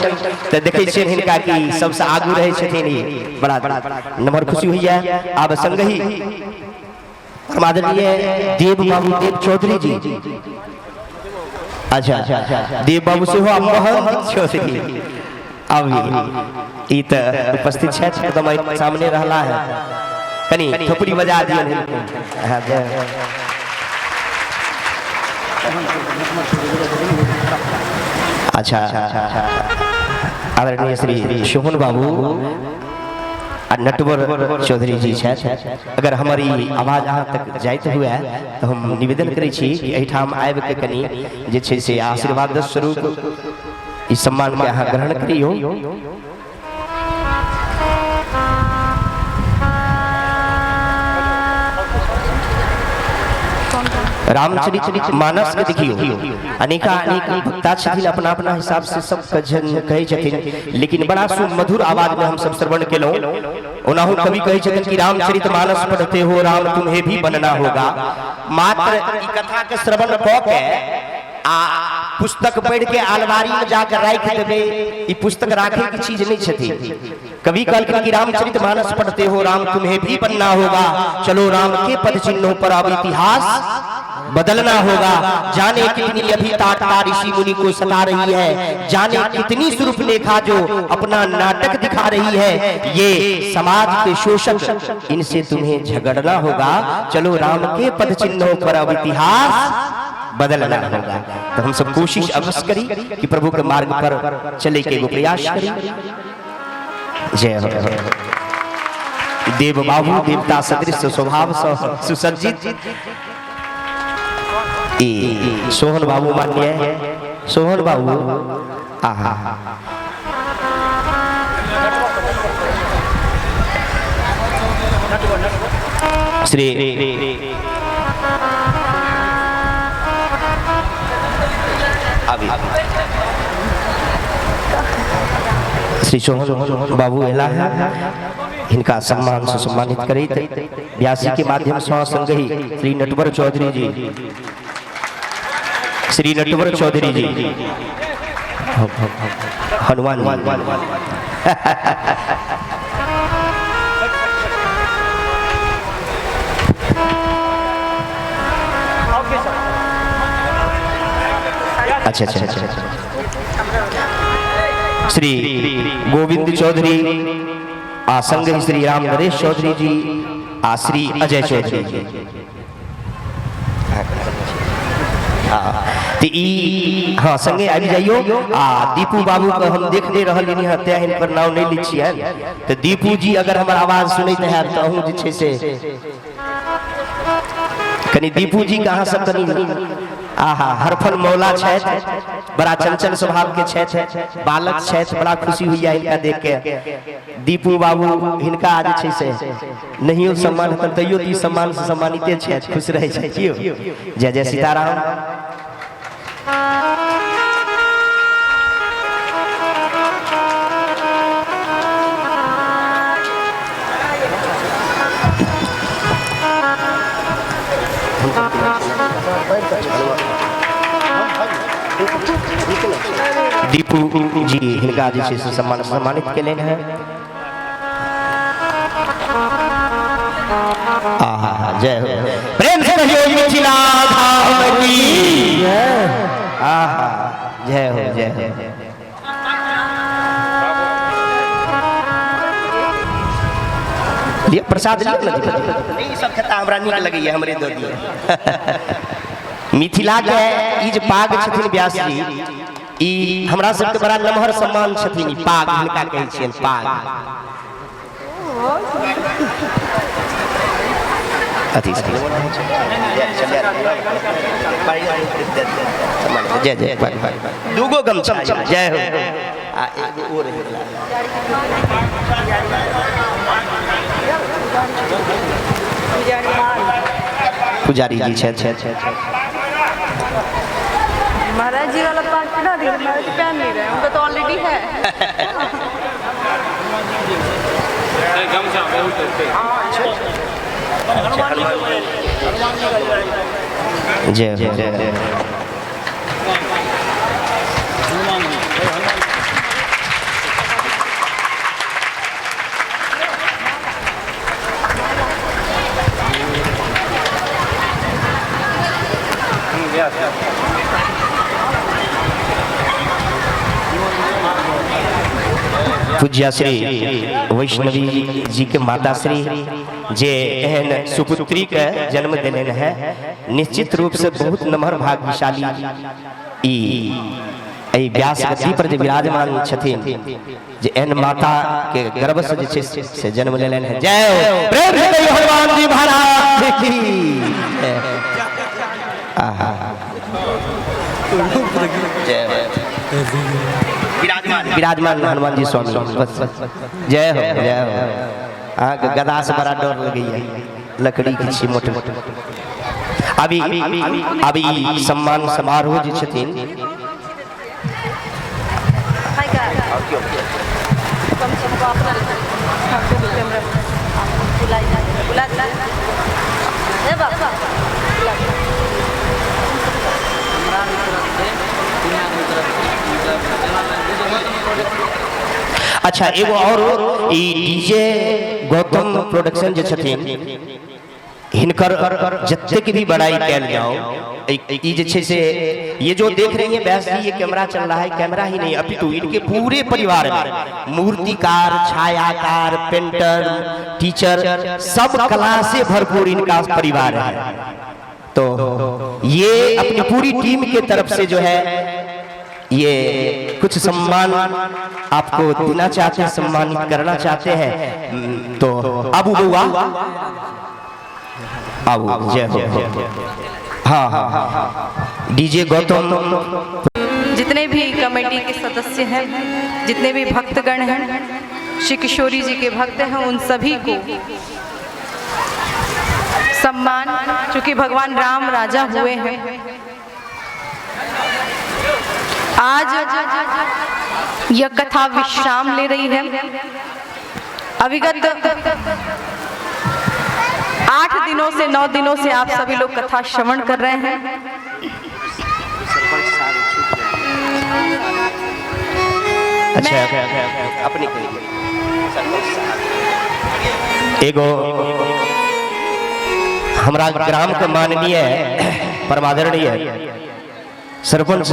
तऽ देखै छियै हिनका कि सबसे आगू रहै छथिन, ई बड़ा नम्हर खुशी होइया। आब संगहि आदरणीय देव बाबू देव चौधरी जी, अच्छा देव बाबू से हो मोहन चौधरी अभी ई तऽ उपस्थित छथि, एकदम सामने रहला है, कनी थोपड़ी बजा दियन। अच्छा आदरणीय श्री शोभन बाबू नटवर चौधरी जी छथि। अगर हमारी आवाज अहाँ तक जाइत हुए तो हम निवेदन करै छी कि एहिठाम आबि के कनी जे छै से आशीर्वाद स्वरूप इस सम्मान के अहाँ ग्रहण करियो। रामचरित मानस के देखियो अनेका अनेक भक्ता छथिन, अपना अपना हिसाब से सब कहे छथिन, लेकिन बड़ा सुमधुर आवाज में हम सब श्रवण केलौं। ओनाहु कवि कहे छथिन कि रामचरित मानस पढ़ते हो राम तुम्हें भी बनना होगा। मात्र ई कथा के श्रवण क के आ पुस्तक पढ़ के अलमारी में जाकर राख देबे, ई पुस्तक राखे की चीज नहीं छथिन। कवि कहलखिन कि रामचरित मानस पढ़ते हो राम तुम्हें भी बनना होगा, चलो राम के पद चिन्हों पर अब इतिहास बदलना होगा। जाने कितनी अभी ताटका ऋषि मुनि को सता रही है, जाने कितनी सुरूपलेखा जो अपना नाटक दिखा रही है, ये समाज के शोषक इनसे तुम्हें झगड़ना होगा, चलो राम के पद चिन्हों पर अब इतिहास बदलना होगा। तो हम सब कोशिश अवश्य करी कि प्रभु के मार्ग पर चले के प्रयास करी। जय हो। देव बाबू देवता सदृश स्वभाव सुसज्जित सोहन बाबू मान्य सोहन बाबू आहा श्री श्री सोहन बाबू एला है, इनका सम्मान से सम्मानित करी व्यासी के माध्यम से संगही श्री नटवर चौधरी जी, श्री नटवर चौधरी जी हनुमान अच्छा अच्छा अच्छा श्री गोविंद चौधरी संग श्री राम नरेश चौधरी जी श्री अजय चौधरी जी। हाँ संगे आबि जाइयो। दीपू बाबू को हम देख ले रहल हिन पर नाम नहीं ली छियै, तो दीपू जी अगर हमर आवाज सुनैत है तो अहूँ जे छै से कनी दीपू जी कहाँ सब कनी आहा हरफन मौला छथि, बड़ा चंचल स्वभाव के छथि, बालक छथि, बड़ा खुशी हुई इनका देख के। दीपू बाबू हिनका जे छै से नहियो सम्मान हेतन तैयो ती सम्मान से सम्मानिते छथि, खुश रहै छथि। जय जय सीताराम। दीपू जी हिनका जे छै से सम्मानित केले हैं। जय हो, प्रेम से कहियो मिथिला धाम की जय हो जय हो। ये प्रसाद लियो ना दीपक नहीं सब खता हमरा नीक लगैया हमरे दो दिए मिथिला के ई जे पाग छथिन व्यास जी ई हमरा सबके बड़ा नमहर सम्मान छथिन ई पाग हिनका कहै छियन पाग अति जय जय दूगो गमछा जय हो आ एगो और पुजारी जी छे महाराज जी वाला पाग ना दे महाराज जी पहन नहीं रहे उनका तो ऑलरेडी है जय जय पूज्य श्री वैष्णवी जी के माता श्री जे एहन सुपुत्री के जन्म देने है निश्चित रूप से बहुत नमहर भाग्यशाली ई व्यास गद्दी पर जे विराजमान छथिन जे एहन माता के गर्भ से जे छै से जन्म लेलन है जय हो प्रेम से हनुमान जी महाराज की आहा जय विराजमान हनुमान जी स्वामी जय हो अहाँके गदा से बड़ा डर लगैया लकड़ी की छी मोट अभी सम्मान समारोह जे छथिन अच्छा एगो और ई डीजे गौतम प्रोडक्शन जे छथिन हिनकर जत्ते की भी बड़ाई कैल जाओ ई जे छे से ये जो देख रही है व्यास जी ये कैमरा चल रहा है कैमरा ही नहीं अपितु इनके पूरे परिवार में मूर्तिकार छायाकार पेंटर टीचर सब कला से भरपूर इनका परिवार है तो ये अपनी पूरी टीम के तरफ से जो है ये कुछ सम्मान आपको देना चाहते हैं सम्मानित करना चाहते हैं तो अबू बुआ अबू जय हो हाँ हाँ डीजे गौतम जितने भी कमेटी के सदस्य हैं जितने भी भक्तगण हैं श्री किशोरी जी के भक्त हैं उन सभी को सम्मान चूंकि भगवान राम राजा हुए हैं आज यह कथा विश्राम ले रही है अविगत 8 दिनों से 9 दिनों से आप सभी लोग कथा श्रवण कर रहे हैं अच्छा अपनी एगो हमरा ग्राम के माननीय परमादरणीय सरपंच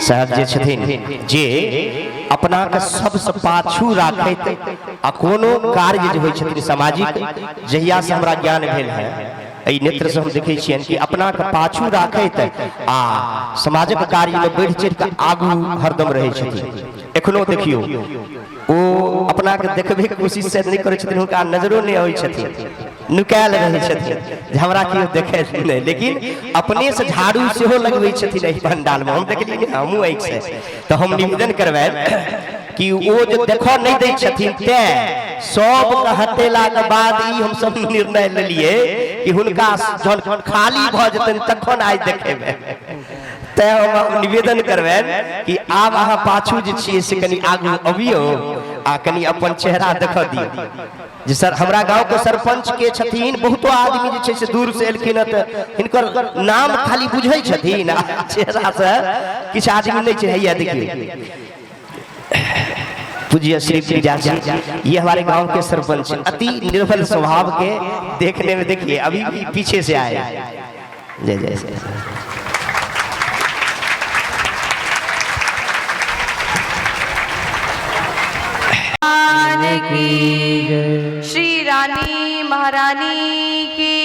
साहब जे छथिन जे अपना के सबसे पाछू राखैत आ कोनो कार्य जे होइ छथिन सामाजिक जहिया से हमरा ज्ञान भेल है एहि नेत्र से हम देखे छियन कि अपना के पाछू राखैत आ समाजक कार्य में बढ़ि चढ़ि के आगू हरदम रहै छथिन एखनो देखियो ओ अपना के देखबे के कोशिश से नहीं करै छथिन हुनका नजरो नहीं आबै छथिन नुकायल रहै छथिन जे हमरा केओ देखे नहीं लेकिन अपने से झाड़ू सेहो लगबै छथिन एहि पंडाल में हम देखलिए हमहूँ एक से तो हम निवेदन करबै कि वो जो देखो नहीं दै छथिन ते सब के हटेला के बाद ई हम सब निर्णय लेलिए कि हुनका जन खाली भ जतन तखन आज देखेबै ते हम निवेदन करबै कि आब अहाँ पाछू जे छियै से कनी आगू अबियो आ कनी अपन चेहरा देख दियौ जे सर हमरा गांव के सरपंच के छथिन बहुतो आदमी जे छै से दूर से एलखिन त हिनकर नाम खाली बुझै छथिन आ चेहरा से किछ आदमी नहीं छै हैया देखिए पूज्य श्री व्यास जी ये हमारे गांव के सरपंच अति निर्भल स्वभाव के देखने में देखिए अभी भी पीछे से आए जय जय श्री रानी महारानी की।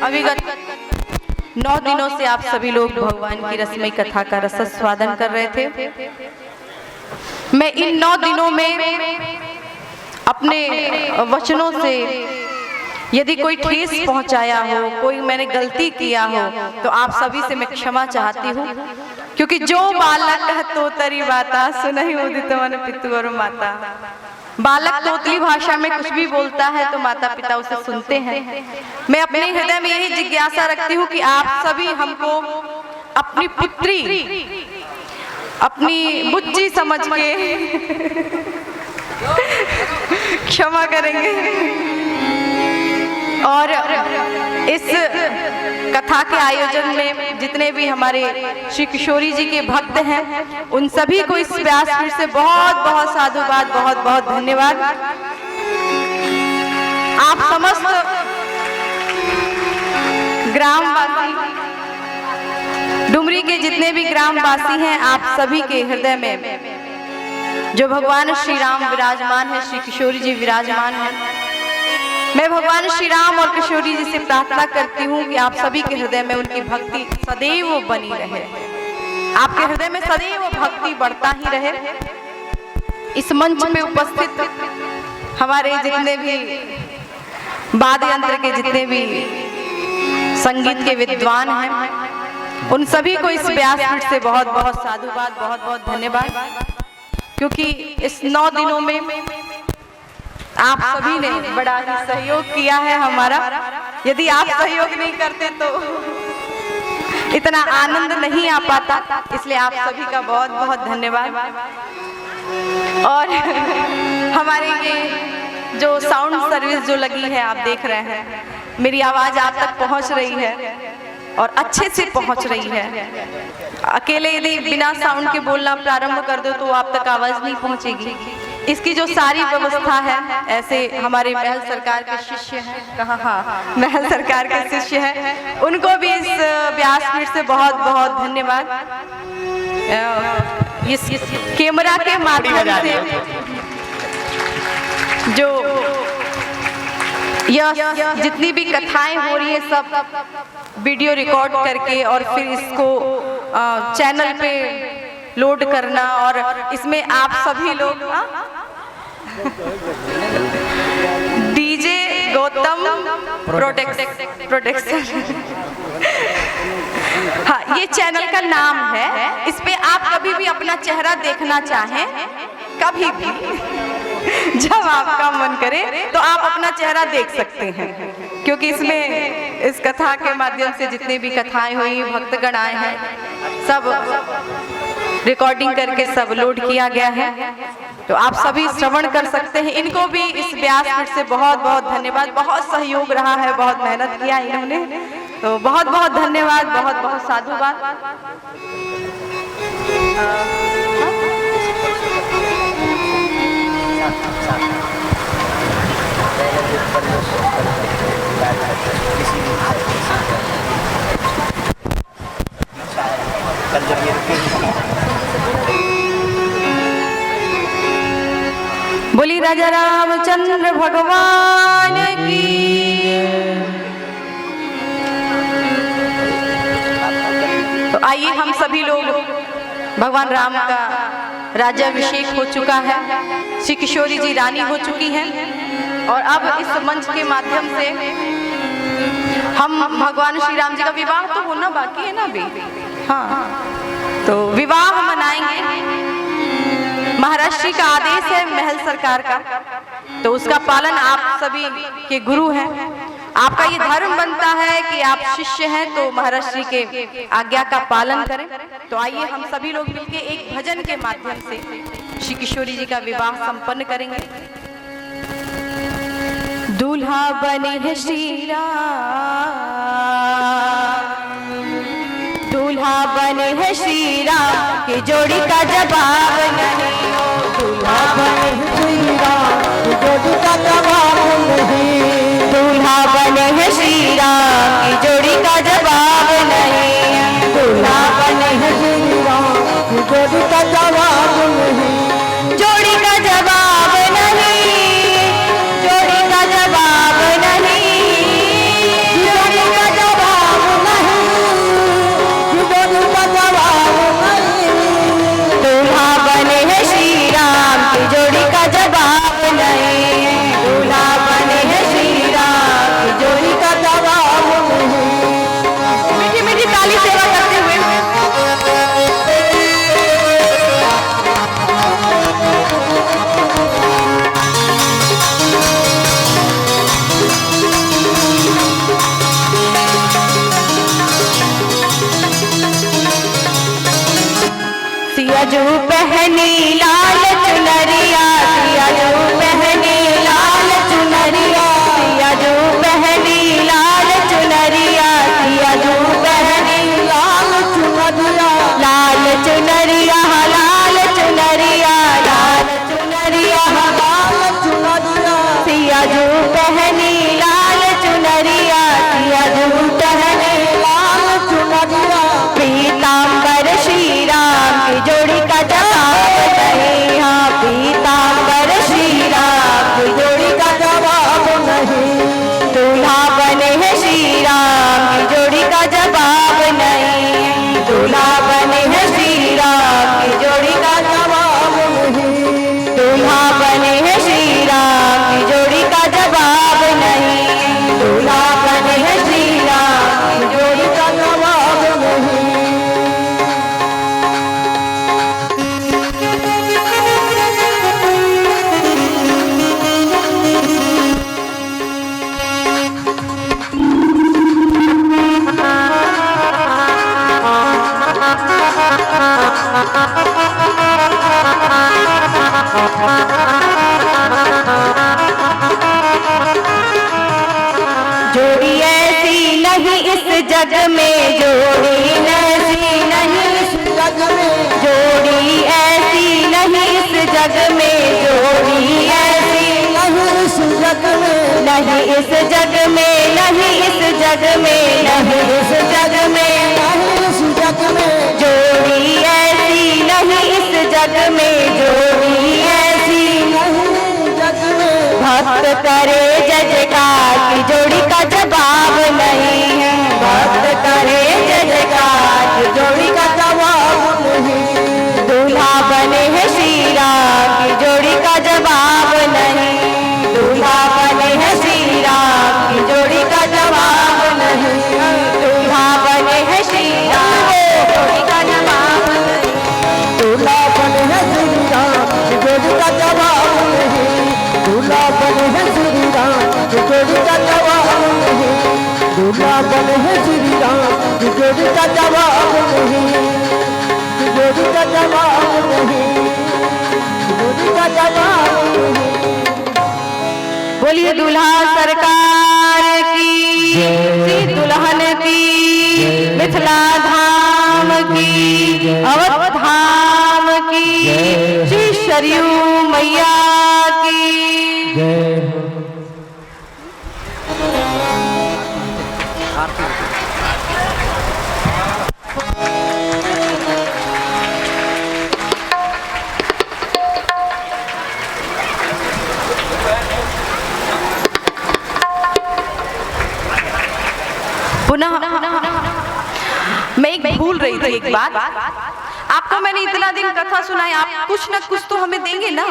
अविगत 9 दिनों से आप सभी लोग भगवान की रसमयी कथा का रसास्वादन कर रहे थे। मैं इन 9 दिनों में अपने वचनों से यदि कोई ठेस पहुंचाया हो, कोई मैंने गलती किया हो, तो आप सभी से मैं क्षमा चाहती हूँ, क्योंकि जो बालक तोतरी बाता सुनहि उदित मन पितु और माता। बालक तोतली भाषा में कुछ भी बोलता है तो माता पिता उसे सुनते हैं। मैं अपने हृदय में यही जिज्ञासा रखती हूँ कि आप सभी हमको अपनी पुत्री, अपनी बुच्ची समझ के क्षमा करेंगे और इस कथा के आयोजन में जितने भी हमारे श्री किशोरी जी के भक्त हैं, उन सभी को इस व्यासपीठ से बहुत बहुत साधुवाद, बहुत बहुत धन्यवाद। आप समस्त ग्रामवासी, डुमरी के जितने भी ग्रामवासी हैं, आप सभी के हृदय में जो भगवान श्री राम विराजमान है, श्री किशोरी जी विराजमान है, मैं भगवान श्री राम और किशोरी जी से प्रार्थना करती हूँ कि आप सभी के हृदय में उनकी भक्ति सदैव बनी रहे, आपके हृदय में सदैव भक्ति बढ़ता ही रहे। इस मंच पे उपस्थित हमारे जितने भी वाद्य यंत्र के जितने भी संगीत के विद्वान हैं, उन सभी को इस व्यासपीठ से बहुत बहुत साधुवाद, बहुत बहुत धन्यवाद, क्योंकि इस 9 दिनों में आप सभी ने बड़ा ही सहयोग किया है हमारा। यदि आप सहयोग नहीं करते तो इतना आनंद नहीं आ पाता, इसलिए आप सभी का बहुत बहुत धन्यवाद। और हमारी ये जो साउंड सर्विस जो लगी है, आप देख रहे हैं, मेरी आवाज आप तक पहुंच रही है और अच्छे से पहुंच रही है। अकेले यदि बिना साउंड के बोलना प्रारंभ कर दो तो आप तक आवाज नहीं पहुंचेगी। इसकी जो सारी व्यवस्था है, ऐसे हमारे महल सरकार के शिष्य हैं, कहाँ, हाँ, महल सरकार के शिष्य हैं, उनको भी इस व्यासपीठ से बहुत बहुत धन्यवाद। इस कैमरा के माध्यम से जो यह जितनी भी कथाएं हो रही है, सब वीडियो रिकॉर्ड करके और फिर इसको चैनल पे लोड करना, और इसमें आप सभी लोग डीजे गौतम प्रोडक्शन, हाँ, ये चैनल का नाम है। इस पे आप कभी भी अपना चेहरा देखना चाहें, कभी भी जब आपका मन करे तो आप अपना चेहरा देख सकते हैं, क्योंकि इसमें इस कथा के माध्यम से जितने भी कथाएं हुई, भक्तगण आए हैं, सब रिकॉर्डिंग करके सब लोड किया गया है, तो आप सभी श्रवण कर सकते हैं। इनको भी इस व्यासपीठ से बहुत बहुत धन्यवाद, बहुत सहयोग रहा है, बहुत मेहनत किया इन्होंने, तो बहुत बहुत धन्यवाद, बहुत बहुत साधुवाद। बोली राजा रामचंद्र भगवान की। तो आइए हम सभी लोग, भगवान राम का राज्याभिषेक हो चुका है, श्री किशोरी जी रानी हो चुकी हैं, और अब इस मंच के माध्यम से हम भगवान श्री राम जी का विवाह तो होना बाकी है ना अभी, हाँ, तो विवाह मनाएंगे। महाराष्ट्र का आदेश है महल सरकार का, तो उसका पालन आप सभी के गुरु हैं, आपका ये धर्म बनता है कि आप शिष्य हैं तो महाराष्ट्र के आज्ञा का पालन करें। तो आइए हम सभी लोग मिलकर एक भजन के माध्यम से श्री किशोरी जी का विवाह संपन्न करेंगे। दूल्हा बने है श्री राम, दूल्हा बने है श्री राम की जोड़ी का जवाब नहीं हो, दूल्हा बने है श्री राम की जोड़ी का जवाब नहीं, दूल्हा बने है श्री राम की जोड़ी का जवाब नहीं, दूल्हा बने है श्री राम की जोड़ी का जवाब नहीं, जोड़ी का जवाब नहीं, जो पहनी लाल चुनरिया, सिया जो पहनी लाल चुनरिया, सिया जो पहनी लाल चुनरिया, सिया जो पहनी लाल चुनरिया, लाल चुनरिया, लाल चुनरिया, लाल चुनरिया, लाल चुनरिया, सिया जो पहनी लाल चुनरिया, सिया जो पहनी लाल चुनरिया, पीताम्बर श्री राम की जोड़ी का जवाब नहीं, हाँ पीताम्बर श्री राम की जोड़ी का जवाब नहीं, दूल्हा बने हैं श्री राम की जोड़ी का जवाब नहीं, दूल्हा बने हैं श्री राम की जोड़ी का जवाब नहीं, दूल्हा बने हैं श्री राम की जोड़ी का जवाब नहीं, दूल्हा बने हैं श्री राम की जोड़ी का जवाब नहीं। जोड़ी ऐसी नहीं इस जग में, जोड़ी ऐसी नहीं इस जग में जोड़ी ऐसी नहीं इस जग में, जोड़ी ऐसी नहीं इस जग में, नहीं इस जग में, नहीं इस जग में, नहीं इस जग में, नहीं इस जग में, जोड़ी ऐसी नहीं इस जग में, जोड़ी ऐसी नहीं जग में, भक्त करे जय जयकार की जोड़ी का जवाब नहीं है, भक्त करे जय जयकार की जोड़ी का जवाब नहीं, दूल्हा बने हैं श्री राम की जोड़ी का जवाब नहीं, दूल्हा बने हैं श्री राम की जोड़ी का जवाब नहीं, दूल्हा बने हैं श्री राम की जोड़ी का जवाब नहीं, दूल्हा बने हैं श्री राम की जोड़ी का जवाब नहीं, दूल्हा बने हैं श्री राम की जोड़ी का जवाब नहीं, दूल्हा बने हैं श्री राम की जोड़ी का जवाब नहीं, की जोड़ी का जवाब नहीं, की जोड़ी का जवाब नहीं। बोलिए दूल्हा सरकार की, श्री दुल्हन की, मिथिला धाम की, अवध धाम की, श्री सरयू मैया की। पुनः मैं एक भूल रही थी एक बात, आपको मैंने इतना दिन कथा सुनाई, आप कुछ न कुछ तो हमें देंगे ना।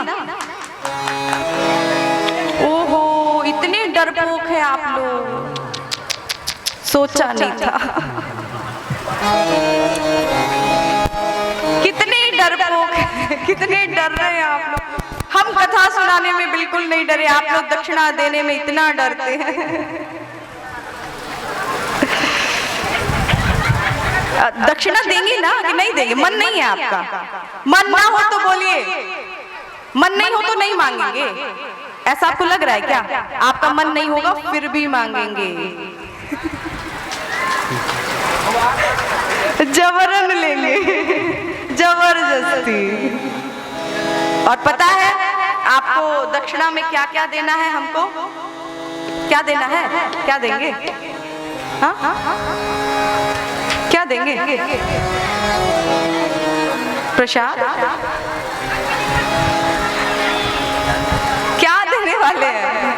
ओहो इतने डरपोक है आप लोग, सोचा नहीं था। कितने डरपोक हैं, कितने डर रहे हैं आप लोग। हम कथा सुनाने में बिल्कुल नहीं डरे, आप लोग दक्षिणा देने में इतना डरते हैं। दक्षिणा देंगे ना कि नहीं देंगे? मन नहीं है आपका? मन ना हो तो बोलिए, मन नहीं हो तो नहीं मांगेंगे। ऐसा आपको लग रहा है क्या? आपका मन नहीं होगा फिर भी मांगेंगे। जबरन लेंगे, जबरदस्ती। और पता है आपको दक्षिणा में क्या क्या देना है? हमको क्या देना है? क्या देंगे? हाँ क्या देंगे? प्रसाद? क्या देने वाले हैं?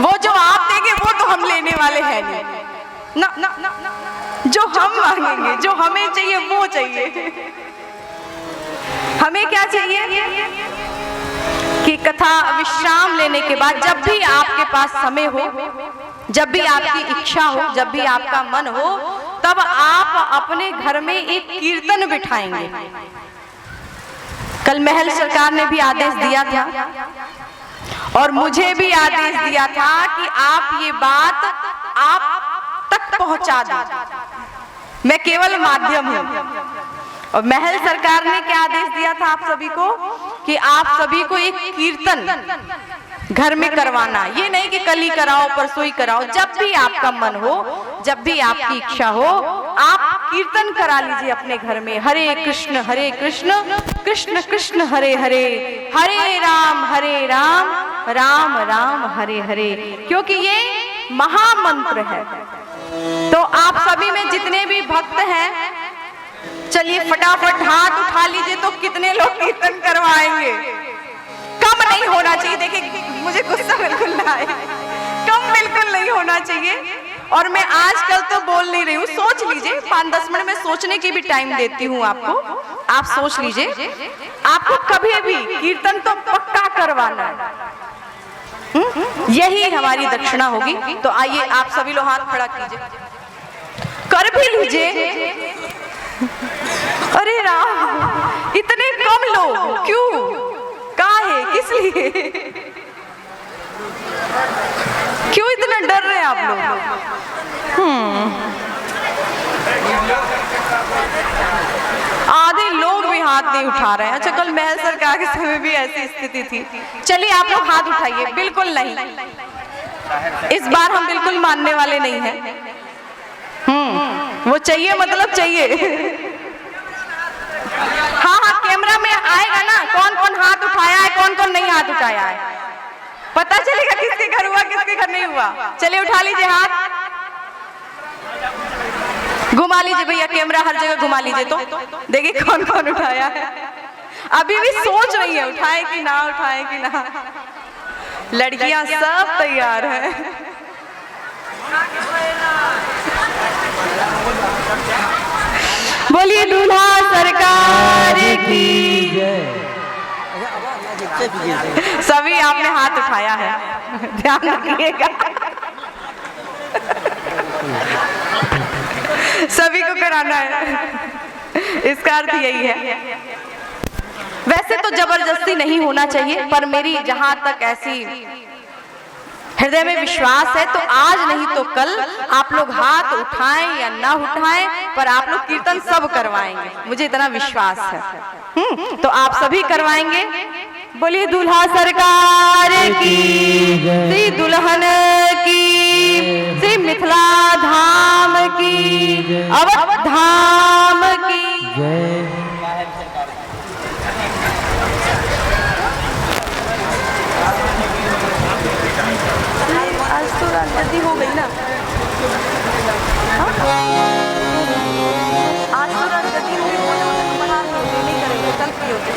वो जो आप देंगे वो तो हम लेने वाले हैं नहीं। ना ना ना ना, जो हम मांगेंगे, जो हमें चाहिए वो चाहिए। हमें क्या चाहिए कि कथा विश्राम लेने के बाद जब भी आपके पास समय हो, जब भी आपकी इच्छा हो, जब भी आपका मन हो, तब आप अपने घर में एक कीर्तन बिठाएंगे। कल महल सरकार ने भी आदेश दिया था और मुझे भी आदेश दिया था कि आप ये बात आप तक पहुंचा दो। मैं केवल माध्यम हूं और महल सरकार ने क्या आदेश दिया था आप सभी को कि आप सभी को एक कीर्तन घर में करवाना। ये नहीं कि कल ही कराओ परसों ही कराओ, जब भी आपका मन हो, जब भी आपकी इच्छा हो, आप कीर्तन करा लीजिए अपने घर में। हरे कृष्ण कृष्ण कृष्ण हरे हरे, हरे राम राम राम हरे हरे, क्योंकि ये महामंत्र है। तो आप सभी में जितने भी भक्त हैं, चलिए फटाफट हाथ उठा लीजिए। तो कितने लोग कीर्तन करवाएंगे? कम नहीं होना चाहिए। देखिए मुझे गुस्सा बिल्कुल ना आए, कम बिल्कुल नहीं होना चाहिए। और मैं आजकल तो बोल नहीं रही हूँ, सोच लीजिए, 5-10 मिनट में सोचने की भी टाइम देती हूँ आपको। आप सोच लीजिए, आपको कभी भी कीर्तन तो पक्का करवाना है। यही हमारी दक्षिणा होगी। तो आइए आप सभी लोग हाथ खड़ा कीजिए, कर भी लीजिए। अरे राम, इतने कम लोग क्यों? काहे, किस लिए, क्यों इतना डर रहे हैं आप लोग? आधे लोग भी हाथ नहीं उठा रहे हैं। अच्छा, कल महल सरकार के समय भी ऐसी स्थिति थी। चलिए आप लोग हाथ उठाइए। बिल्कुल नहीं, इस बार हम बिल्कुल मानने वाले नहीं हैं। वो चाहिए मतलब चाहिए। हाँ, कैमरा में आएगा ना कौन कौन हाथ उठाया है, कौन कौन नहीं हाथ उठाया है, पता चलेगा किसके घर हुआ किसके घर नहीं हुआ। चलिए उठा लीजिए हाथ, घुमा लीजिए भैया, कैमरा हर जगह घुमा लीजिए। तो देखिए कौन कौन उठाया है। अभी भी सोच रही है उठाए कि ना उठाए कि ना। लड़कियां सब तैयार है। बोलिए दूल्हा सरकार की। सभी आपने हाथ उठाया है, ध्यान रखिएगा। सभी को कराना है, इसका अर्थ यही है। वैसे तो जबरदस्ती नहीं होना चाहिए, पर मेरी जहां तक ऐसी हृदय में विश्वास है, तो आज नहीं तो कल आप लोग हाथ उठाएं या ना उठाएं, पर आप लोग कीर्तन सब करवाएंगे, मुझे इतना विश्वास है। तो आप सभी करवाएंगे। बोलिए दूल्हा सरकार की, श्री दुल्हन की, श्री मिथिला धाम की, अवध धाम की। आज तो राजगद्दी हो गई ना, आज तो राजगद्दी हो गई, बना नहीं करेंगे, कल फ्री होते।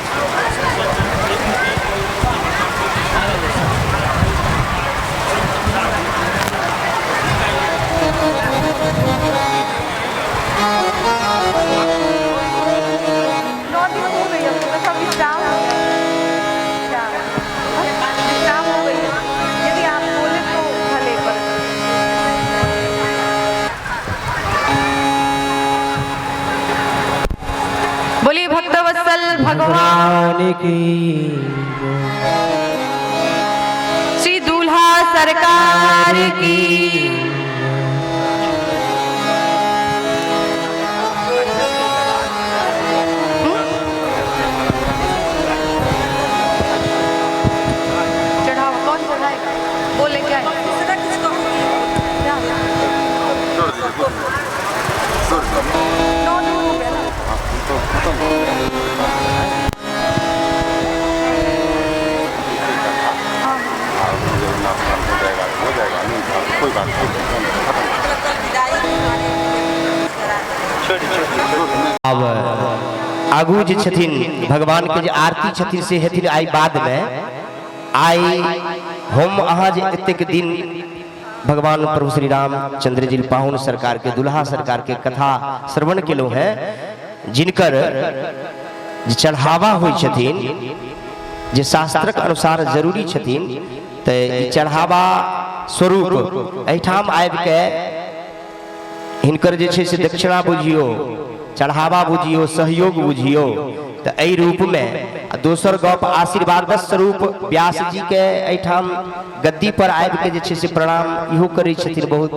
बोलिए भक्तवत्सल भगवान की, श्री दूल्हा सरकार की। चढ़ावा कौन चढ़ाएगा? बोले क्या है? कोई बात नहीं। अब आगू जे छथिन भगवान के जे आरती छथिन से हेथिन आई बाद में। आई हम अहाँ जे एतेक दिन भगवान प्रभु श्री रामचंद्र जी पाहुन सरकार के दुल्हा सरकार के कथा श्रवण केलहुँ हैं, जिनकर जे चढ़ावा होइ छथिन, जे शास्त्रक अनुसार जरूरी छथिन, तो चढ़ावा स्वरूप एहिठाम आबि के हिनकर जे छै से दक्षिणा बुझियो, चढ़ावा बुझियो, सहयोग बुझियो। तो एहि रूप में दोसर गप आशीर्वाद स्वरूप व्यास जी के एहिठाम गद्दी पर आबि के जे छै से प्रणाम इहो करै छथिन बहुत।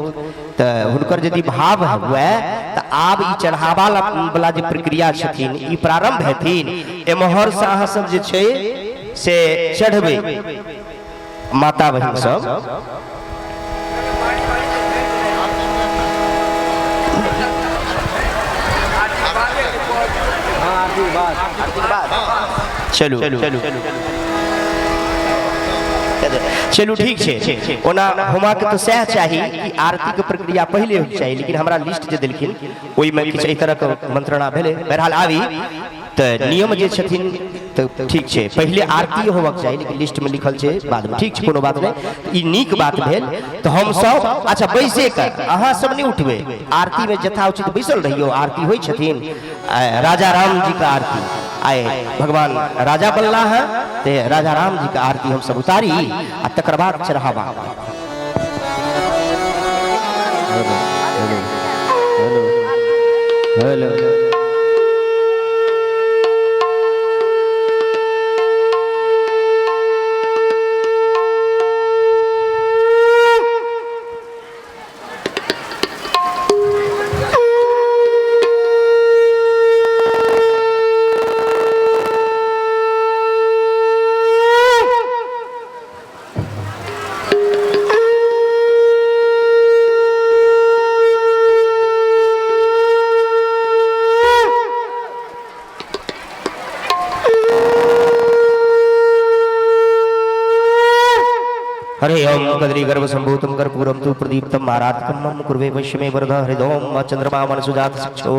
तो हुनकर यदि भाव हुए तो आब ई चढ़ावा वाला जे प्रक्रिया छथिन ई प्रारंभ हेथिन एमहर से अहाँ सब जे छै से चढ़बै माता बहिन सब चलू चलू ठीक छै ओना हुमा के तो सह चाही कि आरती के प्रक्रिया पहले हो चाहिए लेकिन हमरा लिस्ट जे देलखिन ओहि में किछु एहि तरह के मंत्रणा भेलै बहरहाल आबी तो नियम जे छथिन तो ठीक छै पहले आरती होबाक चाही लेकिन लिस्ट में लिखल छै बाद में ठीक छै कोनो बात नहीं ई नीक बात भेल तो हम सब अच्छा बैसे कर अहाँ सब नहीं उठबे आरती में यथाउचित बैसल रहियो आरती होई छथिन राजा राम जी का आरती आए भगवान राजा बनला है ते राजा राम जी का आरती हम सब उतारी आ तकर बाद चढ़ावा हेलो हरे ओम कदरी गर्भ संभूतम कर्पूरम तु प्रदीप्तम आराधकम मम कुर्वे वैश्यमे वरद हृदोम चंद्रमा मनसुजात शिक्षो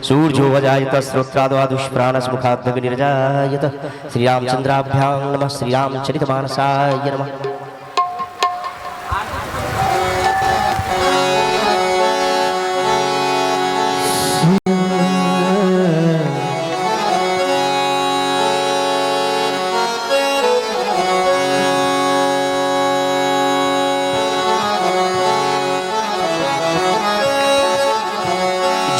सूर्यो वजायत स्रोत्राद्वा दुष्प्राणस मुखाद् विनिर्जायत श्री रामचंद्राभ्यां नमः श्री रामचरितमानसाय नमः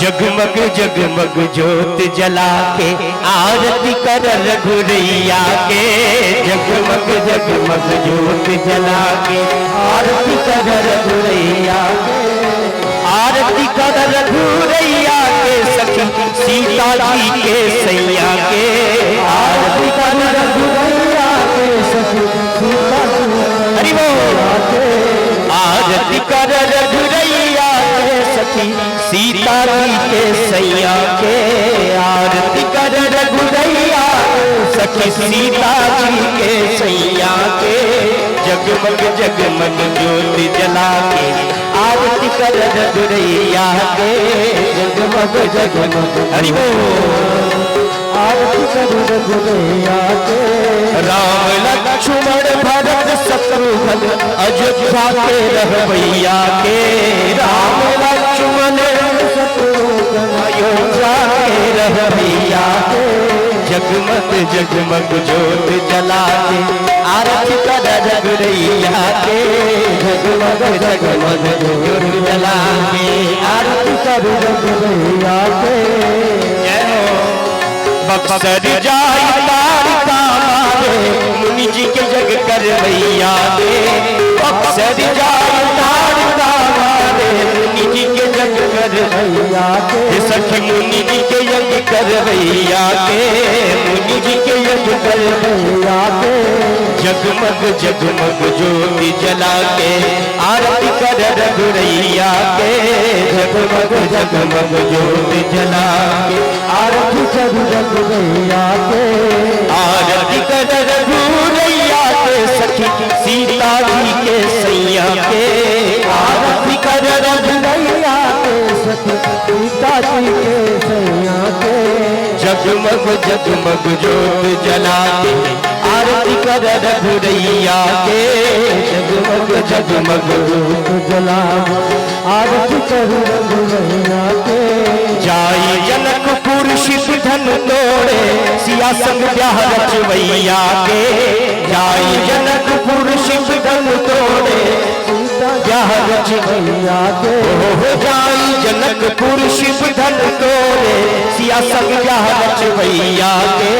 जगमग जगमग ज्योत जला के आरती कर रघुरैया के जगमग जगमग ज्योत जला के आरती कर रघुरैया के आरती कर रघुरैया के सखी सीता जी के सैया के आरती कर रघुरैया के सखी सीता जी हरि बोल आरती कर रघुरैया के सखी सीता जी के सैया के आरती कर रघुरैया सखी सीता जी के सैया के जगमग जगमग ज्योति जला के आरती कर रघुरैया के जगमग जगमग हरि बोल आरती कर रघुरैया के राम लक्ष्मण भरत शत्रुघ्न अयोध्या के रहबैया के राम लक्ष्मण अयोध्या के रहबैया के जगमग जगमग ज्योत जला के आरती कर रघुरैया के जगमग जगमग ज्योत जला के आरती कर रघुरैया के बक्सर जाई तारिका मारे मुनि जी के जग करवैया के बक्सर जाई तारिका मारे मुनि जी के जग करवैया के सखी मुनि जी के यज्ञ करवैया के मुनि जी के यज्ञ करवैया के जगमग जगमग ज्योति जला के आरती कर रघुरैया के जगमग जगमग ज्योति जला के आरती कर रघुरैया के आरती कर रघुरैया के सखी सीता जी के सैया के आरती कर रघुरैया के सखी सीता जी के सैया के जगमग जगमग ज्योत जला के आरती कर रघुरैया के जगमग जगमग ज्योत जला आरती कर रघुरैया के जाई जनकपुर शिव धन तोड़े सिया संग ब्याह रचवैया के जाई जनकपुर शिव धन तोड़े ब्याह रचवैया के जाई जनकपुर शिव धन तोड़े सिया संग ब्याह रचवैया के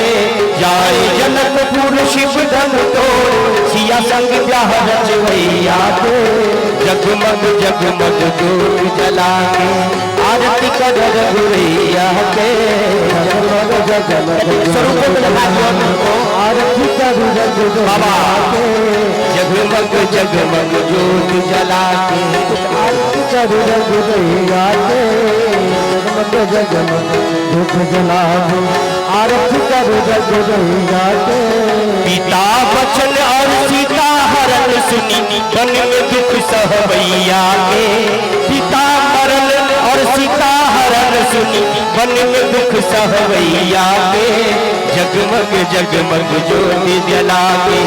जाई जनकपुर शिव धन तोड़े सिया संग ब्याह रचवैया के जगमग जगमग ज्योत जला के आरती कर रघुरैया के जगमग जगमग स्वरूप को लगा दियो आरती कर रघुरैया बाबा के जगमग जगमग ज्योत जला के आरती कर रघुरैया के जगमग जगमग धूप जला दो आरती कर रघुरैया के पिता वचन और सीता हरण सुनी वन में दुख सहबैया के पिता मरण और सीता हरण सुनी वन में दुख सहबैया के जगमग जगमग ज्योति जला के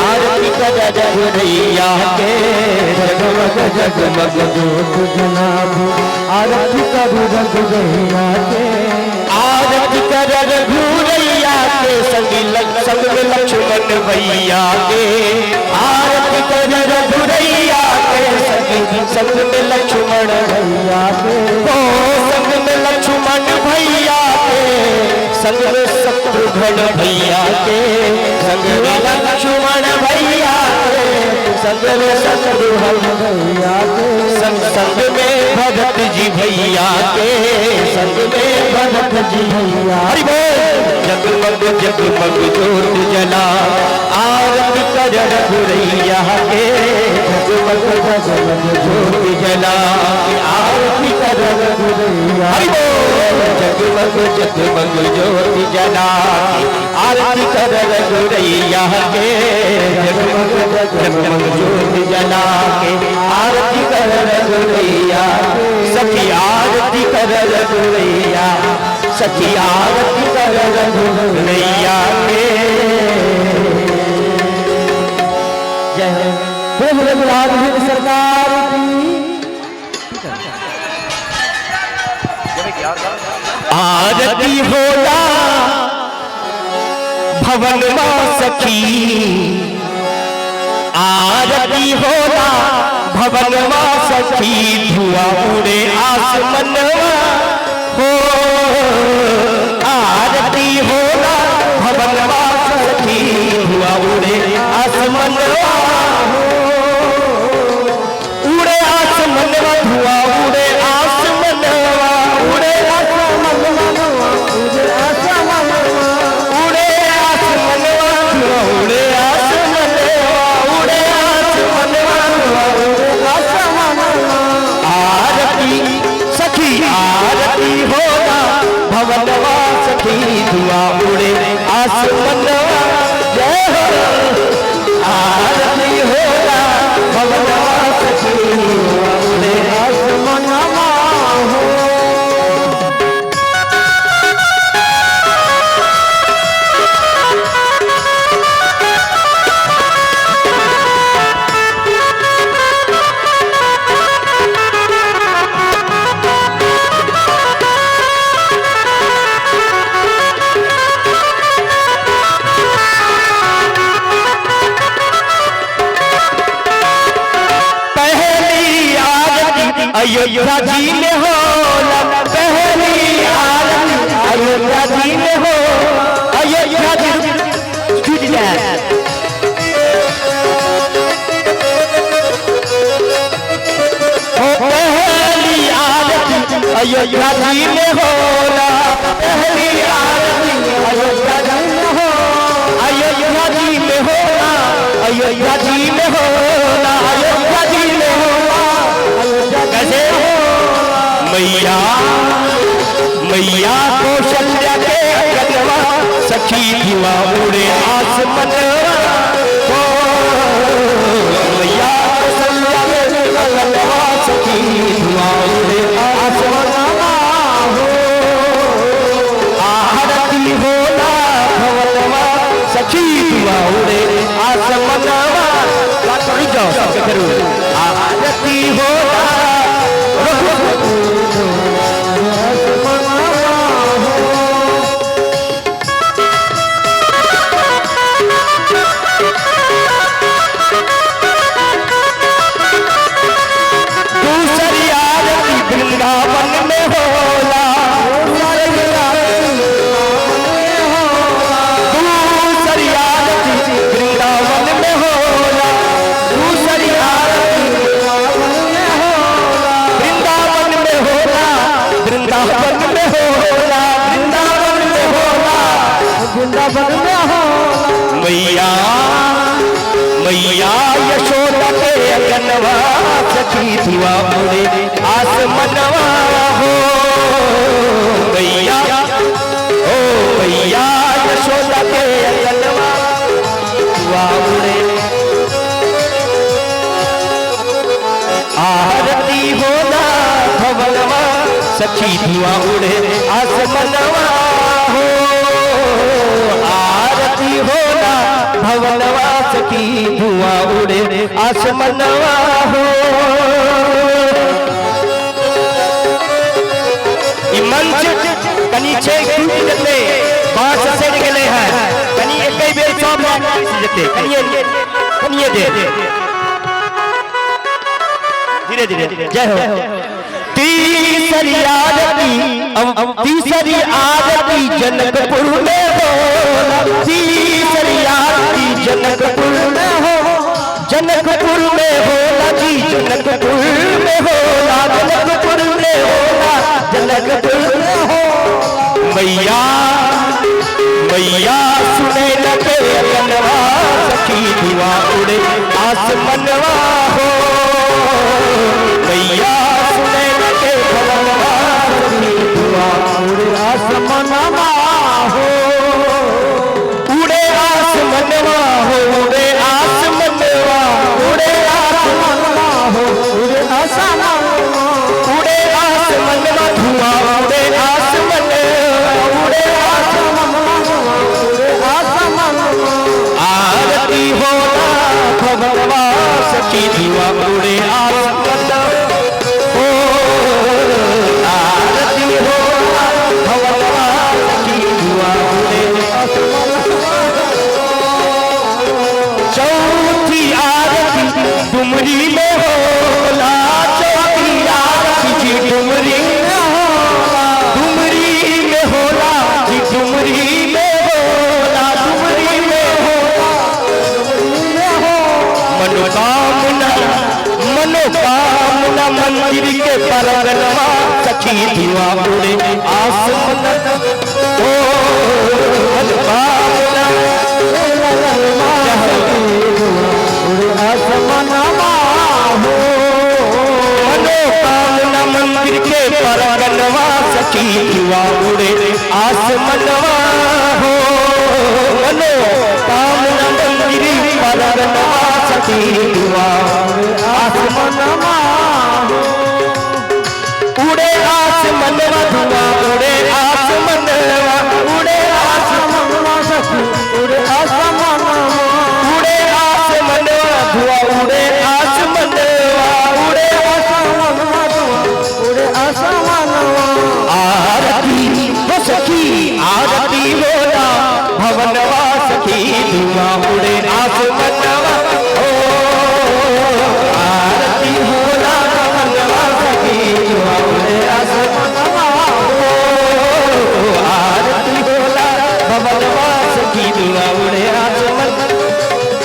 आरती कर रघुरैया के जगमग जगमग धूप जला दो आरती कर रघुरैया के आरती कर रघुरैया के संग में लक्ष्मण भैया के आरती कर रघुरैया के संग में लक्ष्मण भैया के ओ संग में लक्ष्मण भैया के संग में शत्रुघ्न भैया के संग में लक्ष्मण भैया के संग में शत्रुघ्न भैया के संग में भरत जी भैया के संग में भरत जी भैया हरि बोल जगमग जगमग ज्योत जला आरती कर रघुरैया के जगमग जगमग ज्योत जला आरती कर रघुरैया हरि बोल जगमग जगमग ज्योत जला आरती कर रघुरैया के जगमग जगमग ज्योत जला के आरती कर रघुरैया सखी आरती कर रघुरैया सखी आरती कर रघुरैया के जय हो प्रभु रघुनाथ जी सरकार की आरती होला भवन मां सखी आरती होला भवन मां सखी धुआं उड़े आसमनवा हो आरती होला भवन मां सखी धुआं उड़े आसमनवा हो उड़े आसमनवा धुआं उड़े आसमनवा उड़े आसमनवा उड़े आसमनवा उड़े आसमनवा धुआं उड़े आसमनवा उड़े आसमनवा धुआं उड़े आसमनवा आरती सखी आरती होला भवनवा सखी धुआं उड़े आसमनवा जय हो आरती होला भवनवा सखी धुआं उड़े आसमनवा हो अयोध्या जी में हो पहली आरती अयोध्या जी में हो अयोध्या जी छूट जाए पहली आरती अयोध्या जी में हो पहली आरती अयोध्या जी में हो अयोध्या जी में हो अयोध्या जी में हो अयोध्या जी में हो कैसे मैया मैया कौशल्या के कदवा सखी धुआं उड़े आसमनवा हो मैया कौशल्या के कदवा सखी धुआं उड़े आसमनवा हो आरती होला भवनवा सखी धुआं उड़े आसमनवा जाओ सबके करो आरती होला मैया मैया यशोदा के अगनवा सखी धुआ उड़े आसमनवा हो मैया ओ मैया यशोदा के अगनवा धुआ उड़े आरती होना भवनवा सखी धुआ उड़े आसमनवा हो आरती होना भवनवा सखी धुआ उड़े आसमनवा हो मंच कनी छे जते बांस सेट गेले है कनी एकई बेर सब जते कनी दे धीरे धीरे जय हो तीसरी आरती जनकपुर में हो तीसरी आरती जनकपुर में हो जनकपुर में होला जी जनकपुर में होला जनकपुर में होला जनकपुर में हो मैया मैया सुने लगे अगनवा सखी धुआ उड़े आसमनवा हो मैया सुने लगे भवनवा सखी धुआ उड़े आसमनवा हो उड़े आसमनवा हो उड़े आसमनवा उड़े आसमनवा हो उड़े आसमनवा उड़े आसमनवा धुआ उड़े आसमनवा उड़े आसमनवा उड़े आसमनवा आरती होना भवनवा सखी धुआ उड़े आसमनवा हो आरती होना भवनवा सखी धुआ उड़े आसमनवा चौथी आरती डुमरी में होला चौथी आरती जी डुमरी में होला डुमरी में होला जी डुमरी में होला डुमरी में होला डुमरी में हो मनोकामना मनोकामना मंदिर के परगनवा सखी धुआ उड़े आसमन ओ मनोकामना मनोकामना मंदिर के परगनवा सखी धुआ उड़े आसमनवा हो मनोकामना मंदिर परगनवा सखी धुआ आसमनवा उड़े आसमनवा धुआ उड़े आसमनवा उड़े आसमनवा सखी उड़े आसमनवा उड़े आसमनवा धुआ उड़े आसमनवा उड़े आसमनवा धुआ उड़े आसमनवा आरती हो सखी आरती होला भवनवा सखी धुआ उड़े आसमनवा ओ आरती होला भवनवा सखी धुआ उड़े आसमनवा ओ आरती होला भवनवा सखी धुआ उड़े आसमन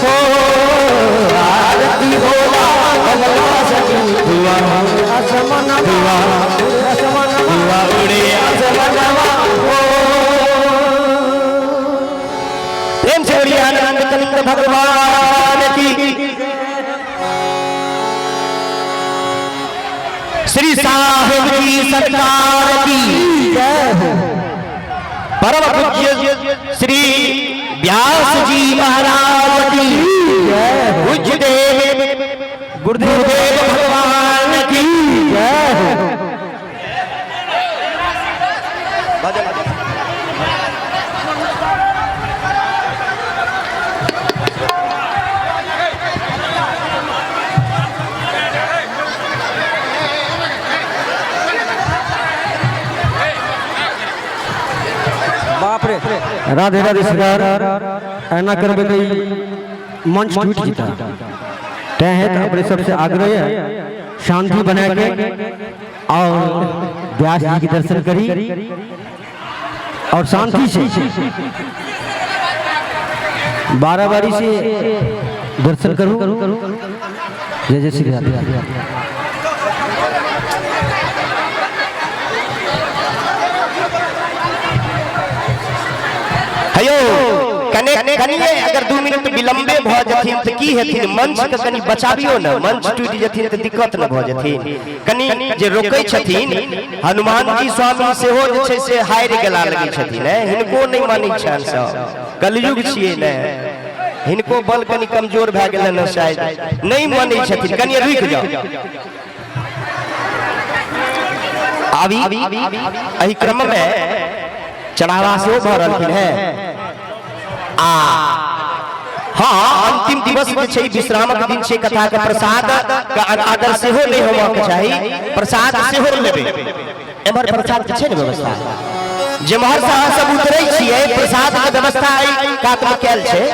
हो आरती होला भवनवा सखी धुआ आसमन धुआ धुआ उड़े आसमनवा हो प्रेम से बोलिए आनंद कंद भगवान की श्री साहिब की सरकार की जय हो परम पूज्य श्री व्यास जी महाराज की जय हो पूज्य देव गुरुदेव भगवान की जय हो राधे राधे सरकार ऐना करबे कई मंच टूट जीता तय है तो अपने सबसे आग्रह है शांति बना के और व्यास जी के दर्शन करी और शांति से 12 बारी से दर्शन करूं जय जय श्री राधे कने कनिए अगर 2 मिनट विलंबे भ जथिन त की हेथिन, मंच के कनी बचाबियो न, मंच टूट जथिन त दिक्कत न भ जथिन। कनी जे रोकै छथिन हनुमान जी स्वामी सेहो जे छै से हारि गेला लगै छथिन, हिनको नहीं मानै छन सब, कलयुग छियै ने, हिनको बल कनी कमजोर भए गेलै न, शायद नहीं मानै छथिन, कनी रुक जाओ। अभी एही क्रम में चढ़ावा सेहो भ रहलखिन है। हाँ, अंतिम दिवस के छै, विश्रामक दिन छै, कथा के प्रसाद का आदर सेहो नहीं होबाक चाही, प्रसाद सेहो लेबे। एमहर प्रसाद के छै ने व्यवस्था, जेमहर से अहाँ सब उतरै छियै प्रसाद के व्यवस्था एहि कात में कैल छै।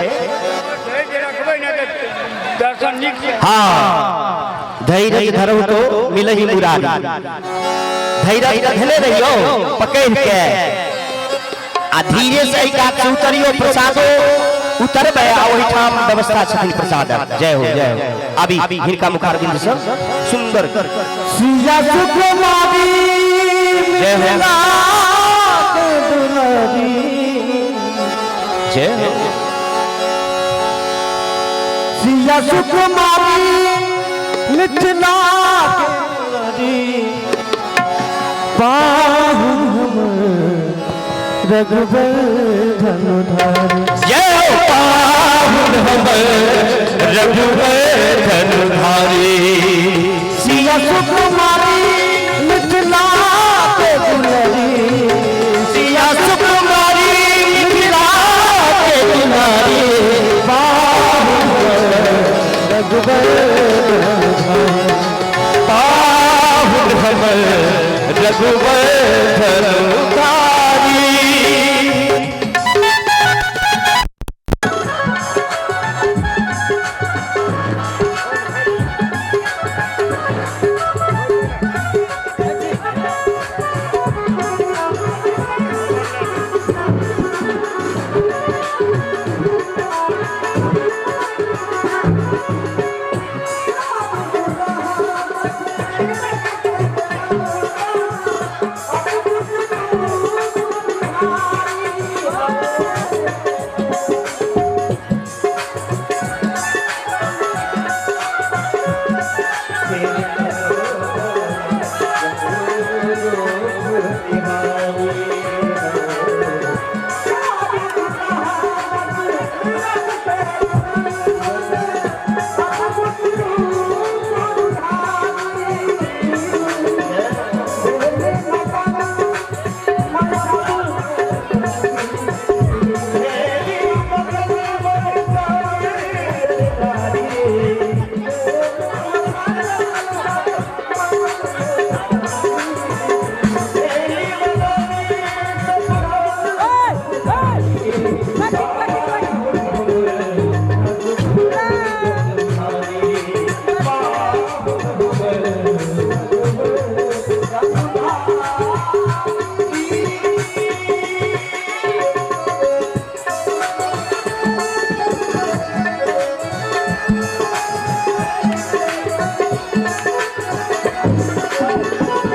हाँ, धैर्य धरौ तो मिलहि मुरारी, धैर्य धने रहियो पकड़ के आ धीरे से कात से उतरियो, प्रसादो उतरबे आ ओहि ठाम व्यवस्था छथिन प्रसादक। जय हो जय हो। अभी हिनका मुखारबिंद से सुंदर सिया सुकुमारी जय हो जय हो। सिया सुकुमारी मिथिला के पाहु रघुबर धनुधारी। जय हो पाहुन हमर रघुबर धनुधारी। सिया सुकुमारी मिथिला के दुलारी, सिया सुकुमारी मिथिला के दुलारी। रघुबर पाहुन हमर रघुबर धनुधारी।